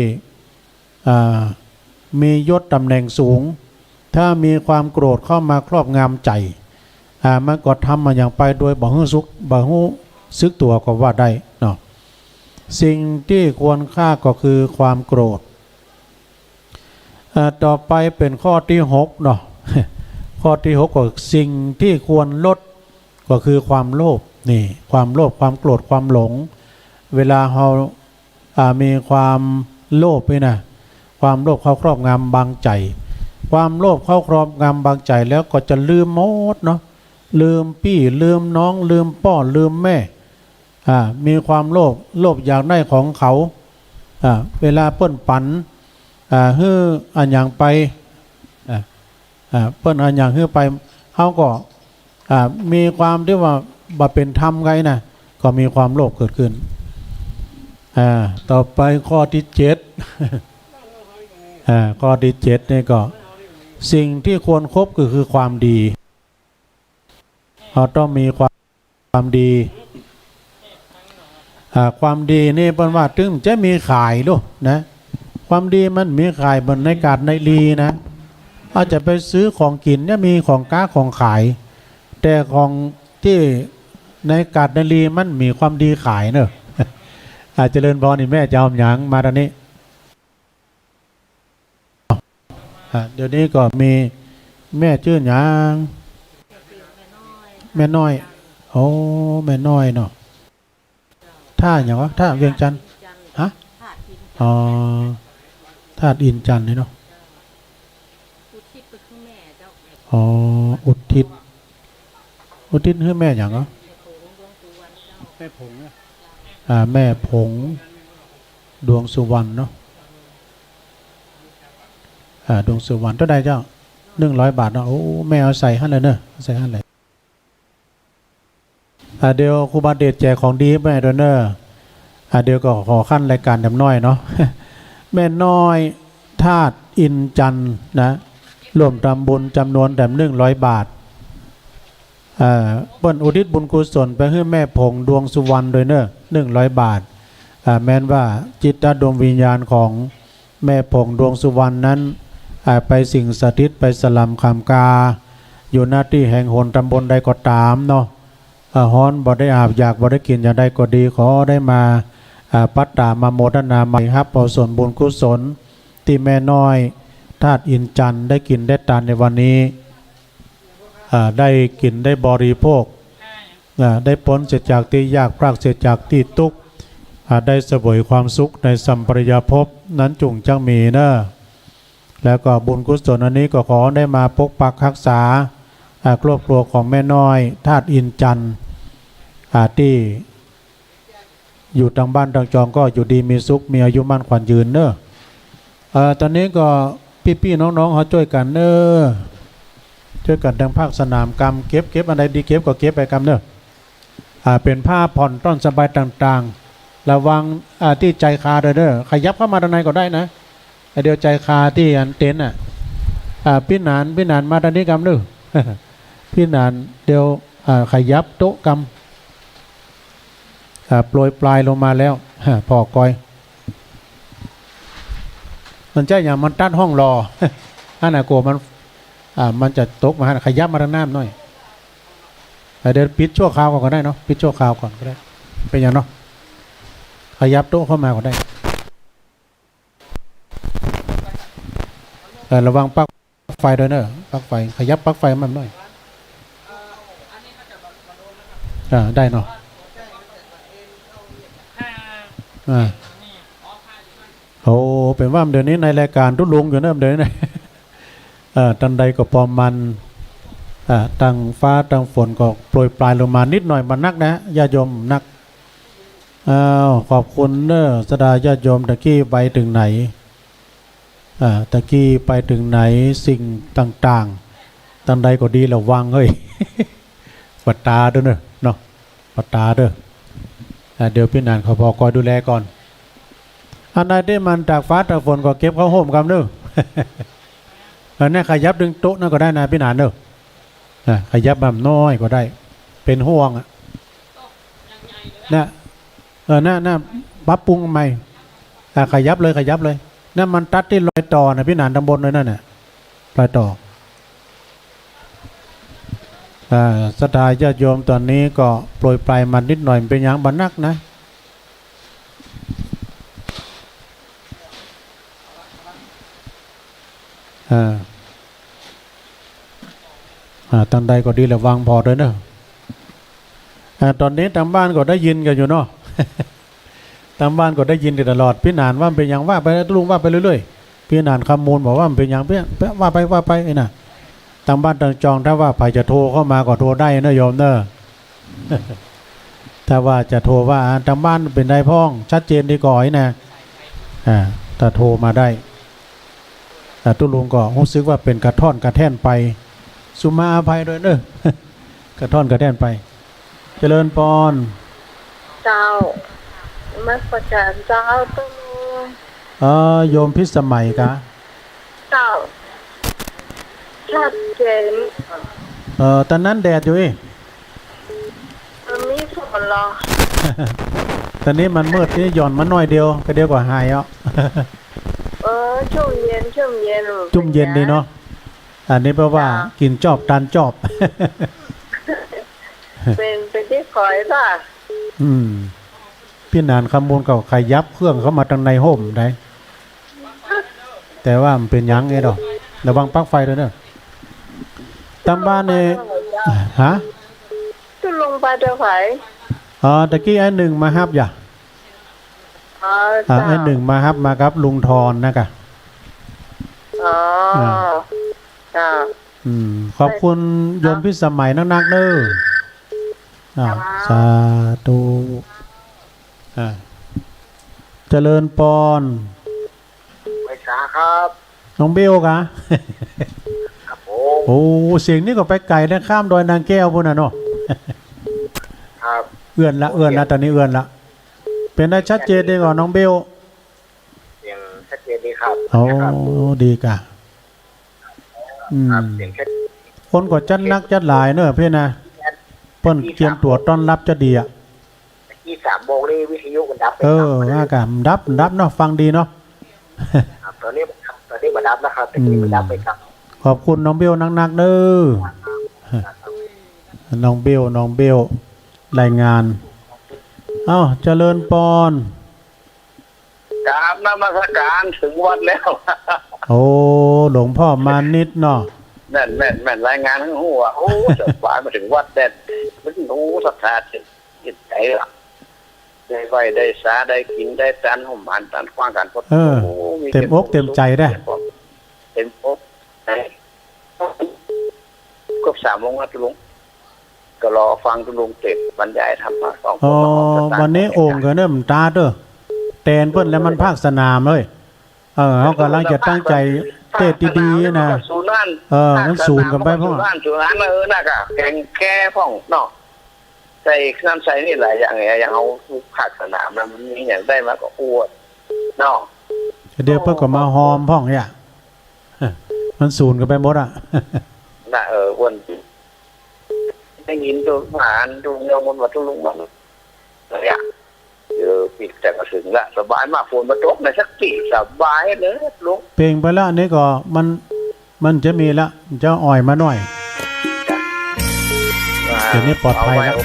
มียศตำแหน่งสูงถ้ามีความโกรธเข้ามาครอบงำใจมันก็ทำมาอย่างไปโดยบ่รู้สึกตัวก็ว่าได้เนาะสิ่งที่ควรฆ่าก็คือความโกรธต่อไปเป็นข้อที่6เนาะ ข้อที่6ก็สิ่งที่ควรลดก็คือความโลภนี่ความโลภความโกรธความหลงเวลาเรามีความโลภนี่นะความโลภเข้าครอบงำบังใจความโลภเข้าครอบงำบังใจแล้วก็จะลืมหมดเนาะลืมพี่ลืมน้องลืมพ่อลืมแม่มีความโลภอยากได้ของเขาเวลาเปิ้นปันฮื้ออันอย่างไป เปิ้นเอาอย่างขึ้นไปเขาก็มีความที่ว่าบ่เป็นธรรมไงนะก็มีความโลภเกิดขึ้นต่อไปข้อที่7ข้อที่7นี่ก็สิ่งที่ควรครบก็คือความดีเราต้องมีความดีความดีนี่เป็นว่าถึงจะมีขายด้วยนะความดีมันมีขายบนในกาดในลีนะอาจจะไปซื้อของกินเนี่ยมีของค้าของขายแต่ของที่ในกาดในลีมันมีความดีขายเนอะอาจจะเจริญพรนี่แม่จะเอาหยังมาตอนนี้เดี๋ยวนี้ก็มีแม่ชื่อหยังแม่น้อยโอ้แม่น้อยเนาะท่าอย่างวะท่าเวียงจันทร์ฮะอ๋อท่าอินจันทร์นี่เนาะอ๋ออุทิศให้แม่อย่างเหรอแม่ผงแม่ผงดวงสุวรรณเนาะดวงสุวรรณเท่าใดเจ้า100 บาทเนาะโอ้แม่เอาใส่หั่นเลยเนอะใส่หั่นเลยเดี๋ยวครูบาเดชแจกของดีแม่เดนเนอร์เดี๋ยวก็ขอขั้นรายการแม่น้อยเนาะ แม่น้อยธาตุอินจันทร์นะร่วมทำบุญจำนวนแต่100 บาทเปิ้นอุทิศบุญกุศลไปให้แม่ผงดวงสุวรรณโดยเนอ100 บาทแม้นว่าจิตดวงวิญญาณของแม่ผงดวงสุวรรณนั้นไปสิ่งสถิตไปสลัมคำกาอยู่หน้าที่แห่งหนตำบลใดก็ตามเนาะฮ้อนบ่ได้อาบอยากบ่ได้กินอย่างใดก็ดีขอได้มาปัตตามาโมทนาใหม่ครับเอาส่วนบุญกุศลที่แม่น้อยธาตุอินจันทร์ได้กินได้ทานในวันนี้ได้กินได้บริโภคได้พ้นเสียจากที่ยากพรากเสียจากที่ทุกข์ได้เสวยความสุขในสัมปริยภพนั้นจุงจังมีเนอะแล้วก็บุญกุศลอันนี้ก็ขอได้มาปกปักรักษาครอบครัวของแม่น้อยธาตุอินจันทร์ที่อยู่ทางบ้านทางจองก็อยู่ดีมีสุขมีอายุมั่นขวัญยืนเนอะตอนนี้ก็พี่ๆน้องๆเขาช่วยกันเนอะช่วยกันทางภาคสนามกรรมเก็บอะไรดีเก็บก็เก็บไปกรรมเนอะเป็นผ้าผ่อนต้นสบายต่างๆระวังที่ใจคาเด้อขยับเข้ามาด้านในก็ได้นะเดี๋ยวใจคาที่อันเต็นพี่นานมาด้านนี้กรรมเนอะพี่นานเดี๋ยวขยับโต๊ะกรรมโปรยปลายลงมาแล้วพอกอยมันจะอย่างมันตั้นห้องรออันน่ะกลัวมันจะตกมาขยับมาด้านหน้าหน่อยเดี๋ยวปิดชั่วคราวก่อนก็ได้เนาะปิดชั่วคราวก่อนก็ได้เป็นอย่างเนาะขยับโต๊ะเข้ามาก็ได้ระวังปลั๊กไฟด้วยเนอะปลั๊กไฟขยับปลั๊กไฟมันหน่อยได้เนาะโอ้เป็นว่าเดี๋ยวนี้ในรายการทุลุงอยู่เนอะเดี๋ยวนี้ตันใดก็พอมันตั้งฟ้าตั้งฝนก็โปรยปลายลงมานิดหน่อยมันนักนะญาติโยมนักขอบคุณเนอะสดาญาติโยมตะกี้ไปถึงไหนตะกี้ไปถึงไหนสิ่งต่างๆตันใดก็ดีระวังเฮ้ยปัตตาด้วยเนาะปัตตาด้วยเดี๋ยวพี่นานเขาพอคอยดูแลก่อนอันใดที่มันจากฟ้าจากฝนก็เก็บเข้าห่มกันเนอะนี่ขยับดึงโต๊ะนั่นก็ได้นะพี่นานเนอะขยับแบบน้อยก็ได้เป็นห่วงนะน่ะปรับปรุงใหม่ขยับเลยนั่นมันตัดที่รอยต่อนะพี่นานตำบลเลยนั่นน่ะรอยต่อศรัทธาญาติโยมตอนนี้ก็โปรยปลายมันนิดหน่อยเป็นอย่างบันนักนะทางใดก็ดีระวังพอด้วยเนอะตอนนี้ทางบ้านก็ได้ยินกันอยู่เนาะ ทางบ้านก็ได้ยินตลอดพี่นานว่าเป็นอย่างว่าไปลุงว่าไปเรื่อยๆพี่นานคำมูลบอกว่าเป็นอย่างเพื่อว่าไปไอ้น่ะทางบ้านทางจองถ้าว่าใครจะโทรเข้ามาก็โทรได้นะโยมเนอะ ถ้าว่าจะโทรว่าทางบ้านเป็นได้พ้องชัดเจนดีก่อยนะถ้าโทรมาได้ ตุลุงก็รู้สึกว่าเป็นกระท่อนกระแท่นไปสุมาอภัยด้วยเนอะ กระท่อนกระแท่นไป เจริญปอน เจ้ามัสการเจ้าตุลุง โยมพิสมัยกะ เจ้าชัดเจน ตอนนั้นแดดอยู่มีฝนเหรอ ตอนนี้มันมืดนี่หย่อนมาหน่อยเดียวก็เดียวกว่าหายอ่ะ ช่วงเย็น จุ่มเย็นดีเนาะอันนี้แปลว่ากินจอบตันจอบ เป็นที่คอยป่ะ พี่นานคำมูลเก่าขยับเครื่องเข้ามาทางในห่มได้แต่ว่ามันเป็นยังไงดอกระวังปลั๊กไฟด้วยเนอะตั้งบ้านเนี่ยฮะ ตุลุงไปเดี๋ยวไผ ตะกี้ไอ้หนึ่งมาฮับอย่าไอ้หนึ่งมาฮับมาครับลุงทอนนะกะจ้าขอบคุณโยมพิสมัยนักๆเด้อสาธุเจริญปอนไปสาครับ น้องเบลกะ ครับผม โอ้เสียงนี่ก็ไปไกลได้ข้ามดอยนางแก้วพุ่นน่ะเนาะ ครับ เอื้อนละตอนนี้เอื้อนละเป็นได้ชัดเจนดีกว่าน้องเบล เสียงชัดเจนดีครับ โอ้ดีกะเสียงชัด คนก็จัดนักจัดหลายเนอะเพื่อนนะเพิ่นเตรียมตัวต้อนรับจะดีอ่ะที่3 โมงนี่วิทยุมันดับไปว่ากะดับเนาะฟังดีเนาะครับตอนนี้มันดับนะครับแต่ที่มันดับไปครับขอบคุณน้องเบลนักๆเด้อน้องเบลรายงานเจริญปอนกราบนมัสการถึงวัดแล้ว โอ้หลวงพ่อมานิดเนาะแม่นรายงานทั้งหัวโอ้สบายมาถึงวัดแดดมันโอ้ศรัทธาจิตใจล่ะได้ไหวได้สาได้กินได้ทานห่มอันทานกว้างกันพอเต็มอกเต็มใจได้เต็มอกก็3 โมงนะลุงก็รอฟังลุงเต็มบรรยายธรรมะวันนี้โอ่งก็เริ่มตาเด้อแตนเพิ่นแล้วมันภาคสนามเลยเขากำลังจะตั้งใจเทศดีๆนะมันศูนย์กันไปพ่อศูนย์น่ะกะแข่งแค่พ่องเนาะใส่น้ำใส่นี่หลายอย่างอย่างเอาภาคสนามมันมีอย่างได้มาก็อวดเนาะเดี๋ยวเพิ่นก็มาหอมพ่องเนี่ยมันศูนย์กันไปหมดอ่ะน่ะอ้วนได้ยินตัวหวานดูเงามันว่าตุลุงมันเนี่ยปิดแต่ก็ถึงละสบายมากฝนมาตกในสักทีสบายเลยลุงเพลงไปละนี่ก็มันจะมีละจะอ่อยมาหน่อยเดี๋ยวนี้ปลอดภัยแล้ว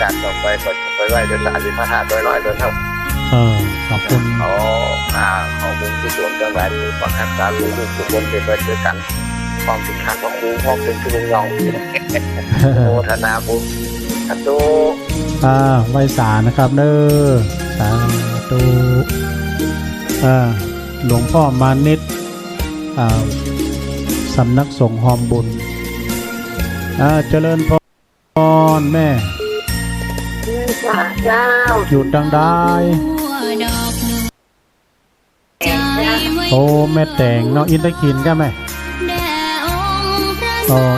การต่อไปก็ไปไหว้โดยสารที่พระธาตุร้อยโดยเท่าขอบคุณขอบุญกุศลทั้งหลายที่ประคับสาธุทุกคนเป็นไปด้วยกันความสุขทางของครูความเป็นทุลุงยองโมทนาบุญสาธุไหว้สานะครับเด้อสาธุหลวงพ่อมานิดสำนักสงฆ์หอมบุญเจริญพรแม่อยู่ดังได้โอ้แม่แต่งเนาะอินทกินก็ไหม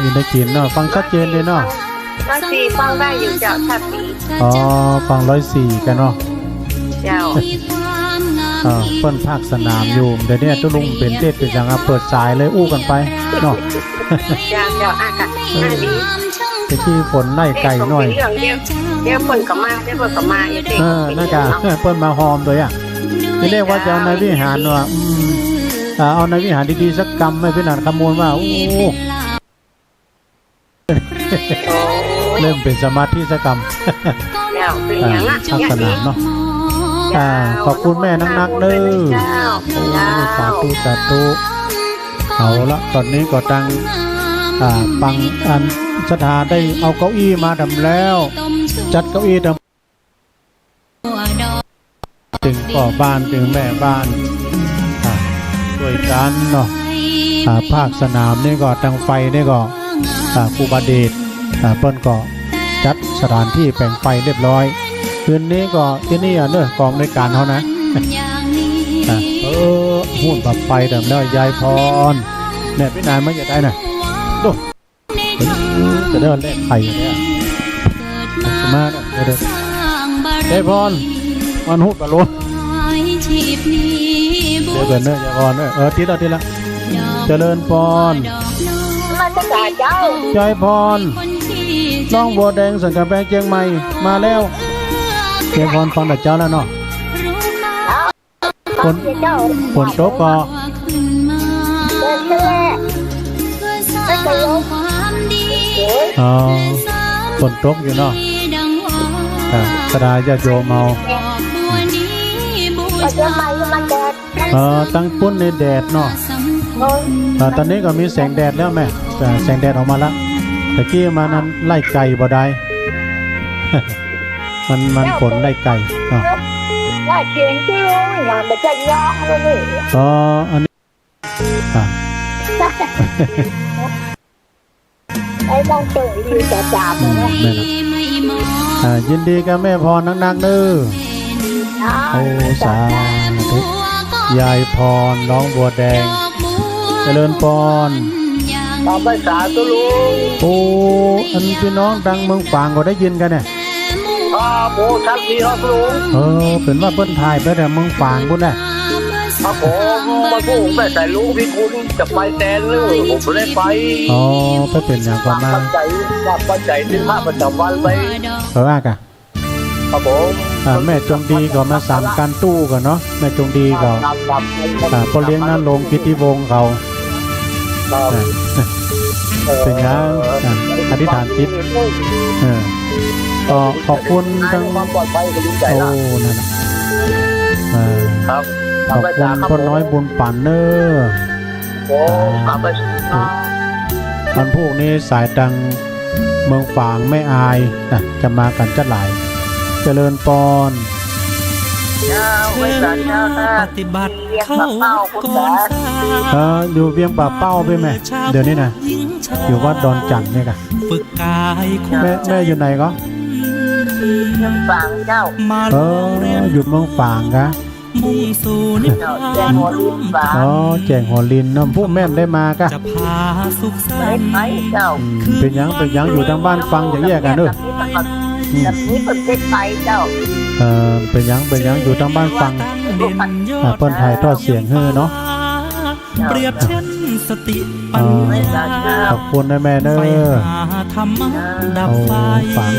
อินทกินเนาะฟังชัดเจนเลยเนาะ104ฟังได้อยู่เจ้าชัดดีฟัง104กันเนาะเจ้าเปิ้นภาคสนามอยู่เดี๋ยวนี้ตุลุงเป็นเทศเป็นอย่างเปิดสายเลยอู้กันไปเนาะเจ้าอากาศดีแต่ที่ฝนไล่ไก่หน่อยเดี๋ยวฝนก็มาน่าจะเปิ้นมาหอมเลยอ่ะที่เรียกว่าจะเอาในวิหารว่าเอาในวิหารดีๆสักกรรมไม่เป็นหนักขโมยว่าโอ้เริ่มเป็นสมาธิสักกรรมภาคสนามเนาะขอบคุณแม่นักๆเด้อสาธุเอาละตอนนี้ก็ตั้งปังอันสถานได้เอาเก้าอี้มาทำแล้วจัดเก้าอี้ทำถึงพ่อบ้านถึงแม่บ้านด้วยกันเนาะภาคสนามนี่ก็ตั้งไฟนี่ก็ครูบาเดชเปิ้นก็จัดสถานที่แปลงไฟเรียบร้อยคืนนี้ก็ที่นี่เนอะกองในการเขานะ หุ่นแบบไปเดิมแล้วยายพรเนี่ยพี่นายไม่อยากได้น่ะดูจะเดินเล่นไข่เนี่ยสมาร์ทเดินยายพรมันหุ่นกับรถเดี๋ยวเกินเนอะยายพรทีละเจริญพร มันจะจ่ายเจ้าย ายพรน้องบัวแดงสังกัดแบงเชียงใหม่มาแล้วยายพรฟังแต่เจ้าแล้วเนาะฝนตกก็ฝนตกอยู่เนาะกระดาษญาติโยมเอาตั้งปุ้นในแดดเนาะตอนนี้ก็มีแสงแดดแล้วแม่แสงแดดออกมาแล้วตะกี้มานั้นไล่ไก่บ่ได้ มันฝนไล่ไก่ว่าเชียงจิ้วอย่างมันจะย่องเลยอันนี้ไอ้ต้องตื่นดีจะจับเลยแม่นะยินดีกับแม่พรนักๆเด้อโอ้สาธุยายพรน้องบัวแดงเจริญพรต่อไปสาธุลุงโอ้อันพี่น้องดังเมืองฝางก็ได้ยินกันเนี่ยโอ้ทักทีครับลุงเป็นว่าเปิ้นถ่ายไปแต่เมืองฝางพุ่นน่ะครับผมมาพูดแต่ลุงพี่คุณจะไปแทนเลยผมไม่ได้ไปไปเป็นอย่างประมาณปัจจัยที่พระประจำวันไปว่ากะครับผมแม่จงดีก็มา3การตู้กันเนาะแม่จงดีก็พ่อเลี้ยงนั่นลงกิติวงศ์เขาเป็นอย่างอธิษฐานจิตก็ขอบคุณทั้งโอ้นั่นครับขอบคุณคนน้อยบุญปั่นเนอร์วันพวกนี้สายดังเมืองฝางไม่อายนะจะมากันจัดหลายเจริญปอนปฏิบัติเข้าก่อนอยู่เวียงป่าเป้าไปไหมเดี๋ยวนี้นะอยู่วัดดอนจันทร์เนี่ยค่ะฝึกกายแม่อยู่ไหนก็ยังฝางเจ้าอยู่เมืองฝางกะมุ่งสู่นิพพานแจงหัวลินน้ำผู้แม่นได้มากะจะพาสุขสันต์เจ้าเป็นยังอยู่ทางบ้านฟังจะแยกกันเนอะแบบนี้เป็นเพชรไปเจ้าเป็นยังอยู่ทางบ้านฟังเปิ้นไทยทอดเสียงเฮ้อเนาะเปรียบเช่นสติปัญญาขอบคุณนะแม่เนอะธรรมะดับไฟฝัง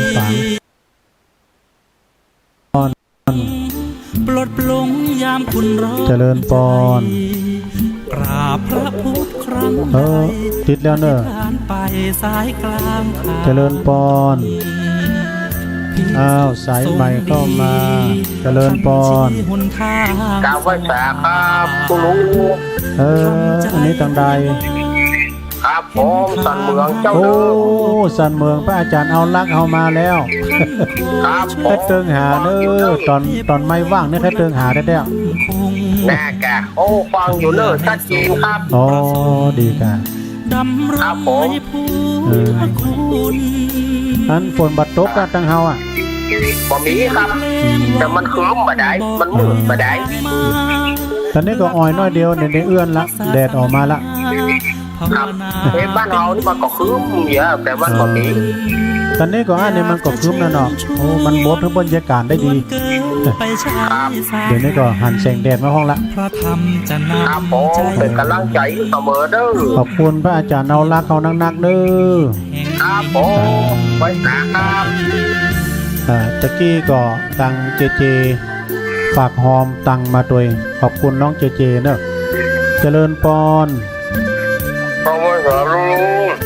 ปลดปลงยามคุณรอเจริญปอนกราบพระพุทธครั้งติดแล้วเนอะไปสายกลางเจริญปอนสายใหม่เข้ามาเจริญปอนกล่าวไว้สาครับคุณลุงอันนี้ตังใดครับผมสันเมืองเจ้าเดิมสันเมืองพระอาจารย์เอาลักเอามาแล้วครับแค่เติงหาเนอะตอนไม่ว่างเนี่ยแค่เติงหาได้แล้วแน่แกฟังอยู่เนอะชัดเจนครับดีกันครับผมอันฝนบัดตกกันตั้งเฮาบ่มีครับแต่มันคืมมาได้มันมืดมาได้ตอนนี้ก็อ่อยน้อยเดียวในเอื้อนละแดดออกมาละครับบ้านเรานี่มันก็คืมเยอะแต่ว่าบ่มีตอนนี้ก็อันนี้มันก็คืมแล้วเนาะมันบดทั้งบรรยากาศได้ดีเดี๋ยวนี้ก็หันแสงแดดมาห้องละครับผมเป็นกำลังใจเสมอเด้อขอบคุณพระอาจารย์เอาลักเขานักๆเด้อครับผมไว้นะครับตะกี้ก็ตังเจฝากหอมตังมาตัวขอบคุณน้องเจเนอะเจริญปอน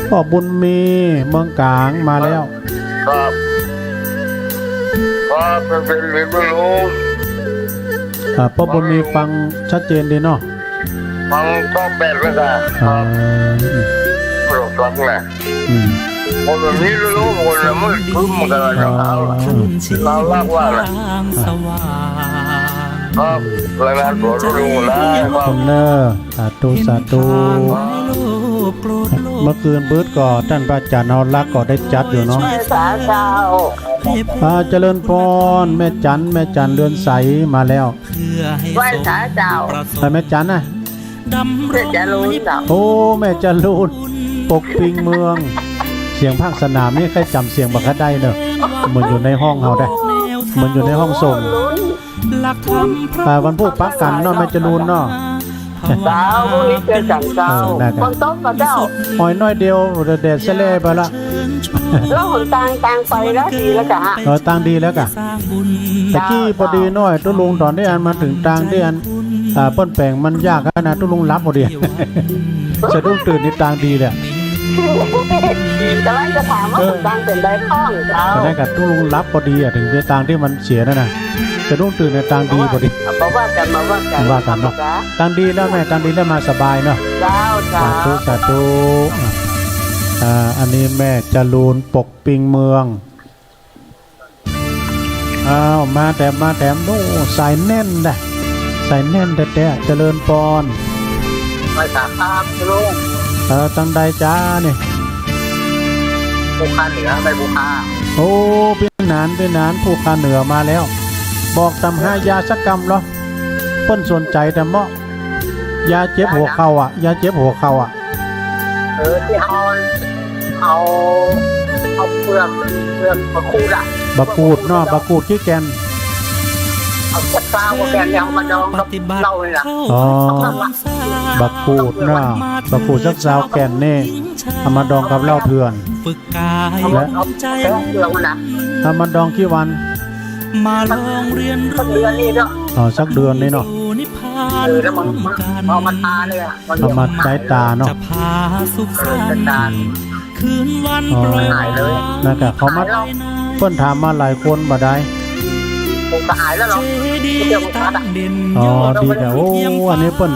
พ่อบุญมีเมืองกลางมาแล้วครับเป็นเรื่องลุงพ่อบุญมีฟังชัดเจนดีเนาะฟังก็แบบนั้นโปรดฟังแหละคนนี้รู้คนละมันคุ้มกันแล้วเราเล่าว่าอะไรครับรายงานตัวรู้แล้วคนเนอสาธุ โกรธโลภ เมื่อคืนเบิดก็ท่านพระอาจารย์เอารักก็ได้จัดอยู่เนาะ สาเจ้า เจริญพรแม่จันเรือนใสมาแล้ว เพื่อให้ ไหว้สาเจ้า ประสบ แม่จันน่ะ ดำร เพื่อจะรู้เจ้า โอ้แม่จันรูนปกปิงเมือง เสียงภาคสนามนี่ใครจำเสียงบักคัดได้เนอะเหมือนอยู่ในห้องเฮาได้เหมือนอยู่ในห้องส่ง หลักธรรมพระ วันพวกปักกันเนาะแม่จันรูนเนาะ เจ้าพรุ่งนี้เจอกันเจ้า ได้ครับ คนต้มกับเจ้า หอยน้อยเดียวเด็ดเสล่ไปละ แล้วหนตางไปแล้วดีแล้วจ้ะ ตังดีแล้วกะ สร้างบุญ ตะกี้พอดีน้อยตุลุงตอนที่อันมาถึงตังที่อันเปิ้นแปลงมันยากนะตุลุงรับพอดี สะดุ้งตื่นในตังดีเลย จะไล่จะถามว่าหนตางเป็นได้ข้องเจ้า ตอนนั้นกับตุลุงรับพอดีถึงในตังที่มันเสียนั่นน่ะสะดุ้งตื่นในตังดีพอดี บอกว่ากันมาว่ากัน ว่ากันเนาะ ตังดีแล้วแม่ตังดีแล้วมาสบายเนาะ เจ้าเจ้า สาธุอันนี้แม่จรูนปกปิงเมืองอ้าวมาแต่โน่สายแน่นได้สายแน่นแต่เจริญปอน ไปสาภาพลุง ตังใดจ้าเนี่ย บุคคาเหนือไปบุคคา โอ้เป็นนานผู้คาเหนือมาแล้ว บอกตำ5ยาสักกรรมเหรอเปิ้นสนใจแต่เหมาะยาเจ็บหัวเข่าอ่ะยาเจ็บหัวเข่าอ่ะ ที่เอาเปลือกมะคูดอะ บะกูดเนาะบะกูดขี้แกน เอาจักราวแกนเอามาดองกับเหล้าเลยล่ะ อ๋อ บะกูดเนาะบะกูดสักสาวแกนนี่เอามาดองกับเหล้าเถื่อน ฝึกกาย เอาใจเปลือกมันนะ เอามาดองกี่วัน มาลองเรียน สักเดือนนี้เนาะ สักเดือนนี่เนาะ นิพพาน แล้วมันเอามาทาเลยอะ เอามาใช้ตาเนาะ จะพาสุขสันต์คืนวันปล่อย หายเลย นั่นก็เขามาเพิ่นถามมาหลายคนบ่ได้ ผมก็หายแล้วเนาะ ดีตั้งเด่น อ๋อดีแต่โอ้อันนี้เพิ่น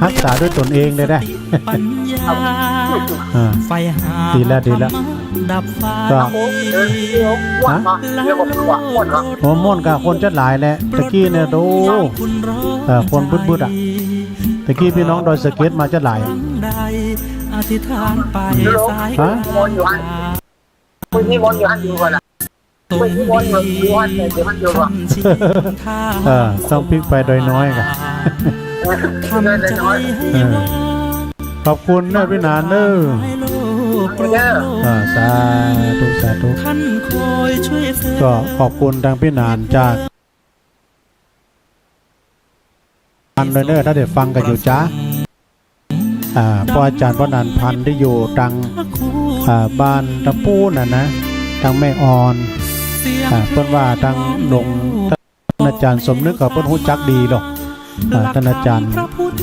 รักษาด้วยตนเองเลยได้ ปัญญา ไฟหา ดีแล้วดับไฟ ก็ เดี๋ยวอ้วนเนาะเดี๋ยวผมอ้วนเนาะ โอ้ม่วนกับคนจัดหลายแหละตะกี้เนี่ยดูคนบึดๆอ่ะตะกี้พี่น้องดอยสะเก็ดมาจัดหลาย อธิษฐานไปสาย ฮะ มนอยู่อันคุณนี่มนอยู่อันอยู่กันละคุณนี่มนอยู่อันเดี๋ยวมันอยู่ว่ะ ต้องพลิกไปโดยน้อยกัน ทำใจให้ว่าง ขอบคุณเนอะพี่หนานเนอะ ให้โลกโปรด สาธุ ท่านคอยช่วยเสริม ก็ขอบคุณทางพี่หนานจากพันเลยเนอะถ้าเด็ดฟังกันอยู่จ้าพออาจารย์พระนันพันธ์ที่อยู่ทางบ้านตะปูน่ะนะทางแม่ออนเพิ่นว่าทางหลวงท่านอาจารย์สมนึกกับเพิ่นฮู้จักดีหรอกท่านอาจารย์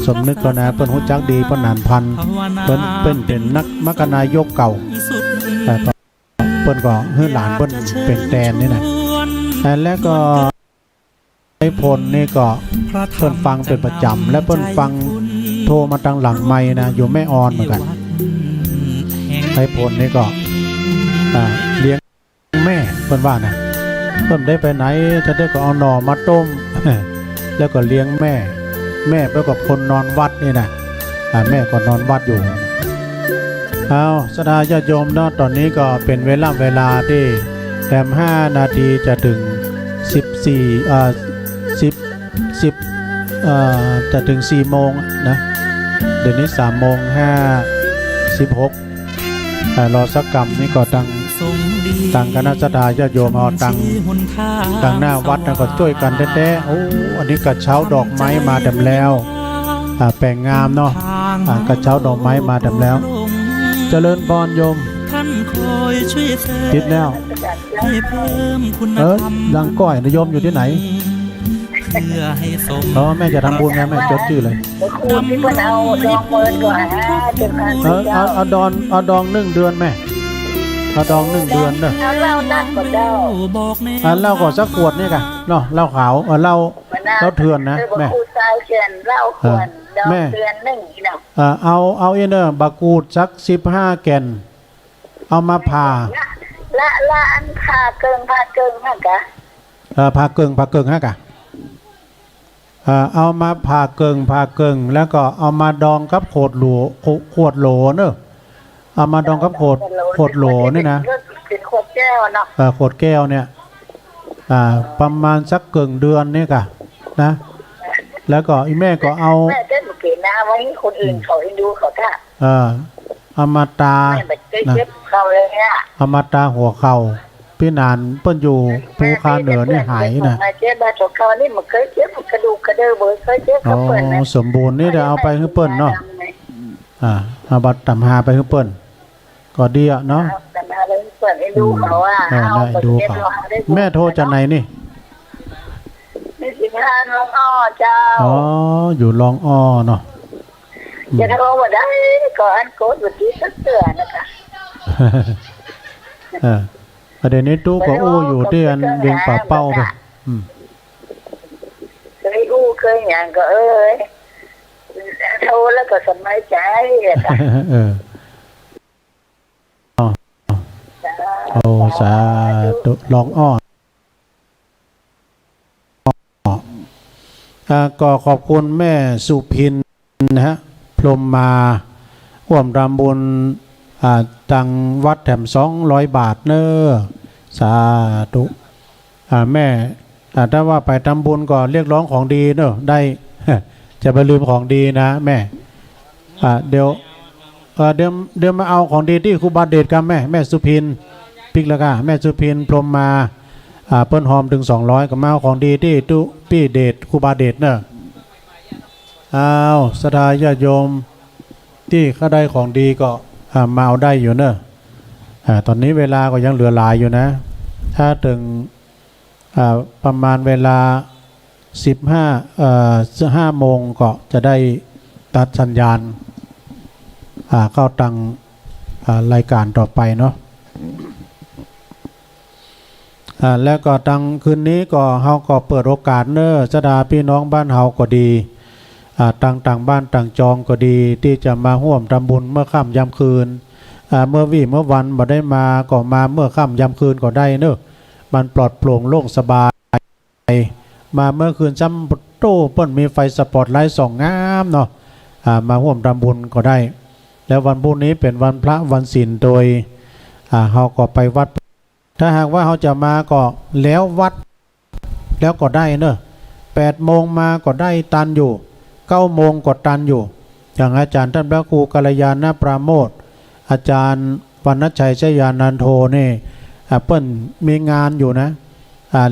สมนึกก็นะเพิ่นฮู้จักดีพระนันพันธ์เพิ่นเป็นนักมกนายกเก่าเพิ่นก็ให้หลานเพิ่นเป็นแตนนี่นะแล้วก็ไอ้พลนี่ก็เพิ่นฟังเป็นประจำและเพิ่นฟังโทรมาทางหลังไม้นะอยู่แม่ออนเหมือนกันไอ้พลนี่ก็เลี้ยงแม่เพิ่นว่านะเพิ่นได้ไปไหนจะได้ก็เอาหน่อมาต้ม แล้วก็เลี้ยงแม่ไปกับคนนอนวัดนี่นะแม่ก็นอนวัดอยู่เอาสดาญาติโยมเนาะตอนนี้ก็เป็นเวลาที่แรม5 นาทีจะถึงจะถึง4 โมงนะเดี๋ยวนี้3 โมง 56รอสักกรรมนี่ก็ตั้งคณะสดาญาติโยมเอาตั้งหน้าวัดนะก็ช่วยกันแท้ๆโอ้อันนี้กระเช้าดอกไม้มาเต็มแล้วแปลงงามเนาะกระเช้าดอกไม้มาเต็มแล้วเจริญพรโยมติดแล้วลังก้อยนะโยมอยู่ที่ไหนแม่จะทำบุญไงแม่จดชื่อเลย คุณที่มันเอาดองเมินก่อนจนการ เอาดอง1 เดือนแม่เอาดอง1 เดือนเนอะ เอาเหล้านั่นก็เจ้า เหล้าก็สักขวดนี่กันเนาะเหล้าขาวเหล้าเถื่อนนะแม่ คูซายเขียนเหล้าขวดดองเดือน1นี่เนาะเอาเนอะบากูดสัก15 แก่นเอามาผ่าละอันผ่าเกิงฮะกะผ่าเกิงฮะกะ เอามาผ่าเกิงแล้วก็เอามาดองกับขวดโหลเนอะเอามาดองกับขวดโหลนี่นะ เป็นขวดแก้วเนาะ ขวดแก้วเนี่ยประมาณสักเกิงเดือนนี่กะนะแล้วก็อีแม่ก็เอาแม่เต้นเก่งนะไว้คนอื่นเขาเอ็นดูเขาท่าเอามาตานะเอามาตาหัวเข่าพี่นานเปิ้นอยู่ภูคาเหนือนี่หายนะเจ็บบ้านหัวเข่านี่มันเคยเจ็บกระดูกกระเดือเบยเคยเจ็บเขาเปิ้ลนะสมบูรณ์นี่เดี๋ยวเอาไปให้เปิ้ลเนาะเอาบัตรตำหาไปให้เปิ้ลก็ดีอ่ะเนาะตำหาไปให้เปิ้ลให้ดูเขาว่าได้ดูเขาแม่โทรจากไหนนี่นี่สิพาน้องอ้อเจ้าอยู่รองอ้อเนาะจะโทรมาได้ก่อนโค้ดวันที่สักเตือนนะคะประเด็นนี้ตู้ก็อู้อยู่ที่อันเวียงป่าเป้าไปเคยอู้เคยอย่างก็โทรแล้วก็สบายใจสาธุลองอ้อก็ขอบคุณแม่สุพินนะฮะพรหมมาร่วมรำบุญตังวัดแถม200 บาทเนอสาธุแม่ถ้าว่าไปทำบุญก็เรียกร้องของดีเนอะได้จะไปลืมของดีนะแม่เดี๋ยวมาเอาของดีที่ครูบาเดชกับแม่สุพินปิกละก้าแม่สุพินพรหมมาเปิ้นหอมถึง200ก็มาเอาของดีที่ตุพี่เดชครูบาเดชเนอะศรัทธาญาติโยมที่เขาได้ของดีก็มาเอาได้อยู่เนอะตอนนี้เวลาก็ยังเหลือหลายอยู่นะถ้าถึงประมาณเวลา5 โมงก็จะได้ตัดสัญญาณเข้าตังรายการต่อไปเนาะแล้วก็ตังคืนนี้ก็เฮาก็เปิดโอกาสเนอะสดาพี่น้องบ้านเฮาก็ดีต่างบ้านต่างจองก็ดีที่จะมาร่วมทำบุญเมื่อค่ำยามคืนเมื่อวันบ่ได้มาก็มาเมื่อค่ำยามคืนก็ได้เนอะมันปลอดโปร่งโล่งสบายมาเมื่อคืนจำโต้เปิ้นมีไฟสปอตไลท์ส่องงามเนาะมาร่วมทำบุญก็ได้แล้ววันพรุ่งนี้เป็นวันพระวันศีลโดยเฮาก็ไปวัดถ้าหากว่าเฮาจะมาก็แล้ววัดแล้วก็ได้เนอะ8 โมงมาก็ได้ตันอยู่9 โมงกดตันอยู่อย่างอาจารย์ท่านพระครูกัลยาณปราโมทย์อาจารย์วรรณชัยชยานันโทนี่เปิ้นมีงานอยู่นะ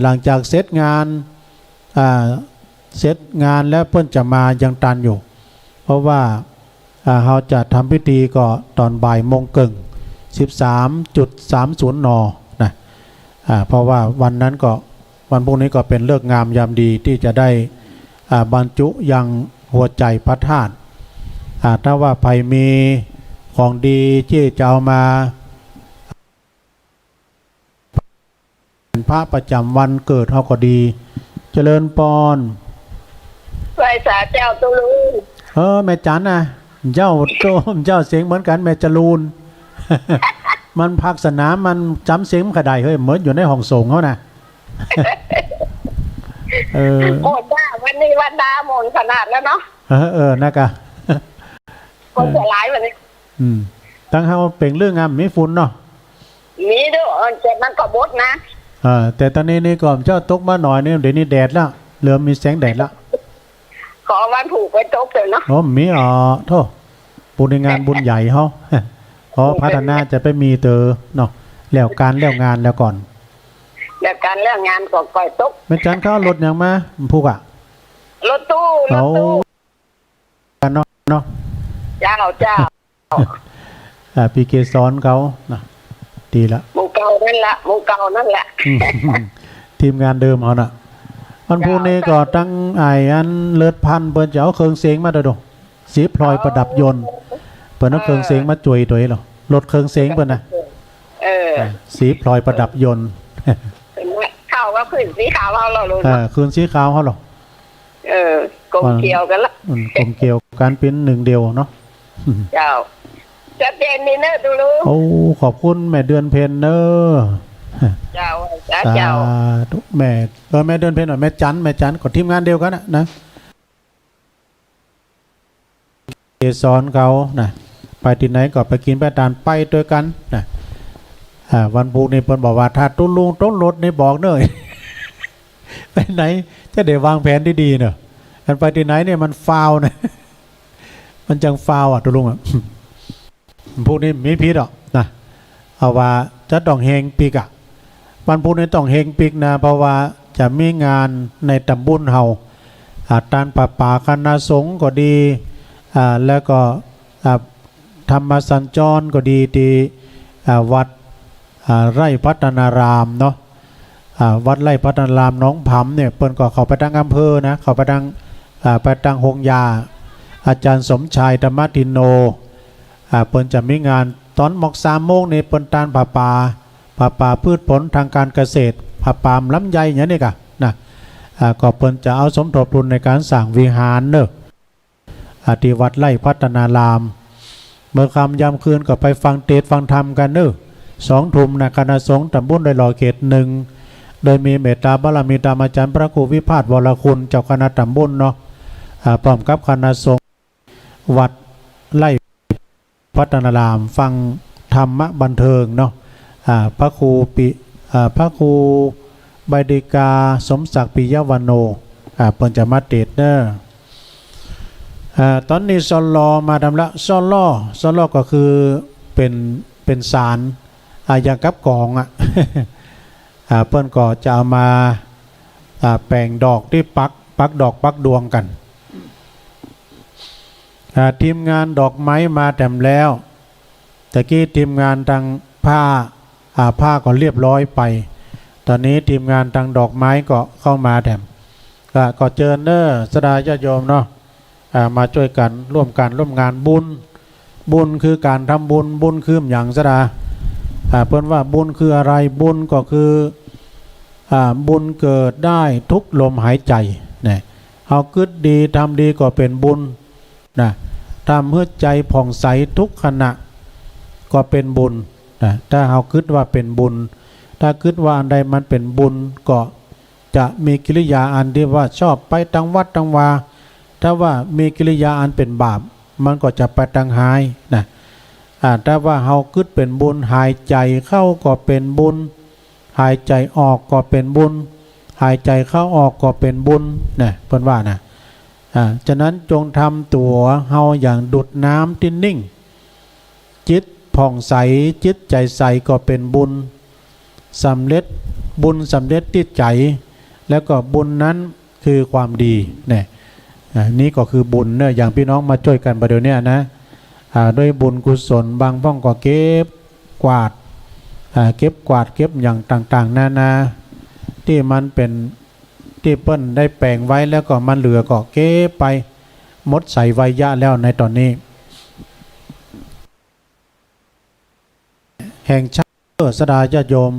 หลังจากเสร็จงานแล้วเปิ้นจะมายังตันอยู่เพราะว่าเราจะทำพิธีก็ตอนบ่ายโมงครึ่ง 13.30 น.นะเพราะว่าวันนั้นก็วันพรุ่งนี้ก็เป็นฤกษ์งามยามดีที่จะได้บรรจุยังหัวใจพระธาตุถ้าว่าใครมีของดีที่จะเอามาเป็นพระประจำวันเกิดเขาก็ดีเจริญปอนไหว้สาเจ้าตุลูแม่จันนะเจ้าเสียงเหมือนกันแม่จรูน มันพักสนามมันจำเสียงขดายเฮ้ยเหมือนอยู่ในห้องส่งเขานะโอ้จ้าวันนี้วันดาโมนขนาดแล้วเนาะนะกะคนจะหลายวันนี้ตั้งเขาเป็นเรื่องงามมีฝุ่นเนาะมีด้วยแต่มันก็บดนะแต่ตอนนี้นี่ก่อนเจ้าตกมาหน่อยนี่เดี๋ยวนี้แดดแล้วเริ่มมีแสงแดดแล้วขอวันผูกไปตกเลยเนาะมีโทษบุญในงานบุญใหญ่เขาเพราะพัฒนาจะไปมีเตอเนาะแล้วการแล้วงานแล้วก่อนแล้วการแล้วงานก็ก่อยตกแม่จันเขารถยังมาพูกรถตู้กันเนาะเจ้าปีเกสรเขานะดีละหมู่เก่านั่นแหละทีมงานเดิมเขาน่ะวันพรุ่งนี้ก็ตั้งอันเลิศพันเปิ้นจะเอาเครื่องเสียงมาดูสีพลอยประดับยนต์เปิ้นเอาเครื่องเสียงมาจุยตัวหรอรถเครื่องเสียงเปิ้นนะสีพลอยประดับยนต์ขาวก็ขึ้นสีขาวเราเลยคืนสีขาวเขาหรอกลมเกี่ยวกันละกลมเกี่ยวการเป็นหนึ่งเดียวเนาะเจ้าจะเป็นนี่เนอะดูรู้ขอบคุณแม่เดือนเพ็ญเนอะเจ้าแม่แม่เดือนเพ็ญหน่อยแม่จันกดทีมงานเดียวกันนะ สอนเขานะไปที่ไหนก็ไปกินไปทานไปด้วยกันนะวันพุธนี่เพิ่นบอกว่าถ้าตุ้ลุงต้นรถนี่บอกเนอะ ไปไหนจะได้วางแผนดีๆเนอะกันไปที่ไหนเนี่ยมันฟาวนะ มันจังฟาวอ่ะตุ้ลุงอ่ะ พวกนี้มีพิษหรอกนะเอาว่าจะต้องเฮงปีกอ่ะวันพุธนี้ต้องเฮงปีกนะเพราะว่าจะมีงานในตำบลเฮาตานป่าคณะสงฆ์ก็ดีแล้วก็ธรรมสัญจรก็ดีที่วัดไร่พัฒนารามเนาะวัดไร่พัฒนารามน้องผำเนี่ยเปิ้นก็เข้าไปตั้งอำเภอนะเข้าไปตั้งหงยาอาจารย์สมชายธรรมทินโนเปิ้นจะมีงานตอนหมอก3 โมงนี่เปิ้นตานป่าพืชผลทางการเกษตรปาล์มลำไยอย่างนี้กะนะก็เปิ้นจะเอาสมทบทุนในการสร้างวิหารเนอะที่วัดไร่พัฒนารามเมื่อค่ำยามคืนก็ไปฟังเทศน์ฟังธรรมกันเนอะ2 ทุ่มนะคณะสงฆ์ตำบลดอยหล่อเขต 1โดยมีเมตตาบารมีตามอาจารย์พระครูวิพาทวรคุณเจ้าคณะตำบลเนาะพร้อมกับคณะสงฆ์วัดไร่พัฒนารามฟังธรรมะบันเทิงเนาะพระครูใบดิกาสมศักดิ์ปิยวโนเปิ้นจะมาเทศน์เนอะตอนนี้ซอลอมาทำละซอลอก็คือเป็นสารอย่างกับกองอ่ะ เปิ้นก็จะเอามาแปลงดอกที่ปักดอกปักดวงกันทีมงานดอกไม้มาแต้มแล้วตะกี้ทีมงานทางผ้าก็เรียบร้อยไปตอนนี้ทีมงานทางดอกไม้ก็เข้ามาแถมก็เจอเนอสดาญาติโยมเนาะมาช่วยกันร่วมงานบุญคือการทำบุญคืออย่างสดาเพิ่นว่าบุญคืออะไรบุญก็คือบุญเกิดได้ทุกลมหายใจเนี่ยเอาคิดดีทำดีก็เป็นบุญนะทำเพื่อใจผ่องใสทุกขณะก็เป็นบุญนะถ้าเอาคิดว่าเป็นบุญถ้าคิดว่าอันใดมันเป็นบุญก็จะมีกิริยาอันที่ว่าชอบไปตังวัดตังวาถ้าว่ามีกิริยาอันเป็นบาปมันก็จะไปตังหายนะถ้าว่าเฮาคิดเป็นบุญหายใจเข้าก็เป็นบุญหายใจออกก็เป็นบุญหายใจเข้าออกก็เป็นบุญนะเพิ่นว่านะฉะนั้นจงทำตัวเฮาอย่างดุจน้ำที่นิ่งจิตผ่องใสจิตใจใสก็เป็นบุญสำเร็จบุญสำเร็จที่ใจแล้วก็บุญนั้นคือความดีเนี่ยนี่ก็คือบุญเนี่ยอย่างพี่น้องมาช่วยกันประเดี๋ยวนี้นะด้วยบุญกุศลบางพ้องก็เก็บกวาดเก็บอย่างต่างๆนานาที่มันเป็นที่เปิ้นได้แปลงไว้แล้วก็มันเหลือก็เก็บไปหมดใส่ไวยะแล้วในตอนนี้แห่งชาติสดาญาติโยม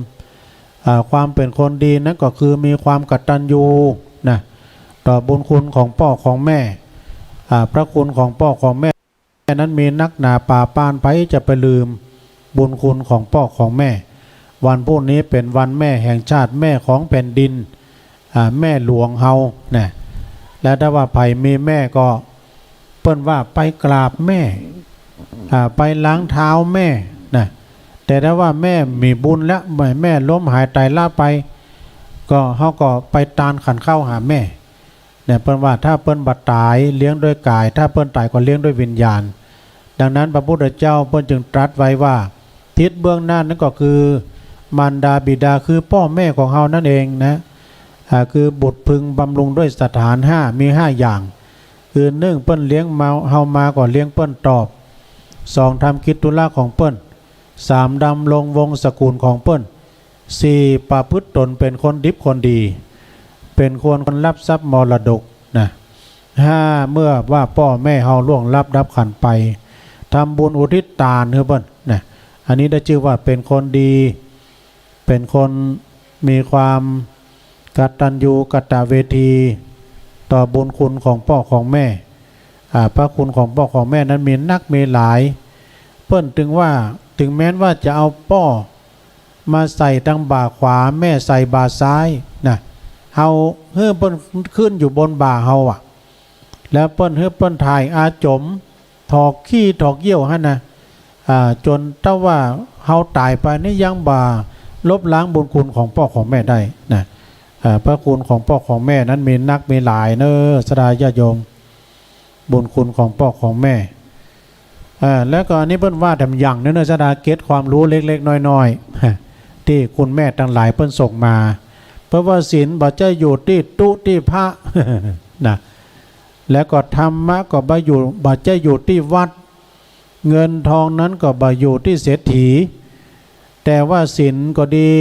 ความเป็นคนดีนั้นก็คือมีความกตัญญูนะต่อบุญคุณของพ่อของแม่พระคุณของพ่อของแม่นั้นมีนักหนาป่าปานไปจะไปลืมบุญคุณของพ่อของแม่วันพรุ่งนี้เป็นวันแม่แห่งชาติแม่ของแผ่นดินแม่หลวงเฮาเนี่ยและถ้าว่าไผ่มีแม่ก็เปิ้นว่าไปกราบแม่ไปล้างเท้าแม่นะแต่ถ้าว่าแม่มีบุญแล้วแม่ล้มหายตายล่าไปก็เฮาก็ไปตานขันเข้าหาแม่เนี่ยเปิ้นว่าถ้าเปิ้นบัดตายเลี้ยงด้วยกายถ้าเปิ้นตายก็เลี้ยงด้วยวิญญาณดังนั้นพระพุทธเจ้าเปิ้นจึงตรัสไว้ว่าทิศเบื้องหน้านั้นก็คือมารดาบิดาคือพ่อแม่ของเฮานั่นเองนะคือบุตรพึงบำรุงด้วยสถาน5มี5อย่างคือ1เปิ้นเลี้ยงมาเฮามาก็เลี้ยงเปิ้นตอบ2ทำกิจธุระของเปิ้น3ดำรงวงศกุลของเปิ้น4ประพฤติตนเป็นคนดิบคนดีเป็นคนรับทรัพย์มรดกนะ5เมื่อว่าพ่อแม่เฮาล่วงลับดับขันไปทำบุญอุทิศทานให้เปิ้นนะอันนี้ได้ชื่อว่าเป็นคนดีเป็นคนมีความกตัญญูกตเวทีต่อบุญคุณของพ่อของแม่พระคุณของพ่อของแม่นั้นมีนักมีหลายเปิ้นถึงแม้นว่าจะเอาพ่อมาใส่ทางบ่าขวาแม่ใส่บ่าซ้ายนะเฮาเฮือเปิ้นขึ้นอยู่บนบ่าเฮาแล้วเปิ้นถ่ายอาจม ถอกขี้ถอกเยี่ยวฮะนะจนถ้าว่าเฮาตายไปนี่ยังบ่าลบล้างบุญคุณของพ่อของแม่ได้นะพระคุณของพ่อของแม่นั้นมีนักมีหลายเนอะสดาญาโยมบุญคุณของพ่อของแม่แล้วก็อันนี้เพิ่นว่าทำอย่างเนอะสดาเก็ตความรู้เล็กๆน้อยๆที่คุณแม่ทั้งหลายเพิ่นส่งมาเพราะว่าศีลบ่จะอยู่ที่ตุที่พระ นะแล้วก็ธรรมะก็บ่จะอยู่ที่วัดเงินทองนั้นก็บ่อยู่ที่เศรษฐีแต่ว่าศีลก็ดี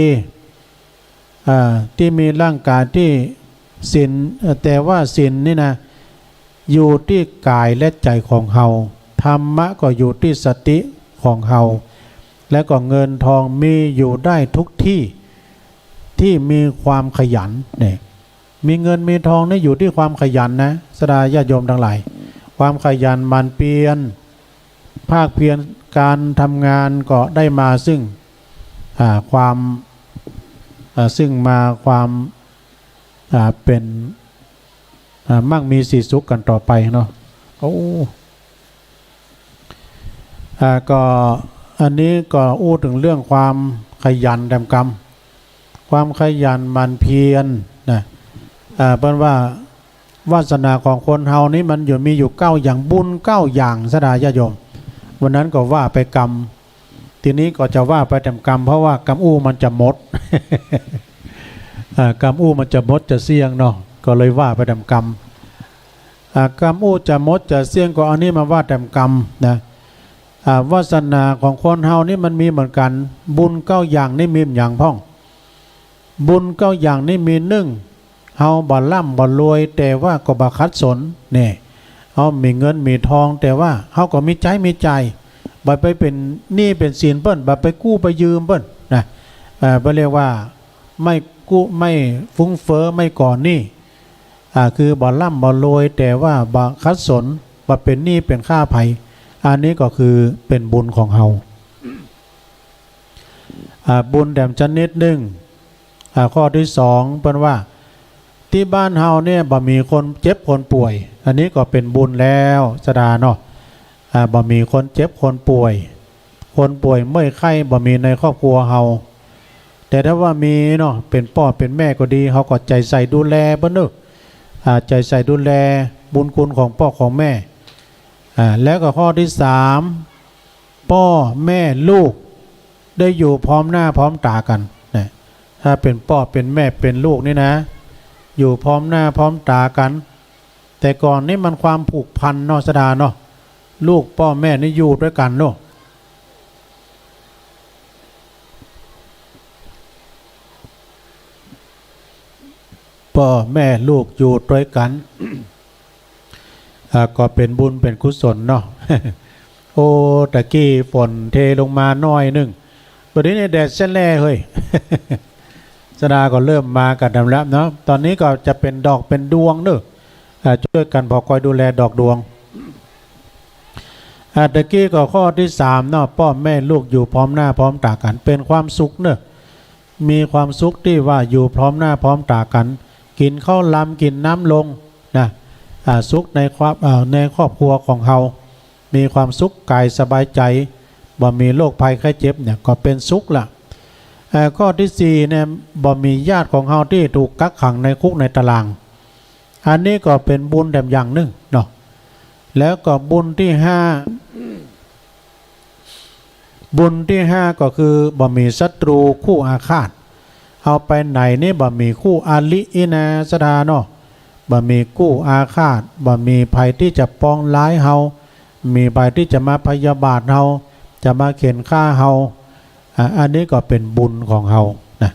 ที่มีร่างกายที่ศีลแต่ว่าศีลนี่นะอยู่ที่กายและใจของเฮาธรรมะก็อยู่ที่สติของเฮาและก็เงินทองมีอยู่ได้ทุกที่ที่มีความขยันเนี่ยมีเงินมีทองนี่อยู่ที่ความขยันนะสดาญาติโยมทั้งหลายความขยันหมั่นเพียรภาคเพียรการทำงานก็ได้มาซึ่งความซึ่งมาความเป็นมั่งมีสีสุขกันต่อไปเนาะก็อันนี้ก็อู้ถึงเรื่องความขยันทำกรรมความขยันหมั่นเพียรนะเพราะว่าวาสนาของคนเฮานี้มันมีอยู่9อย่างบุญ9อย่างสดาญาโยมวันนั้นก็ว่าไปกรรมทีนี้ก็จะว่าไปทำกรรมเพราะว่ากรรมอู้มันจะหมด กรรมอู้มันจะหมดจะเสี่ยงเนาะก็เลยว่าไปทำกรรมกรรมอู้จะหมดจะเสี่ยงก็อันนี้มาว่าทำกรรมนะวาสนาของคนเฮานี่มันมีเหมือนกันบุญ9อย่างนี่มีอย่างพ่องบุญ9อย่างนี่มี1เฮาบ่ร่ำบ่รวยแต่ว่าก็บ่ขัดสนเนี่ยเฮามีเงินมีทองแต่ว่าเฮาก็มีใจมีใจบ่ไปเป็นหนี้เป็นสินเปิ้นบ่ไปกู้ไปยืมเปิ้นนะบ่เรียกว่าไม่กู้ไม่ฟุ้งเฟ้อไม่ก่อนหนี้คือบ่ร่ำบ่รวยแต่ว่าบ่ขัดสนบ่เป็นหนี้เป็นค่าภัยอันนี้ก็คือเป็นบุญของเฮาบุญแดมชนิดหนึ่งข้อที่2เป็นว่าที่บ้านเฮาเนี่ยบ่มีคนเจ็บคนป่วยอันนี้ก็เป็นบุญแล้วสดาเนาะบ่มีคนเจ็บคนป่วยเมื่อยไข้บ่มีในครอบครัวเฮาแต่ถ้าว่ามีเนาะเป็นพ่อเป็นแม่ก็ดีเฮาก็ใจใส่ดูแลบ่เนอะใจใส่ดูแลบุญคุณของพ่อของแม่แล้วก็ข้อที่3พ่อแม่ลูกได้อยู่พร้อมหน้าพร้อมตากันนะถ้าเป็นพ่อเป็นแม่เป็นลูกนี่นะอยู่พร้อมหน้าพร้อมตากันแต่ก่อนนี่มันความผูกพันเนาะสดาเนาะลูกพ่อแม่นี่อยู่ด้วยกันเนาะพ่อแม่ลูกอยู่ด้วยกัน ก็เป็นบุญเป็นกุศลเนาะ โอ้ตะกี้ฝนเทลงมาน้อยนึงวันนี้เนี่ยแดดเส้นแล่เฮ้ย สดาก็เริ่มมากันแล้วเนาะตอนนี้ก็จะเป็นดอกเป็นดวงเนอะช่วยกันพอคอยดูแลดอกดวงตะกี้ก็ข้อที่3เนาะพ่อแม่ลูกอยู่พร้อมหน้าพร้อมตากันเป็นความสุขเนอะมีความสุขที่ว่าอยู่พร้อมหน้าพร้อมตากันกินข้าวลำกินน้ำลงนะสุขในครอบครัวของเฮามีความสุขกายสบายใจบ่มีโรคภัยไข้เจ็บเนี่ยก็เป็นสุขละข้อที่4เนี่ยบ่มีญาติของเฮาที่ถูกกักขังในคุกในตารางอันนี้ก็เป็นบุญแบบอย่างหนึ่งเนาะแล้วก็บุญที่5ก็คือบ่มีศัตรูคู่อาฆาตเอาไปไหนนี่บ่มีคู่อาลิอินาสดาเนาะบ่มีกู้อาฆาตบ่มีภัยที่จะปองร้ายเฮามีภัยที่จะมาพยาบาทเฮาจะมาเข็นฆ่าเฮาอันนี้ก็เป็นบุญของเฮานะ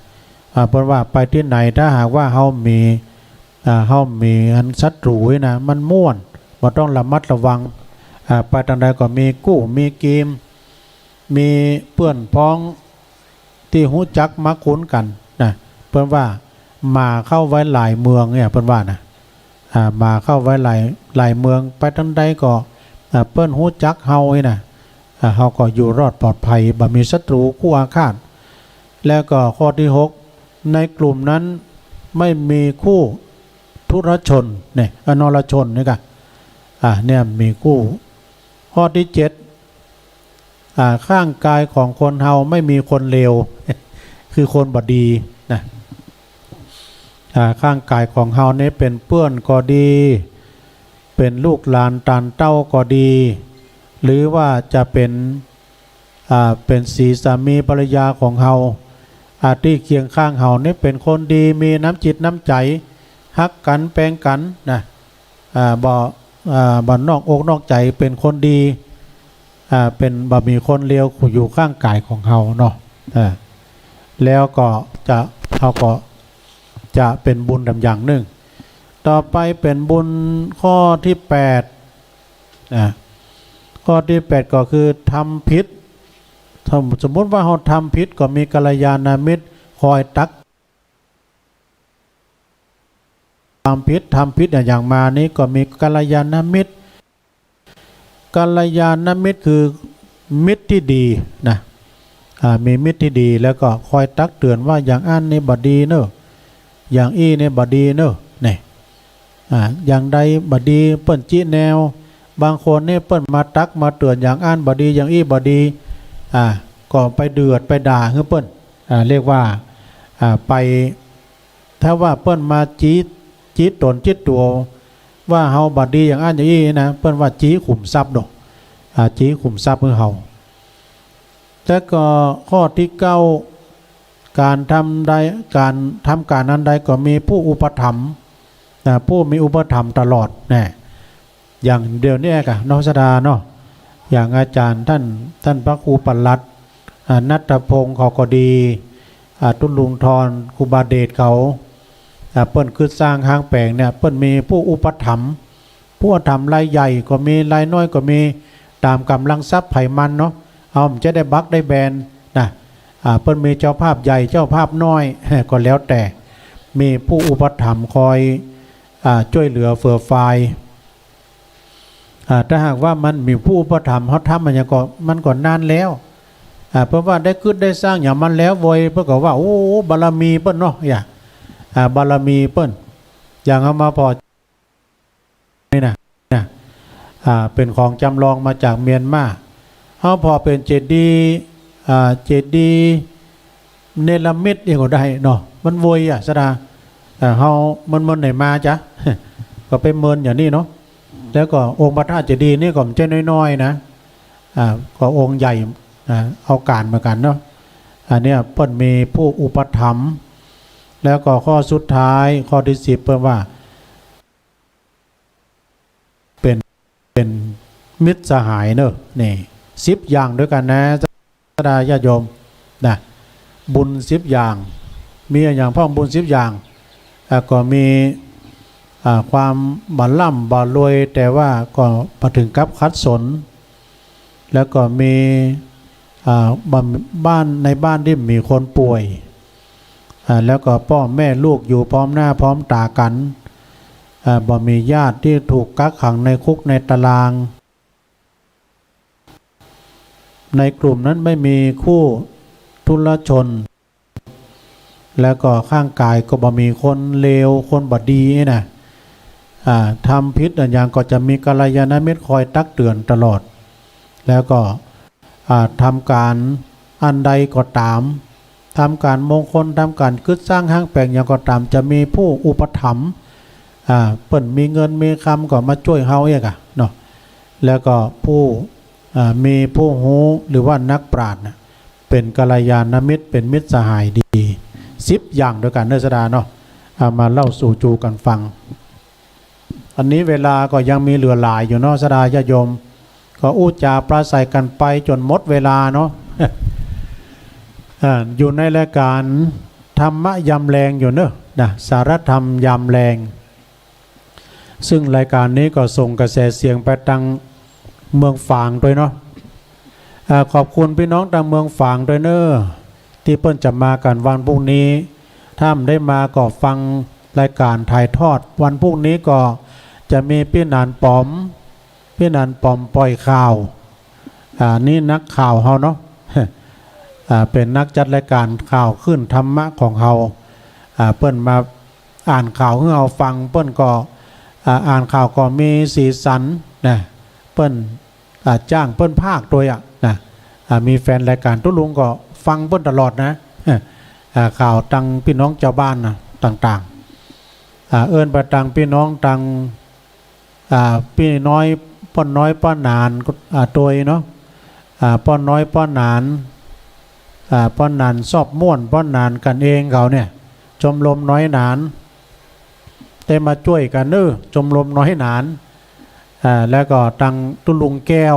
เพราะว่าไปที่ไหนถ้าหากว่าเฮามีอันศัตรูนะมันม่วนบ่ต้องระมัดระวังไปทางใดก็มีกู้มีเกมมีเพื่อนพ้องที่หู้จักมักคุ้นกันนะเพิ่นว่ามาเข้าไว้หลายเมืองเนี่ยเพิ่นว่านะมาเข้าไว้หลายเมืองไปทางใดก็เปิ้นหู้จักเฮานะเฮาก็อยู่รอดปลอดภัยบ่มีศัตรูคู่อาฆาตแล้วก็ข้อที่6ในกลุ่มนั้นไม่มีคู่ทุรชนเนี่ยอนรชนนี่ก็เนี่ยมีคู่ ข้อที่7ข้างกายของคนเฮาไม่มีคนเลว คือคนบดีนะข้างกายของเฮานี่เป็นเปื้อนก็ดี เป็นลูกหลานตานเต้าก็ดี หรือว่าจะเป็นสีสามีภรรยาของเฮาที่เคียงข้างเฮานี่เป็นคนดีมีน้ำจิตน้ำใจฮักกันแปลงกันนะบ่นอกอกนอกใจเป็นคนดีเป็นบ่มีคนเลวอยู่ข้างกายของเฮาเนาะแล้วก็เขาก็จะเป็นบุญดำอย่างหนึ่งต่อไปเป็นบุญข้อที่8ข้อที่8ก็คือทำผิดสมมติว่าเราทำผิดก็มีกัลยาณมิตรคอยตักทำผิดอย่างมานี้ก็มีกัลยาณมิตรคือมิตรที่ดีนะมีมิตรที่ดีแล้วก็คอยตักเตือนว่าอย่างอันนี้บดีเนอะอย่างอี้นี่บดีเนอะนี่อย่างใดบดีเปิ้นจี้แนวบางคนนี่เปิ้นมาตักมาเตือนอย่างอันบดีอย่างอี้บดีก็ไปเดือดไปด่าเฮ้เปิ้นเรียกว่าไปถ้าว่าเปิ้นมาจี้ตนจี้ตัวว่าเฮาบดีอย่างอันอย่างอี้นะเปิ้นว่าจี้ขุมทรัพย์ดอกจี้ขุมทรัพย์คือเฮาแต่ก็ข้อที่9การทำการนั้นใดก็มีผู้อุปถัมภ์ผู้มีอุปถัมภ์ตลอดนะอย่างเดียวนี้กะนอกสดาเนาะอย่างอาจารย์ท่านพระครูปลัดณัฐพงศ์เขาก็ดีตุลุงทรครูบาเดชเขาเปิ้นคือสร้างห้างแปลงเนี่ยเปิ้นมีผู้อุปถัมภ์ผู้อุปถัมภ์รายใหญ่ก็มีรายน้อยก็มีตามกำลังทรัพย์ไผมันเนาะจะได้บักได้แบนนะเปิ้นมีเจ้าภาพใหญ่เจ้าภาพน้อยก็แล้วแต่มีผู้อุปถัมภ์คอยช่วยเหลือเฟื่อฟายถ้าหากว่ามันมีผู้อุปถัมภ์เขาทำมันก็นานแล้วเพราะว่าได้ขึ้นได้สร้างอย่างมันแล้วโวยเพื่อก็ว่าโอ้บารมีเปิ้นเนาะบารมีเปิ้นอย่างเอามาพอนี่นะเป็นของจำลองมาจากเมียนมาเขาพอเป็นเจดีย์เนรมิตเองก็ได้เนาะมันโวยสดาเขามันไหนมาจ๊ะ ก็ไปเมินอย่างนี้เนาะแล้วก็องค์พระธาตุเจดีย์นี่ก็ไม่ใช่น้อยๆนะก็องค์ใหญ่เอาการมากันเนาะอันนี้เปิ้นมีผู้อุปถัมภ์แล้วก็ข้อสุดท้ายข้อที่10เปิ้นว่าเป็นมิตรสหายเนอะนี่10อย่างด้วยกันนะสดาญาติโยมนะบุญ10อย่างมีอย่างพ่อบุญ10อย่างก็มีความบ่ล่ำบ่รวยแต่ว่าก็มาถึงกับคัดสนแล้วก็มีบ้านในบ้านที่มีคนป่วยแล้วก็พ่อแม่ลูกอยู่พร้อมหน้าพร้อมตากันบ่มีญาติที่ถูกกักขังในคุกในตารางในกลุ่มนั้นไม่มีคู่ทุลชนแล้วก็ข้างกายก็บ่มีคนเลวคนบดีนะทำผิดอย่างก็จะมีกัลยาณมิตรคอยตักเตือนตลอดแล้วก็ทำการอันใดก็ตามทำการมงคลทำการคิดสร้างห้างแปลงอย่างก็ตามจะมีผู้อุปถัมภ์เปิ้นมีเงินมีคำก็มาช่วยเฮาเองเนาะแล้วก็ผู้มีผู้หูหรือว่านักปราชญ์เป็นกัลยาณมิตรเป็นมิตรสหายดี10อย่างด้วยกันเนสดาเนาะมาเล่าสู่จูกันฟังอันนี้เวลาก็ยังมีเหลือหลายอยู่เนาะสดาญาโยมก็อู้จาปราศัยกันไปจนหมดเวลาเนาะ อยู่ในรายการธรรมะยำแรงอยู่เนอะสารธรรมยำแรงซึ่งรายการนี้ก็ส่งกระแสเสียงไปทางเมืองฝางด้วยเนาะขอบคุณพี่น้องทางเมืองฝางด้วยเนอะที่เพิ่นจะมากันวันพรุ่งนี้ถ้าได้มาก็ฟังรายการถ่ายทอดวันพรุ่งนี้ก็จะมีพี่นานปอมปล่อยข่าวนี่นักข่าวเฮาเนาะ เป็นนักจัดรายการข่าวขึ้นธรรมะของเฮาเปิ้นมาอ่านข่าวให้เราฟังเปิ้นก็อ่านข่าวก็มีสีสันนะเปิ้น จ้างเปิ้นภาคตัวนะมีแฟนรายการตุลุงก็ฟังเปิ้นตลอดนะข่าวตังพี่น้องเจ้าบ้านนะต่างๆเอิ้นไปตังพี่น้องตังพี่น้อยป้อนน้อยป้อนนานตัวเนาะป้อนน้อยป้อนนานป้อนนานซอบม่วนป้อนนานกันเองเขาเนี่ยชมรมน้อยหนานได้มาช่วยกันชมรมน้อยหนานแล้วก็ตังตุลุงแก้ว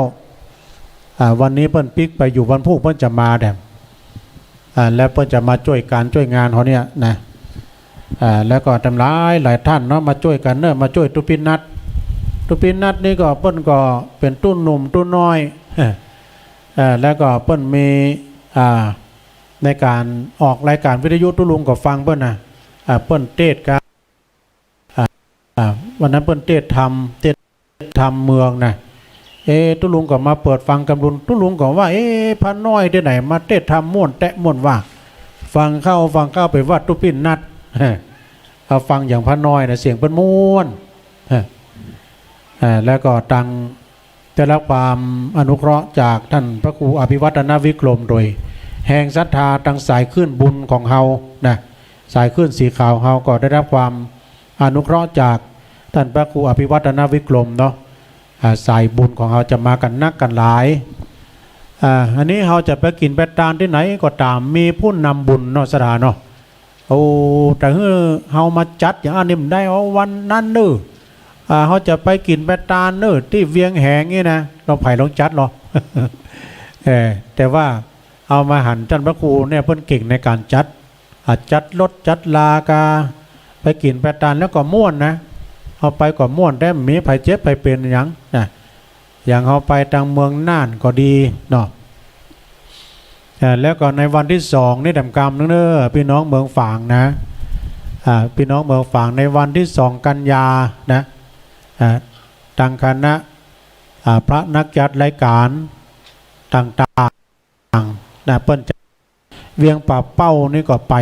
วันนี้เปิ้นปิกไปอยู่วันพุธเปิ้นจะมาแดมแล้วเปิ้นจะมาช่วยการช่วยงานเขาเนี่ยนะแล้วก็ทำหลายท่านเนาะมาช่วยกันมาช่วยตุปินัทนี่ก็เปิ้นก็เป็นตุ้นหนุ่มตุ้นน้อยแล้วก็เปิ้นมีในการออกรายการวิทยุตุลุงก็ฟังเปิ้นนะเปิ้นเทศกันวันนั้นเปิ้นเทศทำเมืองนะตุลุงก็มาเปิดฟังกำลุนตุลุงก็ว่าพระน้อยที่ไหนมาเทศทำม่วนแตะม่วนว่าฟังเข้าไปวัดตุปินนัดเอาฟังอย่างพระน้อยนะเสียงเป็นม่วนแล้วก็ตังได้รับความอนุเคราะห์จากท่านพระครูอภิวัฒนวิกรมโดยแห่งศรัทธาตังสายขึ้นบุญของเฮานะสายขึ้นสีขาวเฮาก็ได้รับความอนุเคราะห์จากท่านพระครูอภิวัฒนวิกรมเนาะสายบุญของเฮาจะมากันนักกันหลายอันนี้เฮาจะไปกินไปทานที่ไหนก็ตามมีผู้นำบุญเนาะสถานเนาะแต่เฮามาจัดอย่างอันนี้มันได้วันนั้นเขาจะไปกินไปทานที่เวียงแหงนี่นะเราไผ่ลองจัดหรอ แต่ว่าเอามาหันท่านพระครูเนี่ยเพิ่นเก่งในการจัดรถจัดลากาไปกินไปทานแล้วก็ม่วนนะเอาไปก็ม่วนได้มีไผ่เจ็บไผ่เป็นอย่างนะอย่างเอาไปทางเมืองน่านก็ดีเนาะแล้วก็ในวันที่2นี่ดำกรรมนึกพี่น้องเมืองฝางนะพี่น้องเมืองฝางในวันที่2 กันยานะตังคณะพระนักจัดรายการต่างๆนะเปิ้นจะเวียงป่าเป้านี่ก็ไป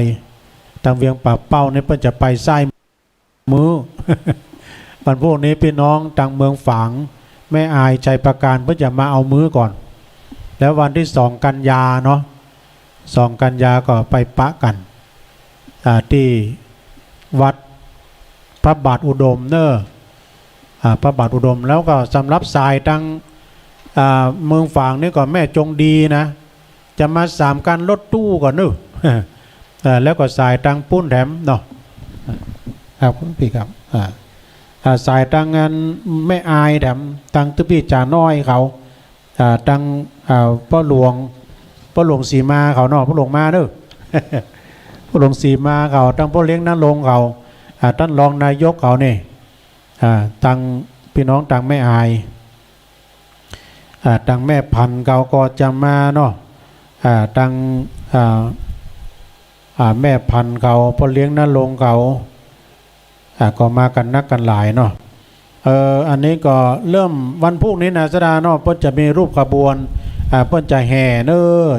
ทางเวียงป่าเป้านี่เปิ้นจะไปไส้มือ วันพวกนี้พี่น้องตังเมืองฝางแม่อายชัยประการเพื่อจะมาเอามือก่อนแล้ววันที่2 กันยาเนาะ2 กันยาก็ไปปะกันที่วัดพระบาทอุดมพระบาทอุดมแล้วก็สำหรับสายตั้งเมืองฝางนี่ก็แม่จงดีนะจะมา3 กันรถตู้ก่อนแล้วก็สายตั้งปุ้นแถมเนาะครับคุณพี่ครับสายตั้งงานแม่อายแถมตั้งตุพี่จ่าน้อยเขาตั้งพ่อหลวงสีมาเขาเนาะพ่อหลวงมาพ่อหลวงสีมาเขาตั้งพ่อเลี้ยงนั่นลงเขาท่านรองนายกเขาเนี่ยตังพี่น้องตังแม่อายตังแม่พันเขาก็จะมาเนาะตังแม่พันเขาพอเลี้ยงนั่นลงเขาก็มากันนักกันหลายเนาะอันนี้ก็เริ่มวันพรุ่งนี้นะสดาเนาะเพิ่นจะมีรูปขบวนเพิ่นจะแห่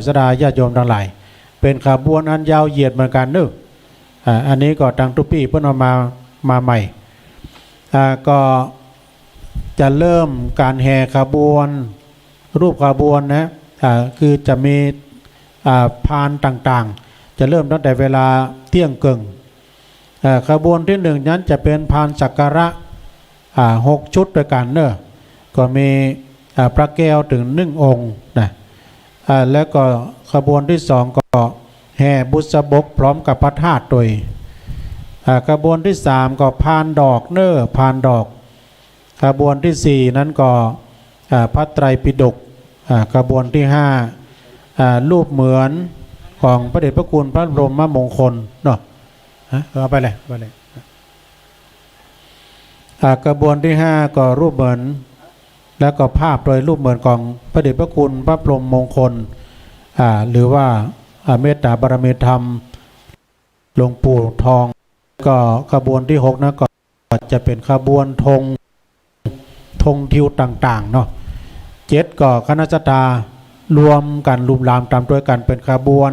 สดาญาติโยมทั้งหลายเป็นขบวนอันยาวเหยียดเหมือนกันอันนี้ก็ตังตุปี้เพิ่นเอามาใหม่ก็จะเริ่มการแห่ขบวนรูปขบวนนะคือจะมีพานต่างๆจะเริ่มตั้งแต่เวลาเที่ยงครึ่งขบวนที่1นั้นจะเป็นพานสักการะ6 ชุดด้วยกันก็มีพระแก้วถึง1 องค์นะแล้วก็ขบวนที่2ก็แห่บุษบกพร้อมกับพระธาตุโดยขบวนที่3ก็พานดอกพานดอกขบวนที่4นั้นก็พระไตรปิฎกขบวนที่5รูปเหมือนของพระเดชพระคุณพระบรมมงคลเนาะเอาไปเลยขบวนที่5ก็รูปเหมือนแล้วก็ภาพโดยรูปเหมือนของพระเดชพระคุณพระบรมมงคลหรือว่าเมตตาบารมีธรรมหลวงปู่ทองก็ขบวนที่6นะก็จะเป็นขบวนธงทิวต่างๆเนาะ7ก็คณะสัตยารวมกันรุมรามตามด้วยกันเป็นขบวน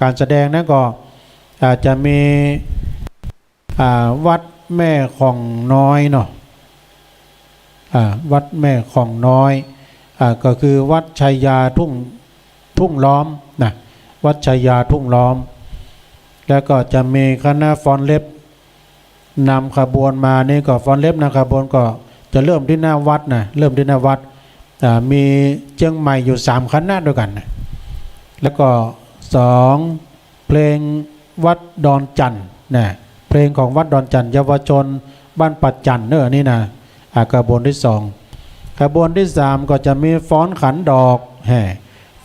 การแสดงนั้นก็จะมีวัดแม่ของน้อยเนาะ วัดแม่ของน้อยก็คือวัดชัยยาทุ่งล้อมนะวัดชัยยาทุ่งล้อมแล้วก็จะมีคณะฟ้อนเล็บนำขบวนมานี่ก็ฟ้อนเล็บนำขบวนก็จะเริ่มที่หน้าวัดนะเริ่มที่หน้าวัดมีเจียงใหม่อยู่3คณะด้วยกันนะแล้วก็2เพลงวัดดอนจันทร์นะเพลงของวัดดอนจันทร์เยาวชนบ้านปัดจันทร์เนอะนี่นะขบวนที่2ขบวนที่3ก็จะมีฟ้อนขันดอก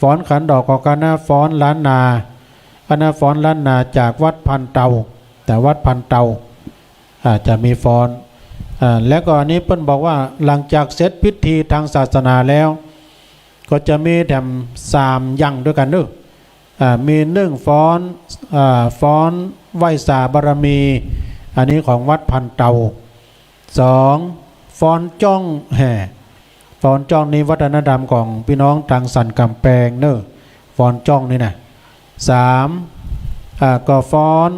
ฟ้อนขันดอกของคณะฟ้อนล้านนาคณะฟ้อนล้านนาจากวัดพันเตาแต่วัดพันเตาจะมีฟ้อนแล้วก็อันนี้เปิ้นบอกว่าหลังจากเสร็จพิธีทางศาสนาแล้วก็จะมีแถม3อย่างด้วยกันเนอะมีฟ้อนไหว้สาบารมีอันนี้ของวัดพันเตา2ฟ้อนจ้องฟ้อนจ้องนี้วัฒนธรรมของพี่น้องทางสันกำแพงเนอะฟ้อนจ้องนี่นะ3ก็ฟ้อน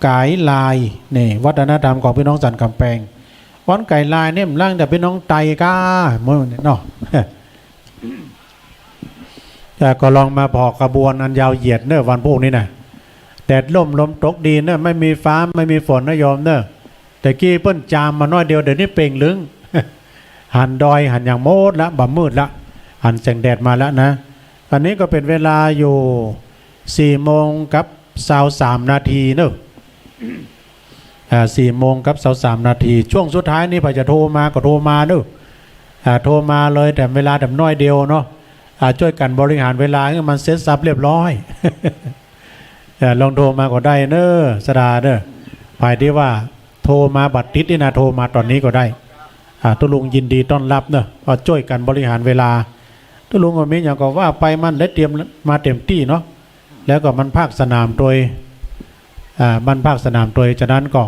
ไก่ลายนี่วัฒนธรรมของพี่น้องสันกำแพงฟ้อนไก่ลายเนี่ยมันล่างแต่พี่น้องไตก้าเมื่อเนาะแต่ก็ลองมาพอกระบวนอันยาวเหยียดเนอะวันพวกนี้นะแดดลมตกดีเนอะไม่มีฟ้าไม่มีฝนนะโยมเนอะแต่กี้เปิ้นจามมาน้อยเดียวเดี๋ยวนี้เปล่งลึงหันดอยหันอย่างโมดละบ่มืดละหันแสงแดดมาแล้วนะอันนี้ก็เป็นเวลาอยู่4 โมงกับ23 นาทีเนอะ4 โมงกับ23 นาทีช่วงสุดท้ายนี่พอจะโทรมาก็โทรมาเนอะโทรมาเลยแต่เวลาแต่น้อยเดียวเนาะช่วยกันบริหารเวลาให้มันเสร็จสับเรียบร้อย ลองโทรมาก็ได้เนอะสดาเนอะฝ่ายที่ว่าโทรมาบัดติดนี่นะโทรมาตอนนี้ก็ได้ตุลุงยินดีต้อนรับเนอะก็ช่วยกันบริหารเวลาตุลุงก็มีอย่างก็ว่าไปมันได้เตรียมมาเต็มที่เนาะแล้วก็มันภาคสนามโดยมันภาคสนามโดยฉะนั้นก็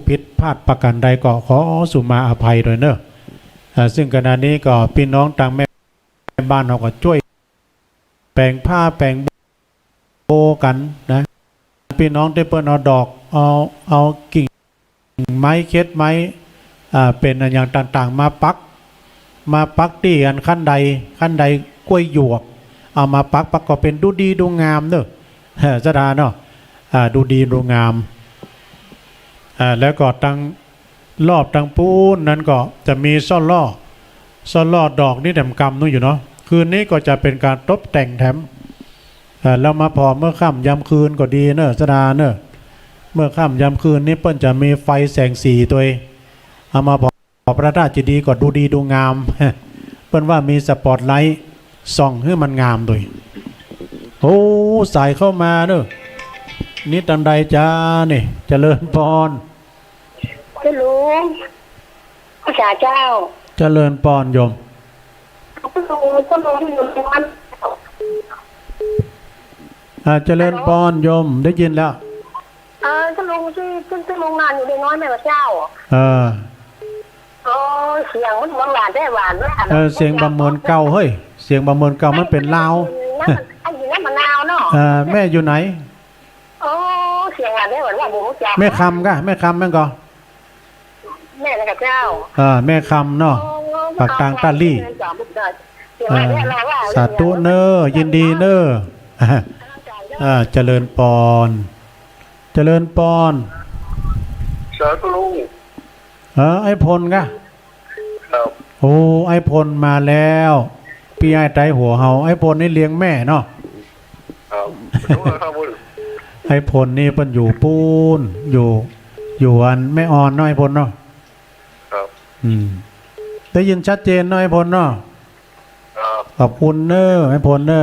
ผิดพลาดประการใดก็ขอสุมาอภัยโดยเนอะซึ่งขณะนี้ก็พี่น้องต่างแม่บ้านเราก็ช่วยแปลงผ้าแปลงโบกันนะพี่น้องได้เปิ้นเอาดอกเอากิ่งไม้เคล็ดไม้เป็นอย่างต่างๆมาปักตีกันขั้นใดกล้วยหยวกเอามาปักก็เป็นดูดีดูงามเนอะสดาเนาะดูดีดูงามแล้วก็ตั้งรอบตั้งปูนนั้นก็จะมีซ่อนล่อดอกนี่แถมกำนู่นอยู่เนาะคืนนี้ก็จะเป็นการตกแต่งแถมแล้วมาพอเมื่อค่ำยามคืนก็ดีเนอะสดาเนอะเมื่อค่ำยามคืนนี้เปิ้นจะมีไฟแสงสีตัวเอามาพอพระธาตุเจดีย์ก็ดูดีดูงามเปิ้นว่ามีสปอตไลท์ส่องให้มันงามด้วยโอ้ใส่เข้ามาเนอะนี่ตันใดจ้านี่เจริญพรคุณลุงพระเจ้าเจริญพรโยมคุณลุงอยู่ในวันเจริญพรโยมได้ยินแล้วคุณลุงที่คุณลุงงานอยู่ในน้อยแม่พระเจ้าเสียงมันหวานได้หวานด้วยเสียงบำมวลเก่าเฮ้ยเสียงบำมวลเก่ามันเป็นลาวน้ำมะนาวเนาะแม่อยู่ไหนเสียงหวานได้หวานว่าบุญจ้าแม่คำก็แม่คำแม่ก็แม่พระเจ้าแม่คำเนาะปากทางตาลี่สาธุเนอยินดีเนอเจริญปอนเจริญปอนเชิญคุณลุงไอพลกะโอ้ไอพลมาแล้วพี่ไอ้ไตหัวเฮาไอพลนี่เลี้ยงแม่เนาะไอพลนี่เพิ่นอยู่ปูนอยู่อันแม่อ่อนเนาะไอพลเนาะได้ยินชัดเจนเนาะไอพลเนาะขอบคุณเนอไอพลเนอ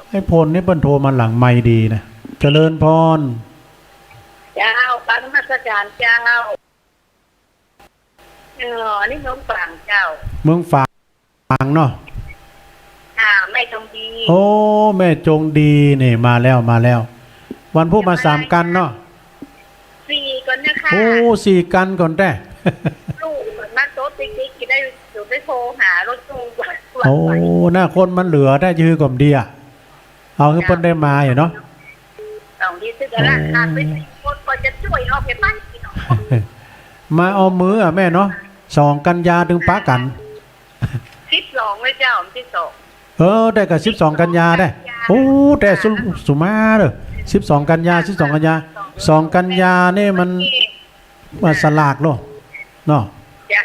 ไอพลนี่เพิ่นโทรมาหลังไมค์ดีนะเจริญพรเจ้าปานมัสการเจ้านี่น้องฝางเจ้าเมืองฝางเนาะแม่จงดีโอ้แม่จงดีนี่มาแล้ววันพุธมา3 กันเนาะ4ก่อนนะคะโอ้4 กันก่อนแต่ลูกมาโต๊ะติ๊กๆได้อยู่ได้โทรหารถตู้โอ้หน้าคนมันเหลือได้ยื้อกลมดีอ่ะเอาให้เพิ่นได้มาเนาะดีสึกแล้วไปคนก็จะช่วยเอาไปบ้านพี่น้องมาเอามือแม่เนาะ 2 กันยาถึงป้ากัน 12เลยเจ้า12 ได้กับ12 กันยาได้โอ้แต่สุมาเด้อ12 กันยา12 กันยา2 กันยานี่มันสลากเนาะเนาะ จ้า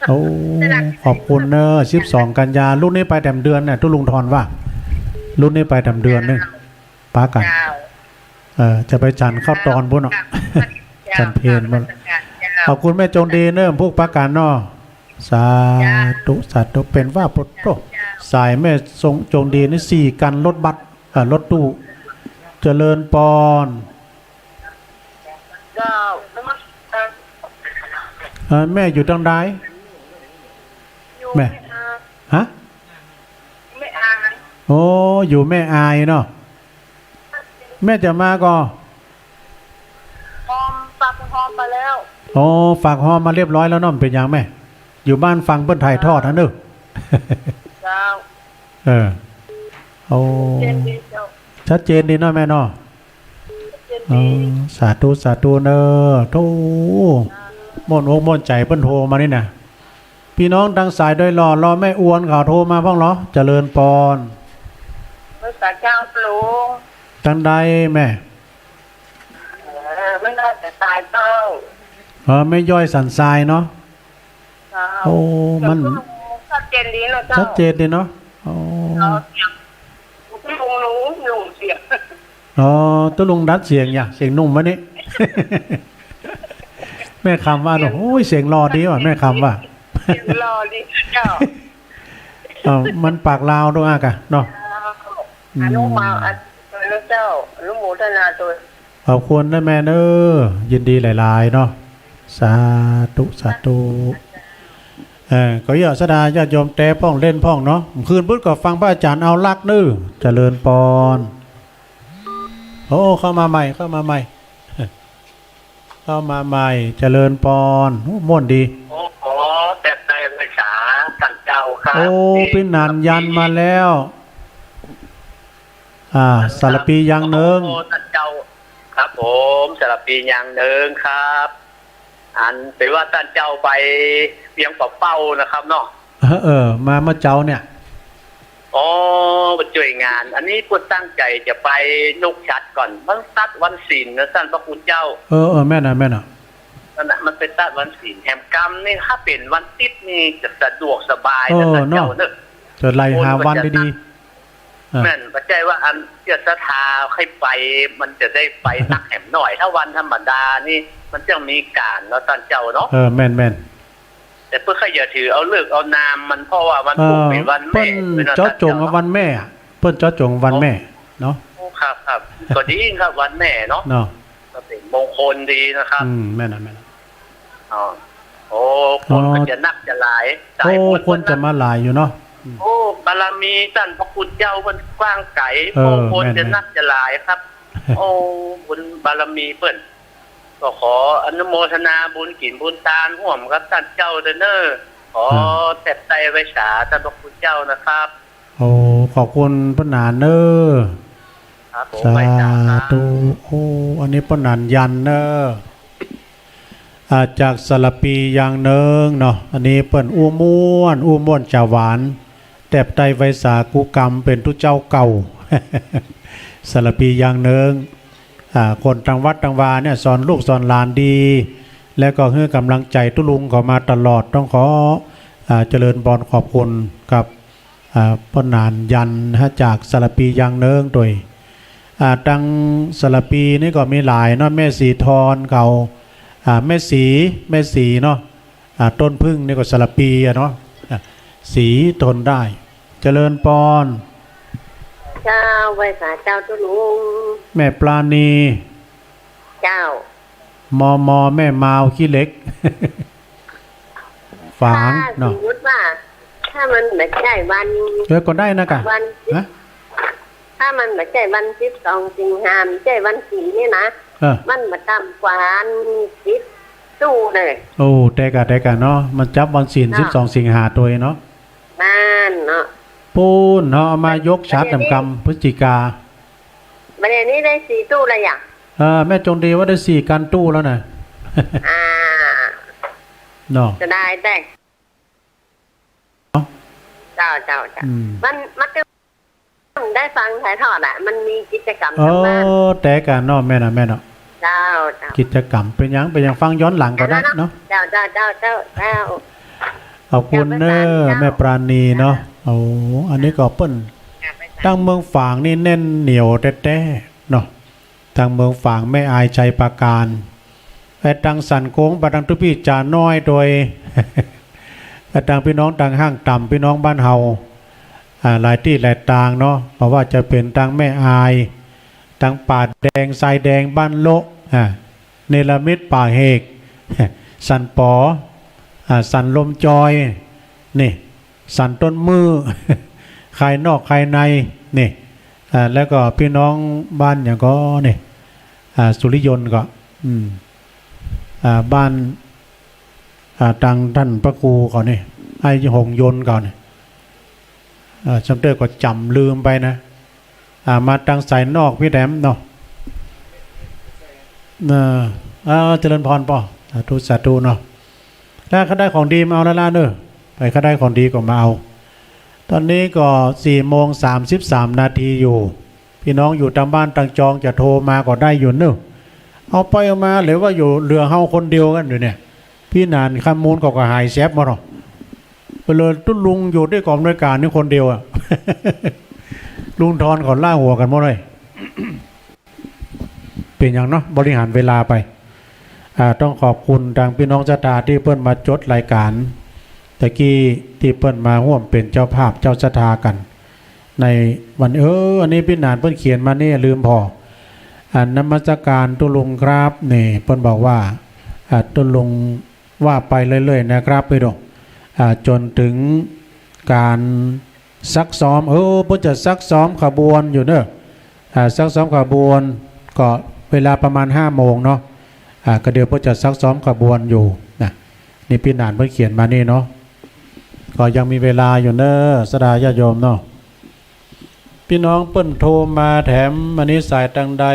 โอ้ขอบคุณเนอะ12 กันยารุ่นนี้ไปแถมเดือนเนี่ยทุลุงทอนว่ารุ่นนี้ไปแถมเดือนนึงป้ากัน เจ้า จะไปจันเข้าตอนบุญเนาะ จันเพลบุญขอบคุณแม่จงดีเนอะพวกป้ากันเนาะสาธุสาธุเป็นว่าพุทโธสายแม่ทรงจงดีนี่4 กันรถบัสรถตู้เจริญปอน เจ้า แม่อยู่ตรงใดแม่ฮะ ไม่อ่าน โอ้อยู่แม่อายเนาะแม่จะมาก็ หอมปักหอมไปแล้ว โอ้ฝากฮอมมาเรียบร้อยแล้วเนาะเป็นยังแม่อยู่บ้านฟังเปิ้นถ่ายทอดนะเนอะ เจ้า โอ้ เจนดีเจ้า ชัดเจนดีเนาะแม่เนาะ เจนดี สาธุสาธุเนอะโธ่ม่วนอกม่วนใจเปิ้นโทรมานี่นะพี่น้องทางสายโดยรอแม่อวนเขาโทรมาพ้องเหรอเจริญปอน ภาษาเจ้าปลูก ทางใดแม่ ไม่น่าจะตายเจ้า ไม่ย่อยสันทรายเนาะ เจ้า โอ้มัน ชัดเจนดีเนาะเจ้า ชัดเจนดีเนาะโอ้ เสียงลุงเสียง ตัวลุงดัดเสียงอย่าเสียงนุ่มวะนี่ แม่คำว่าโอ้ยเสียงรอดีว่ะแม่คำว่า เสียงรอดีเจ้า มันปากลาวด้วยกะเนาะ อนุมาอันแล้วเจ้าอนุโมทนาตัว ขอบคุณนะแม่เนอยินดีหลายๆเนาะสาธุสาธุก็อย่าสดาญาติโยมแต่พ่องเล่นพ่องเนาะคืนพุธก็ฟังพระอาจารย์เอาลักนื้อเจริญปอนโอ้เข้ามาใหม่เข้ามาใหม่ เข้ามาใหม่เจริญปอนม่วนดี โอ้ขอแต่ในภาษาท่านเจ้าครับ โอ้พี่นันยันมาแล้วสารปียังเนิง โอ้ท่านเจ้าครับผมสารปียังเนิงครับอันเป็นว่าท่านเจ้าไปเพียงเป้านะครับเนาะ มาเจ้าเนี่ย อ๋อมาช่วยงาน อันนี้พูดตั้งใจจะไปนกชัดก่อนมันตัดวันศีลนะท่านพระคุณเจ้า แม่น่ะนั่นน่ะมันเป็นตัดวันศีลแหมกรรมนี่ถ้าเป็นวันติดนี่จะสะดวกสบายนะท่านเจ้าเนอะ จะไล่หาวันดีๆ แม่นปัจจัยว่าอันเจ้าศรัทธาให้ไปมันจะได้ไปหนักแหมหน่อย ถ้าวันธรรมดานี่มันจะมีการเนาะท่านเจ้าเนาะ แม่นแต่เพื่อใครอย่าถือเอาเลิกเอานามมันเพราะว่ามันพุ่งเป็นวัน เปิ้ แม่ นเจาะจงวันแม่เปิ้นเจาะจงวันแม่เนาะ ครับก็ดีครับวันแม่เนาะ ก็เป็นมงคลดีนะครับแม่น่ะอ๋อโอ้คนก็จะนักจะหลายคนจะมาหลายอยู่เนาะ โอ้บารมีท่านพระคุณเจ้ามันกว้างไกลคนจะนักจะหลายครับ โอ้บุญบารมีเปิ้นก็ขออนุโมทนาบุญกินบุญทานห่วมครับท่านเจ้าเด้อเนอขอแตบใจไว้สาท่านพระคุณเจ้านะครับโอ้ขอบคุณปนานเนอครับผม สาธุโอ้อันนี้ปนานยันเนอจากสารปีอย่างเนิงเนาะอันนี้เปิ้นอู้ม่วนจ่าหวานแตบใจไว้สากุกรรมเป็นทุเจ้าเก่า สารปีอย่างเนิงคนทางวัดทางวาเนี่ยสอนลูกสอนหลานดีแล้วก็ให้กำลังใจตุลุงเขามาตลอดต้องขอเจริญบอนขอบคุณกับพ่อนานยันจากสารปียังเนิงโดยดังสารปีนี่ก็มีหลายเนาะแม่สีทอนเขาแม่สีเนาะต้นพึ่งนี่ก็สารปีเนาะสีทนได้เจริญปอนเจ้าไว้สาเจ้าตุลุงแม่ปลาณีเจ้ามอแม่มาวขี้เล็ก ฝางเนาะสมมติว่าถ้ามันไม่ใช่วันก็ได้นะกะวันถ้ามันไม่ใช่วัน12 สิงหาคมไม่ใช่วันศีลนี่นะมันมาตามกวาน10ตู้เลยโอ้แต่กะเนาะมันจับวันศีล12 สิงหาตัวเนาะนั่นเนาะปูนเนาะเอามายกชาร์จกำพฤศจิกาประเด็นนี้ได้4 ตู้เลยอย่างแม่จงดีว่าได้4 การตู้แล้วนะ เนาะ จะได้แต่เจ้ามันก็ได้ฟังถ่ายทอดอ่ะมันมีกิจกรรม โอ้ ทางบ้าน แต่กันเนาะแม่น่ะ เจ้า กิจกรรมเป็นหยังฟังย้อนหลังก็ได้เนาะ เจ้าขอบคุณเนอะแม่ปราณีเนาะโอ้อันนี้ก็เปิ้นตั้งเมืองฝางนี่แน่นเหนียวแท้ๆเนาะทางเมืองฝางไม่อายใจปราการไอ้ตังสันโค้งบาดังทุพี่จาน้อยโดย ไอ้ตังพี่น้องตังห้างต่ำพี่น้องบ้านเฮาหลายที่หลายตางเนาะเพราะว่าจะเป็นตังแม่อายตังป่าแดงทรายแดงบ้านโละเนรมิตป่าเฮก สันปอสันลมจอยนี่สันต้นมือ ใครนอกใครในนี่แล้วก็พี่น้องบ้านอย่างก็นี่สุริยนต์ก็บ้านตังท่านพระครูก่อนนี่ไอ้หงยนต์ก่อนนี่จำเต้ก็จำลืมไปนะมาตังสายนอกพี่แหลมเนาะเจริญพรป่ะสาธุเนาะถ้าเขาได้ของดีมาเอาละเนอะไปเขาได้ของดีก็มาเอาตอนนี้ก็4:33 นาทีอยู่พี่น้องอยู่ตามบ้านตามจองจะโทรมาก็ได้อยู่เนอะเอาไปเอามาหรือว่าอยู่เรือเฮาคนเดียวกันอยู่เนี่ยพี่นานคำมูลก็หายแซบมาหรอไปเลยตุ้ลุงอยู่ด้วยกองด้วยการนี่คนเดียวอ่ะ ลุงทอนก่อนล่าหัวกันหมดเลย เป็นอย่างเนาะบริหารเวลาไปต้องขอบคุณทางพี่น้องชะตาที่เพิ่นมาจดรายการตะกี้ที่เพิ่นมาร่วมเป็นเจ้าภาพเจ้าชะตากันในวันอันนี้พี่นานเพิ่นเขียนมานี่ลืมพอนมัสการตุลุงครับนี่เพิ่นบอกว่าตุลุงว่าไปเรื่อยๆนะครับพี่ดอกจนถึงการซักซ้อมเพิ่นจะซักซ้อมขบวนอยู่เนอะซักซ้อมขบวนก็เวลาประมาณ5 โมงเนาะก็เดี๋ยวเพิ่นจะซักซ้อมขบวนอยู่นะนี่พี่นานเพิ่นเขียนมานี่เนาะก็ยังมีเวลาอยู่เนอะสดาญาติโยมเนาะพี่น้องเปิ้นโทรมาแถมอันนี้สายตังใด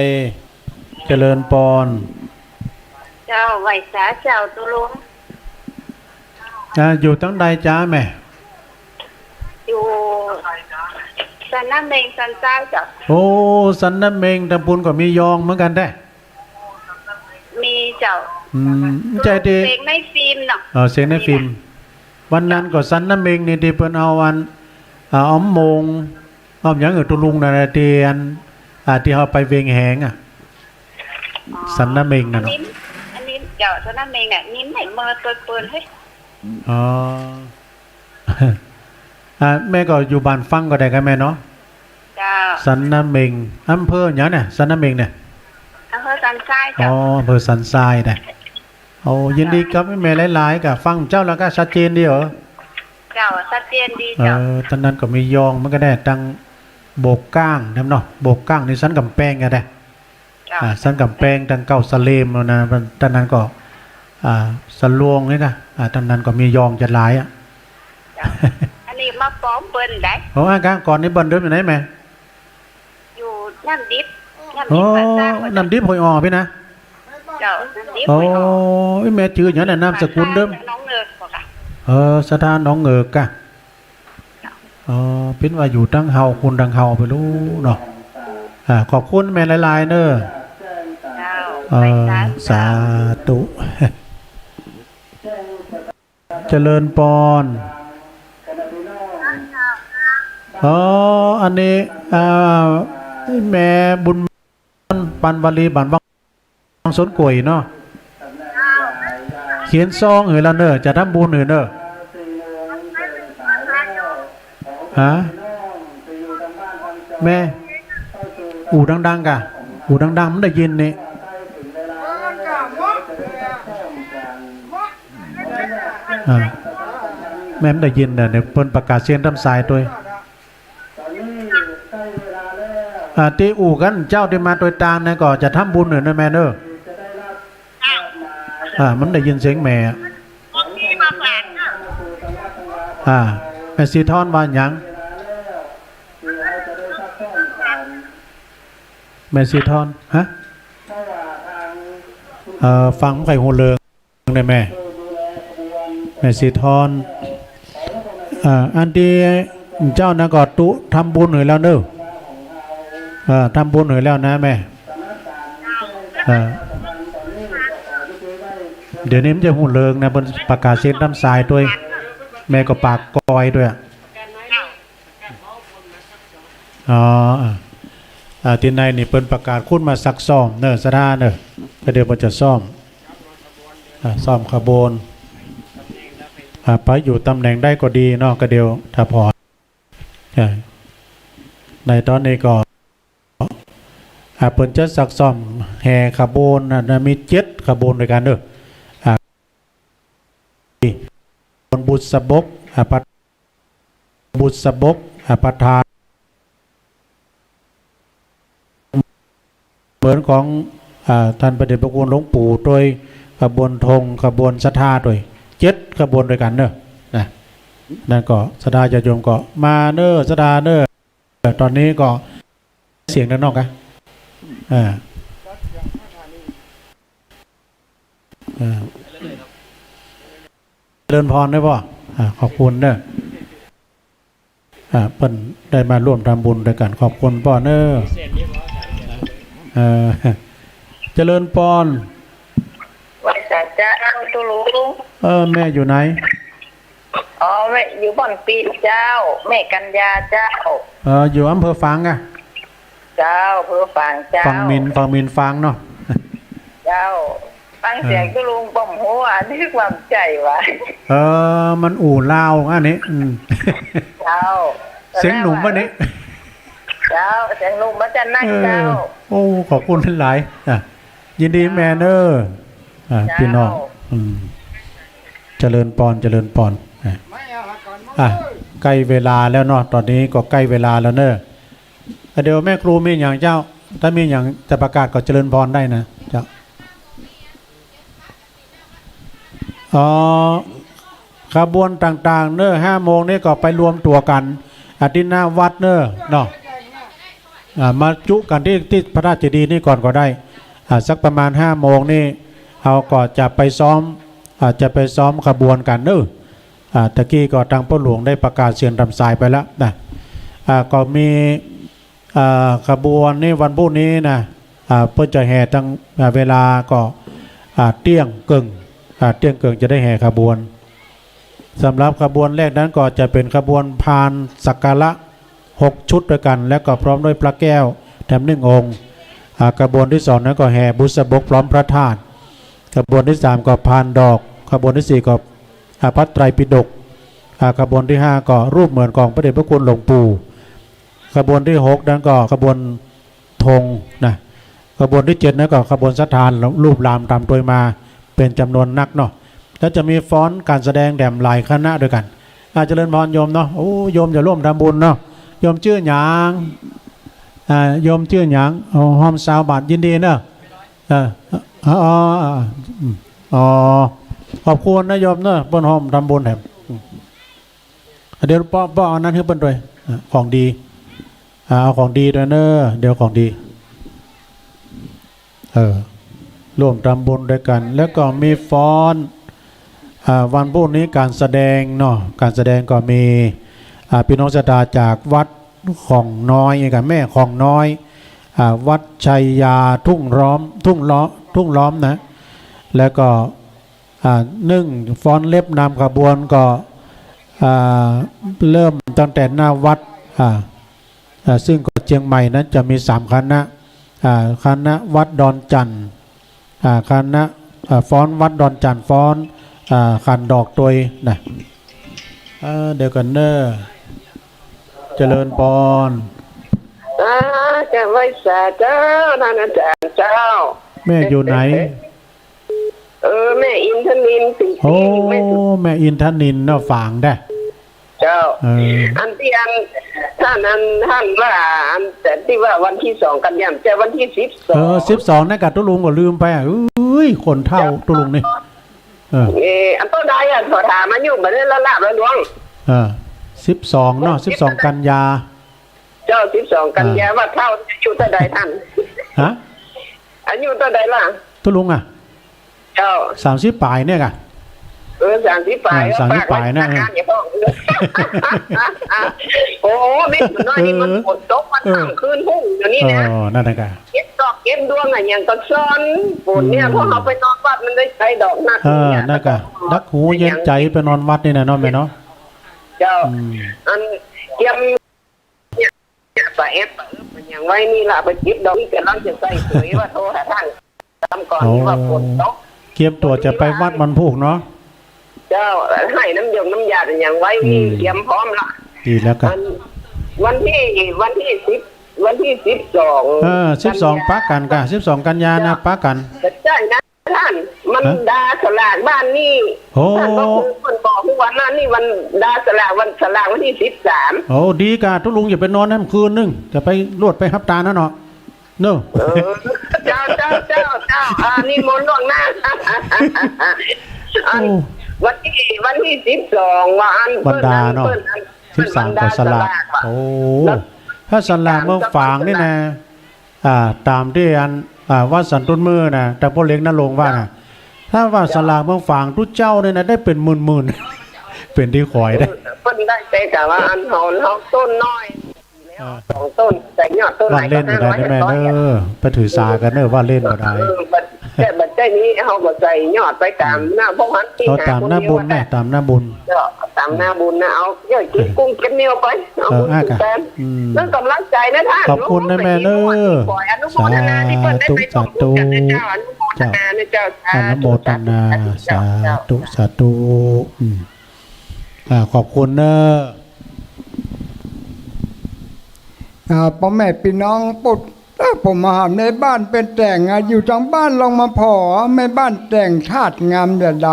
เจริญปอนเจ้าไหวสาเจ้าตุลุงอยู่ตังใดจ้าแม่อยู่สันน้ำเมงสันเจ้าจ้ะโอ้สันน้ำเมงตำปุนก็มียองเหมือนกันได้มีเจ้าใจดีเสียงในฟิล์มเนาะเสียงในฟิล์มวันนั้นก็สันน้ำเมงนี่ที่เปิ้นเอาวันอ้อมมงอ้อมยังตุลุงนะเตียนที่เขาไปเวียงแหงสันน้ำเมงนะเนาะอันนี้เจ้าสันน้ำเมงนิ้มไหนเมื่อตัวเปิ้นให้แม่ก็อยู่บ้านฟังก็ได้กันแม่เนาะสันน้ำเมงอำเภออย่างเนี่ยสันน้ำเมงเนี่ยอำเภอสันทรายจ้ะอำเภอสันทรายได้ยินดีกับแม่หลายๆกับฟังเจ้าแล้วก็ชัดเจนดีเหรอเจ้าชัดเจนดีเจ้าตอนนั้นก็มียองมันก็ได้ตั้งโบกก้างทำเนาะโบกก้างในสันกำแพงก็ได้สันกำแพงตั้งเก้าสเลมแล้วนะตอนนั้นก็สลวงนี่ค่ะตอนนั้นก็มียองจะหลายอันนี้มาป้อมเปิ้นได้ก่อนนี้เบิ้นเดิมอยู่ไหนแม่อยู่น้ำดิบน้ำดิบหอยอ่อพี่นะเจ้าน้ำดิบหอยอ่อแม่ชื่ออย่างนั้นนามสกุลเดิมน้องเงิกค่ะสถานน้องเงิกกะเป็นว่าอยู่ตั้งเฮาคุณดังเฮาไปรู้เนาะขอบคุณแม่หลายๆเนอะสาธุเจริญปอนอันนี้แม่บุญปันวลีบันวังสนกล้วยเนาะเขียนซองแล้วเนอะจะทำบุญเนอะแม่อู่ดังๆกะอู่ดังๆมันได้ยินนี่แม่มันได้ยินเนี่ยเพิ่นประกาศเสียงทำสายตัวที่อู่กันเจ้าที่มาโดยตามเนี่ยก็จะทำบุญนะแม่เนอะมันได้ยินเสียงแม่แม่สีทอนว่าอย่างแม่สีทอนฟังไข่หัวเลืองได้แม่ ม่สีทอนอันที่เจ้านะก็ตุทำบุญหน่อยแล้วเนอะทำบุญหน่อยแล้วนะแม่เดี๋ยวนี้มันจะหุ่นเริงนะบนประกาศเส้นน้ำทรายด้วยแม่ก็ปากกอยด้วยที่ในนี่เป็นประกาศคุ้นมาซักซ่อมเนอะสถานเนอะก็เดี๋ยวมันจะซ่อมขบวนไปอยู่ตำแหน่งได้ก็ดีเนาะก็เดียวถ้าพอในตอนนี้ก็เปิดจะซักซ่อมแห่ขบวนนะมี7ขบวนด้วยกันเนอะบุษบกประธานเหมือนของท่านประเดชพระคุณหลวงปู่โดยขบวนธงขบวนศรัทธาโดย7ขบวนด้วยกันเนอะนั่นก็ศรัทธาญาติโยมก็มาเนอะศรัทธาเนอะตอนนี้ก็เสียงด้านนอกกันเดินพรได้ป่ะขอบคุณเนอะเพิ่นได้มาร่วมทำบุญด้วยกันขอบคุณป่อเนอะเจริญพรวัดสัจจะตุลุงแม่อยู่ไหนแม่อยู่บ่อนปีเจ้าแม่กัญญาเจ้าอยู่อำเภอฝางอะเจ้าอำเภอฝางเจ้าฝางมินฝางเนาะเจ้าฟังเสียงตุลุงป้อมหัวนี่ความใจวะมันอู่ลาวอันนี้เจ้าเสียงหนุ่มวะนี้เจ้าเสียงหนุ่มมาจากนั่นเจ้าโอ้ขอบคุณหลายยินดีแมนเนอร์พี่น้องเจริญปอนใกล้เวลาแล้วเนาะตอนนี้ก็ใกล้เวลาแล้วเนอะเดี๋ยวแม่ครูมีอย่างเจ้าถ้ามีอย่างจะประกาศก็เจริญพรได้นะเจ้าขบวนต่างๆเนอะ5 โมงนี่ก็ไปรวมตัวกันที่หน้าวัดเนอะเนาะมาจุกันที่พระราชเจดีย์นี่ก่อนก็ได้สักประมาณ5 โมงนี่เอาก็จะไปซ้อมขบวนกันเนอะตะกี้ก็ทางพ่อหลวงได้ประกาศเสียงรำสายไปแล้วนะก็มีขบวนนี่วันพรุ่งนี้นะเพื่อจะแห่ตั้งเวลาก็เที่ยงเกิงจะได้แห่ขบวนสำหรับขบวนแรกนั้นก็จะเป็นขบวนพานสักการะ6 ชุดด้วยกันและก็พร้อมด้วยพระแก้วแถม1 องค์ขบวนที่2นั้นก็แห่บุษบกพร้อมพระธาตุขบวนที่3ก็พานดอกขบวนที่4ก็พระไตรปิฎกขบวนที่5ก็รูปเหมือนของพระเดชพระคุณหลวงปู่ขบวนที่6นั้นก็ขบวนธงนะขบวนที่7นั้นก็ขบวนสัทธานรูปรามตามตัวมาเป็นจำนวนนักเนาะแล้วจะมีฟ้อนการแสดงแด่มหลายคณะด้วยกันเจริญพรโยมเนาะโอ้โยมจะร่วมทำบุญเนาะโยมชื่อหยางโยมชื่อหยางหอมสาวบาทยินดีเนาะขอบคุณนะโยมเนาะบนหอมทำบุญแถมเดี๋ยวป้าเอานั้นให้เปิ้ลด้วยของดีเอาของดีด้วยเนอะเดี๋ยวของดีร่วมทำบุญด้วยกันแล้วก็มีฟ้อนวันพรุ่งนี้การแสดงเนาะการแสดงก็มีพี่น้องศรัทธาจากวัดของน้อยกับแม่ของน้อยวัดชัยยาทุ่งล้อมนะแล้วก็ฟ้อนเล็บนำขบวนก็เริ่มตั้งแต่หน้าวัดซึ่งก็เชียงใหม่นั้นจะมี3 คณะคณะวัดดอนจันทร์คณะฟ้อนวัดดอนจันทร์ฟ้อนขันดอกตัวนะเดี๋ยวกันเนอเจริญพรจะไว้สาเจ้าท่านอาจารย์เจ้าแม่อยู่ไหนแม่อินทนินสิโอ้แม่อินทนินเนาะฝางได้เจ้าอันที่ท่านว่าแต่ที่ว่าวันที่2 กันยายนจะวันที่12นั่นกับตุลุงก็ลืมไปคนเท่าตุลุงนี่อันต้นได้ถอดถามาอยู่เหมือนละลาบละหลวง12เนาะ12 กันยาเจ้า12 กันยาว่าเท่าอายุเท่าใดท่านอายุเท่าใดล่ะตุลุงเจ้า30 ปลายเนี่ยกะ 30 ปลายนะโอ้ไม่ถึงน้อยนี่มันฝนตกมันข้ามคืนหุ่งอย่างนี้นะนั่นนะกะเก็บดอกเก็บดวงอย่างก็ซ้อนฝนเนี่ยพอเขาไปนอนวัดมันได้ใช้ดอกนักนั่นกะดักหูเย็นใจไปนอนวัดนี่นะเนาะแม่เนาะเจ้าอันเตรียมเนี่ยปะเอฟมันอย่างไว้นี่ล่ะไปเก็บดอกนี่กำลังจะใส่ปุ๋ยว่าโทรหาท่านทำก่อนที่ว่าฝนตกเก็บตัวจะไปวัดมันพูกเนาะเจ้าให้น้ำยงน้ำยาอย่างไว้นี่เตรียมพร้อมละดีแล้วกันวันที่12ปักกันกะ12 กันยานะปักกันใช่นะท่านมันดาสลากบ้านนี่ท่านก็คือคนบอกทุกวันนั้นนี่วันดาสลากวันสลากวันที่13โอ้ดีกะทุลุงอย่าไปนอนน้ำคืนนึงจะไปรวดไปฮับตานะเนาะเนอะเจ้านี่มนต์ล่วงหน้าวันที่12วันบรรดาเนาะ13ก็สลากโอ้ถ้าสลากเมืองฝางนี่นะตามที่อันว่าสันต้นมือนะแต่พ่อเล็กนั่นลงว่านะถ้าว่าสลากเมืองฝางทุกเจ้าเนี่ยนะได้เป็นหมื่นเป็นที่ขอยได้เพิ่นได้แต่กะว่าอันหอนเฮาต้นน้อย2 ต้นแต่ยอดต้นไหนว่าเล่นบ่ได้แม่ไปถือสากันว่าเล่นบ่ได้แต่บัดใจนี้เฮาก็ใส่ยอดไปตามหน้าพวกนั้นที่ตามหน้าบุญนะตามหน้าบุญตามหน้าบุญนะเอาย่อยกินกุ้งกินเนียวไปเอาแทนนั่นกำลังใจนะท่านขอบคุณนะแม่สาธุสาธุเจ้าอนุโมทนาสาธุขอบคุณเนอะพ่อแม่พี่น้องปุดผมมาหาในบ้านเป็นแต่งอยู่ทางบ้านลองมาพอแม่บ้านแต่งชาติงามใด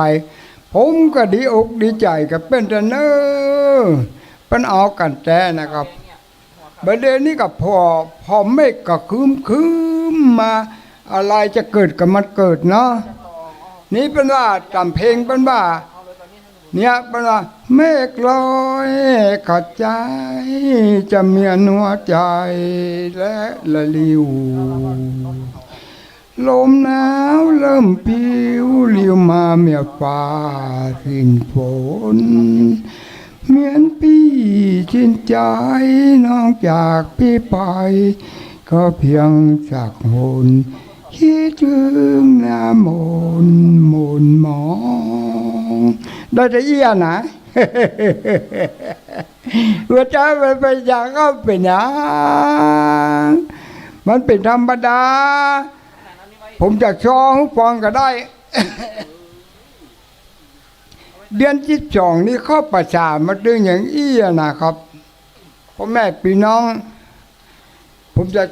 ผมก็ดีอกดีใจกับเป็นแต่เนเป็นเอากันแต่นะครับประเด็นนี้กับพอเมฆก็คืมมาอะไรจะเกิดกับมันเกิดเนาะนี่เป็นว่าจำเพลงเป็นว่าเนี่ยเป็นว่าเมฆลอยขัดใจจะเมียนหัวใจและละลิวลมหนาวเริ่มพิวเลี้ยวมาเมียฟ้าสิ้นฝนเมียนพี่ชินใจน้องจากพี่ไปก็เพียงจากหนคิดถึงหน้ามนมองได้แต่เอี้ยนะหัวใจมันเป็นอย่างก็เป็นอย่างมันเป็นธรรมดาผมจะชองฟังก็ได้ เดือน12นี่เข้าประชามาดึงอย่างเอี้ยนะครับพ่อแม่พี่น้องผมจะ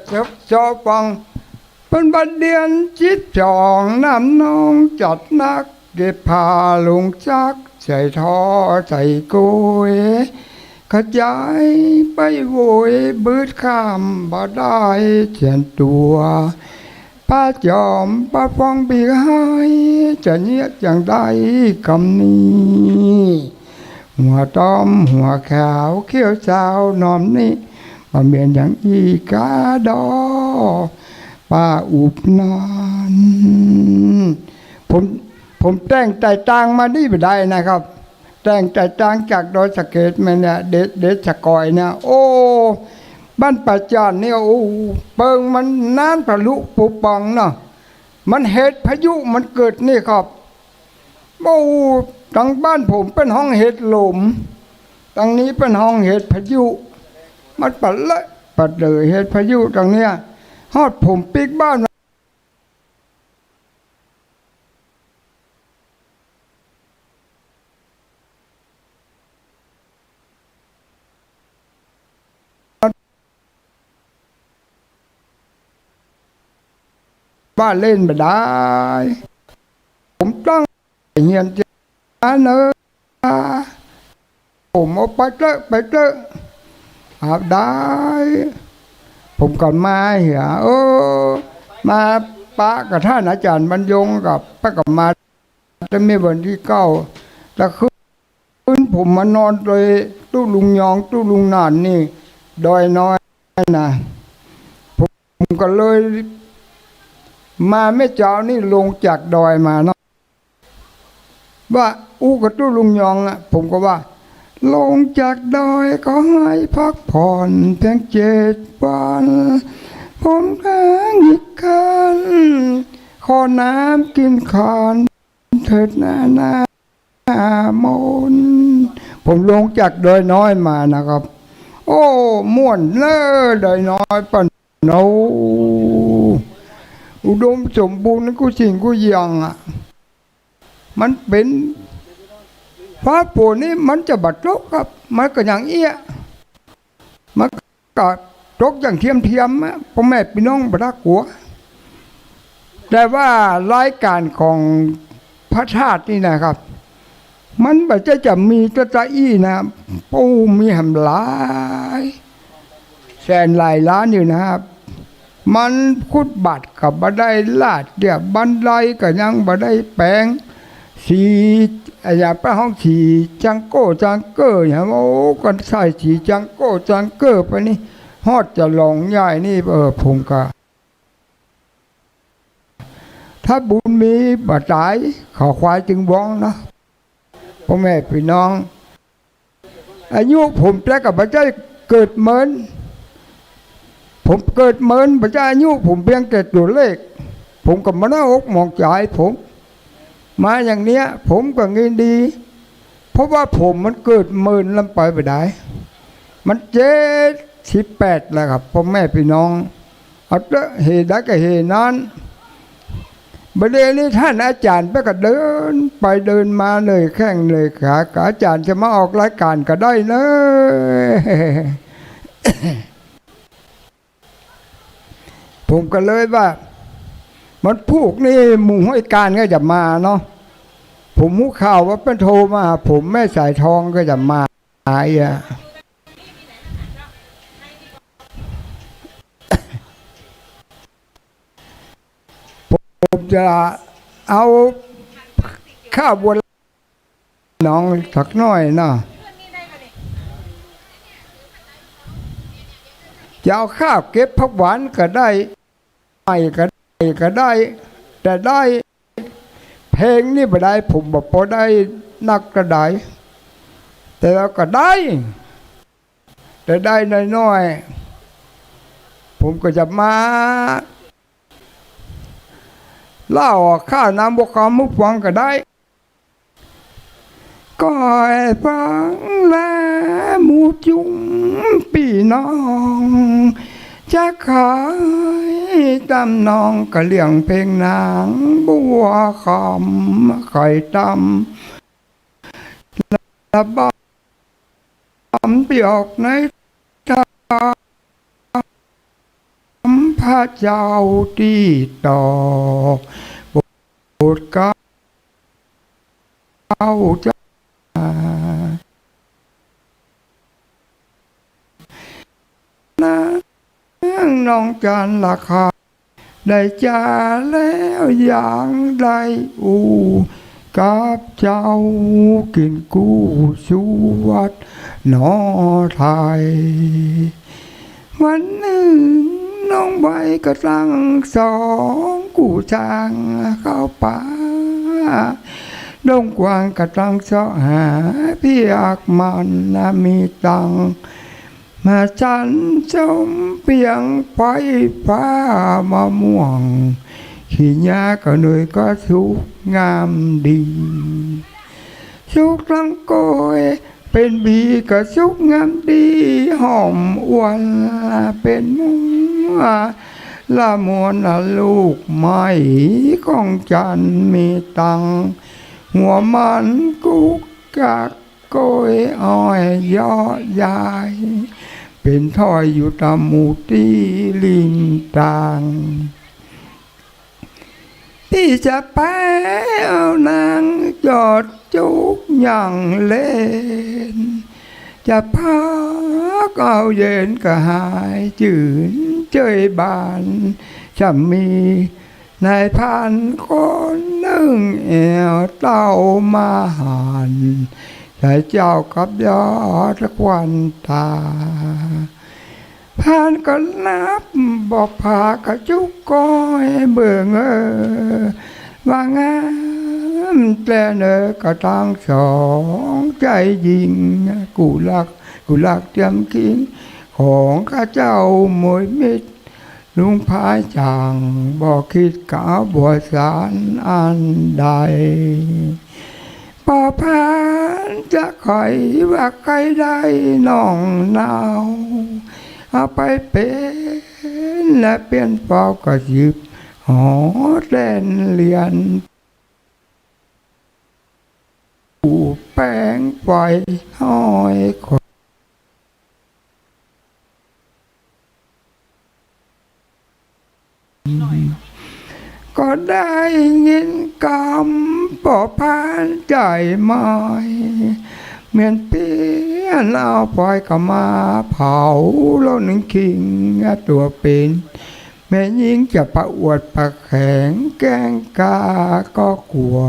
ชอบฟังเป็นบัดเดือน12น้ำน้องจัดนักเก็บผ้าลงจักใส่ท่อใส่โกยขจายไปโวยบืดข้ามบ่ได้เจียนตัวป้าจอมป้าฟองบีให้จะเนียอย่างใดคำนี้หัวต้อมหัวขาวเขี้ยวสาวนอมนี่มาเมียนอย่างอีกาดอป้าอุบนานผมแต่งแต่ตังมาดีไปได้นะครับแต่งแต่ตังจากดอยสะเก็ดมาเนี่ยเด็ดสะกอยเนี่ยโอ้บ้านป่าจานเนี่ยโอ้เปิงมันน้ำทะลุปุปังเนาะมันเหตุพายุมันเกิดนี่ครับโอ้ทางบ้านผมเป็นห้องเหตุลมทางนี้เป็นห้องเหตุพายุมันปัดเลยปัดเลยเหตุพายุตรงเนี้ยฮอดผมปิกบ้านบ้านเล่นไม่ได้ผมต้องเงียนจะเนอะผมเอาไปเจออาบได้ผมก่อนมาเหี่ยมาปะกับท่านอาจารย์บรรยงกับป้ากับมาจะไม่วันที่9แต่คืนผมมานอนโดยตู้ลุงยองตู้ลุงนานนี่ดอยน้อยนะผมก็เลยมาแม่เจ้านี่ลงจากดอยมาเนาะ ว่าอู้กับตู้ลุงยองอ่ะผมก็ว่าลงจากดอยก็ให้พักผ่อนเพียง7 วันผมค้างอีกคันขอน้ำกินขานเถิดหน้ามนผมลงจากดอยน้อยมานะครับโอ้ม่วนเน้อดอยน้อยปะโนอุดมสมบูรณ์กูสิ่งกูยังอ่ะมันเป็นฟ้าฝนนี่มันจะบัดตกครับมันก็อย่างเอี้ยมันก็ตกอย่างเทียมพ่อแม่พี่น้องบรักหัวแต่ว่ารายการของพระธาตุนี่นะครับมันแบบจะมีตัวตาอี้นะปูมีหำหลายแสนหลายล้านอยู่นะครับมันคุดบัตรกับบัได้ลาดเดียบบันไดกับยังบัได้แปลงสีอย่าไปห้องสีจังโก้จังเกอร์อย่างโอ้กันใส่สีจังโก้จังเกอร์ไปนี่ฮอดจะลองใหญ่นี่ผมก็ถ้าบุญมีบาดตายขอควายจึงบ้องนะพ่อแม่พี่น้องอายุผมแต่กับพระเจ้าเกิดเหมือนผมเกิดเหมือนพระเจ้าอายุผมเพียงแต่ตัวเลขผมกับมโนอกมองใจผมมาอย่างเนี้ยผมก็เงินดีเพราะว่าผมมันเกิดเหมือนลำไปได้มัน78แล้วครับพ่อแม่พี่น้องเอาเหตุใดก็เหตุนั้นประเดี๋ยวนี้ท่านอาจารย์ไปก็เดินไปเดินมาเลยแข้งเลยขาอาจารย์จะมาออกรายการก็ได้เลย ผมก็เลยว่ามันพูกนี่หมู่ห้อยการก็จะมาเนาะผมหูข่าวว่าเป็นโทรมาผมแม่สายทองก็จะมาผมจะเอาข้าวบัวน้องสักหน่อยเนาะจะเอาข้าวเก็บผักหวานก็ได้ไม่ก็ได้แต่ได้เพลงนี่ไม่ได้ผมบอกพอได้นักก็ได้แต่เราก็ได้แต่ได้น้อยๆผมก็จะมาเล่าข้าน้ำบกคำมุกฟังก็ได้ก็ให้ฟังและหมูจุ้งปีน้องจะขายตำนองกะเลี่ยงเพลงนางบัวคำไข่ตำระบำเปียกในตาพระเจ้าที่ต่อโปรดเกล้าเจ้าน้องจันราคาได้จาแล้วอย่างใดกับเจ้ากินกู้สู่วัดนอไทยวันหนึ่งน้องใบก็ตั้ง2กู้ช้างเข้าป่าดงกวางก็ตั้งเสาะหาพี่อักมันมีตังมาจันจมเปียงไปฟ้ามะม่วงขี้ยาก็หน่อยก็สุกงามดีสุกลังโกยเป็นบีก็สุกงามดีหอมอ้วนเป็นมัวละมวนลูกไม้ของจันมีตังหัวมันกุกกักโกยอ้อยยอใหญ่เป็นถ้อยอยู่ตามหมู่ตีลิงต่างที่จะไปเอานางจอดจุกอย่างเล่นจะพักเอาเย็นก็หายจืนเจยบานจะมีนายพันคนหนึ่งแอวเต้ามาหันใจเจ้ากับยอดควันตาผ่านก็นับบอกพากระจุกก้อยเบื่อว่างา แต่เนอก็ตั้งสองใจยิงกูรักเตรียมคิงของข้าเจ้ามวยมิตรลุงพายจางบอกคิดกาบัวสารอันใดป่าพานจะคอยว่าใครได้น้องนาวเอาไปเป็นและเปลี่ยนเป่ากระยิบหอแดนเลียนปูแป้งไฟห้อยขอก็ได้ยินคำป่อพานใจไม้เหมือนเปี้ยนเอาปล่อยก็มาเผาแล้วหนึ่งคิงตัวเป็นแม่ยิงจะประอวดประแข็งแกงกาก็กลัว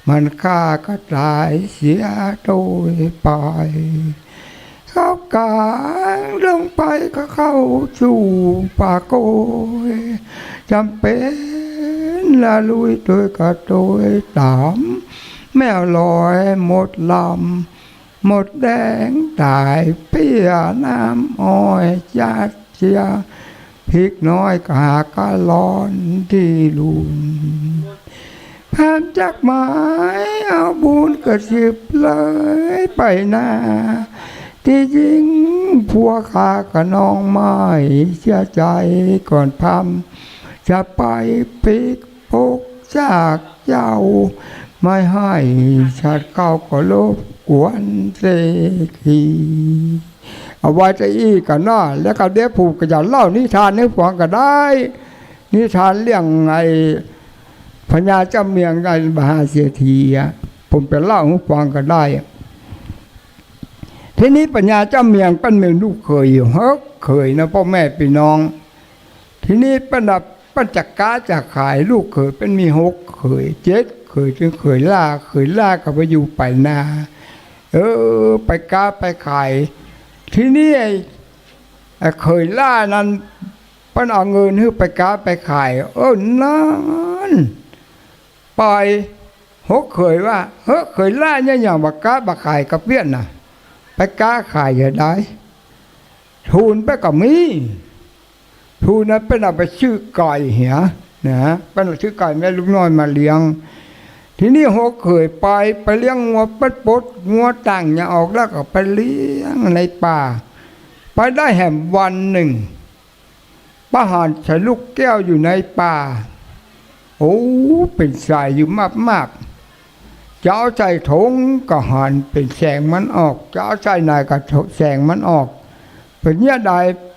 มันฆ่าก็ตายเสียโดยไปเข้ากลางลงไปก็เข้าสู่ป่าโกยจำเป็นละลุยโดยกระโดยตามแมวลอยหมดลำหมดแดงตายเพียน้ำอ้อยจัดเชียพริกน้อยกากะร้อนที่ลุนผ่านจากไม้เอาบุญกระชิบเลยไปหน้าที่จริงผัวข้ากับน้องไม่เสียใจก่อนพำจะไปปิกปกจากเจ้าไม่ให้ชัดเข้าก็ลบกวนเสกีเอาไว้จะอี้กันนะแล้วก็เดี๋ยวผูกก็จะเล่านิทานให้ฟังก็ได้นิทานเรื่องไงพญาเจ้าเมียงไงมหาเศรษฐีผมไปเล่าให้ฟังก็ได้ทีนี้ปัญญาเจ้าเมียงเป็นเมืองลูกเคยอยู่เคยนะพ่อแม่พี่น้องทีนี้ปัญจักกาจะขายลูกเคยเป็นมี6เคย7เคยถึงเคยล่าก็ไปอยู่ไปนาไปกาไปขายทีนี้เคยล่านั้นปัญเอาเงินให้ไปกาไปขายนั่นไป6เคยว่าเคยล่าเนี่ยอย่างบักกาบักขายกับเวียนน่ะไปกาขายอย่างไรทูนไปกับมีทูนนั้นเป็นเอาไปชื่อไก่เหียนะเป็นเอาชื่อไก่แม่ลูกน้อยมาเลี้ยงทีนี้6เคยไปเลี้ยงงัวปัดปดงัวต่างอย่าออกแล้วก็ไปเลี้ยงในป่าไปได้แห่งวันหนึ่งป้าหานใส่ลูกแก้วอยู่ในป่าเป็นสายอยู่มากจะเอาใจถงก็หันเป็นแสงมันออกจะเอาใจนายก็แสงมันออกเป็นเนี้ยใด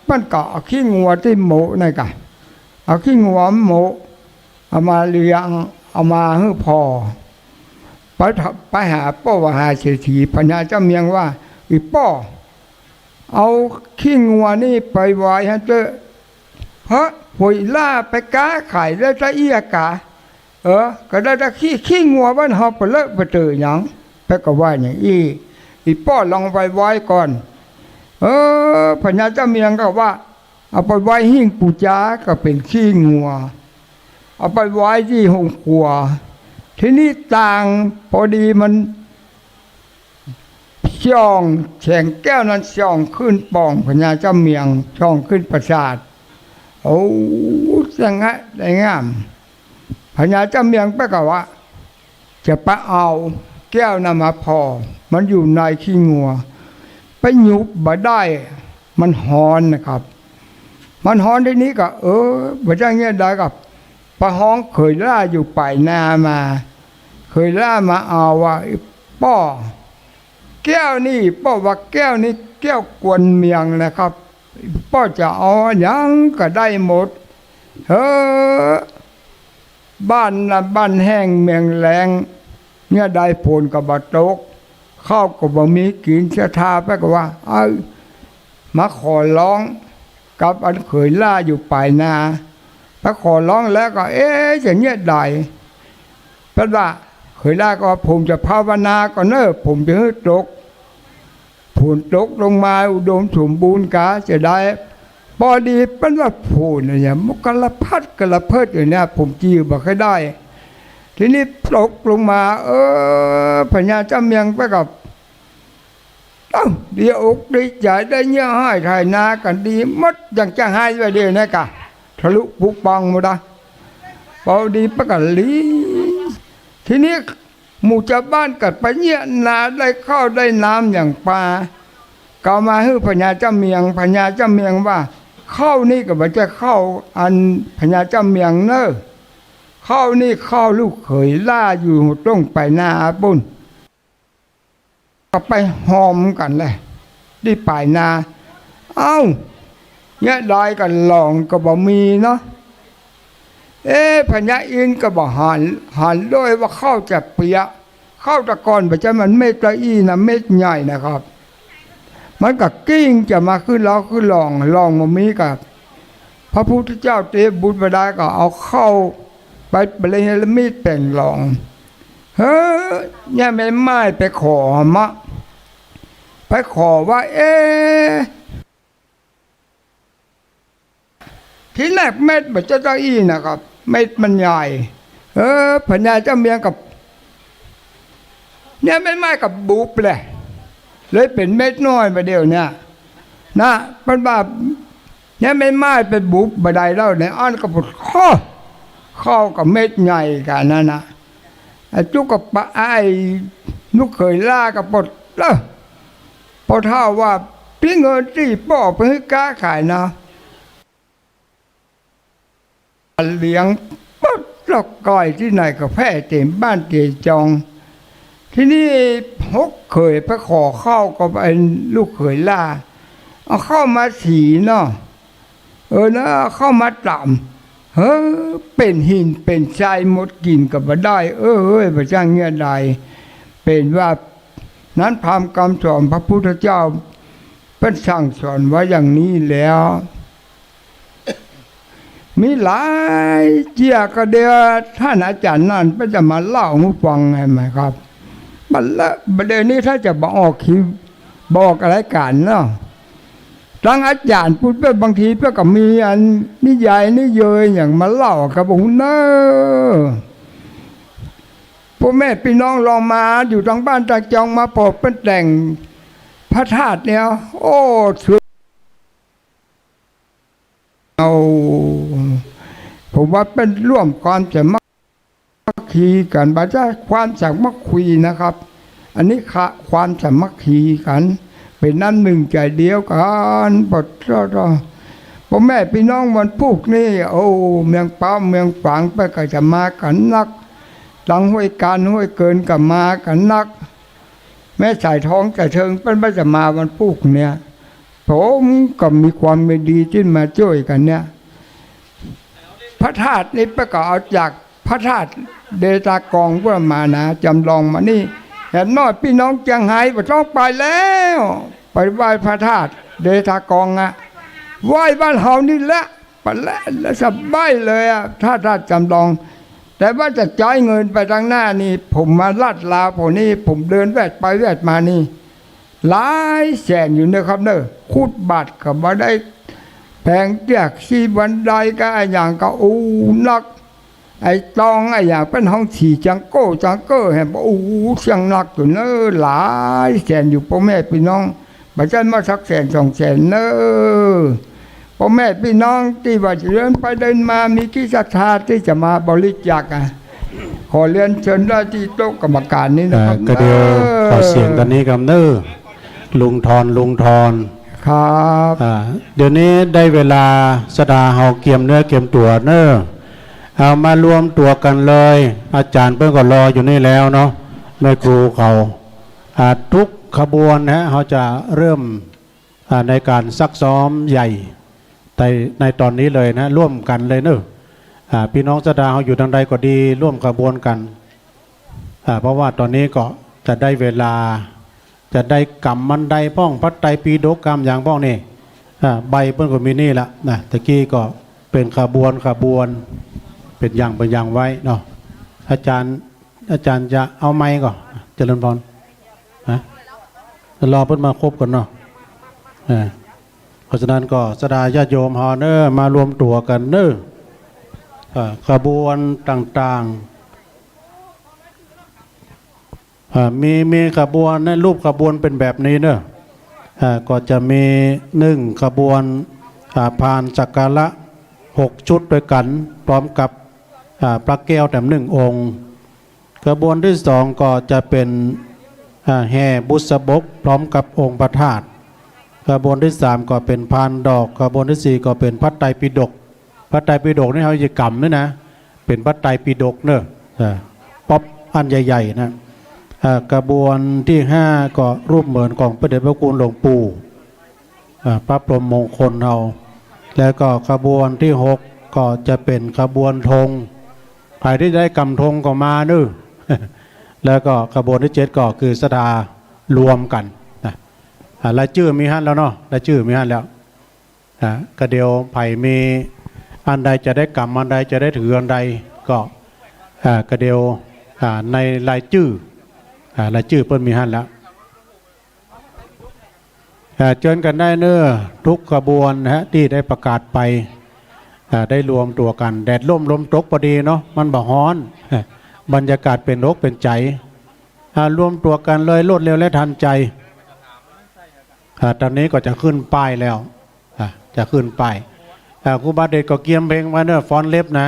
มันก็เอาขี้งัวที่โมนี่กะเอาขี้งัวโมเอามาเลี้ยงเอามาให้พอไปหาป้อว่าหาเศรษฐีปัญญาเจ้าเมียงว่าอีป้อเอาขี้งัวนี่ไปไว้ให้เจอเพราะหวยล่าไปก้าขายได้จะเอียกะก็ได้แต่ขี้งัวบ้านเฮาไปเลอะไปเจอหยังไปก็ว่าอย่างอีป้อลองไปไว้ก่อนปัญญาเจ้าเมียงก็ว่าเอาไปไว้หิ้งปูจ้าก็เป็นขี้งัวเอาไปไว้ที่ห้องครัวทีนี้ต่างพอดีมันช่องแฉงแก้วนั้นช่องขึ้นป่องพญาเจ้าเมียงช่องขึ้นประสาทสังหะได้งามพญาเจ้าเมียงไปก็ว่าจะไปเอาแก้วนำมาพอมันอยู่ในขี้งัวไปหยุบบ่ได้มันหอนนะครับมันหอนทีนี้ก็บ่ได้เงี้ยได้กับปะฮ้องเคยล่าอยู่ป่ายนามาเคยล่ามาเอาว่าป้อแก้วนี่ป้อว่าแก้วนี่แก้วกวนเมียงนะครับป้อจะเอายังก็ได้หมดบ้านแห้งเมียงแรงเนี่ยได้ผลกับบะตกข้าวกับบะมีกินจะทาไปก็ว่ามาขอร้องกับอันเคยล่าอยู่ป่ายนาถ้าขอร้องแล้วก็อย่างเงี้ยได้เป็นว่าเคยล่าก็ผมจะภาวนาก็ผมจะให้ตกผลตกลงมาอุดมสมบูรณ์กาจะได้พอดีเป็นว่าผลเนี่ยมกระพัดกระเพิดอยู่เนี่ยผมจีบบอกให้ได้ ทีนี้ตกลงมาพญาเจ้าเมียงไปกับดีอกดีใจได้เงี้ยให้ไทยนากันดีมัดอย่างจะให้ไปเดียวนะกะทะลุปุกปังหมดนะพอดีประกาศลีทีนี้หมู่ชาวบ้านกัดไปเงี้ยนาได้ข้าวได้น้ำอย่างปลาก็มาให้พญาเจ้าเมียงว่าข้าวนี่ก็บ่จะข้าวอันพญาเจ้าเมียงเนอะข้าวนี่ข้าวลูกเขยล่าอยู่ต้องไปหน้าปุ่นก็ไปหอมกันเลยที่ป่ายนาเนี่ยได้กันลองก็บ่มีเนาะพญาอินก็บ่หันด้วยว่าข้าวจะเปียข้าวตะกอนบ่จะมันเม็ดละอีนะเม็ดใหญ่นะครับมันก็กิ้งจะมาขึ้นล้อขึ้นลองมามีกับพระพุทธเจ้าเตบุตรบดาก็เอาเข้าไปเลยละมีดแต่งลองเนี่ยไม่ไปขอมะไปขอว่าที่แรกเม็ดแบบเจ้าอี้นะครับเม็ดมันใหญ่พญาเจ้าเมียกับเนี่ยไม่กับบุบเลยเป็นเม็ดน้อยไปเดียวเนี่ยนะเป็นแบบเนี่ยไม่เป็นบุบบันไดแล้วเนี่ยอันกับปดข้อกับเม็ดใหญ่กันนั่นนะจุกกับปะไอ้ลูกเคยล่ากับปดแล้วพอเท่าว่าพี่เงินที่ป่อไปให้ก้าขายนะเลี้ยงปั๊บลอกก้อยที่ไหนก็แพ้เต็มบ้านเตจองที่นี่พกเคยไปขอเข้าก็เป็นลูกเคยล่าเอาเข้ามาสีเนาะนะเข้ามาต่ำเป็นหินเป็นทรายหมดกินกับมาได้พระเจ้าเงี้ยใดเป็นว่านั้นพามคำสอนพระพุทธเจ้าเป็นสั่งสอนไว้อย่างนี้แล้วมีหลายเจียก็เดียวท่านอาจารย์นั่นก็จะมาเล่าให้ฟังไงไหมครับประเด็นนี้ถ้าจะบอกคิวบอกอะไรกันเนาะทั้งอาจารย์พูดไปบางทีเพื่อกับมีอันนิยายนิเยยอย่างมาเล่ากับผมเนอะพ่อแม่พี่น้องลองมาอยู่ทางบ้านทางจองมาปอบเป็นแต่งพระธาตุเนี่ยสวยผมว่าเป็นร่วมความสามัคคีกันบาจ้าความสามัคคีนะครับอันนี้ความสามัคคีกันเป็นน้ำหนึ่งใจเดียวกันปดพ่อแม่พี่น้องวันพุกนี่เมืองป้าเมืองฝังไปก็จะมากันนักหลังห้วยการห้วยเกินก็มากันนักแม่สายท้องแต่เชิงเป็นไม่จะมาวันพุกเนี่ยผมก็มีความไม่ดีที่มาช่วยกันเนี่ยพระธาตุนี้ประกอบจากพระธาตุเดชากองเพื่อมานะจำลองมานี่เห็นน้อยพี่น้องจังไห้ว่าต้องไปแล้วไปไหว้พระธาตุเดชากองไหว้บ้านเฮานี่แหละไปแล้วสบายเลยถ้าจำลองแต่ว่าจะจ่ายเงินไปทางหน้านี่ผมมาลาดลาผมนี่ผมเดินแวดไปแวดมานี่หลายแสนอยู่นะครับเนอะคูดบาทกับมาได้แพงเจียกซีบันไดก็ไอ้อย่างก็นักไอ้ตองไอ้อย่างเป็นห้องฉี่จังเกอร์เห็นบอกเสียงนักอยู่เนอะหลายแสนอยู่พ่อแม่พี่น้องบัจจัยมาสักแสนสองแสนเนอะพ่อแม่พี่น้องที่ว่าจะเดินไปเดินมามีกิจศรัทธาที่จะมาบริจาคขอเรียนเชิญได้ที่โต๊ะกรรมการนี้นะครับก็เดียวขอเสียงตอนนี้กับเนอลุงทอนครับเดี๋ยวนี้ได้เวลาสดาเฮาเกียมเนื้อเกียมตัวเนอเอามารวมตัวกันเลยอาจารย์เพิ่งก็รออยู่นี่แล้วเนาะแม่ครูเขาทุกขบวนนะเขาจะเริ่มในการซักซ้อมใหญ่ในตอนนี้เลยนะร่วมกันเลยเนอะพี่น้องสดาเขาอยู่ทางใดก็ดีร่วมขบวนกันเพราะว่าตอนนี้ก็จะได้เวลาจะได้กรรมมันใดป้องพัดไตปีโดกรรมอย่างป้องนี่ใบเปิ้นก็มีนี่ละนะตะกี้ก็เป็นขบวนเป็นอย่างไว้เนาะอาจารย์จะเอาไม้ก่อนเจริญพรรอเพิ่นมาครบก่อนเนาะเพราะฉะนั้นก็สดาญาติโยมฮอเนอร์มารวมตัวกันเนอขบวนต่างๆ มีขบวนนะรูปขบวนเป็นแบบนี้เนอะก็จะมี1ขบวนผ่านสักการะ6 ชุดด้วยกันพร้อมกับพระแก้วแถม1 องค์ขบวนที่2ก็จะเป็นแห่บุษบกพร้อมกับองค์พระธาตุขบวนที่3ก็เป็นพานดอกขบวนที่4ก็เป็นพระไตรปิฎกพระไตรปิฎกนี่เขาจะกำนี่นะเป็นพระไตรปิฎกเนอะป๊อปอันใหญ่ๆนะกระบวนที่5ก็รูปเหมือนของพระเดชพระคุณหลวงปู่พระพรหมมงคลเราแล้วก็ขบวนที่6ก็จะเป็นขบวนธงใครที่ได้กำธงก็มาเนอะ แล้วก็ขบวนที่7ก็คือสดารวมกันรายชื่อมีฮั่นแล้วเนาะรายชื่อมีฮั่นแล้วก็เดียวไผ่มีอันใดจะได้กำอันใดจะได้ถืออันใดก็ก็เดียวในรายชื่อเพิ่นมีฮั่นแล้วเชิญกันได้เนอะทุกขบวนนะฮะที่ได้ประกาศไปได้รวมตัวกันแดดร่มลมตกพอดีเนาะมันบ่ฮ้อนบรรยากาศเป็นอกเป็นใจรวมตัวกันเลยรวดเร็วและทันใจตอนนี้ก็จะขึ้นป้ายแล้วจะขึ้นป้ายครูบาเดชก็เกียมเพลงมาเนอะฟอนเล็บนะ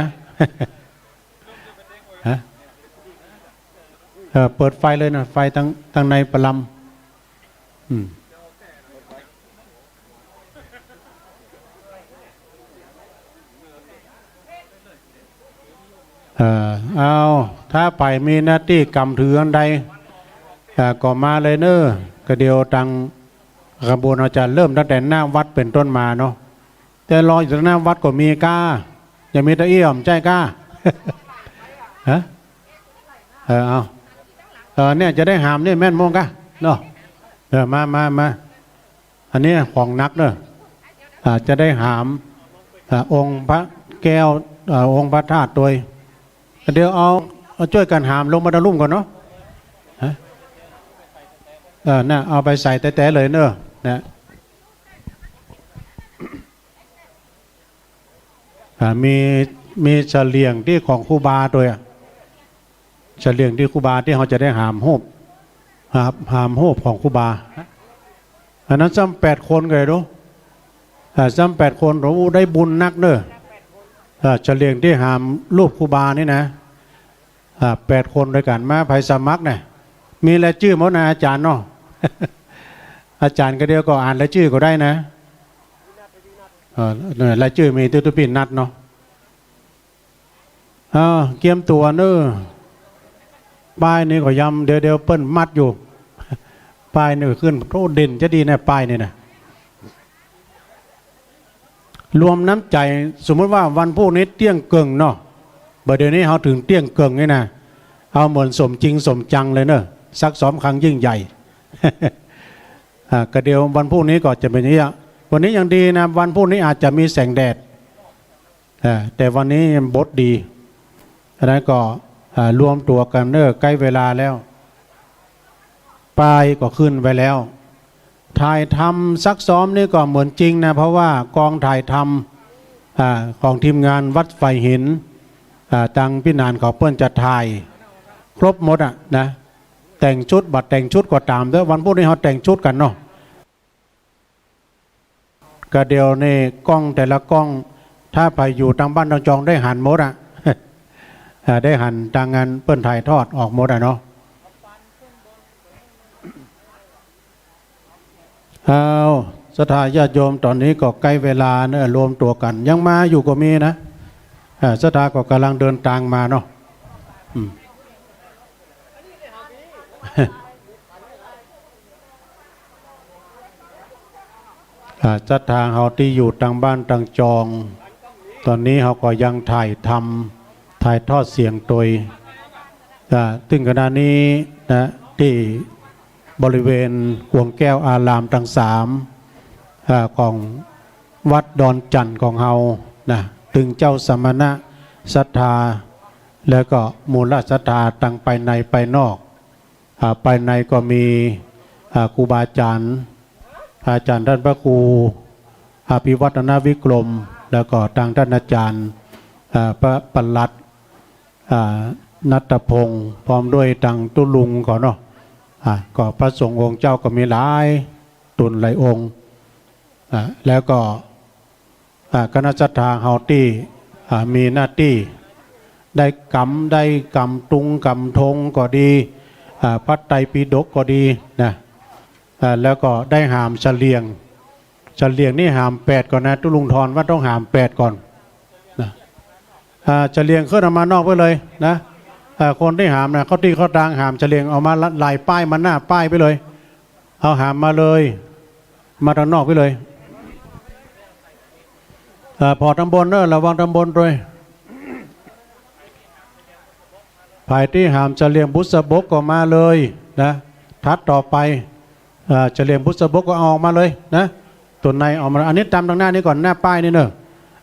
เปิดไฟเลยนะไฟทางในประลำเอาถ้าไปมีหน้าที่กำถืออันใดก็มาเลยเนอะก็เดียวตังขบวนอาจารย์เริ่มตั้งแต่หน้าวัดเป็นต้นมาเนาะแต่รออยู่หน้าวัดก็มีก้าอย่ามีตะเอี่ยมใจก้า ฮะเอาเนี่ยจะได้หามเนี่ยแม่นมงกะเนาะมาอันนี้ของนักเนอะจะได้หามองค์พระแก้วองค์พระธาตุโดยเดี๋ยวเอาช่วยกันหามลงมาดลุ่มก่อนเนาะน่ะเอาไปใส่แต่เลยเนอะนะมีเฉลียงที่ของครูบาตัวเฉลียงที่ครูบาที่เขาจะได้หามโฮบของครูบาอันนั้นซ้ำ8 คนเลยรู้ซ้ำ8 คนเราได้บุญนักเนอะเฉลียงที่หามรูปครูบานี่นะ8 คนด้วยกันมาไผ่สมัครเนี่ยมีรายชื่อหมดนะอาจารย์เนาะ อาจารย์ก็เดียวก็อ่านรายชื่อก็ได้นะรายชื่อมีตุปินนัดเนาะเกียมตัวเนอะป้ายนี่ก็ยำเดี๋ยวเปิ้นมัดอยู่ ป้ายนี่ขึ้นโอ้เด่นจะดีนะป้ายนี่นะรวมน้ำใจสมมติว่าวันพวกนี้เตี้ยงเกิงเนาะเดี๋ยวนี้เขาถึงเตี้ยงเกิงนี่นะเอาเหมือนสมจริงสมจังเลยเนอะซักซ้อมครั้งยิ่งใหญ่ ก็เดี๋ยววันพวกนี้ก็จะเป็นอย่างนี้วันนี้ยังดีนะวันพวกนี้อาจจะมีแสงแดดแต่วันนี้บดดีฉะนั้นก็รวมตัวกันเนอะใกล้เวลาแล้วป้ายก็ขึ้นไว้แล้วถ่ายทำซักซ้อมนี่ก็เหมือนจริงนะเพราะว่ากองถ่ายทำของทีมงานวัดไฟหินตังพี่นานเขาเปิ้นจะถ่ายครบหมดนะแต่งชุดบัดแต่งชุดก็ตามด้วยวันพวกนี้เขาแต่งชุดกันเนาะก็เดียวนี่กล้องแต่ละกล้องถ้าไปอยู่ทางบ้านทางจองได้หันหมดได้หันทางงานเปิ้นถ่ายทอดออกหมดเนาะศรัทธาญาติโยมตอนนี้ก็ใกล้เวลาเนอะรวมตัวกันยังมาอยู่ก็มีนะศรัทธาก็กำลังเดินทางมาเนาะศรัทธาเขาที่อยู่ทางบ้านทางจองตอนนี้เขาก็ยังถ่ายทอดเสียงโดยถึงขณะนี้นะที่บริเวณห่วงแก้วอารามทั้ง3ของวัดดอนจันทร์ของเฮานะถึงเจ้าสมณะศรัทธาแล้วก็มูลศรัทธาตั้งไปในไปนอกไปในก็มีครูบาอาจารย์ท่านพระครูอภิวัฒนวิกรมแล้วก็ทางท่านอาจารย์พระปลัดณัฐพงศ์พร้อมด้วยทางตุลุงก่อนเนาะ ก็พระสงฆ์องค์เจ้าก็มีหลายตุนหลายองค์แล้วก็คณะศรัทธาเฮาที่มีหน้าที่ได้กำตุงกำธงก็ดีพระไตรปิฎกก็ดีนะแล้วก็ได้หามเฉลียงนี่หาม8ก่อนนะตุลุงทรว่าต้องหาม8ก่อนนะเฉลียงขึ้นออกมานอกไปเลยนะคนที่หามนะเขาที่เขาดังหามเฉลียงเอามาลายป้ายมาหน้าป้ายไปเลยเอาหามมาเลยมาทางนอกไปเลยพอตำบลระวังตำบลด้วยภายที่หามเฉลียงบุษบกก็มาเลยนะทัดต่อไปเฉลียงบุษบกก็เอาออกมาเลยนะตัวในออกมาอันนี้ตามตรงหน้านี้ก่อนหน้าป้ายนี่เนอะ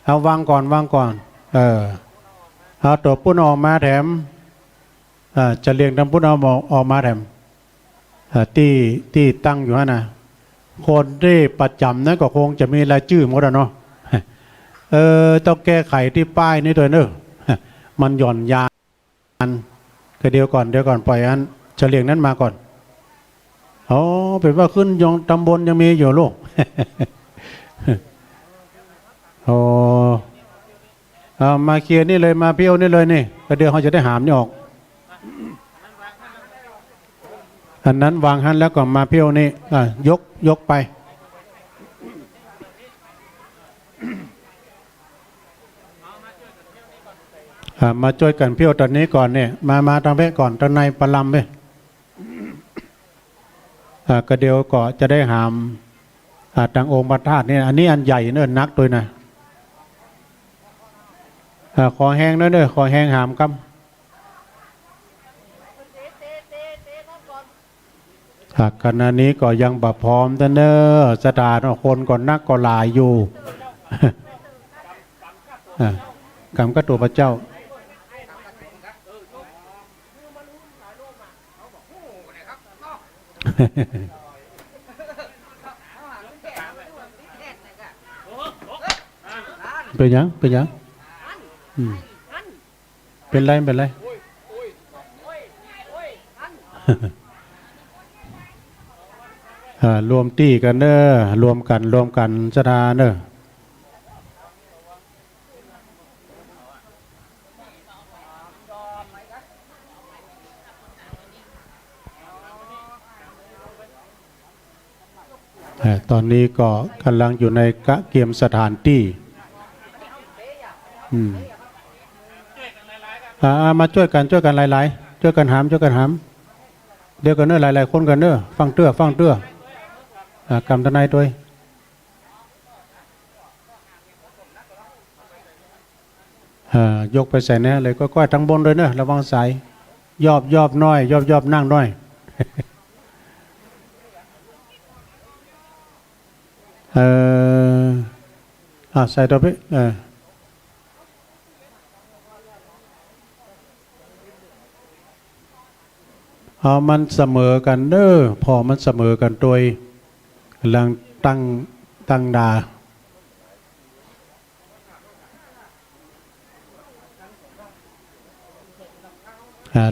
เอาวางก่อนเอาตัวปุ้นออกมาแถมจะเรียงทำพุทธเอาออกมาแถมที่ตั้งอยู่นะคนที่ประจำนั้นก็คงจะมีรายชื่อหมดเนาะต้องแก้ไขที่ป้ายนี่ตัวเนอะมันหย่อนยานก็เดี๋ยวก่อนปล่อยอันจะเรียงนั้นมาก่อนเป็นว่าขึ้นยองตำบลยังมีอยู่ลูกมาเคลียร์นี่เลยมาเพี้ยวนี่เลยนี่ก็เดี๋ยวเขาจะได้หามนี่ออกอันนั้นวางหันแล้วก็มาเพี้ยวนี่ยกไปมาช่วยกันเพี้ยวตอนนี้ก่อนเนี่ยมาทางเพศก่อนตอนในปลำไปก็เดี๋ยวก็จะได้หามทางองค์พระธาตุนี่อันนี้อันใหญ่เนิ่นนักตัวนะขอแห้งเน้อขอแห้งหามกำขณะนี้ก็ยังบะพร้อมแต่เน้อสถานคนก่อนนักก็หลายอยู่กำก็ตัวพระเจ้าเป็นยังเป็นไรรวมตีกันเนอะรวมกันสถานเนอะตอนนี้ก็กำลังอยู่ในกะเกียมสถานที่มาช่วยกันหลายๆช่วยกันหามเดี๋ยวกันเนอะหลายๆคนกันเนอะฟังเตื้อกำทนายตัวยกไปใส่แน่เลยก็ทั้งบนเลยเนอะระวังสายยอบน้อยยอบนั่งน้อยใส่ตัวพี่มันเสมอกันเด้อพอมันเสมอกันโดยกำลังตั้งดา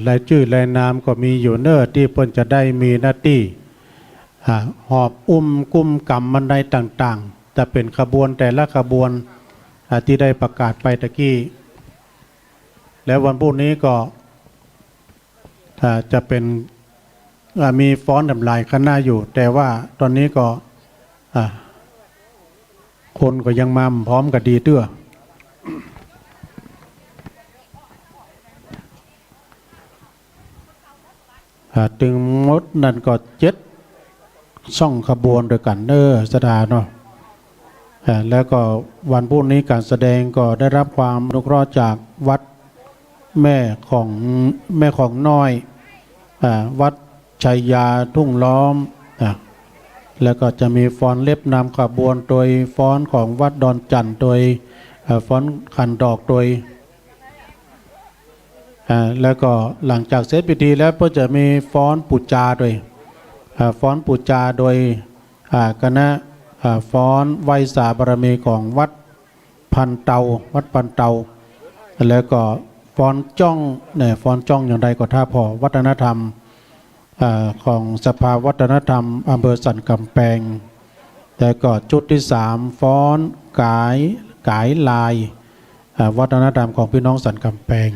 รายชื่อรายนามก็มีอยู่เนอที่เพิ่นจะได้มีหน้าที่หอบกุ้มกำบันไดต่างๆจะเป็นขบวนแต่ละขบวนที่ได้ประกาศไปตะกี้แล้ววันพรุ่งนี้ก็จะเป็นมีฟ้อนทำลายคณะอยู่แต่ว่าตอนนี้ก็คนก็ยังมาพร้อมกับดีเตื้อถึงมดนั่นก็7 ช่องขบวนโดยกันเนอสดาเนาะแล้วก็วันพรุ่งนี้การแสดงก็ได้รับความอนุเคราะห์จากวัดแม่ของน้อยวัดชัยยาทุ่งล้อมแล้วก็จะมีฟ้อนเล็บนำขบวนโดยฟ้อนของวัดดอนจันทร์โดยฟ้อนขันดอกโดยแล้วก็หลังจากเสร็จพิธีแล้วก็จะมีฟ้อนปูจาโดยคณะฟ้อนไหวสาบารมีของวัดพันเตาแล้วก็ฟ้อนจ้องอย่างใดก็ท่าพอวัฒนธรรม ของสภาวัฒนธรรมอำเภอสันกำแพงแต่ก็จุดที่3ฟ้อนกายลายวัฒนธรรมของพี่น้องสันกำแพง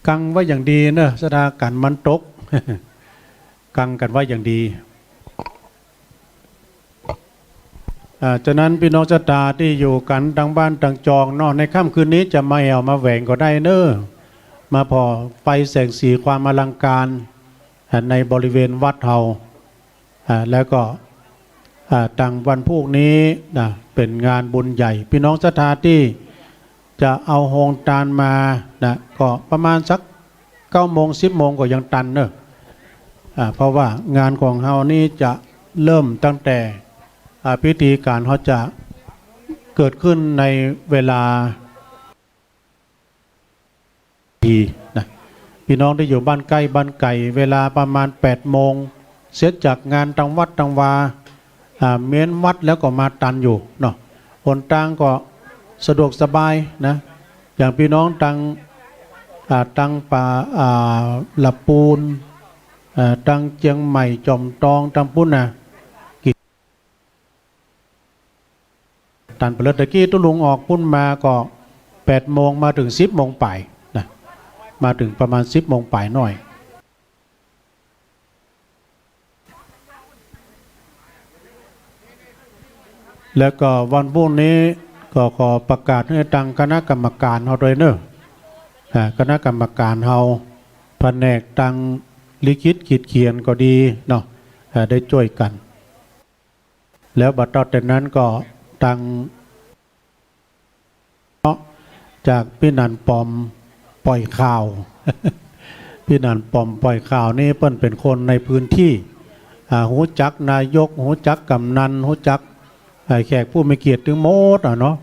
กังไว้อย่างดีเนอะสถานการณ์มันตก กังกันไว้อย่างดีฉะนั้นพี่น้องชะตาที่อยู่กันต่างบ้านต่างจองนอกในค่ำคืนนี้จะมาแอวมาแหวงก็ได้เนอะมาพอไฟแสงสีความอลังการในบริเวณวัดเฮาแล้วก็ต่างวันพวกนี้เป็นงานบุญใหญ่พี่น้องศรัทธาที่จะเอาโฮงตานมาก็ประมาณสัก9 โมง 10 โมงก็ยังตันเนอะเพราะว่างานของเฮานี่จะเริ่มตั้งแต่พิธีการเขาจะเกิดขึ้นในเวลาพี่น้องที่อยู่บ้านใกล้บ้านไก่เวลาประมาณ8 โมงเสร็จจากงานตังวัดตังวาเม้นวัดแล้วก็มาตันอยู่เนาะคนตั้งก็สะดวกสบายนะอย่างพี่น้องตังป่าละปูนตังเจียงใหม่จอมตองตังปุ้นตันเปลือกตะกี้ตุลุงออกปุ้นมาก็8 โมงมาถึง10 โมงป่ายนะมาถึงประมาณ10 โมงป่ายหน่อยแล้วก็วันพรุ่งนี้ก็ขอประกาศให้ทางคณะกรรมการเฮาด้วยเนอะคณะกรรมการเฮาแผนกตังลิขิตขีดเขียนก็ดีเนาะได้ช่วยกันแล้วบัดต่อจากนั้นก็ตังจากพี่นันปอมปล่อยข่าว พี่นันปอมปล่อยข่าวนี่เปิ้นเป็นคนในพื้นที่หูจักนายกหูจักกำนันหูจักแขกผู้มีเกียรติถึงโมดเนาะ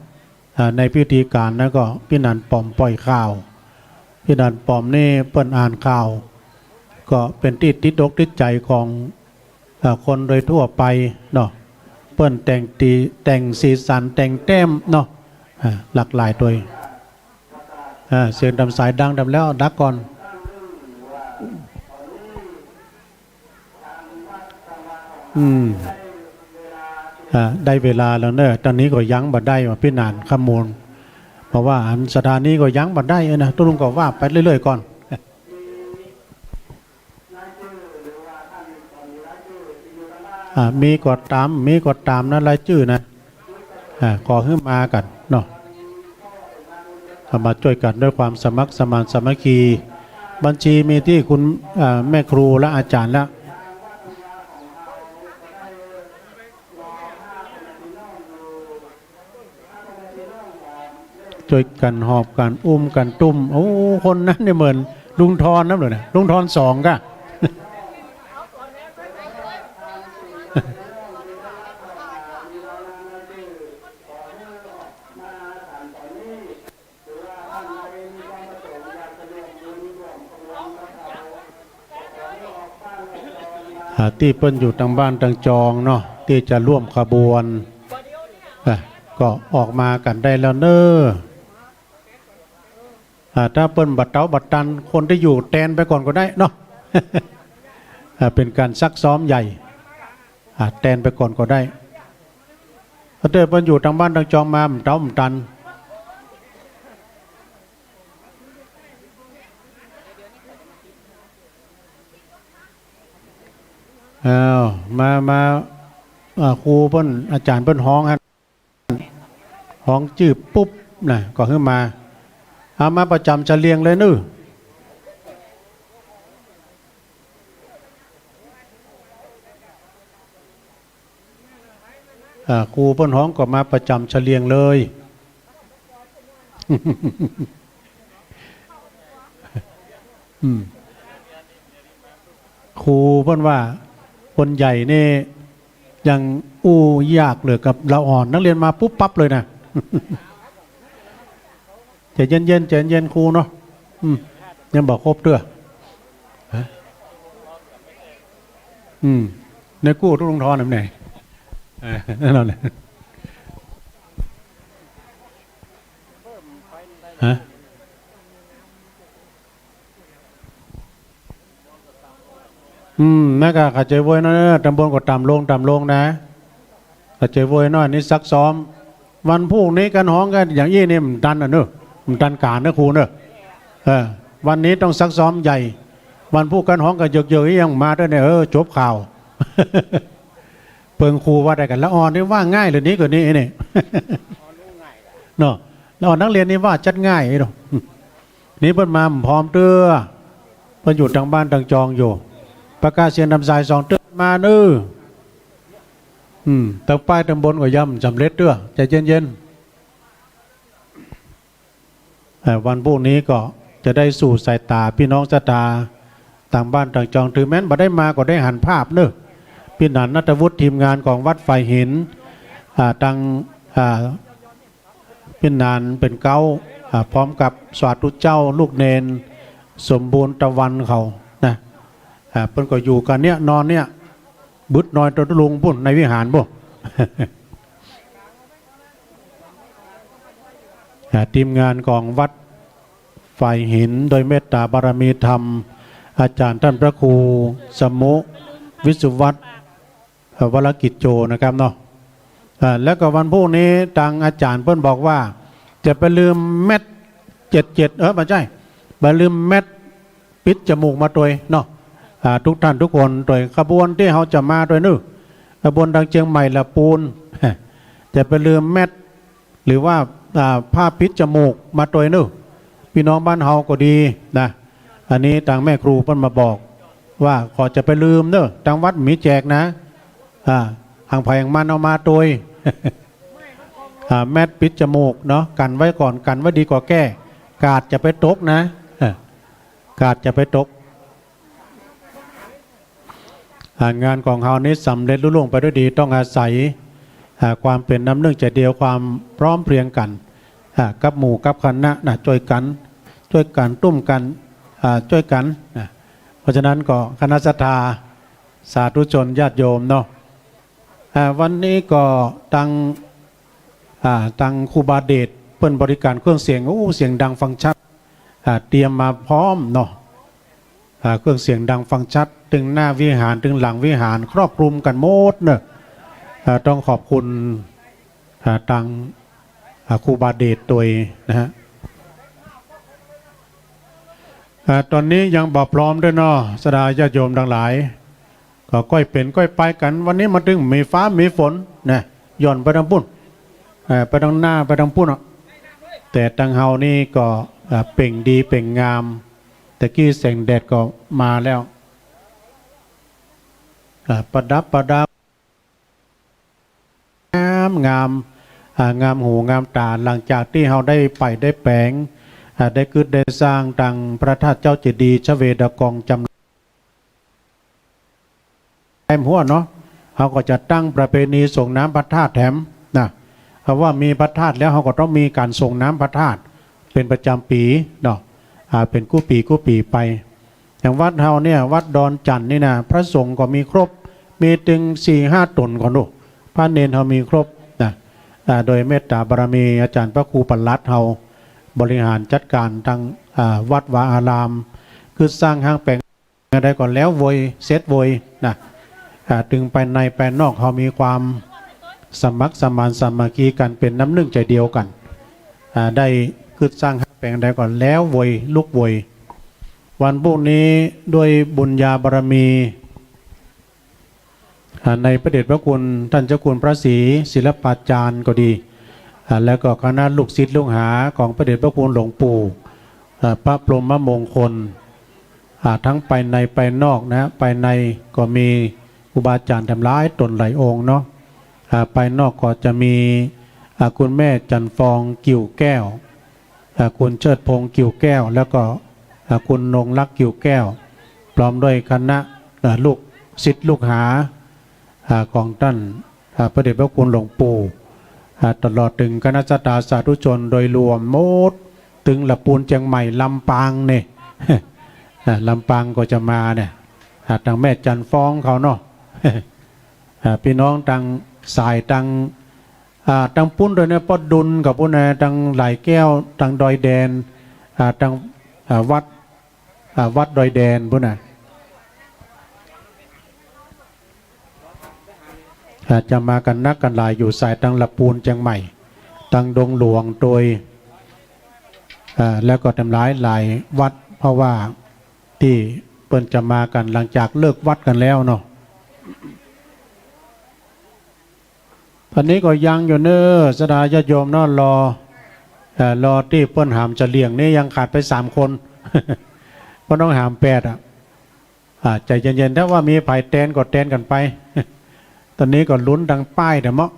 ในพิธีการนั้นก็พี่นันปอมปล่อยข่าวพี่นันปอมนี่เปิ้นอ่านข่าวก็เป็นที่ติดอกติดใจของคนโดยทั่วไปเนาะเปิ้นแต่งสีสันแต่งแต้มเนาะหลากหลายตัวเสียงดำสายดังดำแล้วดักก่อนได้เวลาแล้วเนอะตอนนี้ก็ยั้งบัดได้ว่าพี่นานขมูลเพราะว่าสถานีก็ยั้งบัดได้นะตุลุงก็ว่าไปเรื่อยๆก่อนมีกดตามนะรายชื่อนะขอขึ้นมากันเนาะมาช่วยกันด้วยความสมัครสมานสามัคคีบัญชีมีที่คุณแม่ครูและอาจารย์แล้วช่วยกันหอบกันอุ้มกันตุ้มโอ้คนนั้นเนี่ยเหมือนลุงทอนนั่นเลยนะลุงทอน2ก็ที่เปิ้นอยู่ทางบ้านทางจองเนาะที่จะร่วมขบวนก็ออกมากันได้แล้วเนอะถ้าเปิ้นบัดเต้าบัดตันคนที่อยู่แทนไปก่อนก็ได้เนาะ เป็นการซักซ้อมใหญ่แทนไปก่อนก็ได้ถ้าเปิ้นอยู่ทางบ้านทางจองมาเต้าตันมาครูเพิ่นอาจารย์เพิ่นฮ้องฮะฮ้องจืบปุ๊บน่ะก็ขึ้นมาเอามาประจำจะเลียงเลยนึครูเพิ่นฮ้องก็มาประจำเฉลียงเลยครูเพิ่นว่าคนใหญ่นี่ยังอู้ยากเลยกับเราอ่อนนักเรียนมาปุ๊บปั๊บเลยนะ ใจเย็นครูเนาะยังบอกครบเด้อในกู้ทุกลงทอนนั่นไงนั่นแหละ ฮะนั่นก็ขัดใจโวยน้อยตำบลก็ต่ำลงนะขัดใจโวยน้อยนี่ซักซ้อมวันพรุ่งนี้กันห้องกันอย่างยี่นี่มันดันเนอะมันดันการนะครูเนอะวันนี้ต้องซักซ้อมใหญ่วันพรุ่งกันห้องกันเยอะๆยังมาด้วยเนี่ยจบข่าว เปิงครูว่าได้กันแล้วอ่อนนี่ว่าง่ายเลยนี้กว่านี้นี่ เนาะแล้วนักเรียนนี่ว่าจัดง่ายเนาะนี่เพิ่นมาพร้อมเตื้อเพิ่นอยู่ทางบ้านทางจองอยู่ประกาศเสียงนำสาย2เตื้อมาเน้อตั้งป้ายตำบลก็ย่ำสำเร็จเตื้อใจเย็นๆวันพวกนี้ก็จะได้สู่สายตาพี่น้องศรัทธาต่างบ้านต่างจองถือแม้นบ่ได้มาก็ได้หันภาพเน้อพี่นันณัฐวุฒิทีมงานของวัดไฟหินตังพี่นานเป็นเก้าพร้อมกับสวัสดิ์เจ้าลูกเนนสมบูรณ์ตะวันเขานะเพิ่นก็อยู่กันเนี้ยนอนเนี้ยบุตรน้อยตัวลุงปุ่นในวิหารบ่ ทีมงานของวัดไฟหินโดยเมตตาบารมีธรรมอาจารย์ท่านพระครูสมุวิสุวัตวรกิจโจนะครับเนาะแล้วก็วันพรุ่งนี้ทางอาจารย์เพิ่นบอกว่าจะไปลืมเม็ด77ไม่ใช่ไปลืมเม็ดปิดจมูกมาตัวเนาะทุกท่านทุกคนโดยขบวนที่เขาจะมาโดยนึกขบวนทางเชียงใหม่ละปูน จะไปลืมเม็ดหรือว่าผ้าปิดจมูกมาตัวนึกพี่น้องบ้านเฮาก็ดีนะอันนี้ทางแม่ครูเพิ่นมาบอกว่าขอจะไปลืมเนอะทางวัดมีแจกนะห่างไผ่ห่างมันเอามาตัว แมทปิดจมูกเนาะกันไว้ก่อนกันไว้ดีกว่าแก้กาดจะไปตกนะกาดจะไปตกงานของเขานี้สำเร็จลุล่วงไปด้วยดีต้องอาศัยความเป็นน้ำหนึ่งใจเดียวความพร้อมเพรียงกันกับหมู่กับคณะนะช่วยกันตุ้มกันช่วยกันเพราะฉะนั้นก็คณะศรัทธาสาธุชนญาติโยมเนาะวันนี้ก็ตังครูบาเดชเปิ้นบริการเครื่องเสียงเสียงดังฟังชัดเตรียมมาพร้อมเนาะเครื่องเสียงดังฟังชัดถึงหน้าวิหารถึงหลังวิหารครอบคลุมกันหมดเนอะต้องขอบคุณตังครูบาเดชตัวนะฮะตอนนี้ยังบอกพร้อมด้วยเนาะสดาญาติโยมทั้งหลายก็ก้อยเป็นก้อยไปกันวันนี้มาถึงมีฟ้ามีฝนนะย่อนไปทางปุ่นไปทางหน้าไปทางปุ่นแต่ทางเฮานี่ก็เป่งดีเป่งงามแต่กี้แสงแดดก็มาแล้วประดับงามหูงามตาหลังจากที่เฮาได้ไปได้แปลงได้กึศได้สร้างตังพระธาตุเจ้าเจดีย์ชเวดากองจำแถมหัวเนาะเขาก็จะตั้งประเพณีส่งน้ำพระธาตุแถมนะเพราะว่ามีพระธาตุแล้วเขาก็ต้องมีการส่งน้ำพระธาตุเป็นประจำปีเนาะเป็นกู้ปีไปอย่างวัดเฮาเนี่ยวัดดอนจันนี่นะพระสงฆ์ก็มีครบมีถึง 4-5 ตนก่อนดูพระเนนเฮามีครบนะโดยเมตตาบารมีอาจารย์พระครูปลัดเฮาบริหารจัดการทางวัดวาอารามคือสร้างห้างแปลงอะไรก่อนแล้วโวยเซตโวยนะถึงไปในไปนอกเขามีความสมัครสมานสามัคคีกันเป็นน้ำหนึ่งใจเดียวกันได้คือสร้างห้างแปลงอะไรก่อนแล้วโวยลุกโวยวันพวกนี้ด้วยบุญญาบารมีในพระเดชพระคุณท่านเจ้าคุณพระศรีศิลปาจารย์ก็ดีแล้วก็คณะลูกศิษย์ลูกหาของพระเดชพระคุณหลวงปู่พระพรหมมงคลทั้งไปในไปนอกนะไปในก็มีครูบาอาจารย์ทำร้ายตนหลายองค์เนาะไปนอกก็จะมีคุณแม่จันฟองกิ่วแก้วคุณเชิดพงษ์กิ่วแก้วแล้วก็คุณนงลักษ์กิ่วแก้วพร้อมด้วยคณะลูกศิษย์ลูกหาของท่านพระเดชพระคุณหลวงปู่ตลอดถึงคณะสัตยาสาธุชนโดยรวมหมดถึงละปูนเชียงใหม่ลำปางเนี่ย ลำปางก็จะมาเนี่ยทางแม่จันฟ้องเขาเนาะ พี่น้องทางสายทาง ตังปุ้นโดยเนี่ยปอดดุลกับปุ้นนะตังไหลแก้วตังดอยแดนตังวัดดอยแดนปุ้นนะจะมากันนักกันหลายอยู่สายตังละปูนเชียงใหม่ตังดงหลวงโดยแล้วก็ทำหลายวัดเพราะว่าที่เปิ้นจะมากันหลังจากเลิกวัดกันแล้วเนาะตอนนี้ก็ยังอยู่เนอสดาญาติโยมเนาะรอที่เปิ้นหามจะเลี้ยงนี่ยังขาดไป3 คนก็ต้องหาม8ใจเย็นๆถ้าว่ามีไผ่แตนก็แตนกันไป ตอนนี้ก็ลุ้นดังป้ายแต่เมาะ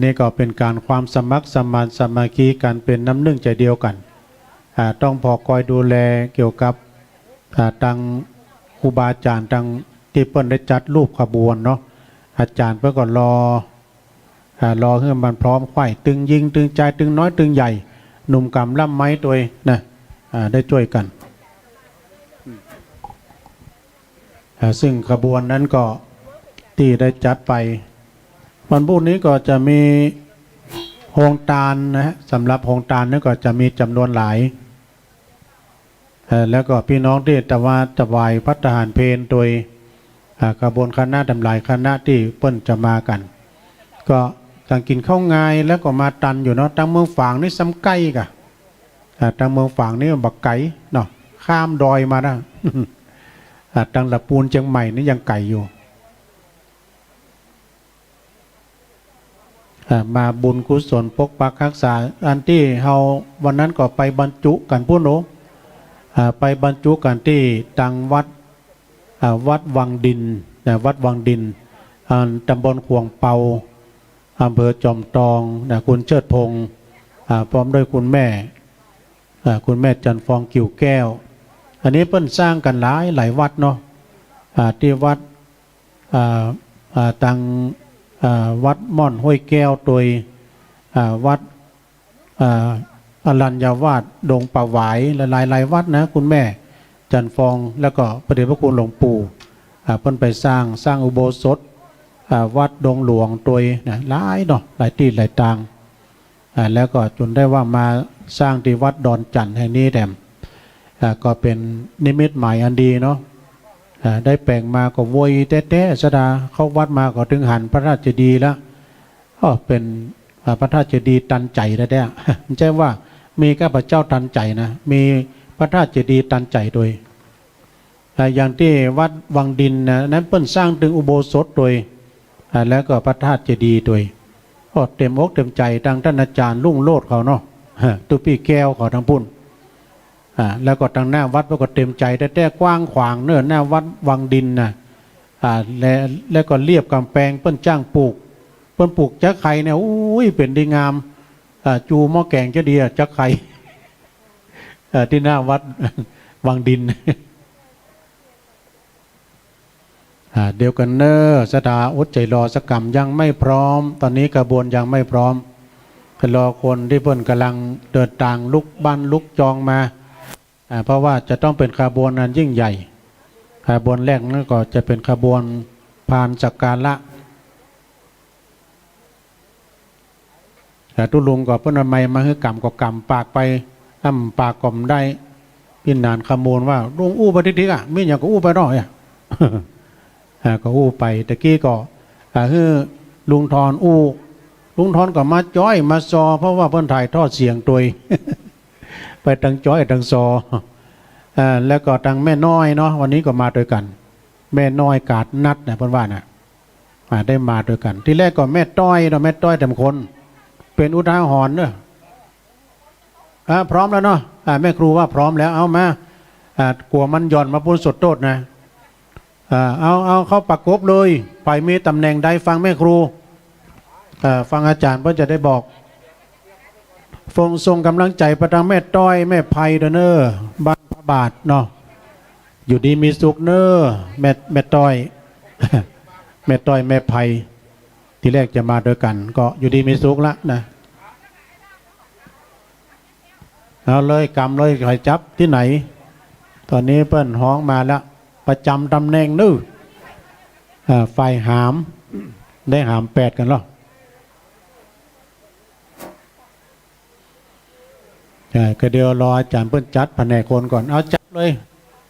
นี่ก็เป็นการความสมัครสมานสามัคคีกันเป็นน้ำหนึ่งใจเดียวกันต้องพอคอยดูแลเกี่ยวกับทางครูบาอาจารย์ทางที่เปิ้นได้จัดรูปขบวนเนาะอาจารย์เพื่อก็รอให้มันพร้อมไข่ตึงยิงตึงใจตึงน้อยตึงใหญ่หนุ่มกำล่ำไม้ตัวนะได้ช่วยกันซึ่งขบวนนั้นก็ที่ได้จัดไปวันพรุ่งนี้ก็จะมีโฮงตาลนะฮะสำหรับโฮงตาลนี่ก็จะมีจำนวนหลายแล้วก็พี่น้องที่ถวายภัตตาหารเพลโดยขบวนคณะดำหลายคณะที่เปิ้นจะมากันก็ต่างกินข้าวงายแล้วก็มาตันอยู่เนาะทางเมืองฝางนี่ซ้ำใกล้กะทางเมืองฝางนี่บักไก่เนาะข้ามดอยมาได้ ทางละปูนเชียงใหม่นี่ยังไก่อยู่มาบุญกุศลปกปักรักษาอันที่เฮาวันนั้นก็ไปบรรจุกันผู้โนไปบรรจุกันที่ตังวัดวังดินวัดวังดินตำบลขวงเปาอำเภอจอมตองคุณเชิดพงศ์พร้อมด้วยคุณแม่จันฟองกิ่วแก้วอันนี้เพิ่นสร้างกันหลายวัดเนาะที่วัดตังวัดม่อนห้วยแก้วโดยวัดอรัญญาวาสดงป่าหวายหลายวัดนะคุณแม่จันฟองแล้วก็พระเดชพระคุณหลวงปู่เพิ่นไปสร้างอุโบสถวัดดงหลวงโดยหลายเนาะหลายที่หลายทางแล้วก็จนได้ว่ามาสร้างที่วัดดอนจันทร์แห่งนี้แถมก็เป็นนิมิตหมายอันดีเนาะได้แปลงมาก็โวยแต้ๆสดาเข้าวัดมาก็ถึงหันพระราชเจดีย์แล้วก็เป็นพระราชเจดีย์ตันใจแท้ๆไม่ใช่ว่ามีแค่พระเจ้าตันใจนะมีพระราชเจดีย์ตันใจโดยอย่างที่วัดวังดินนั้นเปิ้นสร้างถึงอุโบสถโดยแล้วก็พระธาตุเจดีย์โดยก็เต็มอกเต็มใจดังท่านอาจารย์ลุ่งโลดเขาเนาะตุปี้แก้วเขาทั้งพุ่นแล้วก็ทางหน้าวัดก็เต็มใจแต่กว้างขวางเนื้อหน้าวัดวังดินนะแล้วก็เรียบกำแพงเปิ้นจ้างปลูกจักไข่เนี่ยอุ้ยเป็นดีงามจูหม้อแกงจะดีจักไข่ที่หน้าวัดวังดินเดียวกันเนอสดาอดใจรอสกรรมยังไม่พร้อมตอนนี้กระบวนยังไม่พร้อมรอคนที่เพิ่นกำลังเดินทางลุกบ้านลุกจองมาเพราะว่าจะต้องเป็นขบวนนั้นยิ่งใหญ่ขบวนแรกนั่นก็จะเป็นขบวนพานสักการะแต่ตุลุงก็เพิ่นไม่มาคือกรรมก็กรรมปากไปปากก่อมได้พี่นานขโมยว่าลุงอู้ไปทิกๆไม่อย่างก็อู้ไปรอก็อู้ไปตะกี้ก็คือลุงทอนอู้ลุงทอนก็มาจ้อยมาซอเพราะว่าเพิ่นถ่ายทอดเสียงตัว ไปทางจ้อยทางซอแล้วก็ทางแม่น้อยเนาะวันนี้ก็มาด้วยกันแม่น้อยกาดนัดเพิ่นว่านะได้มาด้วยกันที่แรกก็แม่ต้อยแม่ต้อยแต่คนเป็นอุทาหรณ์เนอะพร้อมแล้วเนาะแม่ครูว่าพร้อมแล้วเอามากลัวมันหย่อนมาพูดสดโตดนะเอาเข้าประกบเลยไปมีตำแหน่งใดฟังแม่ครูฟังอาจารย์เพื่อจะได้บอกฟงทรงกำลังใจประทังแม่ต้อยแม่ไพเนอร์บ้านพระบาทเนาะอยู่ดีมีสุขเนอแม่ต้อย แม่ต้อยแม่ไพที่แรกจะมาด้วยกันก็อยู่ดีมีสุขละนะเอาเลยกำเลยใครจับที่ไหนตอนนี้เปิ้นห้องมาแล้วประจำตำแหน่งนู้ไฟหาม ได้หามแปดกันหรอใช่ก็เดี๋ยวรออาจารย์เพิ่นจัดแผนกคนก่อนเอาจับเลย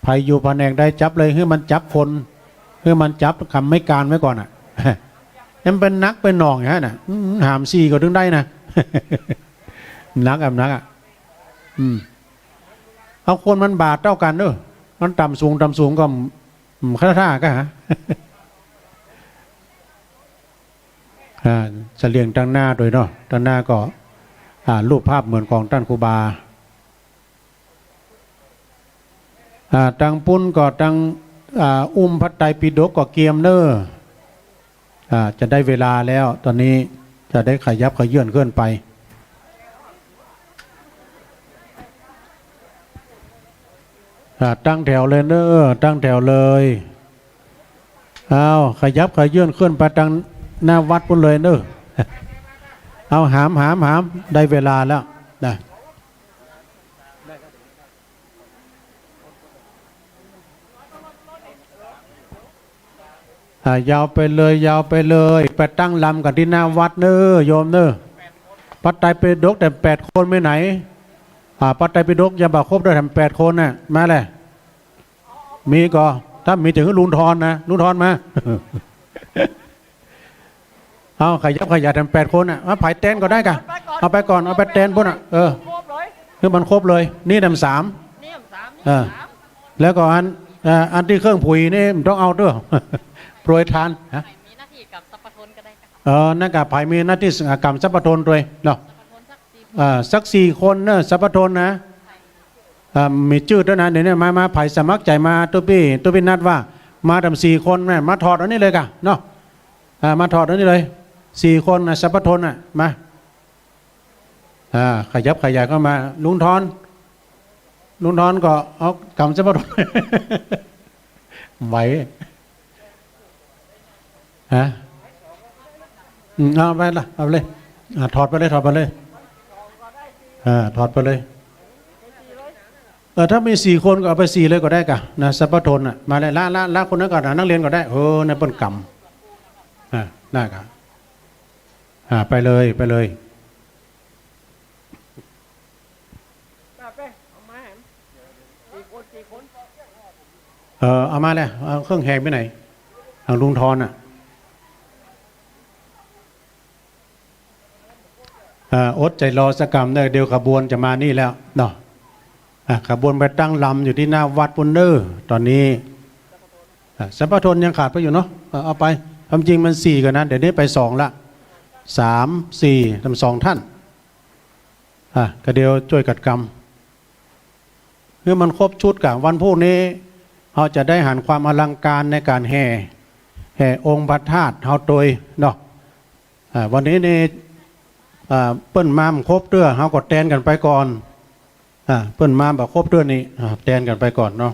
ใครอยู่แผนกได้จับเลยให้มันจับคนให้มันจับคำไม่การไว้ก่อนอ่ะนั่นเป็นนักเป็นหนองอย่างนั้นน่ะหามซี่ก็ถึงได้นะ นักนักอ่ะเอาคนมันบาทเท่ากันเด้อมันต่ำสูงก็ค่าท่าก็ฮะ จะเรียงตั้งหน้าโดยเนาะตั้งหน้าก็รูปภาพเหมือนของท่านครูบาตังปุ้นก็ตังอุ้มพระไตรปิฎกก็เกียมเนอจะได้เวลาแล้วตอนนี้จะได้ขยับขยื่นเคลื่อนไปตั้งแถวเลยเนอตั้งแถวเลยเอาขยับขยื่นเคลื่อนไปตังหน้าวัดพุ่นเลยเนอเอาหามได้เวลาแล้วนะยาวไปเลยไปตั้งลำกันที่หน้าวัดเนอโยมเนอพระไตรปิฎกแต่8 คนไม่ไหนพระไตรปิฎกยังบอกครบได้ทำ8 คนน่ะมาเลยมีก็ถ้ามีถึงลุงทอนนะลุงทอนมา เอาขยับทำ8 คนอ่ะมาไผ่เต้นก็ได้กะเอาไปก่อนเอาไปเต้นพุ่นอ่ะคือมันครบเลยนี่ทำ3แล้วก็อันที่เครื่องผุยนี่ต้องเอาด้วย โปรยทานฮะมีหน้าที่กับสัพพทนก็ได้นั่นกับไผ่มีหน้าที่กรรมสัพพทนด้วยเนาะสัก4 คนเนอะสัพพทนนะมีชื่อด้วยนะเดี๋ยวนี้มาไผ่สมัครใจมาตัวพี่นัดว่ามาทำ4 คนมาถอดอันนี้เลยกะเนาะมาถอดอันนี้เลย4 คนนะสัพพทนอ่ะมาขยับขยายเข้ามาลุงทอนก็เอากำสัพพทน ไหวฮะเอาไปละเอาเลยถอดไปเลยถอดไปเลยถ้ามี4 คนก็เอาไป4เลยก็ได้กะนะสัพพทนอ่ะมาเลยละคนนั้นก่อนนักเรียนก็ได้ในปนกรรมน่ากะไปเลยเอามาเลยเอาเครื่องแหงไปไหนทางลุงทอนอ่ะอดใจรอสักกรรมเดี๋ยวขบวนจะมานี่แล้วเนาะขบวนไปตั้งลำอยู่ที่หน้าวัดปุนเนอร์ตอนนี้สัพพทนยังขาดไปอยู่เนาะเอาไปความจริงมัน4กันนะเดี๋ยวนี้ไป2ละ3 4ทำ2 ท่านก็เดี๋ยวช่วยกัดกรรมเมื่อมันครบชุดกับวันพรุ่งนี้เราจะได้หันความอลังการในการแห่องค์พระธาตุเฮาโดยเนาะวันนี้นี่เปิ้นมามครบเตื้อเฮาก็แตนกันไปก่อนเปิ้นมาแบบครบเตื้อนี้แตนกันไปก่อนเนาะ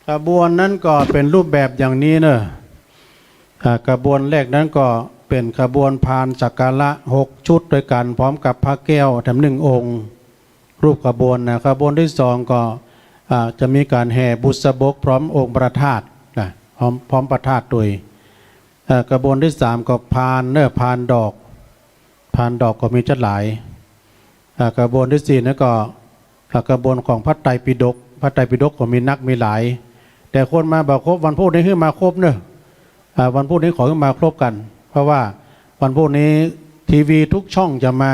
ขบวนนั้นก็เป็นรูปแบบอย่างนี้เนอะขบวนแรกนั้นก็เป็นขบวนพานสักการะ6 ชุดด้วยกันพร้อมกับพระแก้วแถม1 องค์รูปขบวนนะขบวนที่2ก็จะมีการแห่บุษบกพร้อมองค์ประธาตพร้อมประธาตด้วยขบวนที่3ก็พานดอกก็มีจัดหลายขบวนที่4นั่นก็ขบวนของพระไตรปิฎกก็มีนักมีหลายแต่คนมาบอกครบวันพุธนี้ขึ้นมาครบเนอะวันพุธนี้ขอขึ้นมาครบกันเพราะว่าวันพุธนี้ทีวีทุกช่องจะมา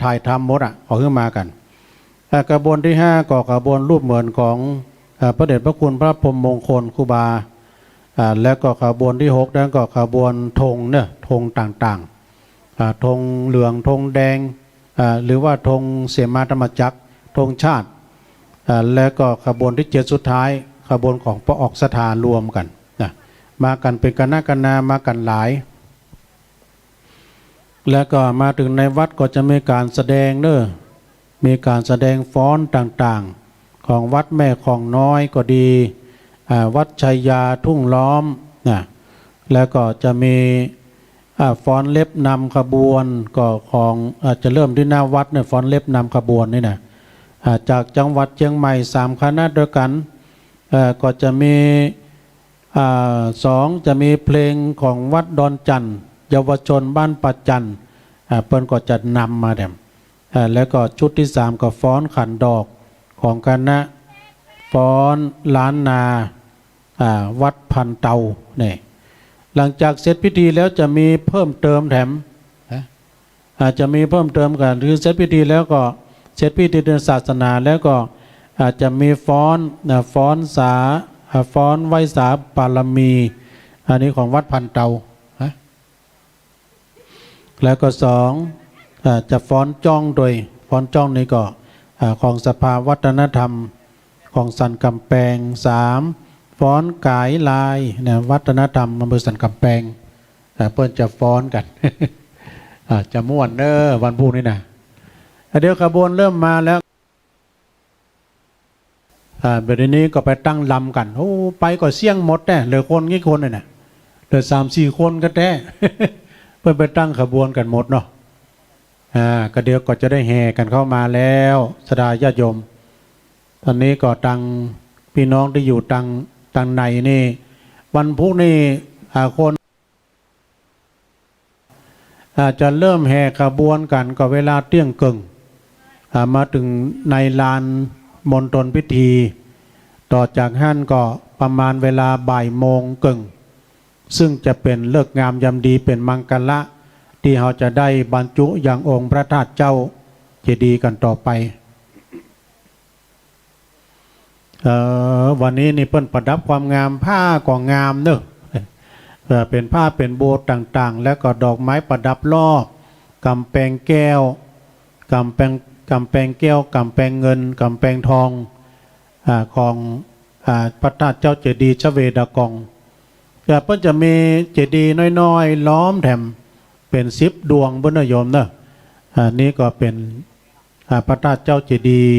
ถ่ายทำหมดขอขึ้นมากันกระบวนที่5ก็กระบวนรูปเหมือนของพระเดชพระคุณพระพรหมมงคลครูบาแล้วก็ขบวนที่6นั้นก็ขบวนธงเนี่ยธงต่างๆธงเหลืองธงแดงหรือว่าธงเสมาธรรมจักรธงชาติแล้วก็ขบวนที่7สุดท้ายขบวนของพระออกสถานรวมกันมากันเป็นคณะมากันหลายแล้วก็มาถึงในวัดก็จะมีการแสดงมีการแสดงฟ้อนต่างๆของวัดแม่ของน้อยก็ดีวัดชัยยาทุ่งล้อมแล้วก็จะมีฟ้อนเล็บนำขบวนก็ของจะเริ่มที่หน้าวัดเนี่ยฟ้อนเล็บนำขบวนนี่นะจากจังหวัดเชียงใหม่3 คณะด้วยกันก็จะมี สองจะมีเพลงของวัดดอนจันทร์เยาวชนบ้านปัจจันทร์เปิ้นก็จะนำมาแดมแล้วก็ชุดที่สามก็ฟ้อนขันดอกของคณะฟ้อนล้านนาวัดพันเตาเนี่ยหลังจากเสร็จพิธีแล้วจะมีเพิ่มเติมแถมอาจจะมีเพิ่มเติมกันคือเสร็จพิธีแล้วก็เสร็จพิธีทางศาสนาแล้วก็อาจจะมีฟ้อนฟ้อนไหว้สาปารมีอันนี้ของวัดพันเตาแล้วก็สองจะฟ้อนจ้องโดยฟ้อนจ้องนี้ก็ของสภาวัฒนธรรมของสันกำแพงสามฟ้อนกายลายเนี่ยวัฒนธรรมอำเภอสันกำแพงเพื่อนจะฟ้อนกัน จะม่วนวันพรุ่งนี้นะเดี๋ยวขบวนเริ่มมาแล้วเดี๋ยวนี้ก็ไปตั้งลำกันโอ้ไปก็เสี่ยงหมดแน่เหลือคนกี่คนเนี่ยเหลือ3-4 คนก็แน่เพื่อไปตั้งขบวนกันหมดเนาะก็เดี๋ยวก็จะได้แห่กันเข้ามาแล้วสดาญาติโยมตอนนี้ก็ตังพี่น้องที่อยู่ตังในนี่วันพรุ่งนี้คนจะเริ่มแห่ขบวนกันก็เวลาเที่ยงครึ่งมาถึงในลานมณฑลพิธีต่อจากนั้นก็ประมาณเวลาบ่ายโมงครึ่งซึ่งจะเป็นเลิกงามยามดีเป็นมังกรที่เราจะได้บรรจุอย่างองค์พระธาตุเจ้าเจดีย์กันต่อไปวันนี้นี่เปิ้นประดับความงามผ้าก็งามเนอะเป็นผ้าเป็นโบสถ์ต่างๆแล้วก็ดอกไม้ประดับรอบกำแพงแก้วกำแพงแก้วกำแพงเงินกำแพงทองของพระธาตุเจ้าเจดีย์ชเวดากองเพิ่นจะมีเจดีย์น้อยๆล้อมแถมเป็น10 ดวงบุญโยมเนอะนี่ก็เป็นพระธาตุเจ้าเจดีย์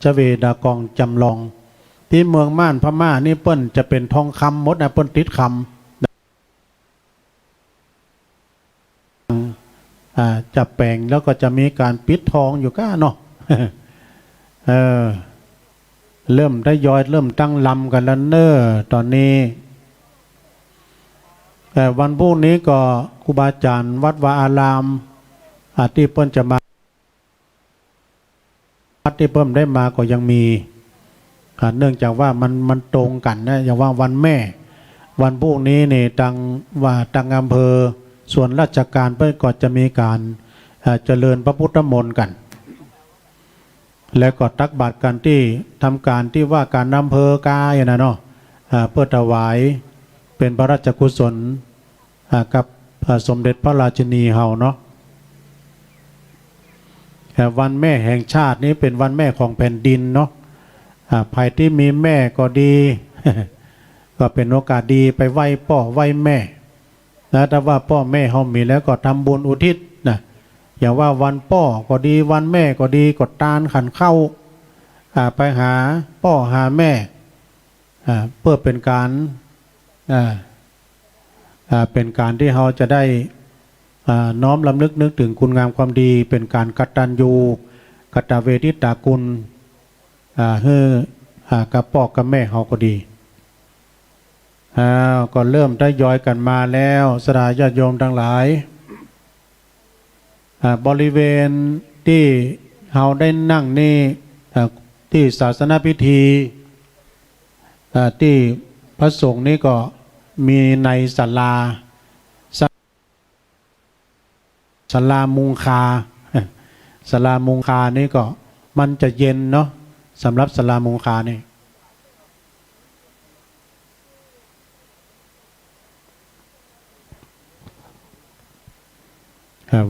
ชเวดากองจำลองที่เมืองม่านพม่านี่เปิ้นจะเป็นทองคำหมดนะเปิ้นติดคำจับแปลงแล้วก็จะมีการปิดทองอยู่ก้าเนาะ เริ่มได้ย้อยเริ่มตั้งลำกันแล้วเนอตอนนี้แต่วันพรุ่งนี้ก็ครูบาอาจารย์วัดวาอารามที่เพิ่นจะมาที่เพิ่มได้มาก็ยังมีเนื่องจากว่ามันตรงกันนะอย่างว่าวันแม่วันพรุ่งนี้นี่ตังอำเภอส่วนราชการเพื่อก็จะมีการเจริญพระพุทธมนต์กันแล้วก็ตักบาตรกันที่ทำการที่ว่าการอำเภอกายนะเนาะเพื่อถวายเป็นพระราชกุศลกับสมเด็จพระราชินีเฮาเนาะวันแม่แห่งชาตินี้เป็นวันแม่ของแผ่นดินเนาะใครที่มีแม่ก็ดี ก็เป็นโอกาสดีไปไหว้พ่อไหว้แม่นะถ้าว่าพ่อแม่เฮามีแล้วก็ทำบุญอุทิศนะอย่างว่าวันพ่อก็ดีวันแม่ก็ดีก็ตานขันเข้าไปหาพ่อหาแม่เพื่อเป็นการที่เราจะได้น้อมรำลึกนึกถึงคุณงามความดีเป็นการกตัญญูกตเวทิตาคุณกับพ่อกับแม่เขาก็ดีก็เริ่มได้ย้อยกันมาแล้วสดาญาติโยมทั้งหลายบริเวณที่เราได้นั่งนี่ที่ศาสนพิธีที่พระสงฆ์นี่ก็มีในศาลามุงคาศาลามุงคานี่ก็มันจะเย็นเนาะสำหรับศาลามุงคานี่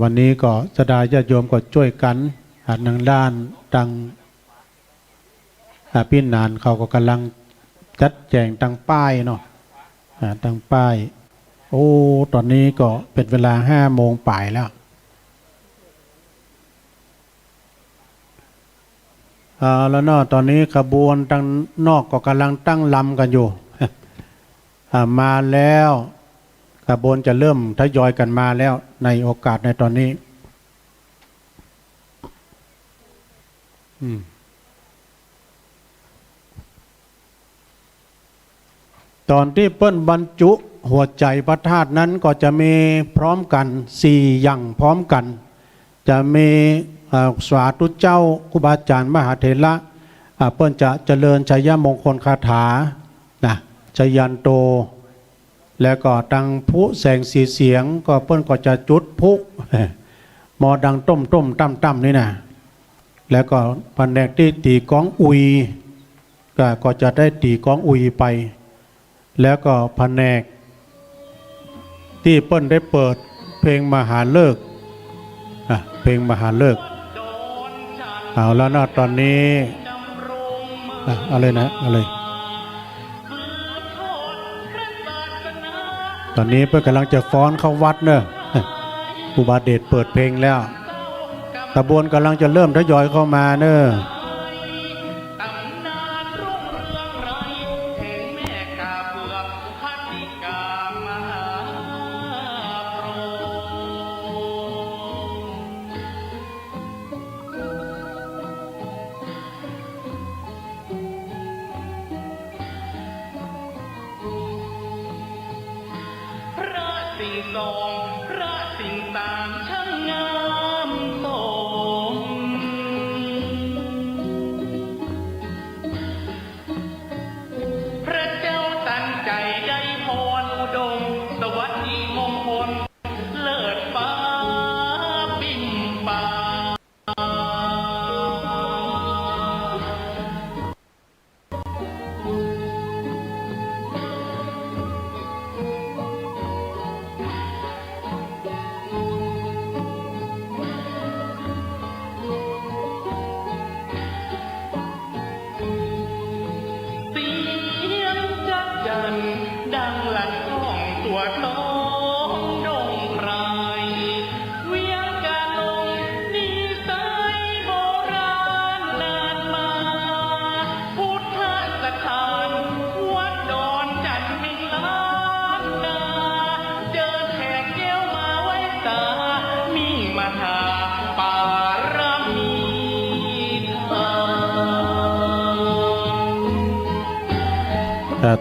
วันนี้ก็สดาญาติโยมก็ช่วยกันทางด้านตังพี่นานเขาก็กำลังจัดแจงตังป้ายเนาะตังป้ายโอ้ตอนนี้ก็เป็นเวลา5 โมงป่ายแล้วแล้วเนาะตอนนี้ขบวนทางนอกก็กำลังตั้งลำกันอยู่ มาแล้วขบวนจะเริ่มทยอยกันมาแล้วในโอกาสในตอนนี้ ตอนที่เปิ้นบรรจุหัวใจพระธาตุนั้นก็จะมีพร้อมกัน4อย่างพร้อมกันจะมีสาธุเจ้าครูบาอาจารย์มหาเถระเปิ้นจะเจริญชัยมงคลคาถานะชยันโตแล้วก็ดังพุแสงสีเสียงก็เปิ้นก็จะจุดพุหมอดังต้มตั้มนี่นะแล้วก็แผนกที่ตีก้องอุยก็จะได้ตีก้องอุยไปแล้วก็แผนกที่เปิ้นได้เปิดเพลงมหาฤกษ์เพลงมหาฤกษ์เอาแล้วนะตอนนี้อะไรนะอะไรตอนนี้เพื่อนกำลังจะฟ้อนเข้าวัดเนอะอุบาเดชเปิดเพลงแล้วขบวนกำลังจะเริ่มทยอยเข้ามาเนอะ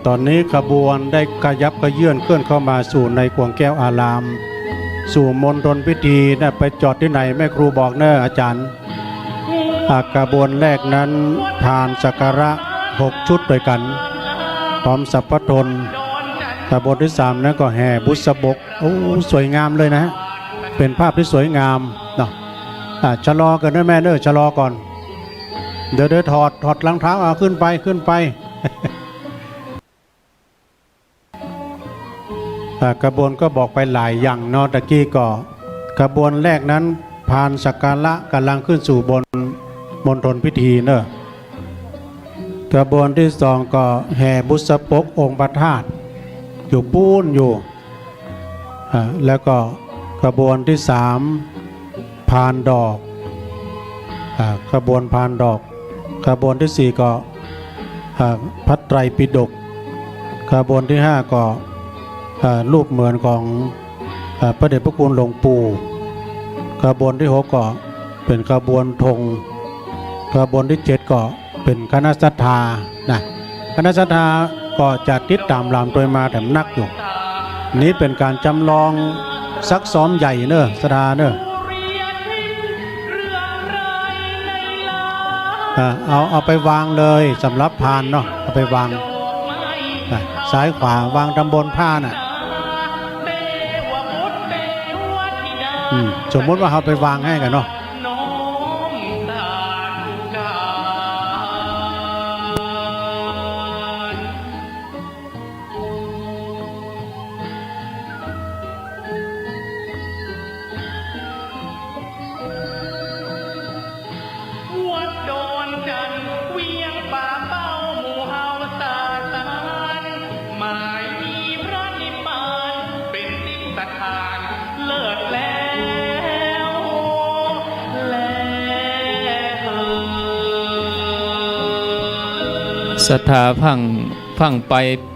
ตอนนี้ขบวนได้ขยับขยื่นเคลื่อนเข้ามาสู่ในกวงแก้วอารามสู่มณฑลพิธีนะไปจอดที่ไหนแม่ครูบอกเนอะอาจารย์ขบวนแรกนั้นผ่านสักการะ6 ชุดด้วยกันพร้อมสัพพทนขบวนที่3นั้นก็แห่บุษบกโอ้สวยงามเลยนะเป็นภาพที่สวยงามเนาะชะลอกันนะแม่เนอะชะลอก่อนเดี๋ยวถอดรองเท้าขึ้นไปกระบวนก็บอกไปหลายอย่างเนาะตะกี้ก็กระบวนแรกนั้นผ่านสักการะกำลังขึ้นสู่บนมณฑลพิธีเนอะกระบวนที่2ก็แห่บุษบกองค์พระธาตุอยู่ปูนอยู่แล้วก็กระบวนที่3ผ่านดอกกระบวนผ่านดอกกระบวนที่4ก็พระไตรปิฎกกระบวนที่5ก็รูปเหมือนของพระเดชพระคุณหลวงปู่ขบวนที่6ก็เป็นขบวนธงขบวนที่7ก็เป็นคณะศรัทธานะคณะศรัทธาก็จะติดตามลำโดยมาแถมนักอยู่นี้เป็นการจำลองซักซ้อมใหญ่เนอะศรัทธาเนอะเอาไปวางเลยสำหรับพานเนาะเอาไปวางซ้ายขวาวางตำบลผ้าน่ะสมมติว่าเขาไปวางให้กันเนาะ ศรัทธาพังไป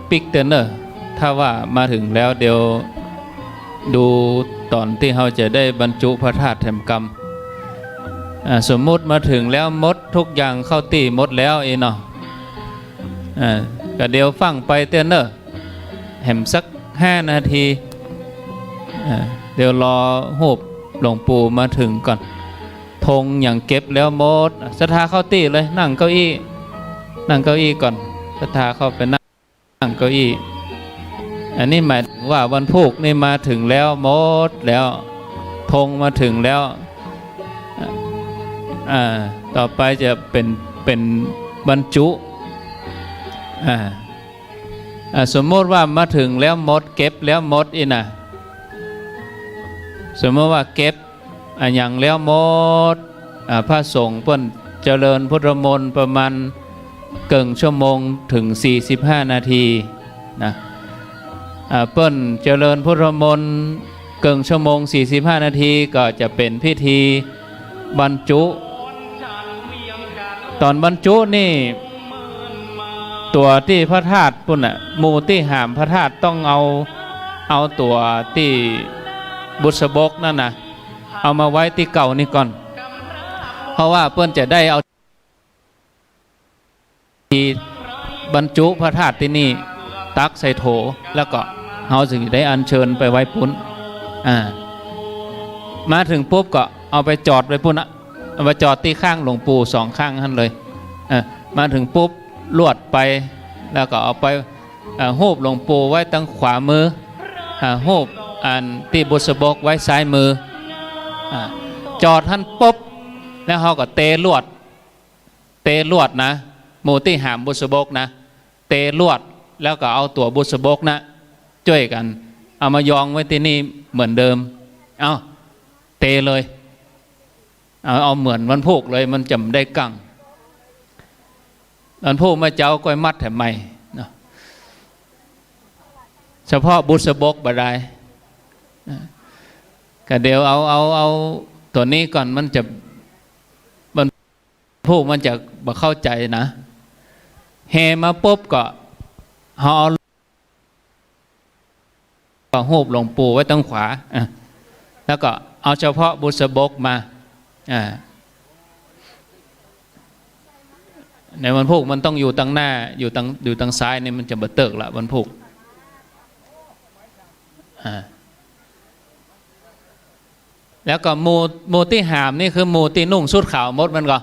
ปิกเตอร์เนอร์ถ้าว่ามาถึงแล้วเดี๋ยวดูตอนที่เราจะได้บรรจุพระธาตุแถมกรรมสมมุติมาถึงแล้วมดทุกอย่างเข้าตีมดแล้วเนาะก็เดี๋ยวฟังไปเตอร์เนอร์ แหมสัก5 นาทีเดี๋ยวรอหูบหลวงปู่มาถึงก่อนธงอย่างเก็บแล้วหมดศรัทธาเข้าตี้เลยนั่งเก้าอี้ก่อนศรัทธาเข้าไปนั่งเก้าอี้อันนี้หมายถึงว่าวันพุกนี่มาถึงแล้วหมดแล้วธงมาถึงแล้วต่อไปจะเป็นบรรจุสมมติว่ามาถึงแล้วหมดเก็บแล้วหมดอีน่ะสมมติว่าเก็บอย่างแล้วหมดพระสงฆ์เพิ่นเจริญพุทธมนต์ประมาณเกินชั่วโมงถึง45 นาทีนะเปิ้นเจริญพุทธมนต์เกินชั่วโมง45 นาทีก็จะเป็นพิธีบรรจุตอนบรรจุนี่ตัวที่พระธาตุปุ่นหมู่ที่หามพระธาตุต้องเอาตัวที่บุษบกนั่นนะเอามาไว้ที่เก่านี่ก่อนเพราะว่าเปิ้นจะได้เอาที่บรรจุพระธาตุที่นี่ตักใส่โถแล้วก็เขาจึงได้อัญเชิญไปไว้ปุ้นมาถึงปุ๊บก็เอาไปจอดไว้ปุ้นเอาไปจอดที่ข้างหลวงปู่2 ข้างท่านเลยมาถึงปุ๊บลวดไปแล้วก็เอาไปหูบหลวงปู่ไว้ตั้งขวามือหูบอันที่บุษบกไว้ซ้ายมือจอดท่านปุ๊บแล้วเขาก็เตลวดนะหมู่ที่หามบุษบกนะเตลวดแล้วก็เอาตัวบุษบกนะช่วยกันเอามายองไว้ที่นี่เหมือนเดิมเอาเตเลยเอาเหมือนวันพุกเลยมันจำได้กังวันพุกมาเจ้าก้อยมัดแถมใหม่เนาะเฉพาะบุษบกบดายก็เดี๋ยวเอาตัวนี้ก่อนมันจะวันพุกมันจะบ่เข้าใจนะเฮมาปุ๊บก็เอาหูบหลวงปู่ไว้ตั้งขวาแล้วก็เอาเฉพาะบุษบกมาในวันพุกมันต้องอยู่ตั้งหน้าอยู่ตั้งซ้ายนี่มันจะบะเติกละวันพุกแล้วก็โมที่หามนี่คือโมที่นุ่งชุดขาวมดมันก็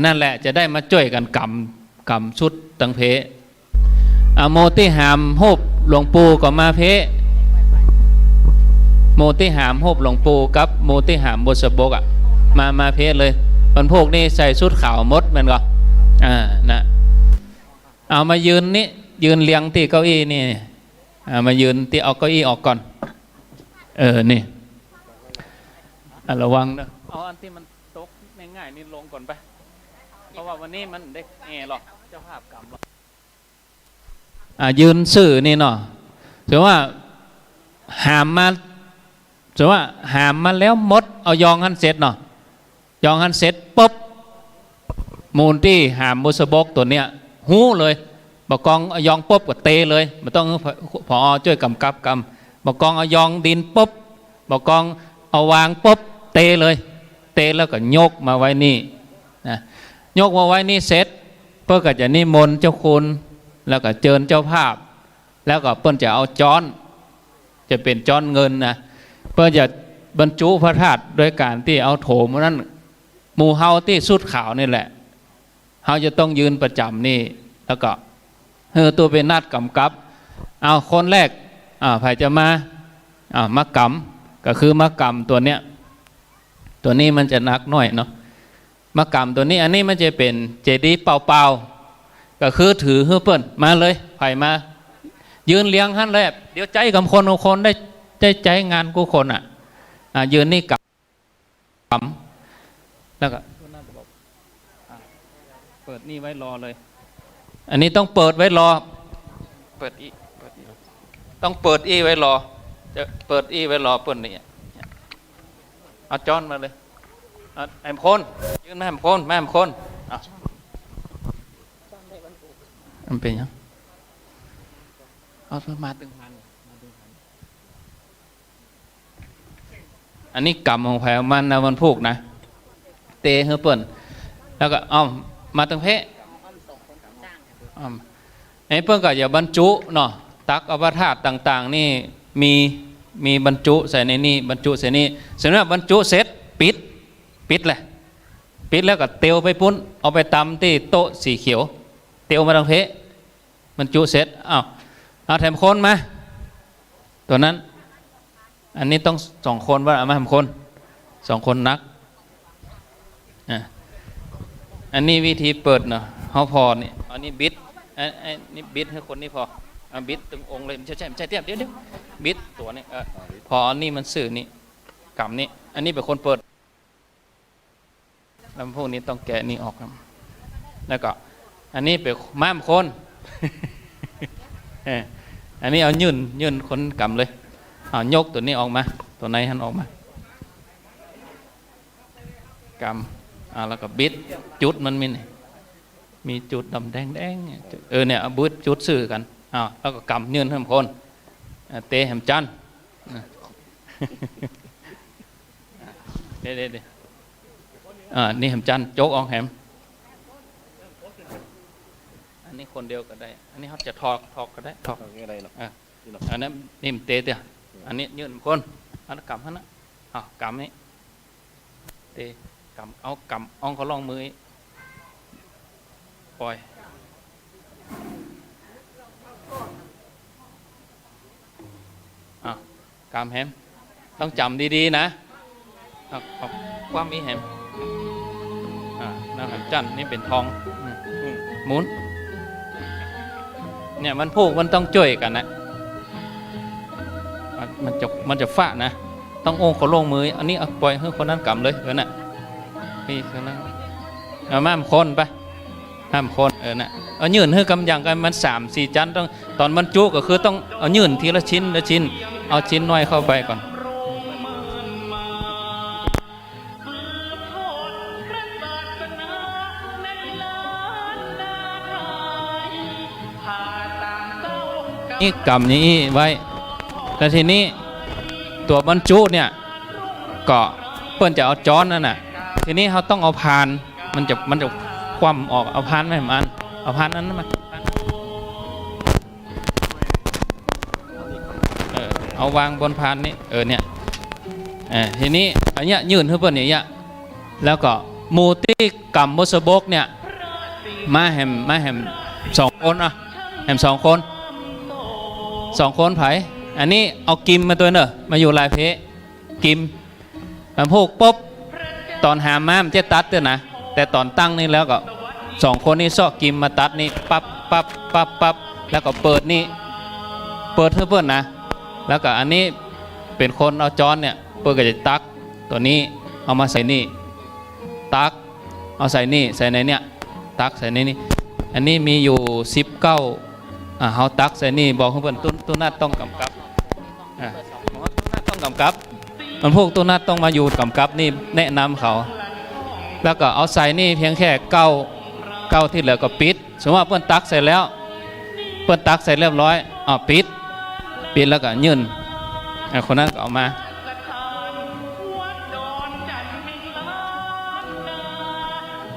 นั่นแหละจะได้มาช่วยกันกำชุดตังเพโมที่หามหูบหลวงปู่ก็มาเพโมที่หามหูบหลวงปู่กับโมที่หามบุษบกมาเพเลยวันพุกนี่ใส่ชุดขาวมดมันก็นะเอามายืนนี่ยืนเลี้ยงที่เก้าอี้นี่มายืนที่เอาเก้าอี้ออกก่อนนี่ระวังนะเอาอันที่มันตกง่ายๆนี่ลงก่อนไปเพราะว่าวันนี้มันได้แง่หรอกเจ้าภาพกำหรอกยืนสื่อนี่เนาะถือว่าหามมาถือว่าหามมาแล้วมดเอายองหันเสร็จเนาะยองหันเสร็จปุ๊บมูลที่หามบุษบกตัวเนี้ยหูเลยบอกกองเอายองปุ๊บก็เตเลยมันต้องพอช่วยกำกับบอกกองเอายองดินปุ๊บบอกกองเอาวางปุ๊บเตเลยเตแล้วก็ยกมาไว้นี่นะยกมาไว้นี่เสร็จเพื่อก็จะนิมนต์เจ้าคุณแล้วก็เจิญเจ้าภาพแล้วก็เปิ้นจะเอาจ้อนจะเป็นจ้อนเงินนะเปิ้นจะบรรจุพระธาตุโดยการที่เอาโถมนั้นหมู่เฮาที่สุดขาวนี่แหละเฮาจะต้องยืนประจำนี่แล้วก็ตัวเป็นนัดกำกับเอาคนแรกใครจะมามากำก็คือมากำตัวเนี้ยตัวนี้มันจะหนักหน่อยเนาะมากำตัวนี้อันนี้มันจะเป็นเจดีย์เปล่าๆก็คือถือเปิ้นมาเลยไผ่มายืนเลี้ยงหันเลยเดี๋ยวใจกับคนได้ใจงานกูคนยืนนี่กำแล้วก็เปิดนี่ไว้รอเลยอันนี้ต้องเปิดไว้รอเปิดอีต้องเปิดอีไว้รอจะเปิดอีไว้รอเปิดนี่เอาจ้อนมาเลยแอมคนยืนแม่แอมคนมันเป็นยังเอาเพิ่มมาตึงพันอันนี้กำของแผลมันนะวันพุกนะเตะเฮือเปิ่นแล้วก็เอามาตึงเพะไอ้เปิ้นก็อย่าบรรจุเนาะ ตักอวธาตุต่างๆนี่มีบรรจุใส่ในนี่บรรจุใส่นี่เสร็จแล้วบรรจุเสร็จปิดเลยปิดแล้วก็เตียวไปปุ้นเอาไปตำที่โต๊ะสีเขียวเตียวมาทางเพะบรรจุเสร็จเอาแถมคนมาตัวนั้นอันนี้ต้อง2 คนว่าเอามาแถมคน2 คนนักอันนี้วิธีเปิดเนาะเขาพอนี่อันนี้บิดอันนี้บิดให้คนนี้พอบิดตรงองค์เลยไม่ใช่เดี๋ยวบิดตัวนี้พออันนี้มันสื่อนี่กำนี้อันนี้เป็นคนเปิดลำโพงนี้ต้องแกะนี่ออกครับแล้วก็อันนี้เป็นม้ามคน อันนี้เอายื่นคนกำเลยเอายกตัวนี้ออกมาตัวไหนหันออกมากำแล้วก็บิดจุดมันมีจุดดำแดงเนี่ยบูดจุดสื่อกันแล้วก็กำยื่นให้คนเตะแหมจันเดี๋ยวนี่แหมจันโจ๊กอองแหมอันนี้คนเดียวก็ได้อันนี้เขาจะทอกก็ได้ทอกอะไรหรอกอันนั้นนี่มันเตะเดียวอันนี้ยื่นคนอันนั้นกำนะกำนี้เตะกำเอากำอ่องเขาลองมือปล่อยกำแฮมต้องจำดีๆนะความมีแฮมน้ำแฮมจันนี่เป็นทองหมุนเนี่ยมันพูกมันต้องช่วยกันนะมันจะฟาดนะต้องโอ่งเขาลงมืออันนี้ปล่อยให้คนนั้นกำเลยน่ะนี่คนนั้นห้ามคนไปห้ามคนน่ะเอายื่นให้กำยังกันมัน3-4 จันต้องตอนมันจุก็คือต้องเอายื่นทีละชิ้นเอาชิ้นน้อยเข้าไปก่อนนี่กำนี้ไว้แล้วทีนี้ตัวบรรจุเนี่ยก็เปิ้นจะเอาจ้อนนั่นน่ะทีนี้เขาต้องเอาพานมันจะคว่ำออกเอาพานไม่มันเอาพานนั้นมาเอาวางบนพานนี้เนี่ยทีนี้อันเนี้ยยื่นให้เปิ้นอย่างเงี้ยแล้วก็มูตี้กำมุสบกเนี่ยมาแฮม2 คนแฮม2 คนไผอันนี้เอากิมมาตัวเนอะมาอยู่ลายเพะกิมมันพูกปุ๊บตอนหาม้ามจะตัดเด้อนะแต่ตอนตั้งนี่แล้วก็2 คนนี้ซอกกิมมาตัดนี่ปั๊บแล้วก็เปิดนี่เปิดให้เพื่อนนะแล้วก็อันนี้เป็นคนเอาจอนเนี่ยเปิดก็จะตักตัวนี้เอามาใส่นี่ตักเอาใส่นี่ใส่ในเนี่ยตักใส่ในนี่อันนี้มีอยู่19เขาตักใส่นี่บอกให้เพื่อนตุ้นัดต้องกำกับตุ้นัดต้องกำกับมันพวกตุ้นัดต้องมาอยู่กำกับนี่แนะนำเขาแล้วก็เอาใส่นี่เพียงแค่เก้าที่เหลือก็ปิดสมมติว่าเพื่อนตักใส่แล้วเพื่อนตักใส่เรียบร้อยปิดแล้วก็ยื่นคนนั้นก็เอามา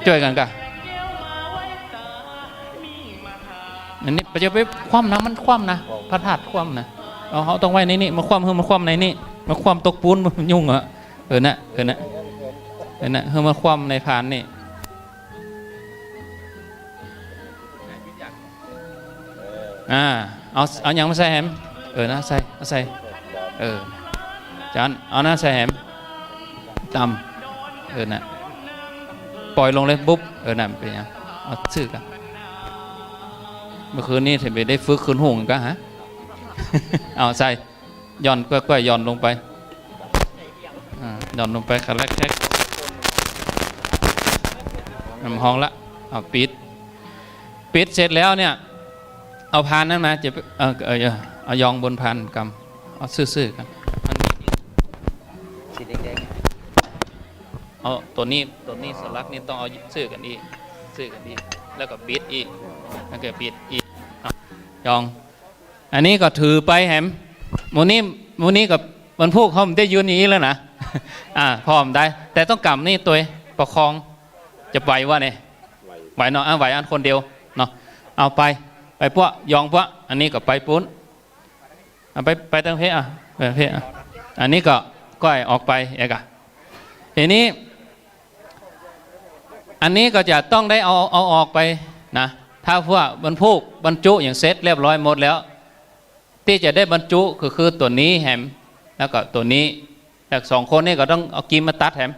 ช่วยกันกันอันนี้จะไปคว่ำนะมันคว่ำนะพระธาตุคว่ำนะเขาต้องไว้ในนี่มาคว่ำมาคว่ำในนี่มาคว่ำตกปูนมันยุ่งเหรอนะเมาคว่ำในพานนี่เอาอย่างมาใส่แฮมนะใส่จานเอาหน้าใส่แฮมตำนะปล่อยลงเลยปุ๊บน่ะเป็นยังเอาซื้อกันเมื่อคืนนี้ถึงไปได้ฝึกคืนหงก็ฮะ เอาใส่ย่อนก็ย่อนลงไปย่อนลงไปคันแรกแค่ห้องละเอาปิดเสร็จแล้วเนี่ยเอาพานนั้นมาจะเอายองบนพานกำเอาซื่อๆกันสีแดงๆเอาตัวนี้สลักนี่ต้องเอาซื่อกันอีกแล้วก็ปิดอีกแล้วก็ปิดอีกยองอันนี้ก็ถือไปแฮมโมนี้กับมันพวกเขาได้ยืนอย่างนี้แล้วนะพร้อมได้แต่ต้องกำนี่ตัวประคองจะไหวว่าเนี่ยไหวเนาะไหวอันคนเดียวเนาะเอาไปพวกยองพวกอันนี้ก็ไปปุ้น ไปตั้งเพศไปเพศอันนี้ก็ก้อยออกไปเอกะทีนี้อันนี้ก็จะต้องได้เอาออกไปนะถ้าพวกบรรจุอย่างเสร็จเรียบร้อยหมดแล้วที่จะได้บรรจุก็คือตัวนี้แหมแล้วก็ตัวนี้แต่สองคนนี้ก็ต้องเอากีมมาตัดแหม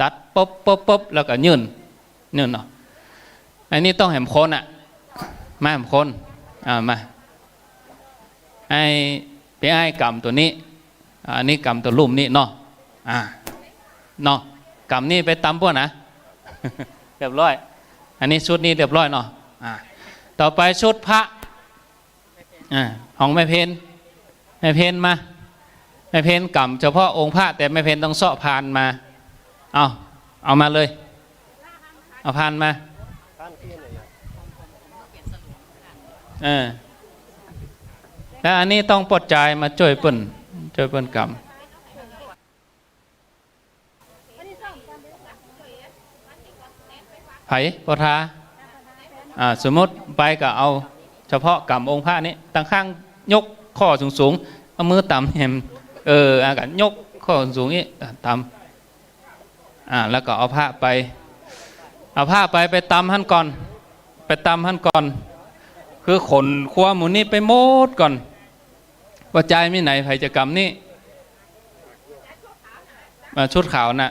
ตัดปุ๊บแล้วก็ยื่นเนาะอันนี้ต้องแหมคนมาแหมคนมาไปไอ้กำตัวนี้อันนี้กำตัวลุ่มนี่เนาะเนาะกำนี่ไปตำพวกนะ เรียบร้อยอันนี้ชุดนี้เรียบร้อยเนาะต่อไปชุดพระของแม่เพนมาแม่เพนกำเฉพาะองค์พระแต่แม่เพนต้องเสาะพานมาเอามาเลยเอาพานมาแล้วอันนี้ต้องปลดใจมาช่วยเปิ้นกำไผ่ปทาสมมติไปก็เอาเฉพาะกำองค์พระนี้ตั้งข้างยกข้อสูงเอามือต่ำเห็นกันยกข้อสูงนี้ต่ำแล้วก็เอาผ้าไปตำหั่นก่อนคือขนคว้าหมูนี่ไปโมดก่อนว่าใจมีไหนไผจะกำนี่ชุดขาวนะ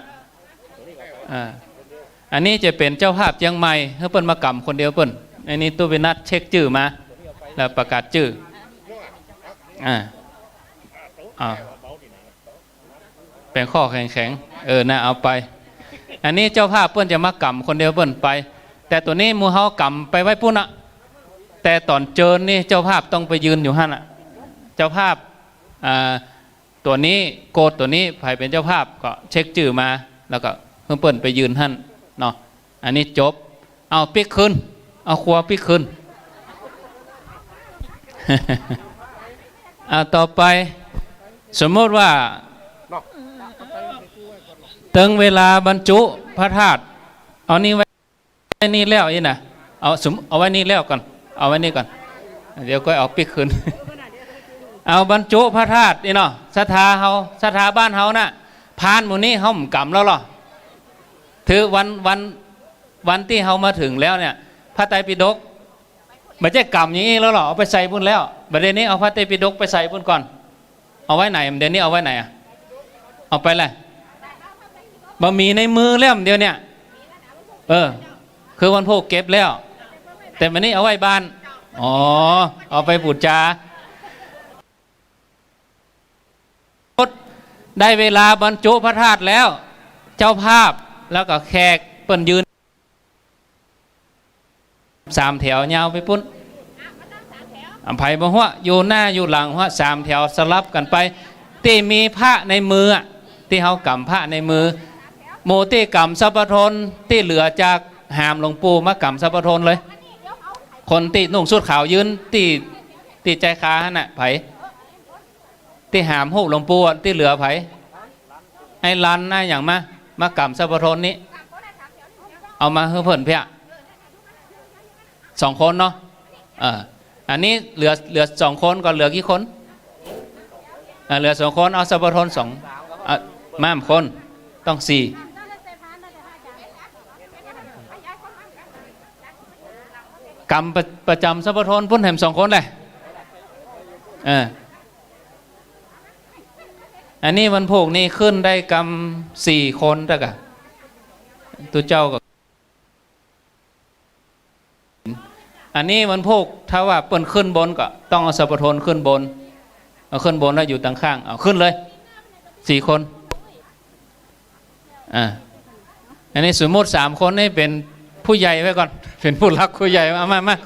อันนี้จะเป็นเจ้าภาพเชียงใหม่เพื่อเปิ้นมากำคนเดียวเปิ้นอันนี้ตู้ไปนัดเช็คชื่อมาแล้วประกาศชื่อเป็นข้อแข็งนะเอาไปอันนี้เจ้าภาพเปิ้นจะมากำคนเดียวเปิ้นไปแต่ตัวนี้มูเฮากำไปไว้ปุ่นแต่ตอนเจิญนี่เจ้าภาพต้องไปยืนอยู่หั่นเจ้าภาพตัวนี้โกดตัวนี้ใครเป็นเจ้าภาพก็เช็คชื่อมาแล้วก็เพิ่มเปิ้นไปยืนหั่นเนาะอันนี้จบเอาปิกขึ้นเอาครัวปิกขึ้น ต่อไปสมมติว่าถึงเวลาบรรจุพระธาตุเอานี่ไว้นี่แล้วนี่นะเอาไว้นี่แล้วก่อนเอาไว้นี่ก่อนเดี๋ยวก็เอาปิกขึ้น เอาบรรจุพระธาตุนี่เนาะศรัทธาบ้านเฮาน่ะพานหมู่นี้เฮากำแล้วหรอถือวันที่เฮามาถึงแล้วเนี่ยพระไตรปิฎกไม่ใช่กำอย่างนี้แล้วหรอเอาไปใส่บุญแล้วบัดเดี๋ยวนี้เอาพระไตรปิฎกไปใส่บุญก่อนเอาไว้ไหนเดี๋ยวนี้เอาไว้ไหนเอาไปเลยบะหมี่ในมือเล่มเดียวเนี่ยคือวันพวกเก็บแล้วแต่วันนี้เอาไว้บ้านเอาไปบูชาได้เวลาบรรจุพระธาตุแล้วเจ้าภาพแล้วก็แขกเปิ้นยืน3 แถวยาวไปปุ้นไผ่บ่หัวอยู่หน้าอยู่หลังหัว3 แถวสลับกันไปที่มีพระในมือที่เฮากำพระในมือโมที่กำสัพพทนที่เหลือจากหามหลวงปู่มากำสัพพทนเลยคนที่นุ่งชุดขาวยืนที่ใจคาน่ะไผ่ที่หามหูหลวงปู่ที่เหลือไผ่ไอ้ลันน่าอย่างมากำสัพพทนนี้เอามาเพิ่นเพี้ย2 คนเนาะอันนี้เหลือ2 คนก็เหลือกี่คนเหลือ2 คนเอาสัพพทน2ม้ามคนต้อง4กำประจำสัพพทนพุ่นแหม2 คนเลยอันนี้วันพวกนี้ขึ้นได้กำ4 คนแต่กะตัวเจ้าก็อันนี้วันพวกถ้าว่าเปิ้นขึ้นบนก็ต้องเอาสัพพทนขึ้นบนเอาขึ้นบนแล้วอยู่ต่างข้างเอาขึ้นเลย4 คนอันนี้สมมติ3 คนนี่เป็นผู้ใหญ่ไว้ก่อนเป็นผู้รักผู้ใหญ่มา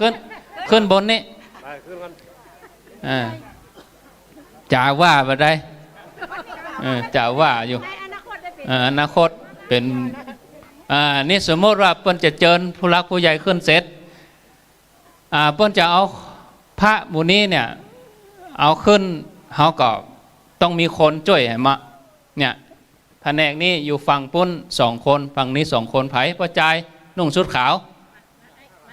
ขึ้นบนนี่จ่าว่าไปได้จ่าว่าอยู่อนาคตเป็นนี่สมมติว่าเปิ้นจะเจิญผู้รักผู้ใหญ่ขึ้นเสร็จเปิ้นจะเอาพระหมู่นี้เนี่ยเอาขึ้นเขาก็ต้องมีคนช่วยให้มาเนี่ยแผนกนี้อยู่ฝั่งปุ้น2 คนฝั่งนี้2 คนไผ่ประจายนุ่งชุดขาว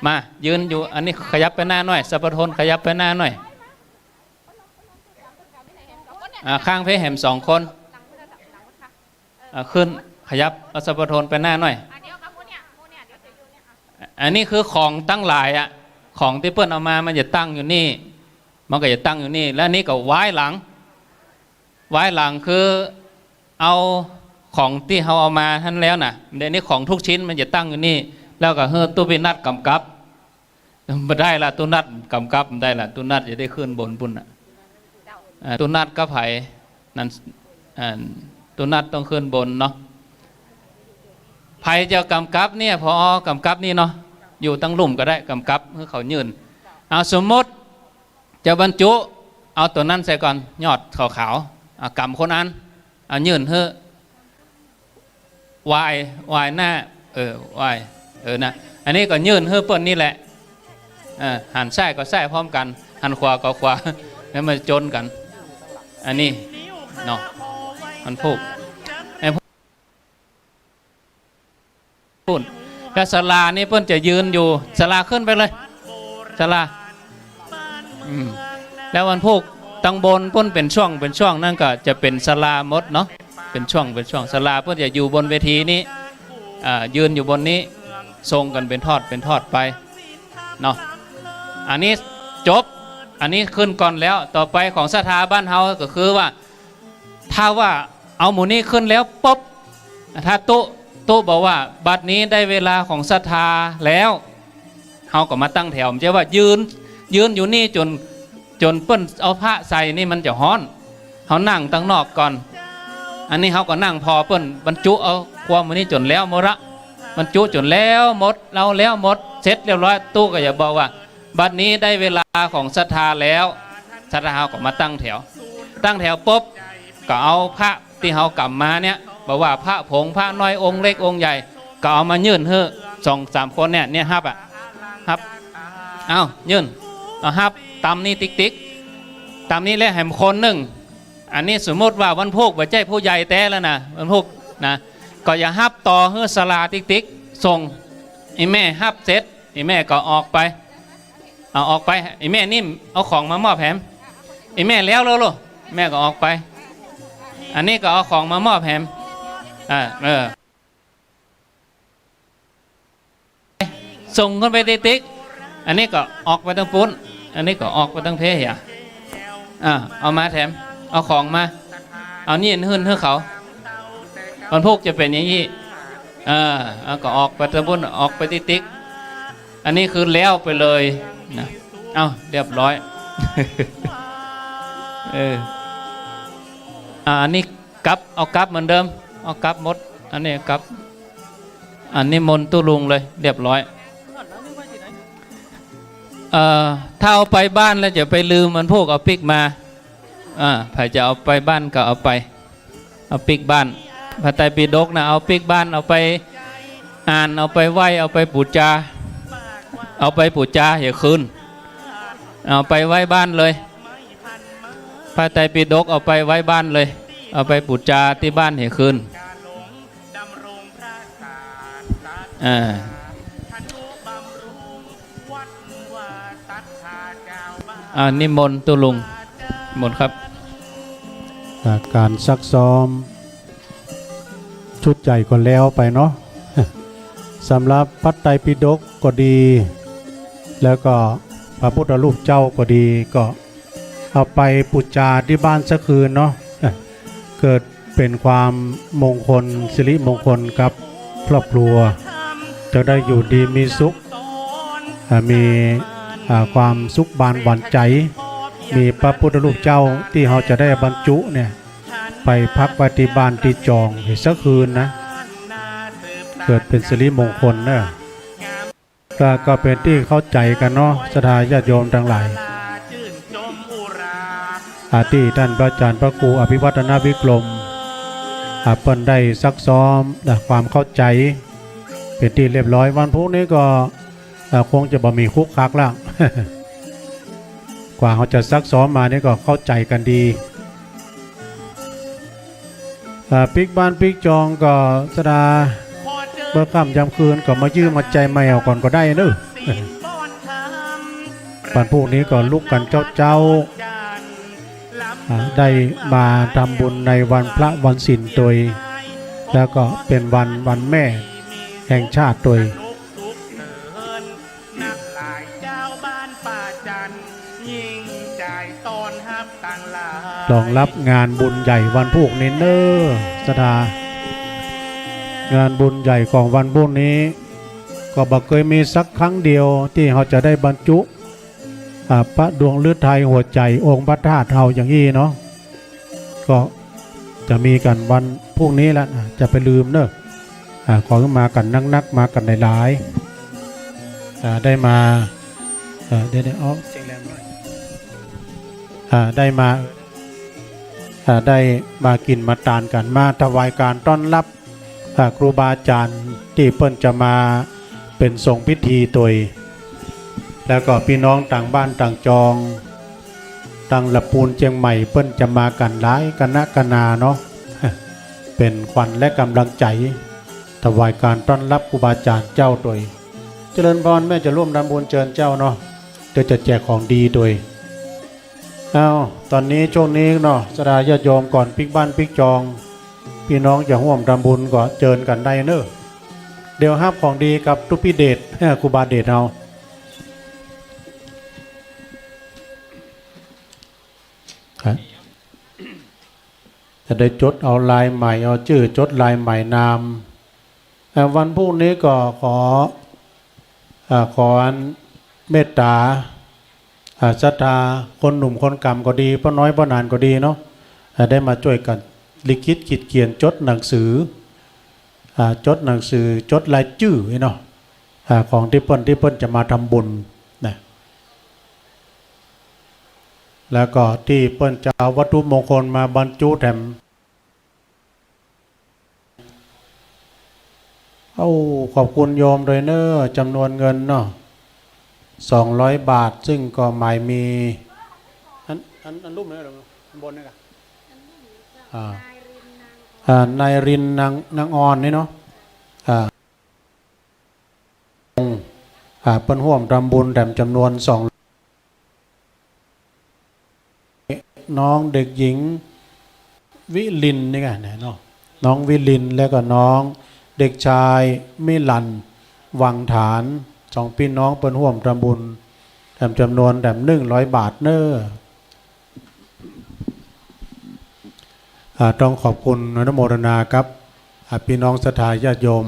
มายืนอยู่อันนี้ขยับไปหน้าหน่อยสัพพทนขยับไปหน้าหน่อย ข้างเพแหม2 คนขึ้นขยับเอาสัพพโทนไปหน้าหน่อยอันนี้คือของตั้งหลายอ่ะของที่เปิ้นเอามามันจะตั้งอยู่นี่มันก็จะตั้งอยู่นี่แล้วนี่ก็ไว้หลังคือเอาของที่เขาเอามาท่านแล้วน่ะเดี๋ยวนี้ของทุกชิ้นมันจะตั้งอยู่นี่แล้วก็เฮือตู้ไปนัดกำกับไม่ได้ละตู้นัดกำกับไม่ได้ละตู้นัดจะได้ขึ้นบนปุ่นอ่ะตู้นัดก็ไผ่นั่นตู้นัดต้องขึ้นบนเนาะไผ่จะกำกับเนี่ยพอกำกับนี่เนาะอยู่ตั้งหลุมก็ได้กำกับเพื่อเขายืนเอาสมมติจะบรรจุเอาตัวนั้นใส่ก่อนยอดขาวๆกำคนอันเอายืนเฮ้อวายหน้าวายนะอันนี้ก็ยืนเฮ้อเปิ้นนี่แหละหันซ้ายก็ซ้ายพร้อมกันหันขวาก็ขวาแล้วมันจนกันอันนี้เนาะมันพูดแล้วศาลานี่เปิ้นจะยืนอยู่ศาลาขึ้นไปเลยศาลาแล้ววันพูกตังบนเปิ้นเป็นช่วงนั่นก็จะเป็นศาลามดเนาะเป็นช่วงศาลาเปิ้นจะอยู่บนเวทีนี้ยืนอยู่บนนี้ทรงกันเป็นทอดไปเนาะอันนี้จบอันนี้ขึ้นก่อนแล้วต่อไปของศรัทธาบ้านเฮาก็คือว่าถ้าว่าเอาหมู่นี้ขึ้นแล้วปุ๊บถ้าตุ๊บอกว่าบัดนี้ได้เวลาของศรัทธาแล้วเฮาก็มาตั้งแถวไม่ใช่ว่ายืนอยู่นี่จนเปิ้นเอาผ้าใส่นี่มันจะฮ้อนเฮานั่งตั้งนอกก่อนอันนี้เฮาก็นั่งพอเปิ้นบรรจุเอาความมื้อนี้จนแล้วหมดละบรรจุจนแล้วหมดเราแล้วหมดเสร็จเรียบร้อยตู้ก็อย่าบอกว่าบัดนี้ได้เวลาของศรัทธาแล้วศรัทธาเฮาก็มาตั้งแถวปุ๊บก็เอาพระที่เฮากำมาเนี่ยบอกว่าพระผงพระน้อยองค์เล็กองค์ใหญ่ก็เอามายื่นเฮ้อ2-3 คนเนี่ยฮับเอายื่นเอาฮับตำนี่ติ๊กตำนี่แล้วแหมคนหนึ่งอันนี้สมมติว่าวันพุกบ่ใจผู้ใหญ่แต่แล้วนะวันพุกนะก็อย่าฮับต่อเฮ้อสลาติ๊กส่งไอ้แม่ฮับเสร็จไอ้แม่ก็ออกไปเอาออกไปไอ้แม่นิ่มเอาของมามอบแถมไอ้แม่แล้วแม่ก็ออกไปอันนี้ก็เอาของมามอบแถมส่งขึ้นไปติ๊กอันนี้ก็ออกไปตั้งปุ้นอันนี้ก็ออกไปตั้งเพหี่ยเอามาแถมเอาของมาเอานี่ขึ้นให้เขาวันพวกจะเป็นอย่างนี้ก็ออกไปตั้งปุ้นออกไปติ๊กอันนี้คือแล้วไปเลยนะเอาเรียบร้อยอันนี้เอากลับเหมือนเดิมเอากลับหมดอันนี้กลับอันนี้มนตู้ลุงเลยเรียบร้อยถ้าเอาไปบ้านแล้วจะไปลืมมันพวกเอาปิกมาใครจะเอาไปบ้านก็เอาปิกบ้านพระไตรปิฎกนะเอาปิกบ้านเอาไปอ่านเอาไปไหว้เอาไปบูชาอย่าคืนเอาไปไว้บ้านเลยพระไตรปิฎกเอาไปไว้บ้านเลยเอาไปบูชาที่บ้านอย่าคืนนิมนต์ตุลุงหมดครับการซักซ้อมชุดใหญ่ก็แล้วไปเนาะสำหรับพระไตรปิฎกก็ดีแล้วก็พระพุทธรูปเจ้าก็ดีก็เอาไปบูชาที่บ้านสักคืนเนาะเกิดเป็นความมงคลสิริมงคลกับครอบครัวจะได้อยู่ดีมีสุขมีความสุขบานหวานใจมีพระพุทธรูปเจ้าที่เราจะได้บรรจุเนี่ยไปพักไว้ที่บ้านที่จองอีกสักคืนนะเกิดเป็นสิริมงคลนะก็เป็นที่เข้าใจกันเนาะศรัทธาญาติโยมทั้งหลายที่ท่านพระอาจารย์พระครูอภิวัฒนวิกรมเพิ่นได้ซักซ้อมความเข้าใจเป็นที่เรียบร้อยวันพรุ่งนี้ก็คงจะบ่มีคุกคักแล้ว กว่าเขาจะซักซ้อมมานี่ก็เข้าใจกันดีปิกบ้านปิกจองก็สดาเมื่อค่ำยามคืนก็มายืมมาใจแมวก่อนก็ได้เนอะวันพวกนี้ก็ลุกกันเจ้า ได้มาทำบุญในวันพระวันศีลโดยแล้วก็เป็นวันแม่แห่งชาติโดยรองรับงานบุญใหญ่วันพรุ่งนี้เนอสดางานบุญใหญ่ของวันพรุ่งนี้ก็บ่เคยมีสักครั้งเดียวที่เขาจะได้บรรจุพระดวงฤทัยหัวใจองค์พระธาตุเฮาอย่างนี้เนาะก็จะมีกันวันพรุ่งนี้แล้วจะไปลืมเนอะขอมากันนักมากันหลายๆได้มาได้เอาเสียงแรงหน่อยได้มากินมาทานกันมาถวายการต้อนรับครูบาอาจารย์ที่เปิ้นจะมาเป็นทรงพิธีตัวแล้วก็พี่น้องต่างบ้านต่างจองต่างละปูนเชียงใหม่เปิ้นจะมากันหลายคณะคณาเนาะเป็นขวัญและกำลังใจถวายการต้อนรับครูบาอาจารย์เจ้าตัวเจริญพรแม่จะร่วมทำบุญเชิญเจ้าเนาะเดี๋ยวจะแจกของดีตัวตอนนี้ช่วงนี้เนาะสดาญาติโยมก่อนปิกบ้านปิกจองพี่น้องจะร่วมทำบุญก็เชิญกันได้เนอะเดี๋ยวห้าของดีกับทุกพี่เดชครูบาเดชเอาจะได้จดเอาลายใหม่เอาชื่อจดลายใหม่นามวันพรุ่งนี้ก็ขอเมตตาศรัทธาคนหนุ่มคนกำก็ดีพ่อน้อยพ่อนานก็ดีเนาะได้มาช่วยกันลิขิตขีดเขียนจดหนังสือจดรายชื่อเนาะของที่เปิ้นจะมาทำบุญนะแล้วก็ที่เปิ้นจะเอาวัตถุมงคลมาบรรจุแถมขอบคุณโยมโดยเนอะจำนวนเงินเนาะ200 บาทซึ่งก็หมายมีอันรูปไหนหรอบนนี่กันนายรินนางอ่อนนี่เนาะเปิ้นร่วมทำบุญแถมจำนวน2น้องเด็กหญิงวิลินนี่ไงเนาะน้องวิลินแล้วก็น้องเด็กชายมิลันวังฐาน2พี่น้องเปิ้นร่วมทำบุญแถมจำนวนแถม100 บาทเนอะต้องขอบคุณอนุโมทนาครับพี่น้องศรัทธาญาติโยม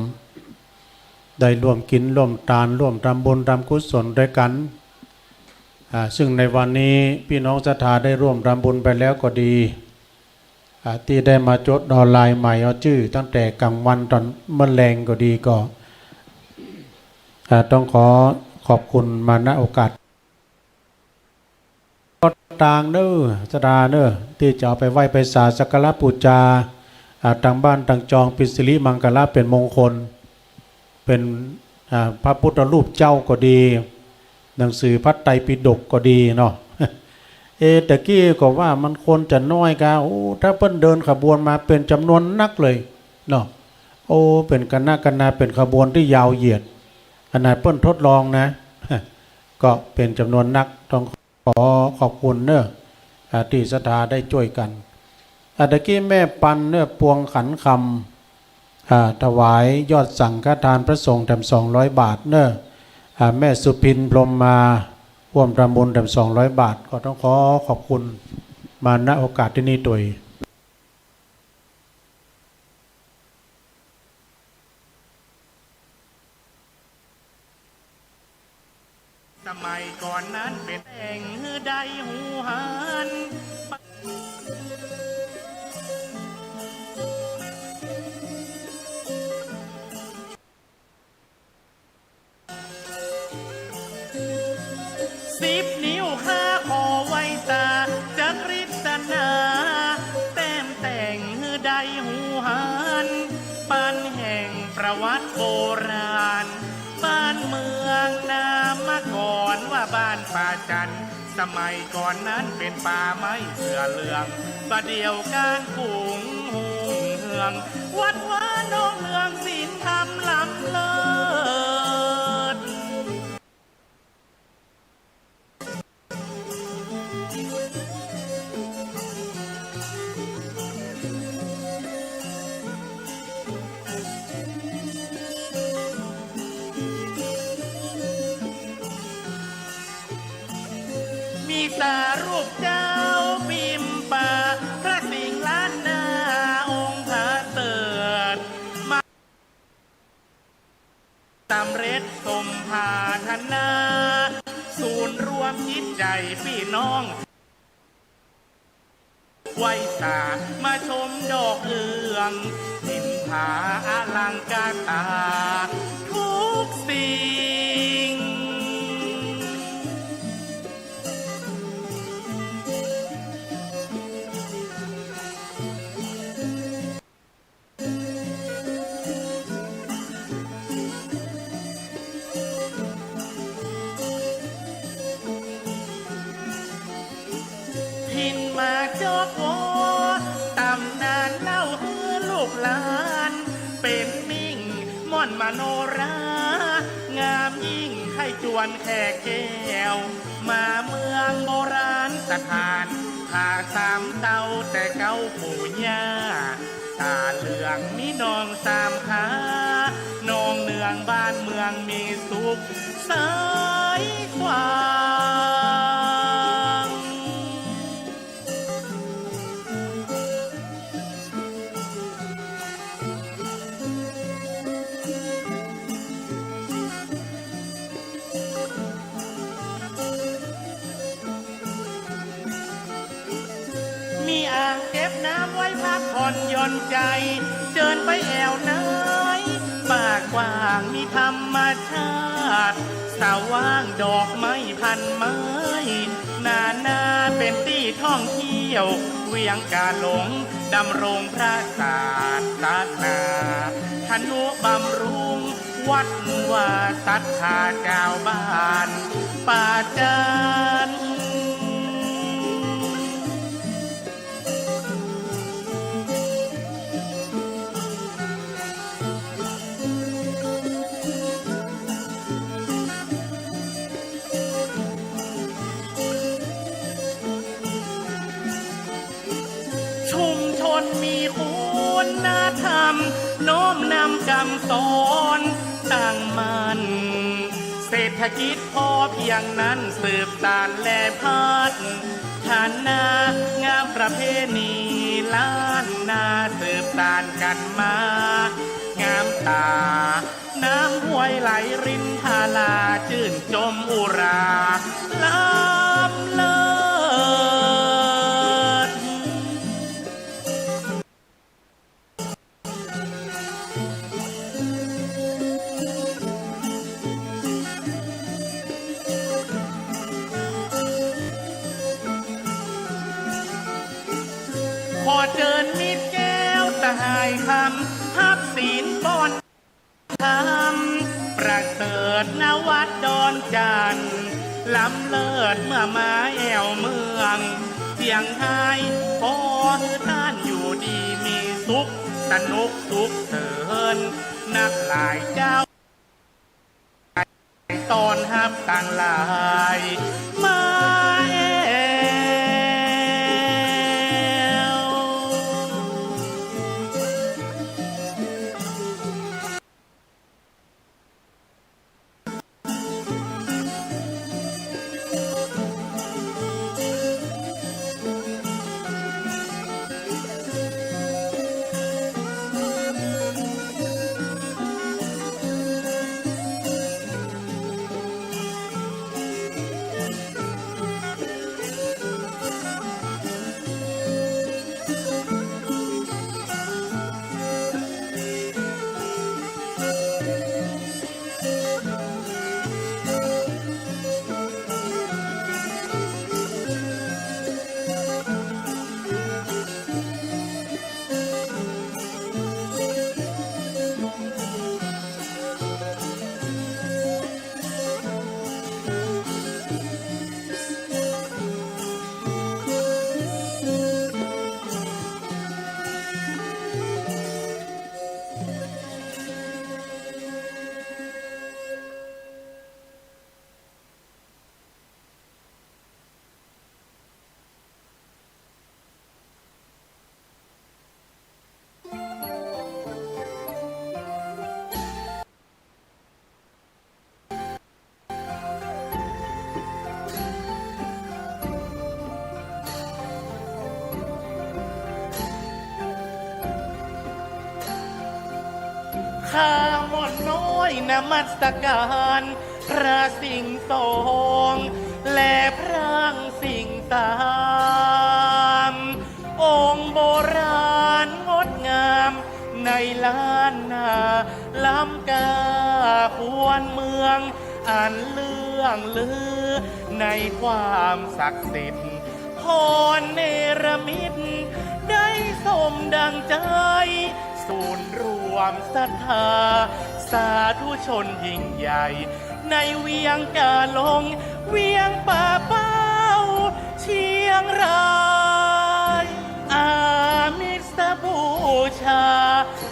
ได้ร่วมกินร่วมทานร่วมทำบุญทำกุศลด้วยกันซึ่งในวันนี้พี่น้องศรัทธาได้ร่วมทำบุญไปแล้วก็ดีที่ได้มาจดออนไลน์ใหม่เอาชื่อตั้งแต่กลางวันตอนเมื่อแรงก็ดีก็ต้องขอบคุณมาณโอกาสต่างเนอะศรัทธาเนอะที่จะเอาไปไหว้ไปสักการะบูชาต่างบ้านต่างจองปิสิริมังคลาเป็นมงคลเป็นพระพุทธรูปเจ้าก็ดีหนังสือพระไตรปิฎกก็ดีเนาะตะกี้ก็ว่ามันคนจะน้อยกาถ้าเพิ่นเดินขบวนมาเป็นจำนวนนักเลยเนาะเป็นคณะเป็นขบวนที่ยาวเหยียดขนาดเพิ่นทดลองนะก็เป็นจำนวนนักต้องขอขอบคุณเนอะที่ศรัทธาได้ช่วยกันตะกี้แม่ปันเนอะปวงขันคำถวายยอดสังฆทานพระสงฆ์แถม200 บาทเนอะแม่สุพินพรหมมาร่วมทำบุญแถม200 บาทก็ต้องขอขอบคุณมาณโอกาสที่นี้ด้วยสมัยก่อนนั้นเป็นแห่งใดหูหัน10 นิ้วข้าขอไว้ตาจักริษนาแต้มแต่งใดหูหันปานแห่งประวัติโบราณบ้านเมืองนามมาก่อนว่าบ้านป่าจันสมัยก่อนนั้นเป็นป่าไม้เสือเหลืองประเดียวการกุงหุงเฮืองวัดว่าน้องเลืองศีลธรรมล้ำเลิศ สารูปเจ้าพิมพ์ป่าพระสิงห์ล้านนาองค์พระเสริฐมาสำเร็จสมภาธนาศูนย์รวมจิตใจพี่น้องไหวสามาชมดอกเอืองสินผาอลังการตาทุกสิ่งทินมาจอกโอตำนานเล่าเฮือลูกหลานเป็นมิ่งม่อนมโนรา งามยิ่งให้จวนแค่แก้วมาเมืองโบราณสถานผาสามเต้าแต่เก้าปู่ย่าตาเหลืองมีนองสามขานองเนืองบ้านเมืองมีสุขสายกว้างมีอ่างเก็บน้ำไว้พักผ่อนหย่อนใจเจิญไปแอวน้อยป่ากว้างมีธรรมชาติสาว่างดอกไม้พันไม้นาเป็นที่ท่องเที่ยวเวียงกาหลงดำรงพระศาสนาธนุบำรุงวัดวาศรัทธาเจ้าบ้านป่าจันชุมชนมีคุณธรรมโน้มนำคำสอนตั้งมั่นเศรษฐกิจพอเพียงนั้นสืบสานและพัฒนางามประเพณีล้านนาสืบสานกันมางามตาน้ำห้วยไหลรินทาลาชื่นชมอุราล้ำเลิศขอเชิญมิตรแก้วตายคำฮับศีลบอนธรรมประเสริฐนวัดดอนจันทร์ล้ำเลิศเมื่อมาแอวเมืองเสียงไทยขอให้ท่านอยู่ดีมีสุขสนุกสุขเถินนักหลายเจ้าตอนฮับต่างหลายมา ข้าหม่อนน้อยนมัสการพระสิงห์ทองและพระสิงห์ตามองค์โบราณงดงามในล้านนาล้ำกาควรเมืองอันเรื่องลือในความศักดิ์สิทธิ์พรเนรมิตได้สมดังใจศูนย์รวมศรัทธาสาธุชนยิ่งใหญ่ในเวียงกาลงเวียงป่าเป้าเชียงรายอามิสบูชา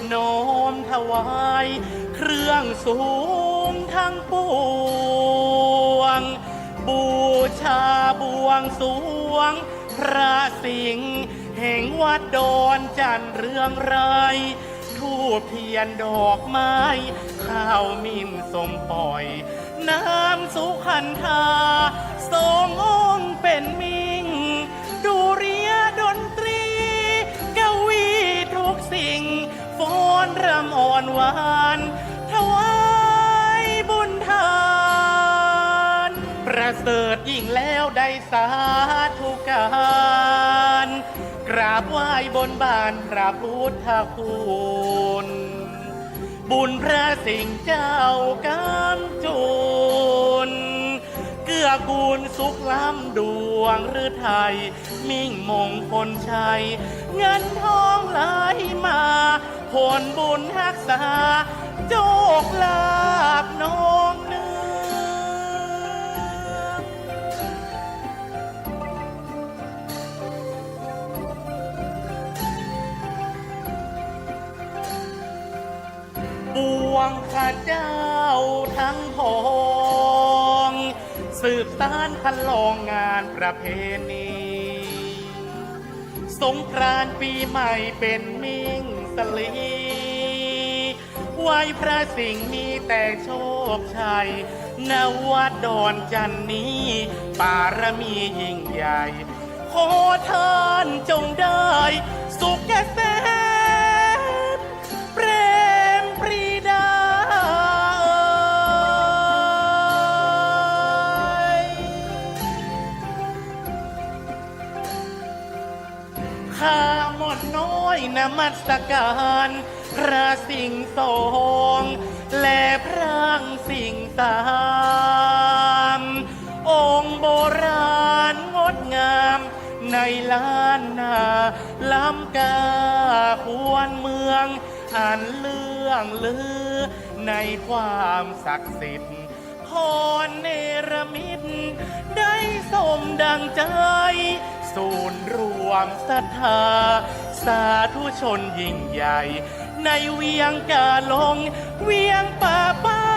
โน้มถวายเครื่องสูงทั้งปวงบูชาบวงสรวงพระสิงห์แห่งวัดดอนจันทร์เรืองไรทูบเทียนดอกไม้ข้าวมิ่นสมปล่อยน้ำสุขันธาทรงองค์เป็นมิ่งดูเรียดนตรีกวีทุกสิ่งฟ้อนรำอ่อนหวานถวายบุญทานประเสริฐยิ่งแล้วได้สาธุการกราบไหว้บนบานพระพุทธคุณบุญพระสิงห์เจ้ากำจุนเกื้อกูลสุขล้ำดวงฤทัยมิ่งมงคลชัยเงินทองไหลมาผลบุญรักษาโจกลาบน้องเนื้อบวงข้าเจ้าทั้งพองสืบสานคันลองงานประเพณีสงกรานต์ปีใหม่เป็นมิ่งสลีไหว้พระสิงห์มีแต่โชคชัยณวัดดอนจันนี้ปารมียิ่งใหญ่ขอท่านจงได้สุขเกษมเปรมปรีดาข้าหม่อนน้อยนมัสการพระสิงห์ทองและพระสิงห์ตามองค์โบราณงดงามในล้านนาล้ำกาควรเมืองอันเรื่องลือในความศักดิ์สิทธิ์พรเนรมิตได้สมดังใจศูนย์รวมศรัทธาสาธุชนยิ่งใหญ่ในเวียงกาลงเวียงป่าเป้า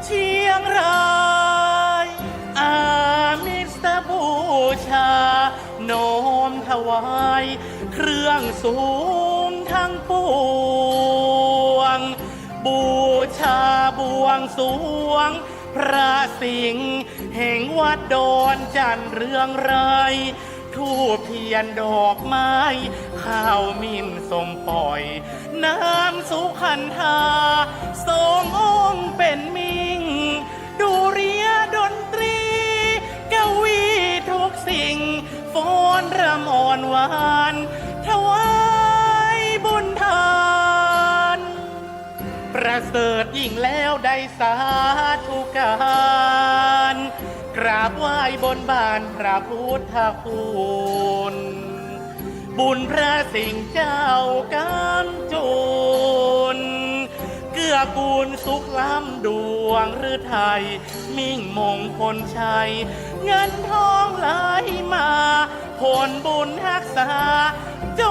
เชียงรายอามิสบูชาโน้มถวายเครื่องสูงทั้งปวงบูชาบวงสรวงพระสิงห์แห่งวัดดอนจันทร์เรืองไรทูบเทียนดอกไม้ข้าวมิ่นสมปล่อยน้ำสุขันธาทรงองค์เป็นมิ่งดูเรียดนตรีกวีทุกสิ่งฟ้อนรำอ่อนหวานถวายบุญทานประเสริฐยิ่งแล้วได้สาธุการกราบไหว้บนบานพระพุทธคุณบุญพระสิงห์เจ้ากำจุนเกื้อกูลสุขล้ำดวงฤทัยมิ่งมงคลชัยเงินทองไหลมาผลบุญรักษาโจ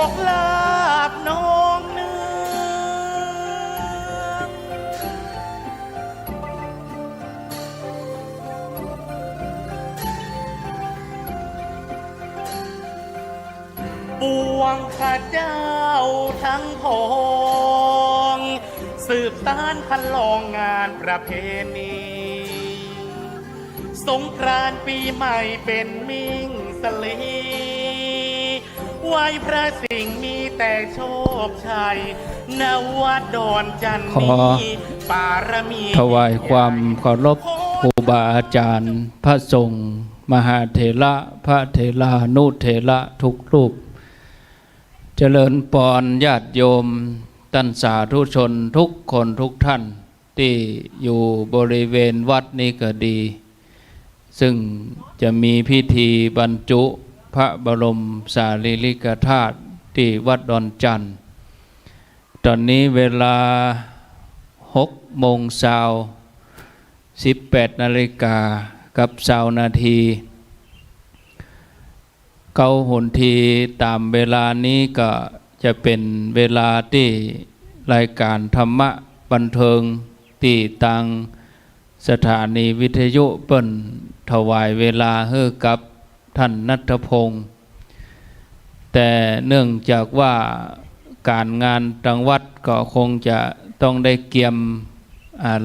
กลาบน้องเนื้อบวงข้าเจ้าทั้งพองสืบสานคันลองงานประเพณีสงกรานต์ปีใหม่เป็นมิ่งสลีไห ไหวพระสิงห์มีแต่โชคชัยนวัดดอนจันทร์ ขอ มีปารมี ถวายความเคารพครูบาอาจารย์ พระสงฆ์มหาเถระพระเถรานุเถระทุกรูป เจริญปอนญาติโยมท่านสาธุชนทุกคนทุกท่านที่อยู่บริเวณวัดนี้ก็ดี ซึ่งจะมีพิธีบรรจุพระบรมสารีริกธาตุที่วัดดอนจันทร์ตอนนี้เวลา6 โมงเช้า18 นาฬิกากับ20 นาทีเก้าหนทีตามเวลานี้ก็จะเป็นเวลาที่รายการธรรมะบันเทิงที่ต่างสถานีวิทยุเปิ้นถวายเวลาให้กับท่านณัฐพงศ์แต่เนื่องจากว่าการงานจังหวัดก็คงจะต้องได้เกียม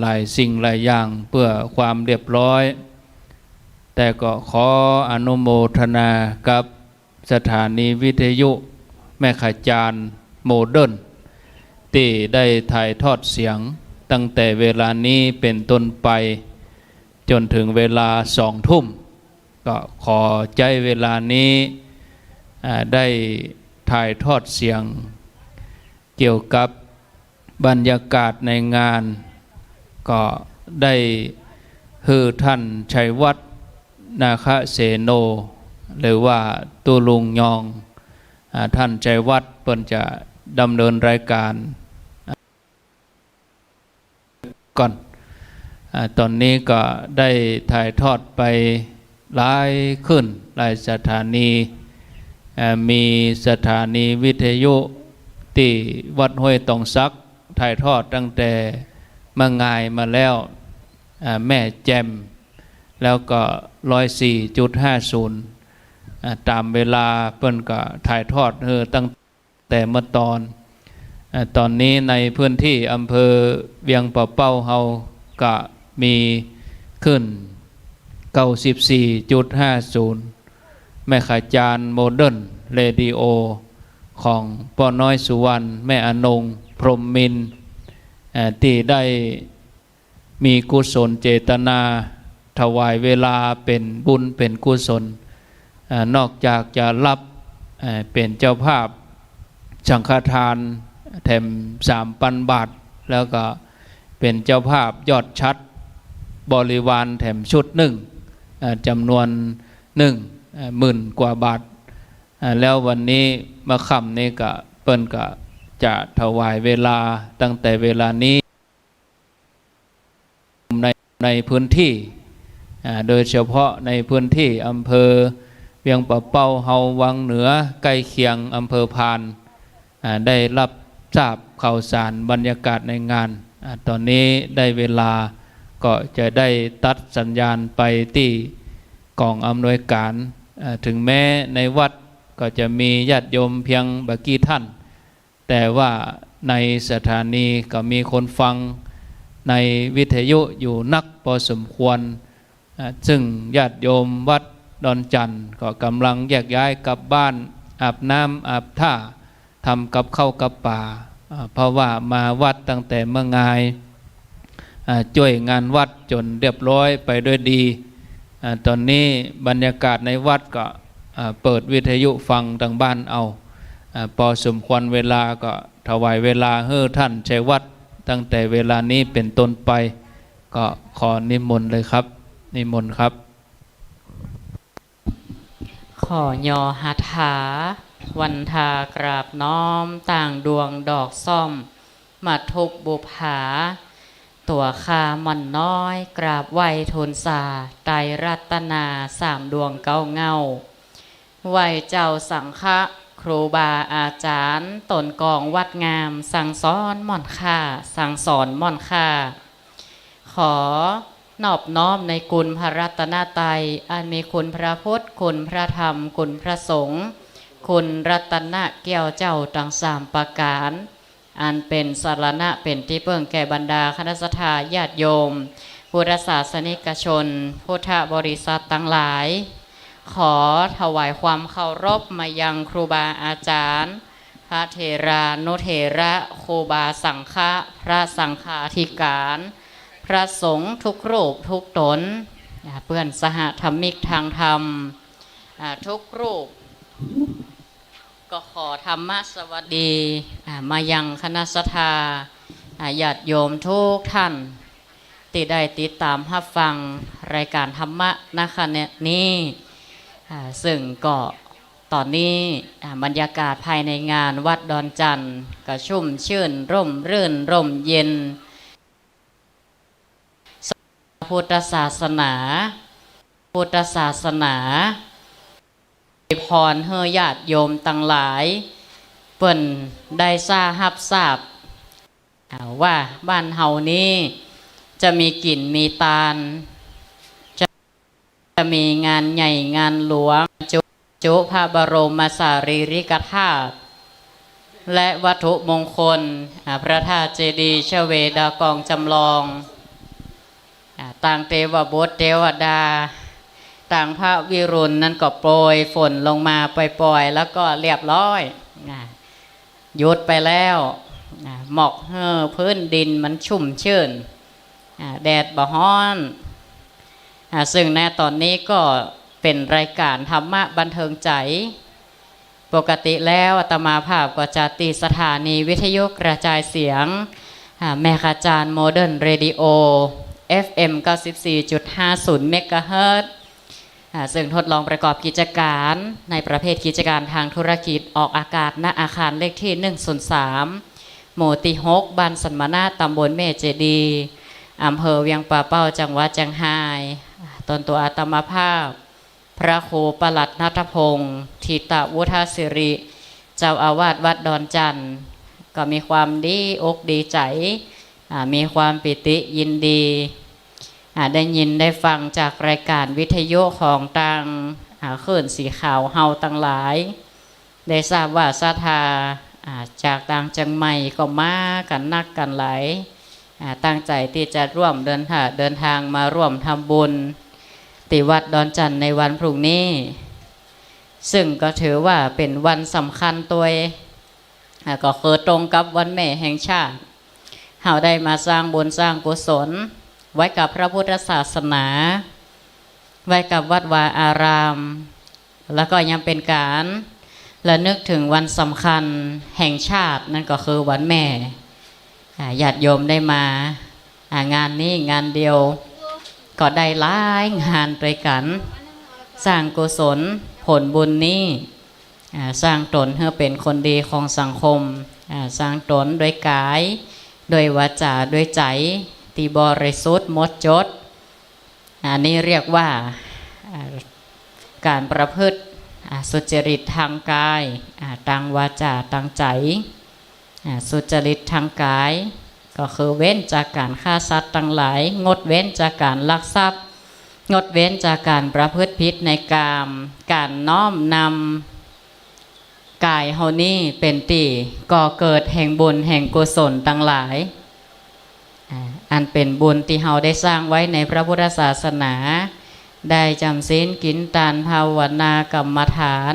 หลายสิ่งหลายอย่างเพื่อความเรียบร้อยแต่ก็ขออนุโมทนากับสถานีวิทยุแม่ขจารโมเดิร์นที่ได้ถ่ายทอดเสียงตั้งแต่เวลานี้เป็นต้นไปจนถึงเวลา20 ทุ่มก็ขอใจเวลานี้ได้ถ่ายทอดเสียงเกี่ยวกับบรรยากาศในงานก็ได้คือท่านชัยวัฒน์นาคเสโนหรือว่าตุลุงยองท่านชัยวัฒน์เปิ้นจะดำเนินรายการก่อนตอนนี้ก็ได้ถ่ายทอดไปหลายขึ้นหลายสถานีมีสถานีวิทยุที่วัดห้วยตองซักถ่ายทอดตั้งแต่เมื่องายมาแล้วแม่แจมแล้วก็104.50ตามเวลาเปิ้นก็ถ่ายทอดตั้งแต่เมื่อตอนนี้ในพื้นที่อำเภอเวียงป่าเป้าเฮาก็มีขึ้น 94.50 แม่ขจารโมเดิร์นเรดิโอของป้อน้อยสุวรรณแม่อนงพรหมมินทร์ที่ได้มีกุศลเจตนาถวายเวลาเป็นบุญเป็นกุศลนอกจากจะรับเป็นเจ้าภาพสังฆทานแถม3,000 บาทแล้วก็เป็นเจ้าภาพยอดชัดบริวารแถมชุดหนึ่งจำนวน10,000 กว่าบาทแล้ววันนี้มาค่ำนี้ก็เปิ้นก็จะถวายเวลาตั้งแต่เวลานี้ในพื้นที่โดยเฉพาะในพื้นที่อำเภอเวียงป่าเป้าเฮาวังเหนือใกล้เคียงอำเภอพานได้รับทราบข่าวสารบรรยากาศในงานตอนนี้ได้เวลาก็จะได้ตัดสัญญาณไปที่กองอำนวยการถึงแม้ในวัดก็จะมีญาติโยมเพียงบางกี่ท่านแต่ว่าในสถานีก็มีคนฟังในวิทยุอยู่นักพอสมควรซึ่งญาติโยมวัดดอนจันทร์ก็กำลังแยกย้ายกลับบ้านอาบน้ำอาบท่าทำกับข้าวกับป่าเพราะว่ามาวัดตั้งแต่เมื่องายช่วยงานวัดจนเรียบร้อยไปด้วยดีตอนนี้บรรยากาศในวัดก็เปิดวิทยุฟังทางบ้านเอาพอสมควรเวลาก็ถวายเวลาให้ท่านชัยวัฒน์ตั้งแต่เวลานี้เป็นต้นไปก็ขอนิมนต์เลยครับนิมนต์ครับ ขอยอหัตถาวันทากราบน้อมต่างดวงดอกซ่อมมาทุบบุภาตัวคามันน้อยกราบไหวทูลสาไตรรัตนา3 ดวงเก้าเงาไหวเจ้าสังฆะครูบาอาจารย์ตนกองวัดงามสั่งสอนม่อนค่าสั่งสอนม่อนค่าขอนอบน้อมในคุณพระรัตนตรัยอันมีคุณพระพุทธคุณพระธรรมคุณพระสงฆ์คุณรัตนะแก้วเจ้าทั้ง3 ประการอันเป็นสรณะเป็นที่เพิ่งแก่บรรดาคณะสัตยาญาติโยมพุทธศาสนิกชนพุทธบริษัททั้งหลาย ขอถวายความเคารพมายังครูบาอาจารย์พระเถรานุเถระครูบาสังฆะพระสังฆาธิการพระสงฆ์ทุกรูปทุกตนเพื่อนสหธรรมิกทางธรรมทุกรูปก็ขอธรรมสวัสดีมายังคณะสัทธาญาติโยมทุกท่านที่ได้ติดตามรับฟังรายการธรรมะนะคะนี้ซึ่งก็ตอนนี้บรรยากาศภายในงานวัดดอนจันทร์ก็ชุ่มชื่นร่มรื่นร่มเย็นพุทธศาสนาพรเฮญาติโยมตั้งหลายเปิ่นได้ทราบว่าบ้านเฮานี้จะมีกลิ่นมีตาลจะมีงานใหญ่งานหลวงจุพระบรมสารีริกธาตุและวัตถุมงคลพระธาตุเจดีย์ชเวดากองจำลองต่างเทวบุตรเทวดาต่างพระวิรุณนั้นก็โปรยฝนลงมาปล่อยๆแล้วก็เรียบร้อยหยุดไปแล้วหมอกพื้นดินมันชุ่มชื่นแดดบ่ฮ้อนซึ่งในตอนนี้ก็เป็นรายการธรรมะบันเทิงใจปกติแล้วอาตมาภาพก็จะติดสถานีวิทยุกระจายเสียงแม่ขจารย์โมเดิร์นเรดิโอ FM 94.50 เมกะเฮิรตซ์ซึ่งทดลองประกอบกิจการในประเภทกิจการทางธุรกิจออกอากาศณอาคารเลขที่103หมู่ที่6บ้านสันมนาตำบลแม่เจดีอำเภอเวียงป่าเป้าจังหวัดเชียงรายตนตัวอาตมาภาพพระครูปลัดณัฐพงศ์ทิตวุฒสิริเจ้าอาวาสวัดดอนจันทร์ก็มีความดีอกดีใจมีความปิติยินดีได้ยินได้ฟังจากรายการวิทยุของทางคลื่นสีขาวเฮาตั้งหลายได้ทราบว่าศรัทธาจากต่างจังใหม่ก็มากันนักกันหลายตั้งใจที่จะร่วมเดินทางมาร่วมทำบุญที่วัดดอนจันทร์ในวันพรุ่งนี้ซึ่งก็ถือว่าเป็นวันสำคัญตัวก็คือตรงกับวันแม่แห่งชาติเฮาได้มาสร้างบุญสร้างกุศลไว้กับพระพุทธศาสนาไว้กับวัดวาอารามแล้วก็ยังเป็นการระลึกถึงวันสำคัญแห่งชาตินั่นก็คือวันแม่ญาติโยมได้มางานนี้งานเดียวก็ได้หลายงานด้วยกันสร้างกุศลผลบุญนี้สร้างตนให้เป็นคนดีของสังคมสร้างตนด้วยกายด้วยวาจาด้วยใจที่บริสุทธิ์หมดจดอันนี้เรียกว่าการประพฤติสุจริตทางกายทางวาจาทางใจสุจริตทางกายก็คือเว้นจากการฆ่าสัตว์ทั้งหลายงดเว้นจากการลักทรัพย์งดเว้นจากการประพฤติผิดในกามการน้อมนำกายเฮานี้เป็นตีก่อเกิดแห่งบุญแห่งกุศลทั้งหลายอันเป็นบุญที่เฮาได้สร้างไว้ในพระพุทธศาสนาได้จำศีลกินทานภาวนากรรมฐาน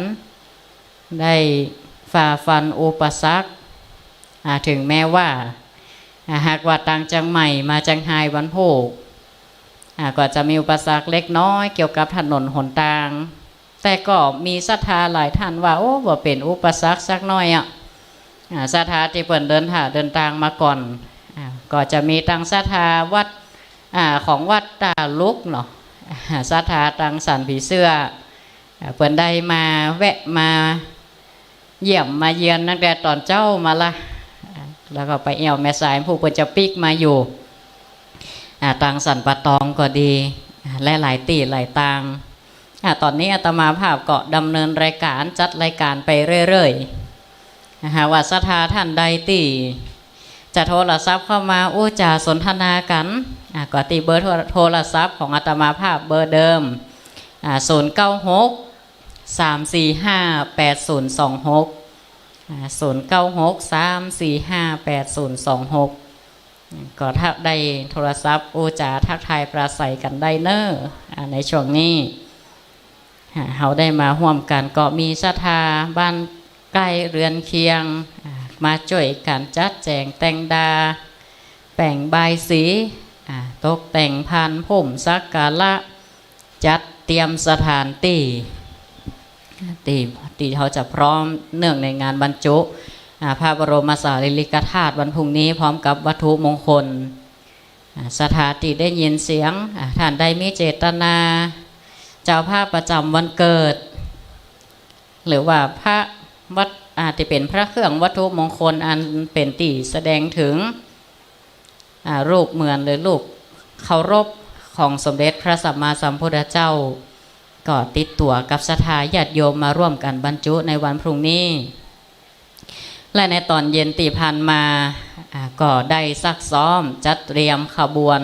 ได้ฝ่าฟันอุปสรรคถึงแม้ว่าหากว่าต่างจังใหม่มาจังไห้วันโภคก็จะมีอุปสรรคเล็กน้อยเกี่ยวกับถนนหนทางแต่ก็มีศรัทธาหลายท่านว่าโอ้บ่เป็นอุปสรรคสักน้อยศรัทธาที่เปิ่นเดินทางมาก่อนก็จะมีตั้งศรัทธาวัดของวัดตาลุกเนาะศรัทธาตั้งสันผีเสื้อเปิ่นได้มาแวะมาเยี่ยมมาเยือนตั้งแต่ตอนเจ้ามาละแล้วก็ไปแอวแม่สายผู้เปิ่นจะปิกมาอยู่ตังสันปะตองก็ดีและหลายตีหลายตังตอนนี้อาตมาภาพก็ดำเนินรายการจัดรายการไปเรื่อยๆว่าศรัทธาท่านใดตีจะโทรศัพท์เข้ามาอู้จ่าสนทนากันก็ตีเบอร์โทรศัพท์ของอาตมาภาพเบอร์เดิม096-345-8026 096-345-8026ก็ถ้าได้โทรศัพท์อู้จ่าทักทายปราศัยกันได้เนอะในช่วงนี้ เขาได้มาร่วมกันก็มีศรัทธาบ้านใกล้เรือนเคียงมาช่วยกันจัดแจงแต่งดาแป่งใบสีตกแต่งพันพุ่มสักการะจัดเตรียมสถานที่เขาจะพร้อมเนื่องในงานบรรจุพระบรมสารีริกธาตุวันพรุ่งนี้พร้อมกับวัตถุมงคลสถานที่ได้ยินเสียงท่านได้มีเจตนาเจ้าภาพประจำวันเกิดหรือว่าพระวัดอาจจะเป็นพระเครื่องวัตถุมงคลอันเป็นตีแสดงถึงรูปเหมือนหรือรูปเคารพของสมเด็จพระสัมมาสัมพุทธเจ้าก็ติดตัวกับศรัทธาญาติโยมมาร่วมกันบรรจุในวันพรุ่งนี้และในตอนเย็นตีพันมาก็ได้ซักซ้อมจัดเตรียมขบวน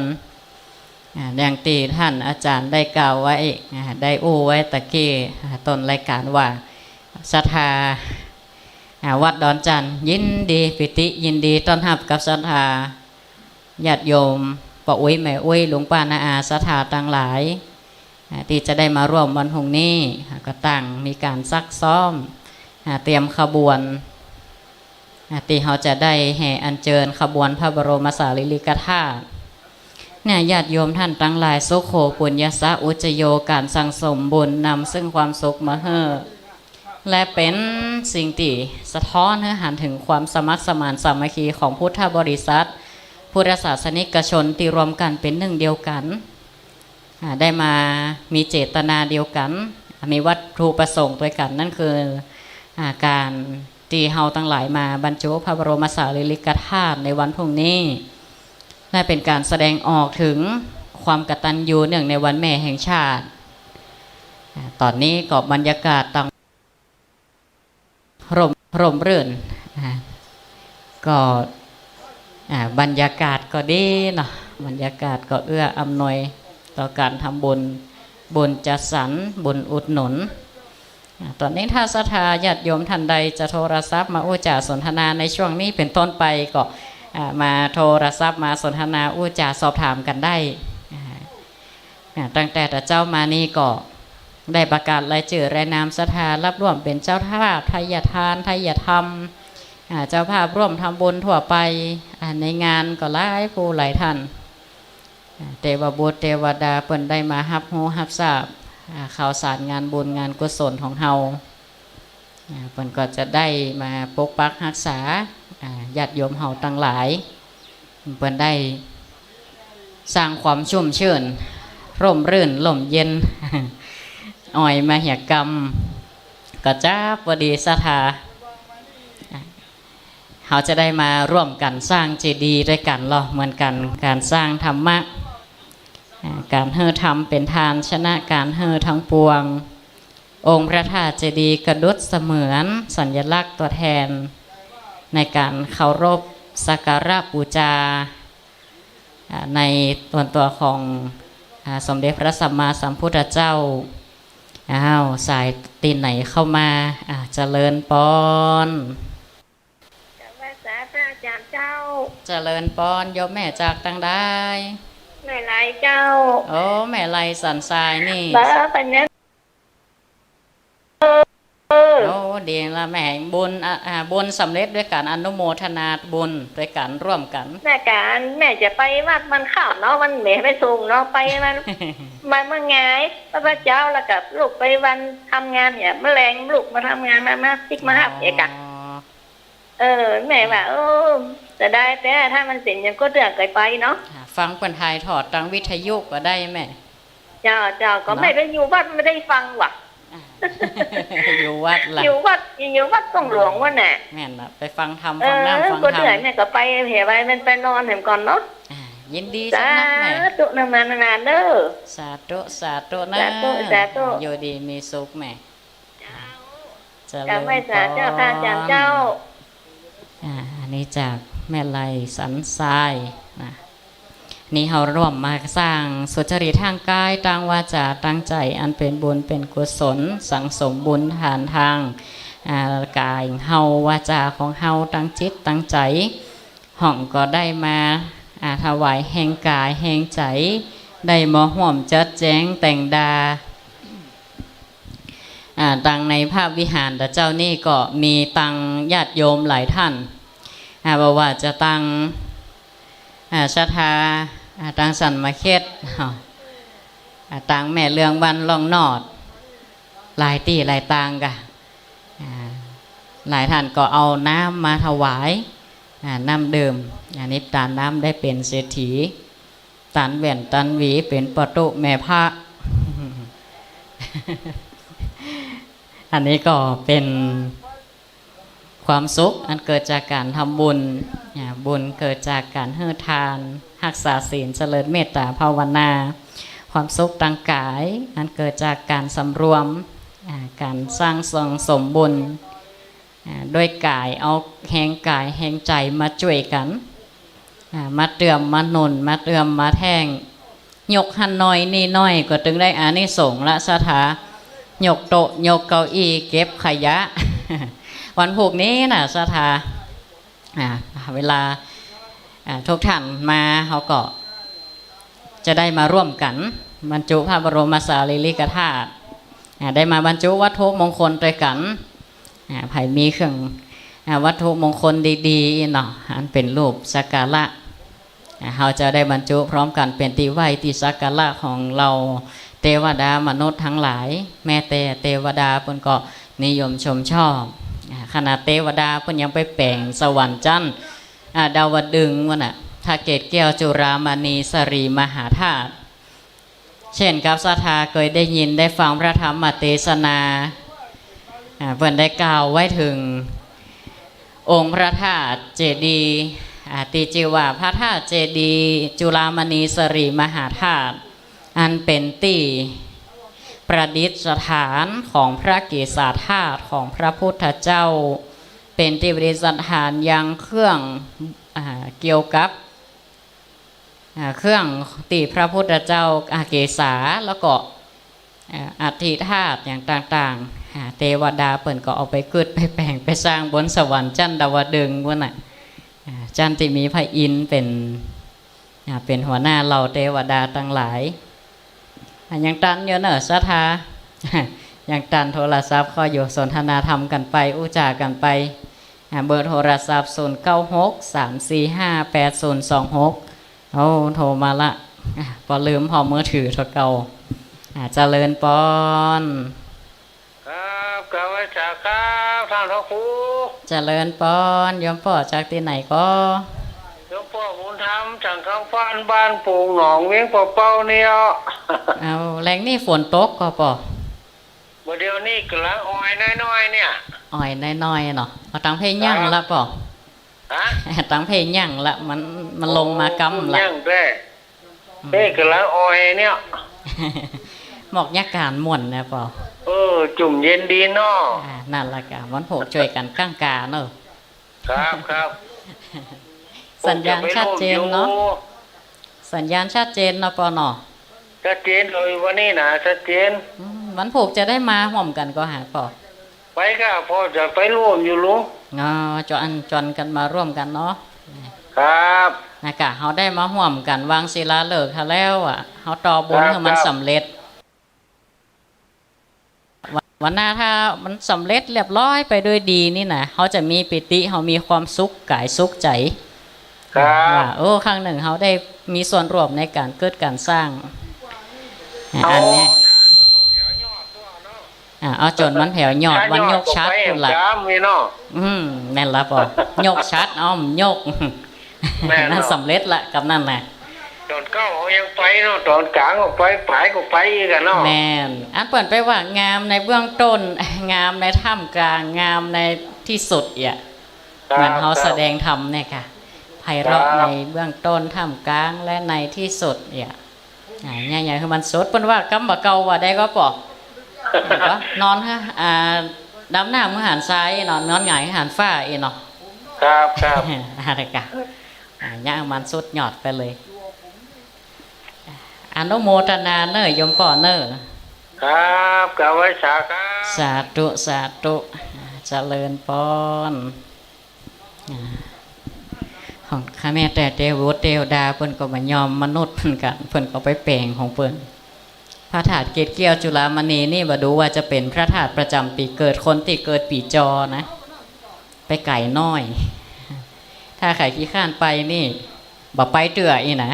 อย่างตีท่านอาจารย์ได้กล่าวไว้ได้อู้ไว้ตะกี้ต้นรายการว่าศรัทธาวัดดอนจันทร์ยินดีปิติยินดีต้อนรับกับศรัทธาญาติโยมป้าอุ้ยแม่อุ้ยหลวงป้านาอาศรัทธาต่างหลายที่จะได้มาร่วมวันพรุ่งนี้ก็ตั้งมีการซักซ้อมเตรียมขบวนที่เขาจะได้แห่อัญเชิญขบวนพระบรมสารีริกธาตุเนี่ยญาติโยมท่านตั้งหลายสุโขปุญญสะอุจโยการสั่งสมบุญนำซึ่งความสุขมาเฮ่อและเป็นสิ่งที่สะท้อนให้หันถึงความสมัครสมานสามัคคีของพุทธบริษัทพุทธศาสนิกชนที่รวมกันเป็นหนึ่งเดียวกันได้มามีเจตนาเดียวกันมีวัตถุประสงค์ด้วยกันนั่นคือการที่เฮาตั้งหลายมาบรรจุพระบรมสารีริกธาตุในวันพรุ่งนี้และเป็นการแสดงออกถึงความกตัญญูเนื่องในวันแม่แห่งชาติตอนนี้ก็บรรยากาศต่างร่มรื่นก็บรรยากาศก็ดีเนาะบรรยากาศก็เอื้ออำนวยต่อการทำบุญจัดสรรบุญอุดหนุนตอนนี้ถ้าศรัทธาญาติโยมท่านใดจะโทรศัพท์มาอู้จ่าสนทนาในช่วงนี้เป็นต้นไปก็มาโทรศัพท์มาสนทนาอู้จ่าสอบถามกันได้ตั้งแต่เจ้ามานี่ก็ได้ประกาศรายชื่อรายนามศรัทธารับร่วมเป็นเจ้าภาพไทยทานไทยธรรมเจ้าภาพร่วมทำบุญทั่วไปในงานก็หลายผู้หลายท่านเทวบุตรเทวดาเปิ่นได้มาฮับหูฮับทราบข่าวสารงานบุญงานกุศลของเฮาเปิ่นก็จะได้มาปกปักรักษาญาติโยมเฮาตั้งหลายเปิ่นได้สร้างความชุ่มชื่นร่มรื่นลมเย็นอ่อยมหิกรรมก็จ้าพอดีศรัทธาเขาจะได้มาร่วมกันสร้างเจดีย์ด้วยกันหรอเหมือนกันการสร้างธรรมะการเฮ่อธรรมเป็นทานชนะการเฮ่อทั้งปวงองค์พระธาตุเจดีย์กระดุจเสมือนสัญลักษณ์ตัวแทนในการเคารพสักการะบูชาในตัวของสมเด็จพระสัมมาสัมพุทธเจ้าสายตีนไหนเข้ามาเจริญปอนภาษาพระอาจารย์เจ้าเจริญปอนโยมแม่จากตั้งได้แม่ไรเจ้าโอ้แม่ไรสันทรายนี่บ้าปัญญาโอ้ดีละแม่บุญสำเร็จด้วยการอนุโมทนาบุญด้วยการร่วมกันแม่การแม่จะไปวัดมันข้าวเนาะมันแม่ไปส่งเนาะไปมันมันไงพระเจ้าแล้วกับลูกไปวันทำงานเนี่ยแมลงลูกมาทำงานมาติ๊กมาหับเอกะแม่ว่าจะได้แต่ถ้ามันเสร็จยังก็เดือดเกินไปเนาะฟังคนไทยถอดทางวิทยุก็ได้แม่เจ้าก็ไม่ได้อยู่วัดไม่ได้ฟังว่ะอยู่วัดละอยู่วัดต้องหลวงว่าน่ะแม่นไปฟังธรรมฟังน้ำฟังธรรมก็เดือดแม่ก็ไปเหวไปมันไปนอนเห็นก่อนเนาะยินดีสักนักแม่สาธุนานๆเด้อสาธุนะอยู่ดีมีสุขแม่จะไม่สาเจ้าค่ะเจ้าอันนี้จากแม่ไลสันทรายนะนี่เราร่วมมาสร้างสุจริตทางกายตั้งวาจาตั้งใจอันเป็นบุญเป็นกุศลสังสมบุญฐานทางกายเฮาวาจาของเฮาตั้งจิตตั้งใจห้องก็ได้มาถวายแห่งกายแห่งใจได้มาห่วมจัดแจงแต่งดา ตังในภาพวิหารแต่เจ้านี่ก็มีตังญาติโยมหลายท่านบอกว่าจะตังศรัทธาตังสันมาเค็ดตังแม่เลืองวันลองนอดหลายตีหลายตังกะหลายท่านก็เอาน้ำมาถวายน้ำดื่มนิพตานน้ำได้เป็นเศรษฐีตันแหวนตันหวีเป็นประตูแม่พระ อันนี้ก็เป็นความสุขอันเกิดจากการทำบุญบุญเกิดจากการให้ทานรักษาศีลเจริญเมตตาภาวนาความสุขทางกายอันเกิดจากการสำรวมการสร้างสมบุญด้วยกายเอาแห่งกายแห่งใจมาช่วยกันมาเติมมาหนุนมาเติมมาแท่งยกหันน้อยนี่น้อยก็ถึงได้อานิสงส์ละสถายกโต๊ะยกเก้าอี้เก็บขยะ วันพวกนี้นะสถาเวลาทุกท่านมาเขาก็จะได้มาร่วมกันบรรจุพระบรมสารีริกธาตุได้มาบรรจุวัตถุมงคลด้วยกันไผ่มีเครื่องวัตถุมงคลดีๆเนาะอันเป็นรูปสักการะเราจะได้บรรจุพร้อมกันเป็นที่ไหว้ที่สักการะของเราเทวดามนุษย์ทั้งหลายแม้แต่เทวดาเพิ่นก็นิยมชมชอบขณะเทวดาเพิ่นยังไปแปลงสวรรค์จันทร์ดาวดึงวะน่ะถ้าเกตแก้วจุรามณีสรีมหาธาตุเช่นกับศรัทธาเคยได้ยินได้ฟังพระธรรมเทศนาเพิ่นได้กล่าวไว้ถึงองค์พระธาตุเจดีย์ติจิวาพระธาตุเจดีย์จุฬามณีสรีมหาธาตุอันเป็นที่ประดิษฐานของพระเกศาธาตุของพระพุทธเจ้าเป็นที่ประดิษฐานยังเครื่องเกี่ยวกับเครื่องตีพระพุทธเจ้าเกศาแล้วก็อัฐิธาตุอย่างต่างๆเทวดาเปิ่นก็เอาไปกึดไปแปลงไปสร้างบนสวรรค์จันดาวดึงวะน่ะจันที่มีพระอินทร์เป็นหัวหน้าเหล่าเทวดาทั้งหลายอย่างตันเยอะเนอะศรัทธา อย่างตันโทรศัพท์ข้ออยู่สนทนาธรรมกันไปอุจากันไปเบอร์โทรศัพท์0963458026เอาโทรมาละพอลืมพอมือถือโทรเก่าเจริญปอนครับกาวชาครับท่านพระครูเจริญปอนยมพ่อจากที่ไหนก็ยมพ่อบุญธรรมจากข้างฟ้านบ้านปูหนองเวียงปอเป้าเนี่ยเอาแรงนี่ฝนตกก็ปอเดี๋ยวนี้กำลังอ้อยน้อยๆเนี่ยอ้อยน้อยๆเนาะเอาตังเพลงยั่งละปอตังเพลงยั่งละมันลงมากำละยั่งแท้กำลังอ้อยเนี่ยหมอกยักการม่วนนะปอจุ่มเย็นดีเนาะนั่นละกะวันโผช่วยกันก้างกาเนาะครับสัญญาณชัดเจนเนาะสัญญาณชัดเจนเนาะปอเนาะชัดเจนเลยวันนี้นะชัดเจนวันโผจะได้มาห่วมกันก็หาปอไปค่ะพ่อจะไปร่วมอยู่ลุงจอนกันมาร่วมกันเนาะครับนะกะเขาได้มาห่วมกันวางศิลาฤกษ์แล้วเขาต่อบุญให้มันสำเร็จวันหน้าถ้ามันสำเร็จเรียบร้อยไปด้วยดีนี่นะเขาจะมีปิติเขามีความสุขกายสุขใจว่าครั้งหนึ่งเขาได้มีส่วนร่วมในการเกิดการสร้างอันนี้เอาจนมันแผ่วยอดวันยกชัดคุณละแม่นละปอยกชัดอ้อมยกนั่นสำเร็จละกับนั่นแหละตอนเก้ายังไปเนาะตอนกลางก็ไปผายก็ไปกันเนาะแม่นอันเปิดไปว่างามในเบื้องต้นงามในท่ามกลางงามในที่สุดเหมือนเขาแสดงธรรมเนี่ยค่ะไพเราะในเบื้องต้นท่ามกลางและในที่สุดเนี่ยคือมันสดเปิ้นว่ากำบะเก่าว่าได้ก็ปอกนอนฮะดำหน้ามือหันซ้ายนอนหงายหันฟ้าเนาะครับอะไรกันย่างมันสุดหยอดไปเลยอนุโมทนาเนยมป่อเนอครับกาวชาครับสาธุเจริญปอนของข้าแม่แต่เทวดาเพิ่นก็มายอมมนุษย์เพิ่นกันเพิ่นก็ไปแปลงของเพิ่น พระธาตุเกศเกี้ยวจุฬามณีนี่บ่ดูว่าจะเป็นพระธาตุประจำปีเกิดคนที่เกิดปีจอนะไปไก่น้อย ถ้าใครขี้ข้านไปนี่บ่ไปเตืออีนะ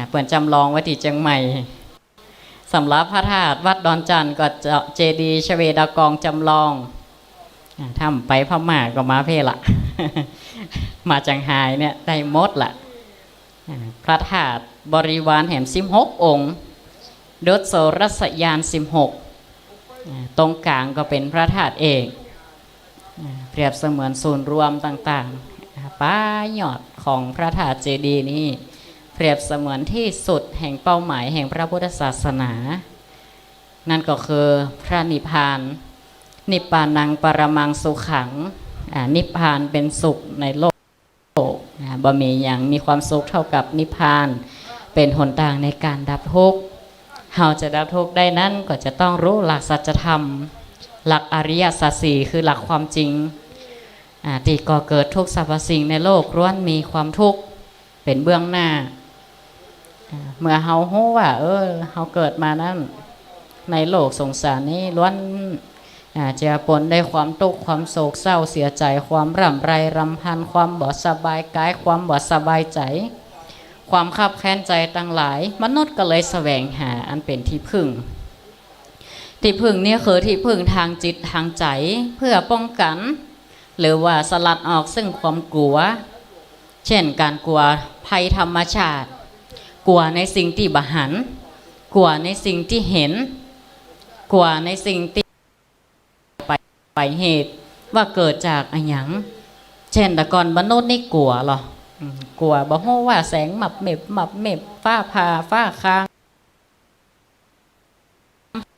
เปิ่นจำลองไว้ที่เชียงใหม่สำหรับพระธาตุวัดดอนจันทร์ก็เจดีย์ชเวดากองจำลองทำไปพม่าก็มาเพละ มาจังไห้เนี่ยได้หมดละพระธาตุบริวารแห่ง16 องค์ดศรัศยาน16ตรงกลางก็เป็นพระธาตุเอกเปรียบเสมือนศูนย์รวมต่างๆป้ายอดของพระธาตุเจดีย์นี้เปรียบเสมือนที่สุดแห่งเป้าหมายแห่งพระพุทธศาสนานั่นก็คือพระนิพพานนิพพานังปรมังสุขังนิพพานเป็นสุขในโลกบ่มีอย่างมีความสุขเท่ากับนิพพานเป็นหนทางในการดับทุกข์เราจะดับทุกข์ได้นั้นก็จะต้องรู้หลักสัจธรรมหลักอริยสัจสี่คือหลักความจริงที่ก่อเกิดทุกสรรพสิ่งในโลกล้วนมีความทุกข์เป็นเบื้องหน้าเมื่อเรารู้ว่าเราเกิดมานั้นในโลกสงสารนี้ล้วนจะปนได้ความทุกข์ความโศกเศร้าเสียใจความร่ำไรรำพันความบ่สบายกายความบ่สบายใจความคับแค้นใจต่างหลายมนุษย์ก็เลยแสวงหาอันเป็นที่พึ่งนี่คือที่พึ่งทางจิตทางใจเพื่อป้องกันหรือว่าสลัดออกซึ่งความกลัวเช่นการกลัวภัยธรรมชาติกลัวในสิ่งที่บ่หันกลัวในสิ่งที่เห็นกลัวในสิ่งที่ไปเหตุว่าเกิดจากอะไรหยังเช่นแต่ก่อนมนุษย์นี่กลัวหรอกลัวบอกว่าแสงหมับเม็บฟ้าผ่าฟ้าค้าง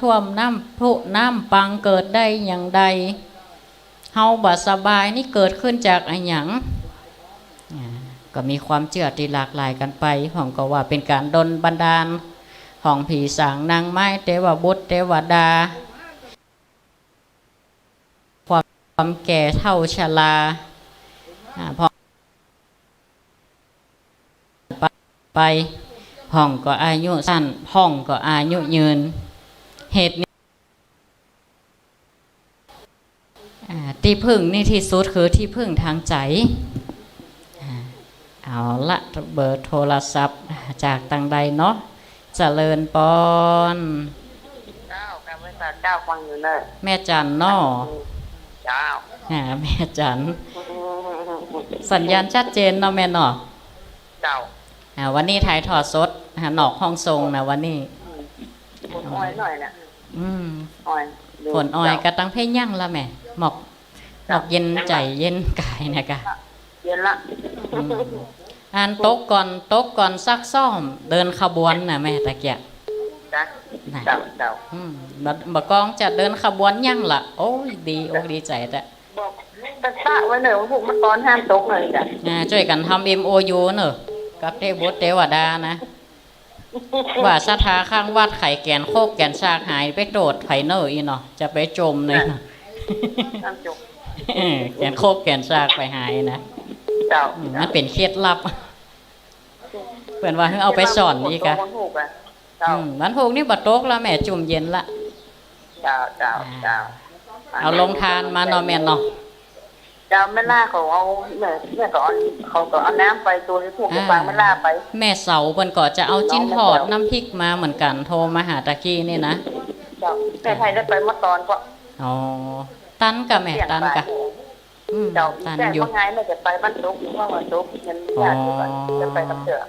ท่วมน้ำพุน้ำปังเกิดได้อย่างใดเฮาบ่สบายนี่เกิดขึ้นจากอะไรหยังก็มีความเชื่อที่หลากหลายกันไปของก็ว่าเป็นการดลบันดาลของผีสางนางไม้เทวบุตรเทวดาความแก่เฒ่าชราพอไปพ่องก็อายุสั้นพ่องก็อายุยืนเหตุนี้ที่พึ่งนี่ที่สุดคือที่พึ่งทางใจเอาละเบอร์โทรศัพท์จากต่างใดเนาะเจริญปอนเจ้าการไว้ตาเจ้าฟังอยู่เนอะแม่จันเนาะเจ้าแม่จันสัญญาณชัดเจนเนาะแม่เนาะเจ้าวันนี้ถ่ายทอดสดนอกห้องทรงนะวันนี้ฝนอ้อยหน่อยนะอ้อยฝนอ้อยกระตังเพ่ยั่งละแม่หมอกเย็นใจเย็นกายนะคะเย็นละอ่านโต๊ะก่อนซักซ่อมเดินขบวนนะแม่ตะเกียบเจ้าบักกองจะเดินขบวนยั่งละโอ้ยดีใจแต่บอกแต่ตะไว้หน่อยพวกมันตอนห้ามโต๊ะหน่อยจ้ะช่วยกันทำ MOU เนอะกับเทบุตรเทวดานะว่าศรัทธาข้างวัดไข่แกนโคกแกนชากหายไปโดดไผ่เนออีเนาะจะไปจมเลยแกนโคกแกนชากไปหายนะมันเป็นเคล็ดลับเปิ่นว่าเอาไปสอนอีกอะวันผูกนี่บัดโต๊ะแล้วแม่จุ่มเย็นละเจ้าเอาลงทานมาเนาะแม่เนาะเจ้าไม่ล่าเขาเอาแม่ก็เขาก็เอาน้ำไปตัวที่พวกฟังไม่ล่าไปแม่เสาเพิ่นก็จะเอาจิ้นทอดน้ำพริกมาเหมือนกันโทรมาหาตะกี้นี่นะเจ้าแม่ไทยได้ไปเมื่อตอนก็ตันกับแม่ตันกับเจ้าตันอยู่ไงแม่จะไปบ้านตุ๊กว่าบ้านตุ๊กยันญาติจะไปกับเสือ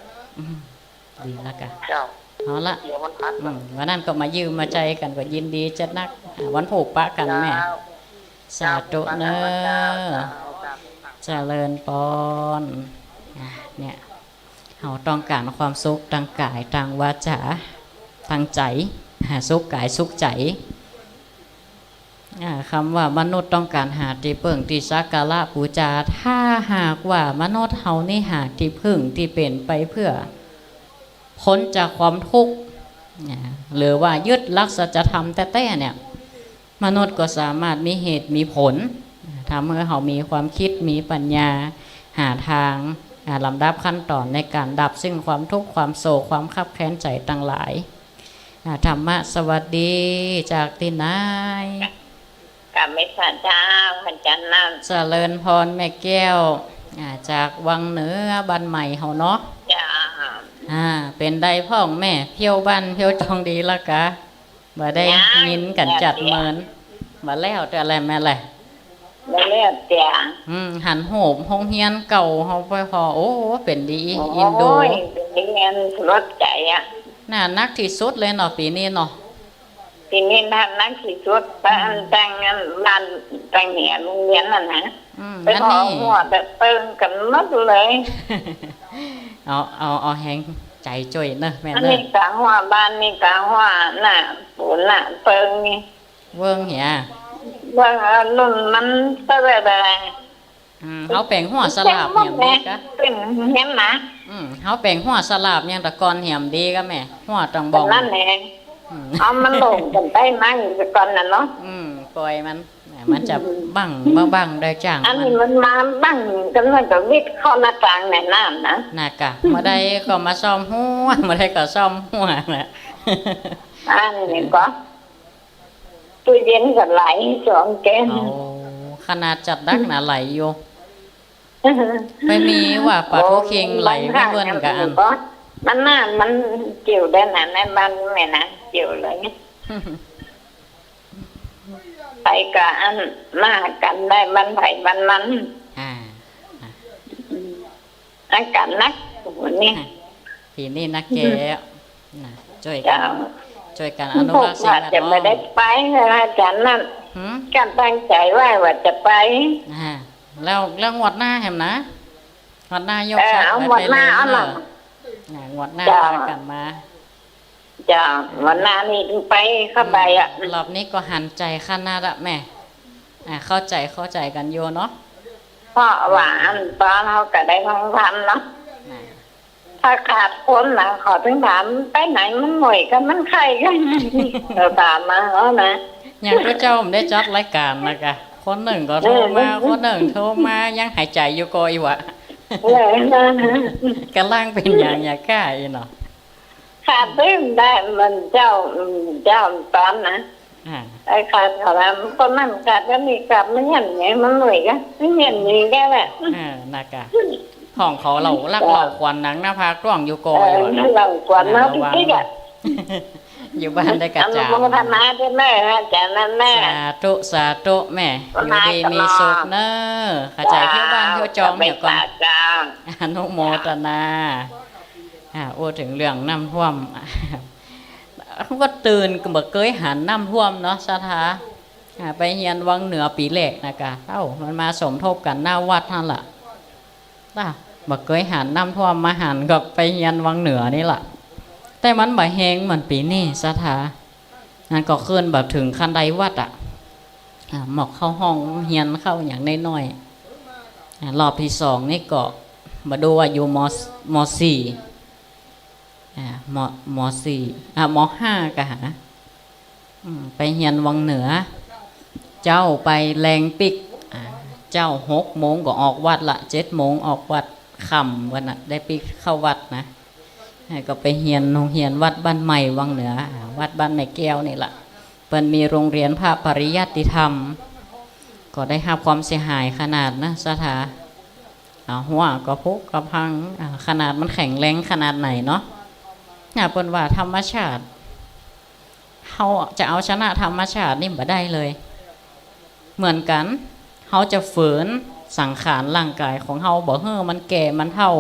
ดีแล้วกันเจ้าเอาละวันนั้นก็มายืมมาใจกันก็ยินดีจะนักวันผูกปะกันแม่สาธุเนอเจริญปอนเนี่ยเราต้องการความสุขทางกายทางวาจาทางใจสุขกายสุขใจคำว่ามนุษย์ต้องการหาที่พึ่งที่สักการะบูชาถ้าหากว่ามนุษย์เฮานี่หาที่พึ่งที่เป็นไปเพื่อพ้นจากความทุกข์หรือว่ายึดลักษณะธรรมแต่เนี่ยมนุษย์ก็สามารถมีเหตุมีผลทำให้เขามีความคิดมีปัญญาหาทางลำดับขั้นตอนในการดับซึ่งความทุกข์ความโศกความคับแค้นใจต่างหลาย ธรรมะสวัสดีจากที่ไหน กับไม่ทราบเจ้าพันจันทร์นั่น เจริญพรแม่แก้วจากวังเหนือบ้านใหม่เฮาเนาะ จ้า เป็นได้พ่องแม่เพียวบ้านเพียวจองดีละกะบ่ได้ยินกันจัดเมินมาแล้วแต่อะไรแม่แหละ ได้เลือดเตีย หันโหมห้องเฮียนเก่าเฮาไปพอโอ้เป็นดีอินโด โอ้ยเป็นดีเงินรถใจอ่ะ น่านักที่สุดเลยเนาะปีนี้เนาะ ทีนี้ท่านนักขี่ชุดแต่งงานบ้านแต่งเหนียโรงเรียนนั่นนะไป อัน ขอ นี้ หัวแต่เติงกันมัดเลย เอาแหงใจจ่อยเนอะแม่ อัน เน นี้ อะ กะหัวบ้านนี่กะหัวน่ะปูนน่ะเติงนี่ เวิงเหีย เบิ่งนุ่นมันเตะแบบ เขาแปลงหัวสลาบเหี่ยมดีกะ เป็นเห็นนะ เขาแปลงหัวสลาบยังตะกอนเหี่ยมดีกะแม่หัวตังบ เป็ อน ง นั่นเองเอามันลงกันได้มั้งก่อนน่ะเนาะ ปล่อยมันจะบังบังได้จัง อันนี้มันมาบังกันเลยกับวิทย์เข้าหน้าต่างในน้ำนะ น่ะกะมาได้ก็มาซ่อมหัวมาได้ก็ซ่อมหัวแหละ อันนี้ก็ตู้เย็นก็ไหลสองแก้ว เอาขนาดจัดดักน่ะไหลอยู่ไม่มีว่าปลาทูเค็งไหลไม่เบิ่นกะอัน มันน่ามันเกี่ยวได้นะในบ้านแม่นะเกี่ยวเลยไปกะอันมากันได้บ้านไผ่บ้านมันอาการนักวันนี้ ทีนี้นักแกน่ะช่วย จะ กันอนุ พว รั ก กษ์สิ่ง ว่า แวด จะ ล้อ ไม่ได้ ม ไปอาจารย์นั่นการตั้งใจว่าจะไป แล้วงวดหน้าแหมนะงวดหน้ายก เอาหมดหน้าเอาหลัง งวดหน้าพากันมา จะวันหน้านี่ไปเข้าไปอ่ะ รอบนี้ก็หันใจขนาดอะแม่เข้าใจกันโยเนาะ เพราะว่าอันตอนเขาก็ได้ฟังทำเนาะถ้าขาดคนนะขอถึงถามไปไหนมันหน่วยกันมันใครกันเราถามมาเหรอนะ อย่างพระเจ้าผมได้จัดรายการนะกะคนหนึ่งก็โทรมาคนหนึ่งโทรมายังหายใจอยู่ก็อีวะกำลังเป็นอย่างอย่าก้าอีเนาะ ขาดตื้มได้มันเจ้าตอนนะไอ้ขาดเขาแล้วก็นั่นขาดก็มีขาดไม่เห็นไงมันหน่วยกันไม่เห็นนี่แค่แหละ นักะของเขาเราลักเราควันหนังหน้าพากล้องอยู่ก่อย เรากวนมาที่ที่อ่ะ อยู่บ้านได้กระจาย อนุโมทนาด้วยแม่อาจารย์นั่นแม่ สาธุแม่อยู่ดีมีสุขเนอะเข้าใจเที่ยวบ้านเที่ยวจองเนี่ยก่อนอนุโมทนาโอ้ถึงเรื่องน้ำท่วมเขาก็ตื่นก็บอกเคยหันน้ำท่วมเนาะสาธาไปเฮียนวังเหนือปีแรกนะกะมันมาสมทบกันหน้าวัดนั่นแหละบอกเคยหันน้ำท่วมมาหันก็ไปเฮียนวังเหนือนี่แหละแต่มันบ่แหงเหมือนปีนี้สาธานั่นก็ขึ้นแบบถึงคันไดวัดหมอกเข้าห้องเฮียนเข้าอย่างน้อยๆรอบที่สองนี่ก็มาดูว่าอยู่มสี่มสี่มห้ากะหาไปเฮียนวังเหนือเจ้าไปแรงปิกเจ้า6 โมงก็ออกวัดละ7 โมงออกวัดค่ำวันน่ะได้ปิกเข้าวัดนะก็ไปเฮียนโรงเรียนวัดบ้านใหม่วังเหนือวัดบ้านแม่แก้วนี่แหละเปิ้นมีโรงเรียนพระปริยัติธรรมก็ได้รับความเสียหายขนาดนะสถาหัวก็พุกก็พังขนาดมันแข็งแรงขนาดไหนเนาะเปิ้นว่าธรรมชาติเขาจะเอาชนะธรรมชาตินี่บ่ได้เลยเหมือนกันเขาจะฝืนสังขารร่างกายของเขาบ่เฮ้อมันแก่มันเฒ่า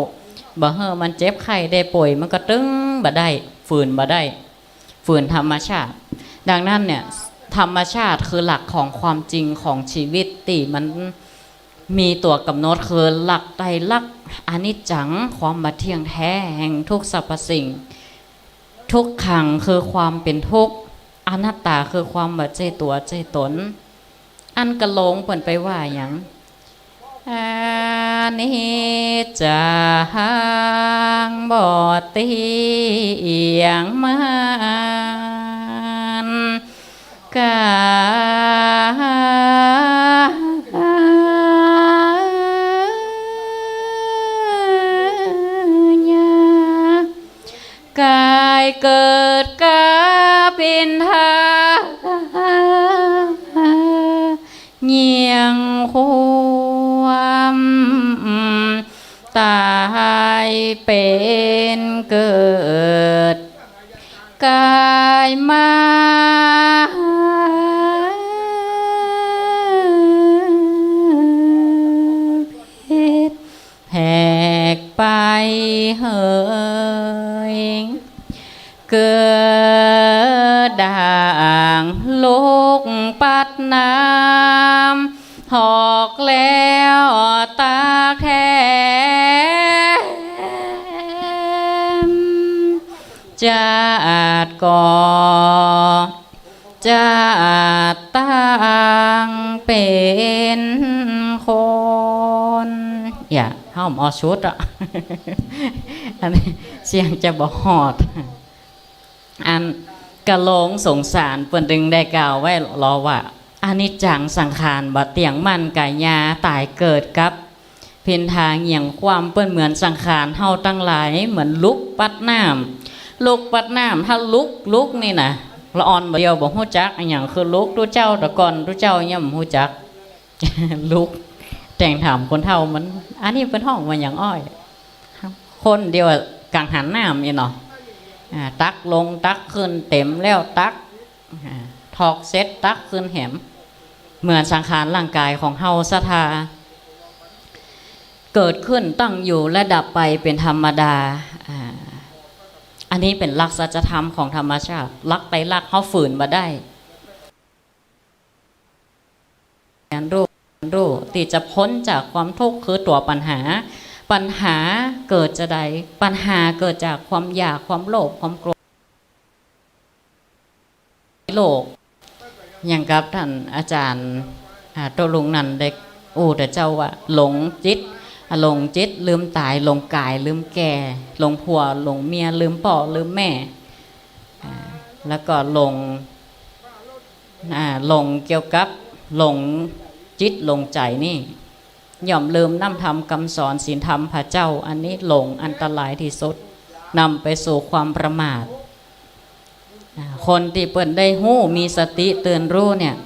บ่เฮ้อมันเจ็บไข้ได้ป่วยมันก็ตึงบ่ได้ฝืนบ่ได้ฝืนธรรมชาติดังนั้นเนี่ยธรรมชาติคือหลักของความจริงของชีวิตที่มันมีตัวกำหนดคือหลักไตรลักษณ์อนิจจังความบ่เที่ยงแท้แห่งทุกสรรพสิ่งทุกขังคือความเป็นทุกข์อนัตตาคือความบ่ใจตัวใจตนอันกระโลงเปิ่นไปว่าอย่างอานิจจังบ่เที่ยงมันกายเกิดกา ทาเงียงความตายเป็นเกิดกายมาแหกไปเฮยเกิดด่างลูกปัดน้ำหอกแล้วตาแทมจะอาจก่อจะอาจตั้งเป็นคนอย่าห้ามอชุดอ่ะ อันนี้เสียงจะบ่หอดอันกะโหลงสงสารเปิ้นดึงได้กล่าวไว้รอว่าอานิจจังสังขารบ่เตียงมันกายาตายเกิดกับเพียนทางอย่างความเปิ้นเหมือนสังขารเฮาตั้งหลายเหมือนลุกปัดน้ำลุกปัดน้ำถ้าลุกนี่นะละอ่อนเดียวบ่ฮู้จักอันหยังคือลุกดูเจ้าตะก่อนดูเจ้ายังบ่ฮู้จัก ลุกแต่งถามคนเฒ่ามันอันนี้เป็นห้องว่าหยังอ้อยคนเดียวกังหันน้ำนี่เนาะตักลงตักขึ้นเต็มแล้วตักถอกเซ็ตตักขึ้นแหมเหมือนสังขารร่างกายของเฮาศรัทธาเกิดขึ้นตั้งอยู่และดับไปเป็นธรรมดาอันนี้เป็นหลักสัจธรรมของธรรมชาติลักไปลักเฮาฝืนมาได้การรู้ที่จะพ้นจากความทุกข์คือตัวปัญหาเกิดจะใดปัญหาเกิดจากความอยากความโลภความโกรธโลกอย่างกับท่านอาจารย์ตัวลุงนั่นเด็กแต่เจ้าว่าหลงจิตลืมตายหลงกายลืมแก่หลงผัวหลงเมียลืมพ่อลืมแม่แล้วก็หลงเกี่ยวกับหลงจิตหลงใจนี่ย่อมลืมน้ำธรรมคำสอนศีลธรรมพระเจ้าอันนี้หลงอันตรายที่สุดนำไปสู่ความประมาทคนที่เปิดได้หู้มีสติตื่นรู้เนี่ย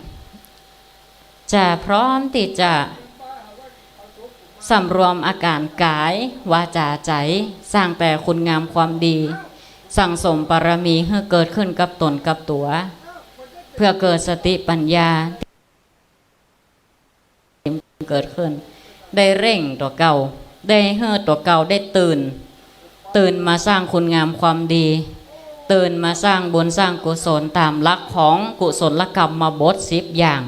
จะพร้อมที่จะสำรวมอาการกายวาจาใจสร้างแต่คุณงามความดีสั่งสมบารมีให้เกิดขึ้นกับตนกับตัวเพื่อเกิดสติปัญญาเกิดขึ้นได้เร่งตัวเก่าได้เฮือตัวเก่าได้ตื่นมาสร้างคุณงามความดีตื่นมาสร้างบุญสร้างกุศลตามหลักของกุศลกรรมมาบท10อย่าง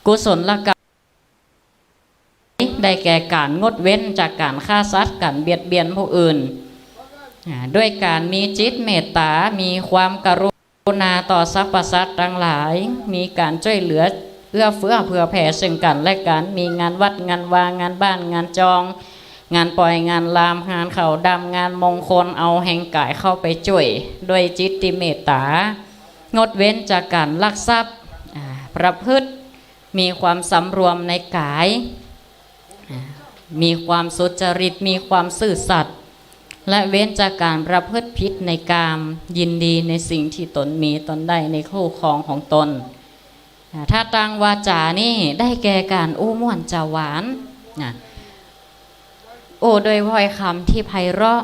กุศลกรรมได้แก่การงดเว้นจากการฆ่าสัตว์การเบียดเบียนผู้อื่นด้วยการมีจิตเมตตามีความกรุณาต่อสรรพสัตว์ทั้งหลายมีการช่วยเหลือเอื้อเฟื้อเผื่อแผ่ซึ่งกันและกันมีงานวัดงานวางงานบ้านงานจองงานปล่อยงานลามงานเข่าดำงานมงคลเอาแห่งกายเข้าไปช่วยด้วยจิตเมตตางดเว้นจากการลักทรัพย์ประพฤติมีความสำรวมในกายมีความสุจริตมีความซื่อสัตย์และเว้นจากการประพฤติผิดในกามยินดีในสิ่งที่ตนมีตนได้ในคู่ครองของตนถ้าตั้งวาจานี่ได้แก่การอู้ม่วนจาหวานโดยถ้อยคำที่ไพเราะ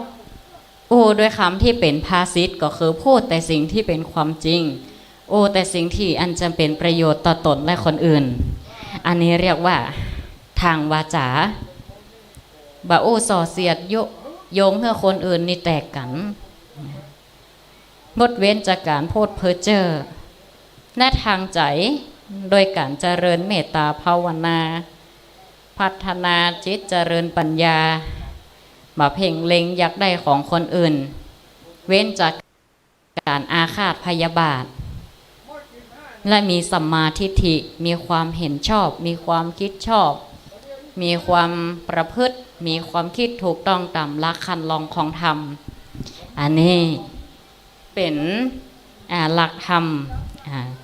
โดยคำที่เป็นภาษิตก็คือพูดแต่สิ่งที่เป็นความจริงแต่สิ่งที่อันจะเป็นประโยชน์ต่อตนและคนอื่นอันนี้เรียกว่าทางวาจาบ่ส่อเสียดโยงให้คนอื่นนี่แตกกันงดเว้นจากการพูดเพ้อเจ้อและทางใจโดยการเจริญเมตตาภาวนาพัฒนาจิตเจริญปัญญาบ่เพ่งเล็งอยากได้ของคนอื่นเว้นจากการอาฆาตพยาบาทและมีสัมมาทิฏฐิมีความเห็นชอบมีความคิดชอบมีความประพฤติมีความคิดถูกต้องตามหลักคันลองของธรรมอันนี้เป็นหลักธรรม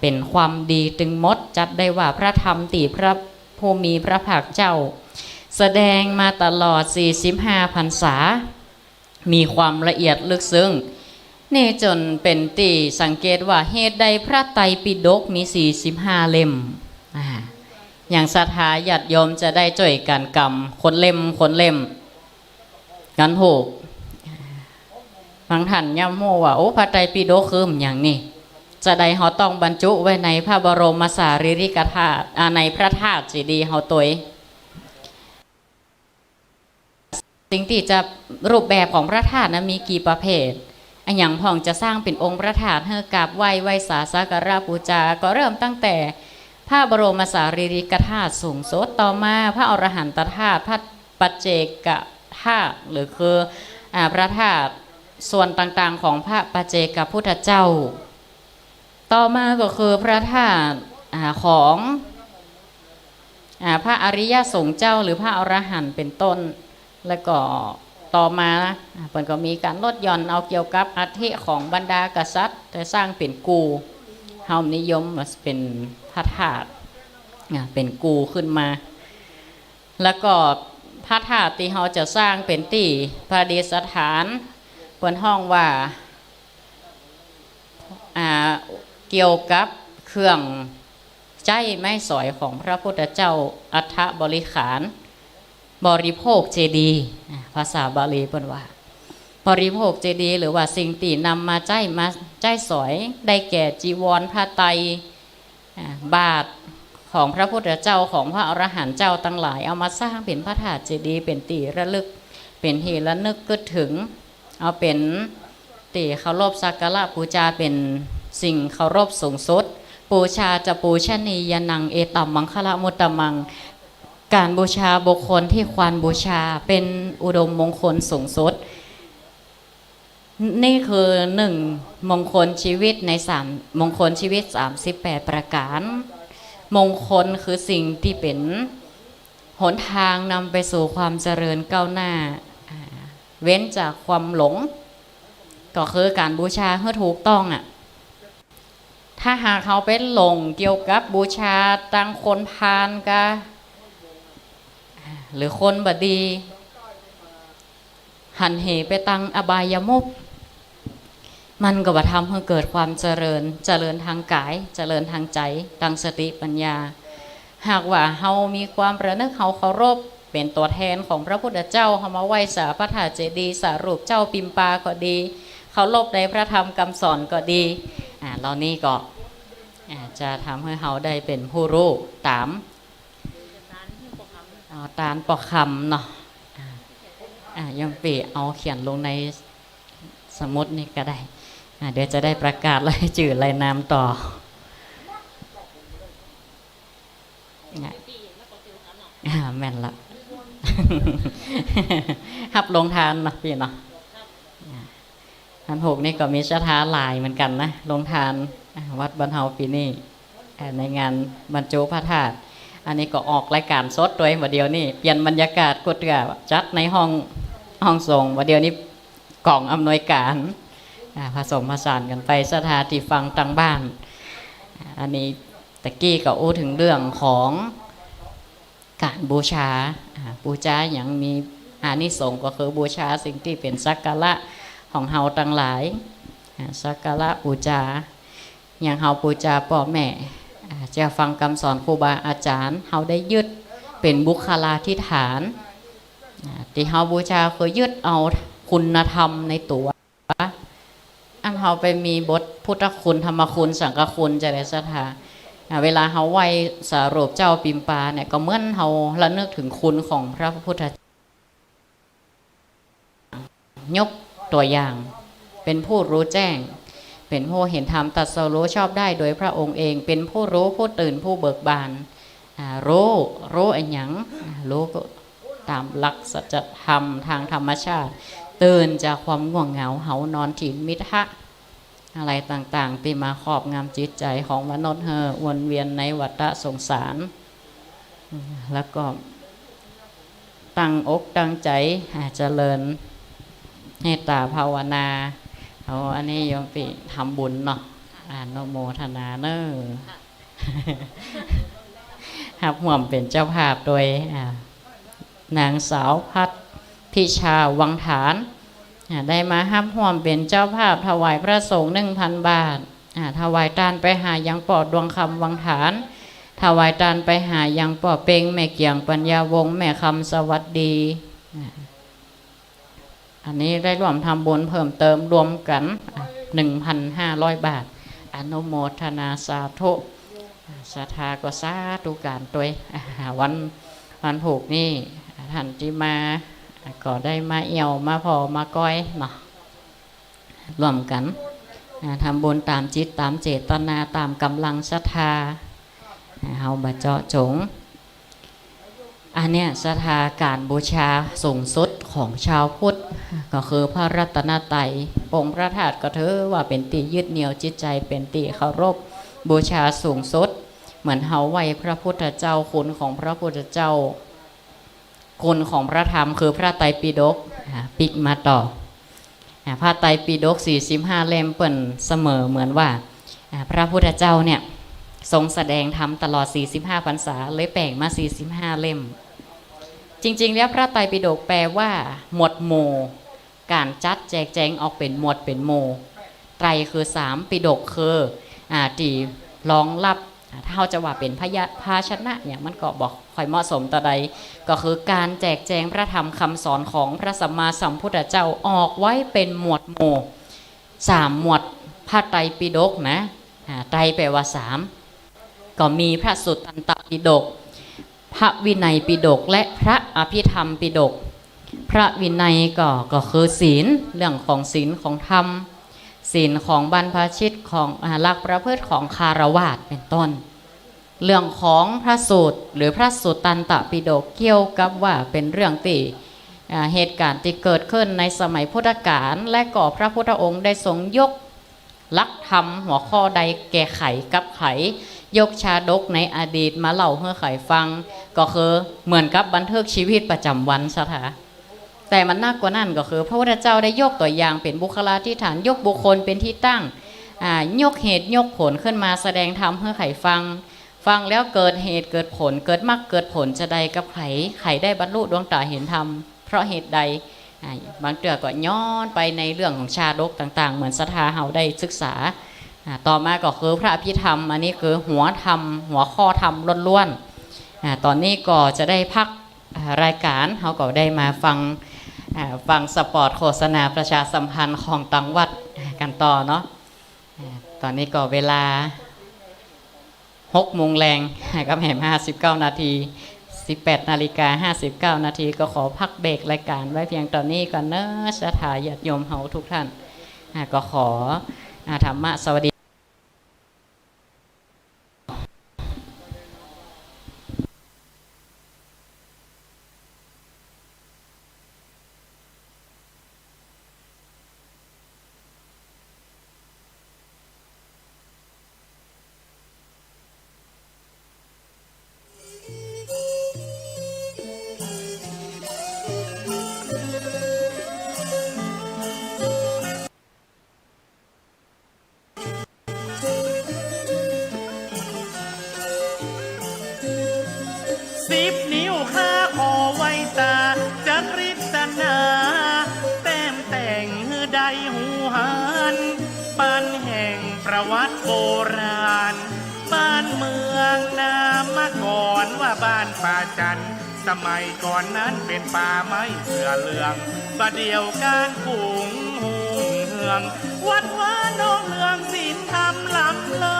เป็นความดีตึงมดจัดได้ว่าพระธรรมติพระผู้มีพระภาคเจ้าแสดงมาตลอด45 พรรษามีความละเอียดลึกซึ้ง นี่จนเป็นตีสังเกตว่าเหตุใดพระไตรปิฎกมี45เล่มอย่างศรัทธาญาติโยมจะได้จ่วยกันกรรมคนเล่มกันถูกบางท่านย่ำโมว่าโอ้พระไตรปิฎกคืออย่างนี้จะได้เขาต้องบรรจุไว้ในพระบรมสารีริกธาตุในพระธาตุเจดีย์เขาตัวสิ่งที่จะรูปแบบของพระธาตุนะมีกี่ประเภทอันอย่างพ่องจะสร้างเป็นองค์พระธาตุให้กราบไหว้สาสักการะบูชาก็เริ่มตั้งแต่พระบรมสารีริกธาตุสูงสุดต่อมาพระอรหันตธาตุพระปัจเจกธาตุหรือคือพระธาตุส่วนต่างๆของพระปัจเจกพุทธเจ้าต่อมาก็คือพระธาตุของพระอริยสงฆ์เจ้าหรือพระอรหันต์เป็นต้นแล้วก็ต่อมาเพิ่นก็มีการลดหย่อนเอาเกี่ยวกับอัฐิของบรรดากษัตริย์แต่สร้างเป็นกูเฮานิยมเป็นพระธาตุเป็นกูขึ้นมาแล้วก็พระธาตุที่เฮาจะสร้างเป็นที่ประดิษฐานเพิ่นห้องว่าเกี่ยวกับเครื่องใจไม้สอยของพระพุทธเจ้าอัฐบริขารบริโภคเจดีย์ภาษาบาลีเพิ่นว่าบริโภคเจดีย์หรือว่าสิ่งที่นำมาใจสอยได้แก่จีวรผ้าไตรบาทของพระพุทธเจ้าของพระอรหันต์เจ้าทั้งหลายเอามาสร้างเป็นพระธาตุเจดีย์เป็นที่ระลึกเป็นที่ระลึกกึดถึงเอาเป็นที่เคารพสักการะบูชาเป็นสิ่งเคารพสูงสุดบูชาจะปูชนียนังเอตัมมังคละมุตตมังการบูชาบุคคลที่ควรบูชาเป็นอุดมมงคลสูงสุดนี่คือ1มงคลชีวิตใน3มงคลชีวิต38ประการมงคลคือสิ่งที่เป็นหนทางนำไปสู่ความเจริญก้าวหน้าเว้นจากความหลงก็คือการบูชาให้ถูกต้องถ้าหากเขาเป็นหลงเกี่ยวกับบูชาตั้งคนพาลกะหรือคนบดีหันเหไปตั้งอบายมุขมันก็บ่ทำให้เกิดความเจริญทางกายเจริญทางใจตั้งสติปัญญาหากว่าเฮามีความประนึกเฮาเคารพเป็นตัวแทนของพระพุทธเจ้าเฮามาไหว้สาพระธาตุเจดีย์สารูปเจ้าปิมปาก็ดีเคารพในพระธรรมคำสอนก็ดีเหล่านี้ก็จะทำให้เขาได้เป็นผู้รู้ตามตามประคำเนาะยังปีเอาเขียนลงในสมุดนี่ก็ได้เดี๋ยวจะได้ประกาศรายชื่อรายนามต่อแม่นละหับลงทานนะพี่เนาะท่าน6นี่ก็มีชะทาหลายเหมือนกันนะลงทานวัดบรรเทาปีนี้ในงานบรรจุพระธาตุอันนี้ก็ออกรายการสดตัวเองวันเดียวนี่เปลี่ยนบรรยากาศกดกะจัดในห้องส่งวันเดียวนี้กล่องอำนวยการผสมผสานกันไปสถานที่ฟังตั้งบ้านอันนี้ตะกี้ก็อู้ถึงเรื่องของการบูชาอย่างมีอานิสงส์ก็คือบูชาสิ่งที่เป็นสักการะของเฮาทั้งหลายสักการะบูชาอย่างเฮาบูชาพ่อแม่จะฟังคำสอนครูบาอาจารย์เฮาได้ยึดเป็นบุคลาธิฐานที่เฮาบูชาคือยึดเอาคุณธรรมในตัวอันเฮาไปมีบทพุทธคุณธรรมคุณสังฆคุณจะได้ศรัทธาเวลาเฮาไหว้สารูปเจ้าปิมปาเนี่ยก็เหมือนเฮาระลึกถึงคุณของพระพุทธยกตัวอย่างเป็นผู้รู้แจ้งเป็นผู้เห็นธรรมตรัสรู้ชอบได้โดยพระองค์เองเป็นผู้รู้ผู้ตื่นผู้เบิกบานรู้อันหยังรู้ตามหลักสัจธรรมทางธรรมชาติตื่นจากความง่วงเหงาเหานอนถิ่นมิทะอะไรต่างๆที่มาครอบงำจิตใจของมนุษย์วนเวียนในวัฏสงสารแล้วก็ตั้งอกตั้งใจเจริญเมตตาภาวนาอันนี้โยมปิทำบุญเนาะโนโมทนาเนอครับห่วมเป็นเจ้าภาพโดยนางสาวพัฒพิชาวังฐาน ได้มาห้ามห่วมเป็นเจ้าภาพถวายพระสงฆ์1,000 บาทถวายทานไปหายังปอดดวงคำวังฐานถวายทานไปหายังปอเปงแม่เกียงปัญญาวงศ์แม่คำสวัสดีอันนี้ได้ร่วมทำบุญเพิ่มเติมรวมกัน 1,500 บาทอนุโมทนาสาธุศรัทธาก็สาธุการตัววันผูกนี่ท่านที่มาก็ได้มาเอี่ยวมาพอมาก้อยเนาะรวมกันทำบุญตามจิตตามเจตนาตามกำลังศรัทธาเฮามาเจาะจงอันเนี้ยศรัทธาการบูชาสูงสุดของชาวพุทธก็คือพระรัตนตรัยองค์พระธาตุก็ถือว่าเป็นตียึดเหนี่ยวจิตใจเป็นตีเคารพบูชาสูงสุดเหมือนเฮาไหวพระพุทธเจ้าคุณของพระพุทธเจ้าคุณของพระธรรมคือพระไตรปิฎกปิกมาต่อพระไตรปิฎก45 เล่มเปิ่นเสมอเหมือนว่าพระพุทธเจ้าเนี่ยทรงแสดงธรรมตลอด45 พรรษาเลยแบ่งมา45 เล่มจริงๆแล้วพระไตรปิฎกแปลว่าหมวดหมู่การจัดแจกแจงออกเป็นหมวดเป็นหมู่ไตรคือ3ปิฎกคือที่รองรับถ้าเราจะว่าเป็นภาชนะเนี่ยมันก็บอกค่อยเหมาะสมต่อใดก็คือการแจกแจงพระธรรมคำสอนของพระสัมมาสัมพุทธเจ้าออกไว้เป็นหมวดหมู่3 หมวดพระไตรปิฎกนะไตรแปลว่า3ก็มีพระสุตตันตปิฎกพระวินัยปิฎกและพระอภิธรรมปิฎกพระวินัยก็คือศีลเรื่องของศีลของธรรมศีลของบรรพชิตของลักประพฤติของคารวาสเป็นต้นเรื่องของพระสูตรหรือพระสุตตันตปิฎกเกี่ยวกับว่าเป็นเรื่องที่เหตุการณ์ที่เกิดขึ้นในสมัยพุทธกาลและก็พระพุทธองค์ได้ทรงยกหลักธรรมหัวข้อใดแก้ไขกับไขยกชาดกในอดีตมาเล่าให้ไขฟังก็คือเหมือนกับบันทึกชีวิตประจำวันสถาแต่มันน่ากว่านั่นก็คือพระพุทธเจ้าได้ยกตัวอย่างเป็นบุคลาธิฐานยกบุคคลเป็นที่ตั้งยกเหตุยกผลขึ้นมาแสดงธรรมให้ไขฟังแล้วเกิดเหตุเกิดผลเกิดมรรคเกิดผลจะใดกับไขได้บรรลุดวงตาเห็นธรรมเพราะเหตุใดบางเตือก็ย้อนไปในเรื่องของชาดกต่างๆเหมือนศรัทธาเฮาได้ศึกษาต่อมาก็คือพระอภิธรรมอันนี้คือหัวธรรมหัวข้อธรรมล้วนๆตอนนี้ก็จะได้พักรายการเฮาก็ได้มาฟังสปอร์ตโฆษณาประชาสัมพันธ์ของตังวัดกันต่อเนาะตอนนี้ก็เวลา6 โมงแรงกับแหม59 นาที18 นาฬิกา59 นาทีก็ขอพักเบรกรายการไว้เพียงตอนนี้ก่อนเนอะศรัทธาญาติโยมเฮาทุกท่านก็ขอธรรมะสวัสดี10 นิ้วข้าขอไว้ตาจักริตนาแต้มแต่งหือใดหูหันปันแห่งประวัติโบราณบ้านเมืองนามมาก่อนว่าบ้านป่าจันสมัยก่อนนั้นเป็นป่าไม้เสือเหลืองประเดียวการฝูงหุงเฮืองวัดว่าน้องเลืองศีลธรรมล้ำเลิ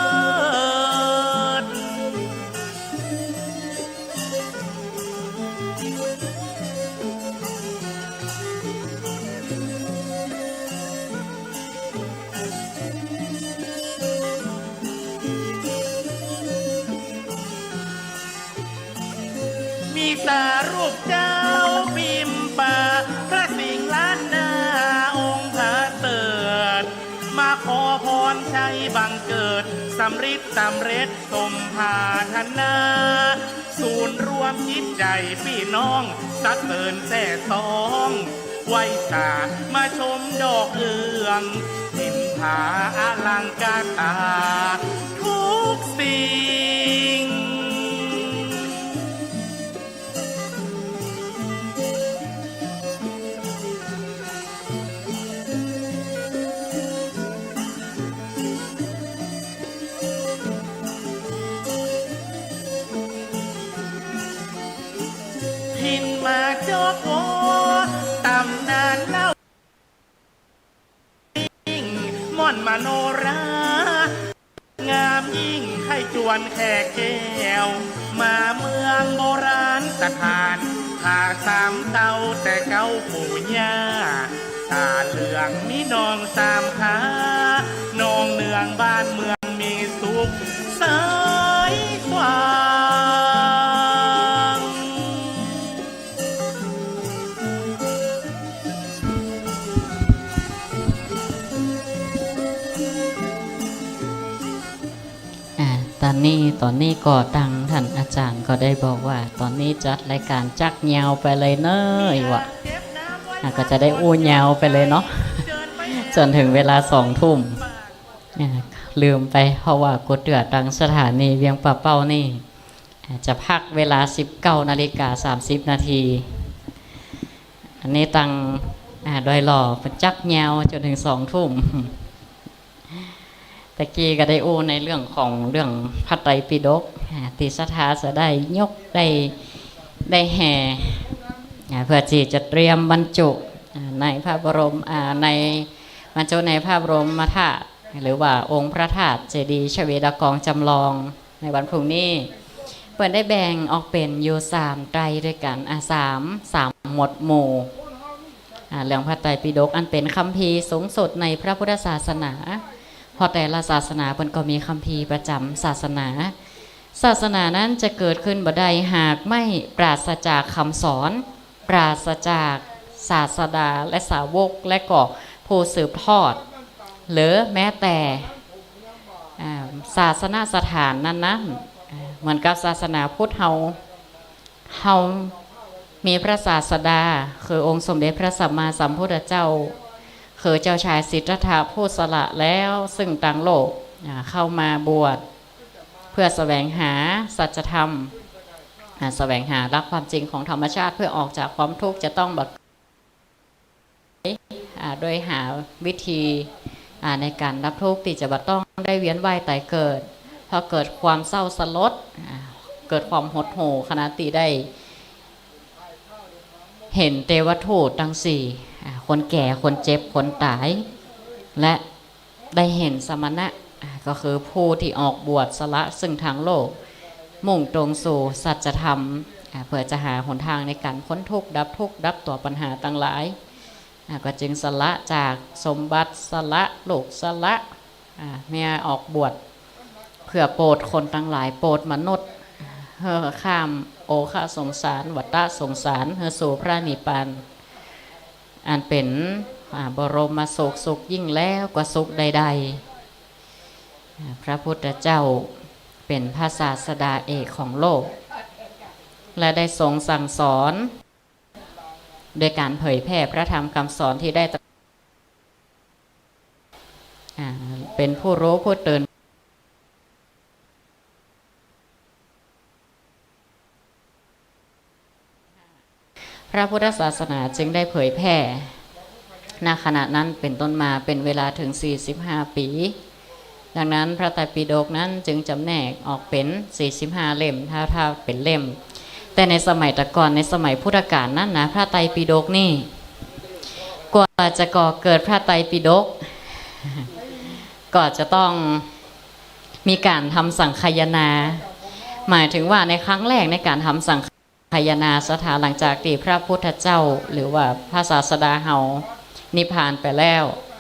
ศมีตารูปเจ้าพิมพ์ป่าพระสิงห์ล้านนาองค์พระเติดมาขอพรชัยบังเกิดสำริดสำเร็จสมภาธนาศูนย์รวมจิตใจพี่น้องสักเกินแท่สองไว้ตามาชมดอกเอืองทินผาอลังการตาทุกสิ่ง มาจกโวตำนานเล่ายิ่งม่อนมโนรางามยิ่งให้จวนแขกแก้วมาเมืองโบราณสถานหาสามเต้าแต่เก้าปู่ย่าตาเหลืองมีนองสามขานองเนืองบ้านเมืองมีสุขสายกว้าง ตอนนี้ก็ตังท่านอาจารย์ก็ได้บอกว่า ตอนนี้จัดรายการจักยาวไปเลยเนอะวะก็จะได้อู้ยาวไปเลยเนาะ จนถึงเวลา2 ทุ่มลืมไปเพราะว่ากุดเดือดตังสถานีเวียงป่าเป้านี่จะพักเวลา 19:30 นาที อันนี้ตังโดยหล่อเป็นจักยาวจนถึง2 ทุ่มตะกี้ก็ได้อู้ในเรื่องของเรื่องพระไตรปิฎกติสถาจะได้ยกได้แห่เพื่อที่จะเตรียมบรรจุในพระบรมในบรรจุในพระบรมธาตุหรือว่าองค์พระธาตุเจดีย์ชเวดากองจำลองในวันพรุ่งนี้เปิดได้แบ่งออกเป็นอยู่3 ไตรด้วยกัน3 หมวดหมู่เรื่องพระไตรปิฎกอันเป็นคัมภีร์สูงสุดในพระพุทธศาสนาเพราะแต่ละศาสนามันก็มีคัมภีร์ประจำศาสนานั้นจะเกิดขึ้นบ่ได้หากไม่ปราศจากคำสอนปราศจากศาสดาและสาวกและก็ผู้สืบทอดหรือแม้แต่ศาสนาสถานนั้นเหมือนกับศาสนาพุทธเฮามีพระศาสดาคือองค์สมเด็จพระสัมมาสัมพุทธเจ้าคือเจ้าชายสิทธัตถะผู้สละแล้วซึ่งต่างโลกเข้ามาบวชเพื่อแสวงหาสัจธรรมแสวงหารักความจริงของธรรมชาติเพื่อออกจากความทุกข์จะต้องบัดโดยหาวิธีในการรับทุกข์ที่จะบัดต้องได้เวียนว่ายตายเกิดพอเกิดความเศร้าสลดเกิดความหดหู่ขณะที่ได้เห็นเทวทูตทั้ง4คนแก่คนเจ็บคนตายและได้เห็นสมณะก็คือผู้ที่ออกบวชสละซึ่งทางโลกมุ่งตรงสู่สัจธรรมเพื่อจะหาหนทางในการพ้นทุกข์ดับตัวปัญหาต่างหลายก็จึงสละจากสมบัติสละลูกสละเมียออกบวชเพื่อโปรดคนทั้งหลายโปรดมนุษย์เพื่อข้ามโอฆะสงสารวัฏสงสารเพื่อสู่พระนิพพานอันเป็นบรมสุขยิ่งแล้วกว่าสุขใดๆพระพุทธเจ้าเป็นพระศาสดาเอกของโลกและได้ทรงสั่งสอนโดยการเผยแพร่พระธรรมคำสอนที่ได้เป็นผู้รู้ผู้ตื่นพระพุทธศาสนาจึงได้เผยแพร่ณขณะนั้นเป็นต้นมาเป็นเวลาถึง45 ปีดังนั้นพระไตรปิฎกนั้นจึงจำแนกออกเป็น45 เล่มถ้าเป็นเล่มแต่ในสมัยแต่ก่อนในสมัยพุทธกาลนั้นนะพระไตรปิฎกนี่กว่าจะก่อเกิดพระไตรปิฎกก็จะต้องมีการทำสังคายนาหมายถึงว่าในครั้งแรกในการทำสังคายนาสถานหลังจากที่พระพุทธเจ้าหรือว่าพระศาสดาเฮานิพพานไปแล้ว